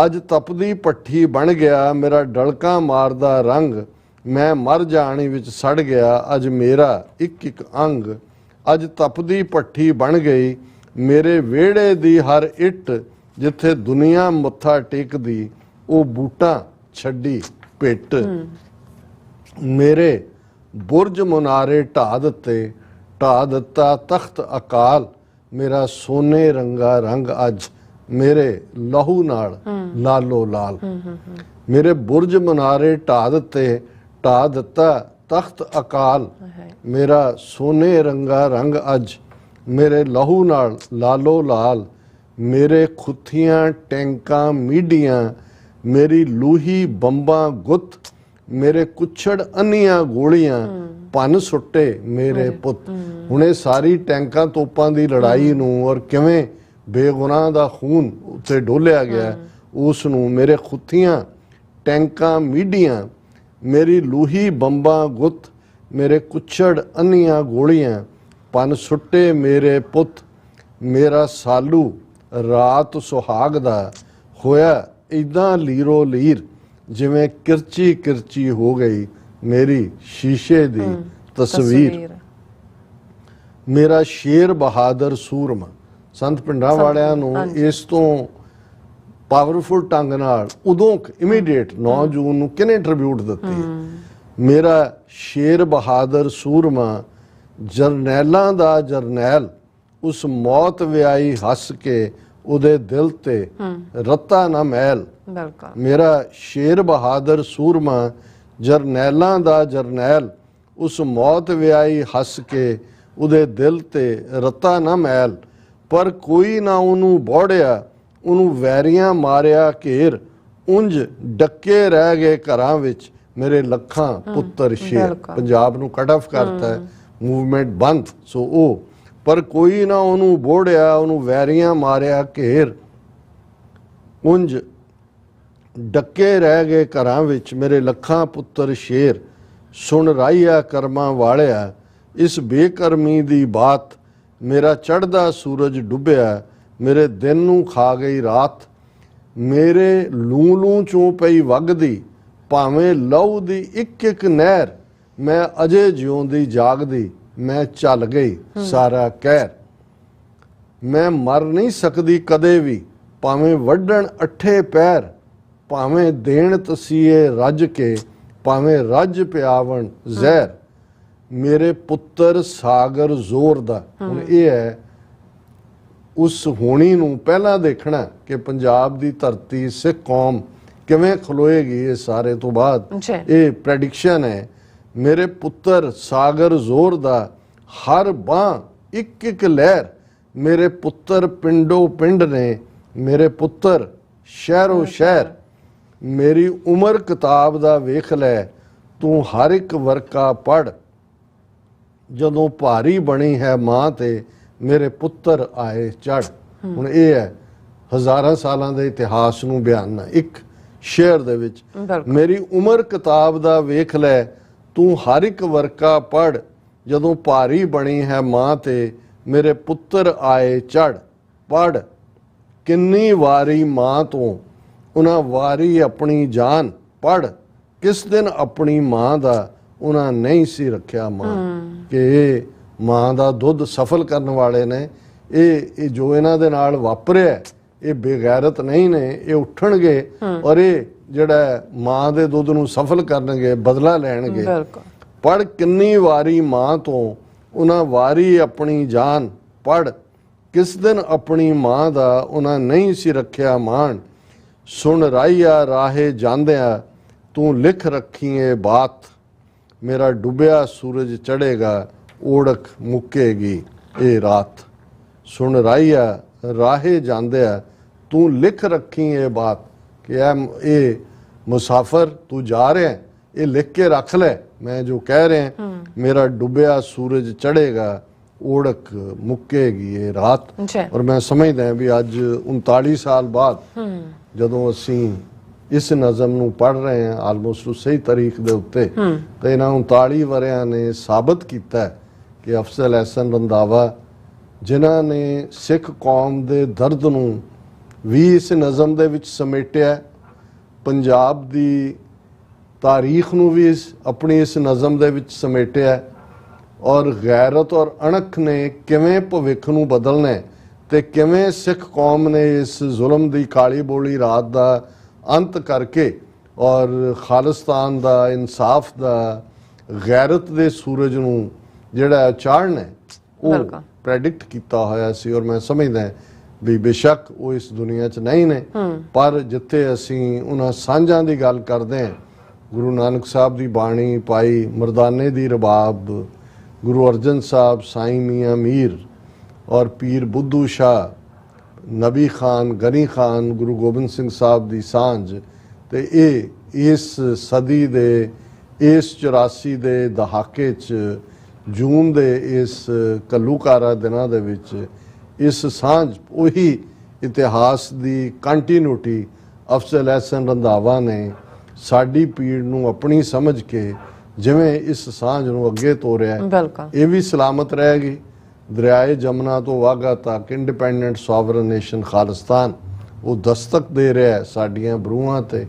ਅੱਜ ਤਪਦੀ ਭੱਠੀ ਬਣ ਗਿਆ ਮੇਰਾ ਡਲਕਾ ਮਾਰਦਾ ਰੰਗ, ਮੈਂ ਮਰ ਜਾਣੀ ਵਿੱਚ ਸੜ ਗਿਆ ਅੱਜ ਮੇਰਾ ਇੱਕ ਇੱਕ ਅੰਗ। ਅੱਜ ਤਪਦੀ ਭੱਠੀ ਬਣ ਗਈ ਮੇਰੇ ਵਿਹੜੇ ਦੀ ਹਰ ਇੱਟ, ਜਿੱਥੇ ਦੁਨੀਆ ਮੱਥਾ ਟੇਕਦੀ ਉਹ ਬੂਟਾ ਛੱਡੀ ਪਿੱਟ। ਮੇਰੇ ਬੁਰਜ ਮੁਨਾਰੇ ਢਾ ਦਿੱਤਾ ਤਖਤ ਅਕਾਲ, ਮੇਰਾ ਸੋਨੇ ਰੰਗਾ ਰੰਗ ਅੱਜ ਮੇਰੇ ਲਹੂ ਨਾਲ ਲਾਲੋ ਲਾਲ। ਮੇਰੇ ਬੁਰਜ ਮੁਨਾਰੇ ਢਾ ਦਿੱਤਾ ਤਖਤ ਅਕਾਲ, ਮੇਰਾ ਸੋਨੇ ਰੰਗਾ ਰੰਗ ਅੱਜ ਮੇਰੇ ਲਹੂ ਨਾਲ ਲਾਲੋ ਲਾਲ। ਮੇਰੇ ਖੁੱਥੀਆਂ ਟੈਂਕਾਂ ਮੀਡੀਆਂ, ਮੇਰੀ ਲੂਹੀ ਬੰਬਾਂ ਗੁੱਤ, ਮੇਰੇ ਕੁੱਛੜ ਅੰਨੀਆਂ ਗੋਲੀਆਂ ਭੰਨ ਸੁੱਟੇ ਮੇਰੇ ਪੁੱਤ। ਹੁਣ ਇਹ ਸਾਰੀ ਟੈਂਕਾਂ ਤੋਪਾਂ ਦੀ ਲੜਾਈ ਨੂੰ ਔਰ ਕਿਵੇਂ ਬੇਗੁਨਾਹ ਦਾ ਖੂਨ ਉੱਤੇ ਡੋਲਿਆ ਗਿਆ, ਉਸ ਨੂੰ ਮੇਰੇ ਖੁੱਥੀਆਂ ਟੈਂਕਾਂ ਮੀਡੀਆਂ, ਮੇਰੀ ਲੂਹੀ ਬੰਬਾਂ ਗੁੱਤ, ਮੇਰੇ ਕੁੱਛੜ ਅੰਨੀਆਂ ਗੋਲੀਆਂ ਭੰਨ ਸੁੱਟੇ ਮੇਰੇ ਪੁੱਤ। ਮੇਰਾ ਸਾਲੂ ਰਾਤ ਸੁਹਾਗ ਦਾ ਹੋਇਆ ਇਦਾਂ ਲੀਰੋ ਲੀਰ, ਜਿਵੇਂ ਕਿਰਚੀ ਕਿਰਚੀ ਹੋ ਗਈ ਮੇਰੀ ਸ਼ੀਸ਼ੇ ਦੀ ਤਸਵੀਰ। ਮੇਰਾ ਸ਼ੇਰ ਬਹਾਦਰ ਸੂਰਮਾ। ਸੰਤ ਪਿੰਡਾਂ ਵਾਲਿਆਂ ਨੂੰ ਇਸ ਤੋਂ ਪਾਵਰਫੁਲ ਢੰਗ ਨਾਲ ਉਦੋਂ ਇਮੀਡੀਏਟ 9 ਜੂਨ ਨੂੰ ਕਿਹਨੇ ਟ੍ਰਿਬਿਊਟ ਦਿੱਤੀ? ਮੇਰਾ ਸ਼ੇਰ ਬਹਾਦਰ ਸੂਰਮਾ, ਜਰਨੈਲਾਂ ਦਾ ਜਰਨੈਲ, ਉਸ ਮੌਤ ਵਿਆਹੀ ਹੱਸ ਕੇ ਉਹਦੇ ਦਿਲ ਤੇ ਰੱਤਾ ਨਾ ਮੈਲ। ਮੇਰਾ ਸ਼ੇਰ ਬਹਾਦਰ ਸੂਰਮਾ, ਜਰਨੈਲਾਂ ਦਾ ਜਰਨੈਲ, ਉਸ ਮੌਤ ਵਿਆਹੀ ਹੱਸ ਕੇ ਉਹਦੇ ਦਿਲ ਤੇ ਰਤਾ ਨਾ ਮੈਲ, ਪਰ ਕੋਈ ਨਾ ਉਹਨੂੰ ਬੋੜਿਆ, ਉਹਨੂੰ ਵੈਰੀਆਂ ਮਾਰਿਆ ਘੇਰ, ਉਂਝ ਡੱਕੇ ਰਹਿ ਗਏ ਘਰਾਂ ਵਿੱਚ ਮੇਰੇ ਲੱਖਾਂ ਪੁੱਤਰ ਸ਼ੇਰ। ਪੰਜਾਬ ਨੂੰ ਕੱਟ ਆਫ ਕਰਤਾ ਹੈ, ਮੂਵਮੈਂਟ ਬੰਦ। ਸੋ ਉਹ ਪਰ ਕੋਈ ਨਾ ਉਹਨੂੰ ਬੋੜਿਆ, ਉਹਨੂੰ ਵੈਰੀਆਂ ਮਾਰਿਆ ਘੇਰ, ਉਂਝ ਡੱਕੇ ਰਹਿ ਗਏ ਘਰਾਂ ਵਿੱਚ ਮੇਰੇ ਲੱਖਾਂ ਪੁੱਤਰ ਸ਼ੇਰ। ਸੁਣ ਰਾਈਆ ਕਰਮਾਂ ਵਾਲਿਆ ਇਸ ਬੇਕਰਮੀ ਦੀ ਬਾਤ, ਮੇਰਾ ਚੜ੍ਹਦਾ ਸੂਰਜ ਡੁੱਬਿਆ, ਮੇਰੇ ਦਿਨ ਨੂੰ ਖਾ ਗਈ ਰਾਤ। ਮੇਰੇ ਲੂੰ ਲੂੰ ਚੋਂ ਪਈ ਵਗਦੀ, ਭਾਵੇਂ ਲਹੂ ਦੀ ਇੱਕ ਇੱਕ ਨਹਿਰ, ਮੈਂ ਅਜੇ ਜਿਉਂਦੀ ਜਾਗਦੀ, ਮੈਂ ਚੱਲ ਗਈ ਸਾਰਾ ਕਹਿਰ। ਮੈਂ ਮਰ ਨਹੀਂ ਸਕਦੀ ਕਦੇ ਵੀ, ਭਾਵੇਂ ਵੱਢਣ ਅੱਠੇ ਪੈਰ, ਭਾਵੇਂ ਦੇਣ ਤਸੀਏ ਰੱਜ ਕੇ, ਭਾਵੇਂ ਰੱਜ ਪਿਆਵਣ ਜ਼ਹਿਰ। ਮੇਰੇ ਪੁੱਤਰ ਸਾਗਰ ਜ਼ੋਰ ਦਾ। ਹੁਣ ਇਹ ਹੈ ਉਸ ਹੋਣੀ ਨੂੰ ਪਹਿਲਾਂ ਦੇਖਣਾ ਕਿ ਪੰਜਾਬ ਦੀ ਧਰਤੀ ਸਿੱਖ ਕੌਮ ਕਿਵੇਂ ਖਲੋਏਗੀ। ਇਹ ਸਾਰੇ ਤੋਂ ਬਾਅਦ ਇਹ ਪ੍ਰੈਡਿਕਸ਼ਨ ਹੈ। ਮੇਰੇ ਪੁੱਤਰ ਸਾਗਰ ਜ਼ੋਰ ਦਾ, ਹਰ ਬਾਂਹ ਇੱਕ ਇੱਕ ਲਹਿਰ, ਮੇਰੇ ਪੁੱਤਰ ਪਿੰਡੋ ਪਿੰਡ ਨੇ, ਮੇਰੇ ਪੁੱਤਰ ਸ਼ਹਿਰੋ ਸ਼ਹਿਰ। ਮੇਰੀ ਉਮਰ ਕਿਤਾਬ ਦਾ ਵੇਖ ਲੈ, ਤੂੰ ਹਰ ਇੱਕ ਵਰਕਾ ਪੜ੍ਹ, ਜਦੋਂ ਭਾਰੀ ਬਣੀ ਹੈ ਮਾਂ ਤੇ ਮੇਰੇ ਪੁੱਤਰ ਆਏ ਚੜ੍ਹ। ਹੁਣ ਇਹ ਹੈ ਹਜ਼ਾਰਾਂ ਸਾਲਾਂ ਦੇ ਇਤਿਹਾਸ ਨੂੰ ਬਿਆਨਨਾ ਇੱਕ ਸ਼ੇਰ ਦੇ ਵਿੱਚ। ਮੇਰੀ ਉਮਰ ਕਿਤਾਬ ਦਾ ਵੇਖ ਲੈ, ਤੂੰ ਹਰ ਇੱਕ ਵਰਕਾ ਪੜ੍ਹ, ਜਦੋਂ ਭਾਰੀ ਬਣੀ ਹੈ ਮਾਂ ਤੇ ਮੇਰੇ ਪੁੱਤਰ ਆਏ ਚੜ੍ਹ। ਪੜ੍ਹ ਕਿੰਨੀ ਵਾਰੀ ਮਾਂ ਤੋਂ ਉਹਨਾਂ ਵਾਰੀ ਆਪਣੀ ਜਾਨ, ਪੜ੍ਹ ਕਿਸ ਦਿਨ ਆਪਣੀ ਮਾਂ ਦਾ ਉਹਨਾਂ ਨਹੀਂ ਸੀ ਰੱਖਿਆ ਮਾਂ। ਕਿ ਇਹ ਮਾਂ ਦਾ ਦੁੱਧ ਸਫਲ ਕਰਨ ਵਾਲੇ ਨੇ। ਇਹ ਜੋ ਇਹਨਾਂ ਦੇ ਨਾਲ ਵਾਪਰਿਆ, ਇਹ ਬੇਗੈਰਤ ਨਹੀਂ ਨੇ, ਇਹ ਉੱਠਣਗੇ ਔਰ ਇਹ ਜਿਹੜਾ ਮਾਂ ਦੇ ਦੁੱਧ ਨੂੰ ਸਫਲ ਕਰਨਗੇ, ਬਦਲਾ ਲੈਣਗੇ। ਪੜ੍ਹ ਕਿੰਨੀ ਵਾਰੀ ਮਾਂ ਤੋਂ ਉਹਨਾਂ ਵਾਰੀ ਆਪਣੀ ਜਾਨ, ਪੜ੍ਹ ਕਿਸ ਦਿਨ ਆਪਣੀ ਮਾਂ ਦਾ ਉਹਨਾਂ ਨਹੀਂ ਸੀ ਰੱਖਿਆ ਮਾਣ। ਸੁਣ ਰਾਈਆ ਰਾਹੇ ਜਾਂਦਿਆਂ, ਤੂੰ ਲਿਖ ਰੱਖੀ ਇਹ ਬਾਤ, ਮੇਰਾ ਡੁੱਬਿਆ ਸੂਰਜ ਚੜ੍ਹੇਗਾ, ਓੜਕ ਮੁੱਕੇਗੀ ਇਹ ਰਾਤ। ਸੁਣ ਰਾਈਆ ਰਾਹੇ ਜਾਂਦਿਆਂ, ਤੂੰ ਲਿਖ ਰੱਖੀ ਇਹ ਬਾਤ ਕਿ ਇਹ ਮੁਸਾਫਰ ਤੂੰ ਜਾ ਰਿਹਾ, ਇਹ ਲਿਖ ਕੇ ਰੱਖ ਲੈ ਮੈਂ ਜੋ ਕਹਿ ਰਿਹਾ। ਮੇਰਾ ਡੁੱਬਿਆ ਸੂਰਜ ਚੜ੍ਹੇਗਾ, ਓੜਕ ਮੁੱਕੇਗੀ ਇਹ ਰਾਤ। ਔਰ ਮੈਂ ਸਮਝਦਾ ਵੀ ਅੱਜ 39 ਸਾਲ ਬਾਅਦ ਜਦੋਂ ਅਸੀਂ ਇਸ ਨਜ਼ਮ ਨੂੰ ਪੜ੍ਹ ਰਹੇ ਹਾਂ ਆਲਮੋਸਟ ਉਸੇ ਤਾਰੀਖ ਦੇ ਉੱਤੇ, ਤੇ ਇਹਨਾਂ 39 ਵਰਿਆਂ ਨੇ ਸਾਬਤ ਕੀਤਾ ਕਿ ਅਫਜ਼ਲ ਅਹਿਸਨ ਰੰਧਾਵਾ ਜਿਨ੍ਹਾਂ ਨੇ ਸਿੱਖ ਕੌਮ ਦੇ ਦਰਦ ਨੂੰ ਵੀ ਇਸ ਨਜ਼ਮ ਦੇ ਵਿੱਚ ਸਮੇਟਿਆ, ਪੰਜਾਬ ਦੀ ਤਾਰੀਖ ਨੂੰ ਵੀ ਆਪਣੀ ਇਸ ਨਜ਼ਮ ਦੇ ਵਿੱਚ ਸਮੇਟਿਆ, ਔਰ ਗੈਰਤ ਔਰ ਅਣਖ ਨੇ ਕਿਵੇਂ ਭਵਿੱਖ ਨੂੰ ਬਦਲਣਾ ਤੇ ਕਿਵੇਂ ਸਿੱਖ ਕੌਮ ਨੇ ਇਸ ਜ਼ੁਲਮ ਦੀ ਕਾਲੀ ਬੋਲੀ ਰਾਤ ਦਾ ਅੰਤ ਕਰਕੇ ਔਰ ਖਾਲਿਸਤਾਨ ਦਾ, ਇਨਸਾਫ ਦਾ, ਗੈਰਤ ਦੇ ਸੂਰਜ ਨੂੰ ਜਿਹੜਾ ਚਾੜਨਾ ਉਹ ਪ੍ਰੈਡਿਕਟ ਕੀਤਾ ਹੋਇਆ ਸੀ। ਔਰ ਮੈਂ ਸਮਝਦਾ ਵੀ ਬੇਸ਼ੱਕ ਉਹ ਇਸ ਦੁਨੀਆ 'ਚ ਨਹੀਂ ਨੇ, ਪਰ ਜਿੱਥੇ ਅਸੀਂ ਉਹਨਾਂ ਸਾਂਝਾਂ ਦੀ ਗੱਲ ਕਰਦੇ ਹਾਂ, ਗੁਰੂ ਨਾਨਕ ਸਾਹਿਬ ਦੀ ਬਾਣੀ ਪਾਈ ਮਰਦਾਨੇ ਦੀ ਰਬਾਬ, ਗੁਰੂ ਅਰਜਨ ਸਾਹਿਬ, ਸਾਈਂ ਮੀਆਂ ਮੀਰ ਔਰ ਪੀਰ ਬੁੱਧੂ ਸ਼ਾਹ, ਨਬੀ ਖਾਨ, ਗਨੀ ਖਾਨ, ਗੁਰੂ ਗੋਬਿੰਦ ਸਿੰਘ ਸਾਹਿਬ ਦੀ ਸਾਂਝ, ਤੇ ਇਹ ਇਸ ਸਦੀ ਦੇ ਇਸ 84 ਦੇ ਦਹਾਕੇ 'ਚ ਜੂਨ ਦੇ ਇਸ ਘੱਲੂਘਾਰਾ ਦਿਨਾਂ ਦੇ ਵਿੱਚ ਇਸ ਸਾਂਝ ਉਹੀ ਇਤਿਹਾਸ ਦੀ ਕੰਟੀਨਿਊਟੀ ਅਫਜ਼ਲ ਅਹਿਸਨ ਰੰਧਾਵਾ ਨੇ ਸਾਡੀ ਪੀੜ ਨੂੰ ਆਪਣੀ ਸਮਝ ਕੇ ਜਿਵੇਂ ਇਸ ਸਾਂਝ ਨੂੰ ਅੱਗੇ ਤੋਰਿਆ, ਇਹ ਵੀ ਸਲਾਮਤ ਰਹੇਗੀ। ਦਰਿਆਏ ਜਮਨਾ ਤੋਂ ਵਾਘਾ ਤੱਕ ਇੰਡੀਪੈਂਡੈਂਟ ਸੋਵਰਨ ਨੇਸ਼ਨ ਖਾਲਿਸਤਾਨ ਉਹ ਦਸਤਕ ਦੇ ਰਿਹਾ ਸਾਡੀਆਂ ਬਰੂਹਾਂ ਤੇ,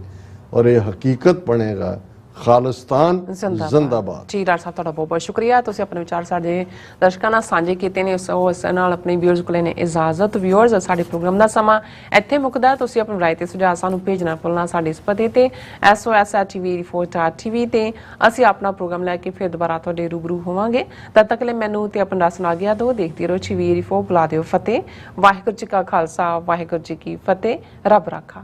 ਔਰ ਇਹ ਹਕੀਕਤ ਬਣੇਗਾ ਖਾਲਿਸਤਾਨ ਜ਼ਿੰਦਾਬਾਦ। ਜੀ ਡਾਕਟਰ ਸਾਹਿਬ ਤੁਹਾਡਾ ਬਹੁਤ ਬਹੁਤ ਸ਼ੁਕਰੀਆ, ਤੁਸੀਂ ਆਪਣੇ ਵਿਚਾਰ ਸਾਡੇ ਦਰਸ਼ਕਾਂ ਨਾਲ ਸਾਂਝੇ ਕੀਤੇ ਨੇ। ਉਸ ਨਾਲ ਆਪਣੇ ਵਿਊਅਰਸ ਕੋਲ ਨੇ ਇਜਾਜ਼ਤ। ਵਿਊਅਰਸ ਸਾਡੇ ਪ੍ਰੋਗਰਾਮ ਦਾ ਸਮਾਂ ਇੱਥੇ ਮੁੱਕਦਾ। ਤੁਸੀਂ ਆਪਣੀ ਰਾਏ ਤੇ ਸੁਝਾਅ ਸਾਨੂੰ ਭੇਜਣਾ ਭੁੱਲਣਾ ਸਾਡੇ ਇਸ ਪਤੇ ਤੇ sos@tv84.tv ਤੇ ਅਸੀਂ ਆਪਣਾ ਪ੍ਰੋਗਰਾਮ ਲੈ ਕੇ ਫਿਰ ਦੁਬਾਰਾ ਤੁਹਾਡੇ ਰੂਬਰੂ ਹੋਵਾਂਗੇ। ਤਦ ਤੱਕ ਲਈ ਮੈਨੂੰ ਤੇ ਆਪਣਾ ਰਸ ਨਾਲ ਗਿਆ ਦੋ ਦੇਖਦੇ ਰਹੋ TV84। ਬੁਲਾ ਦਿਓ ਫਤਿਹ। ਵਾਹਿਗੁਰੂ ਜੀ ਕਾ ਖਾਲਸਾ, ਵਾਹਿਗੁਰੂ ਜੀ ਕੀ ਫਤਿਹ। ਰੱਬ ਰਾਖਾ।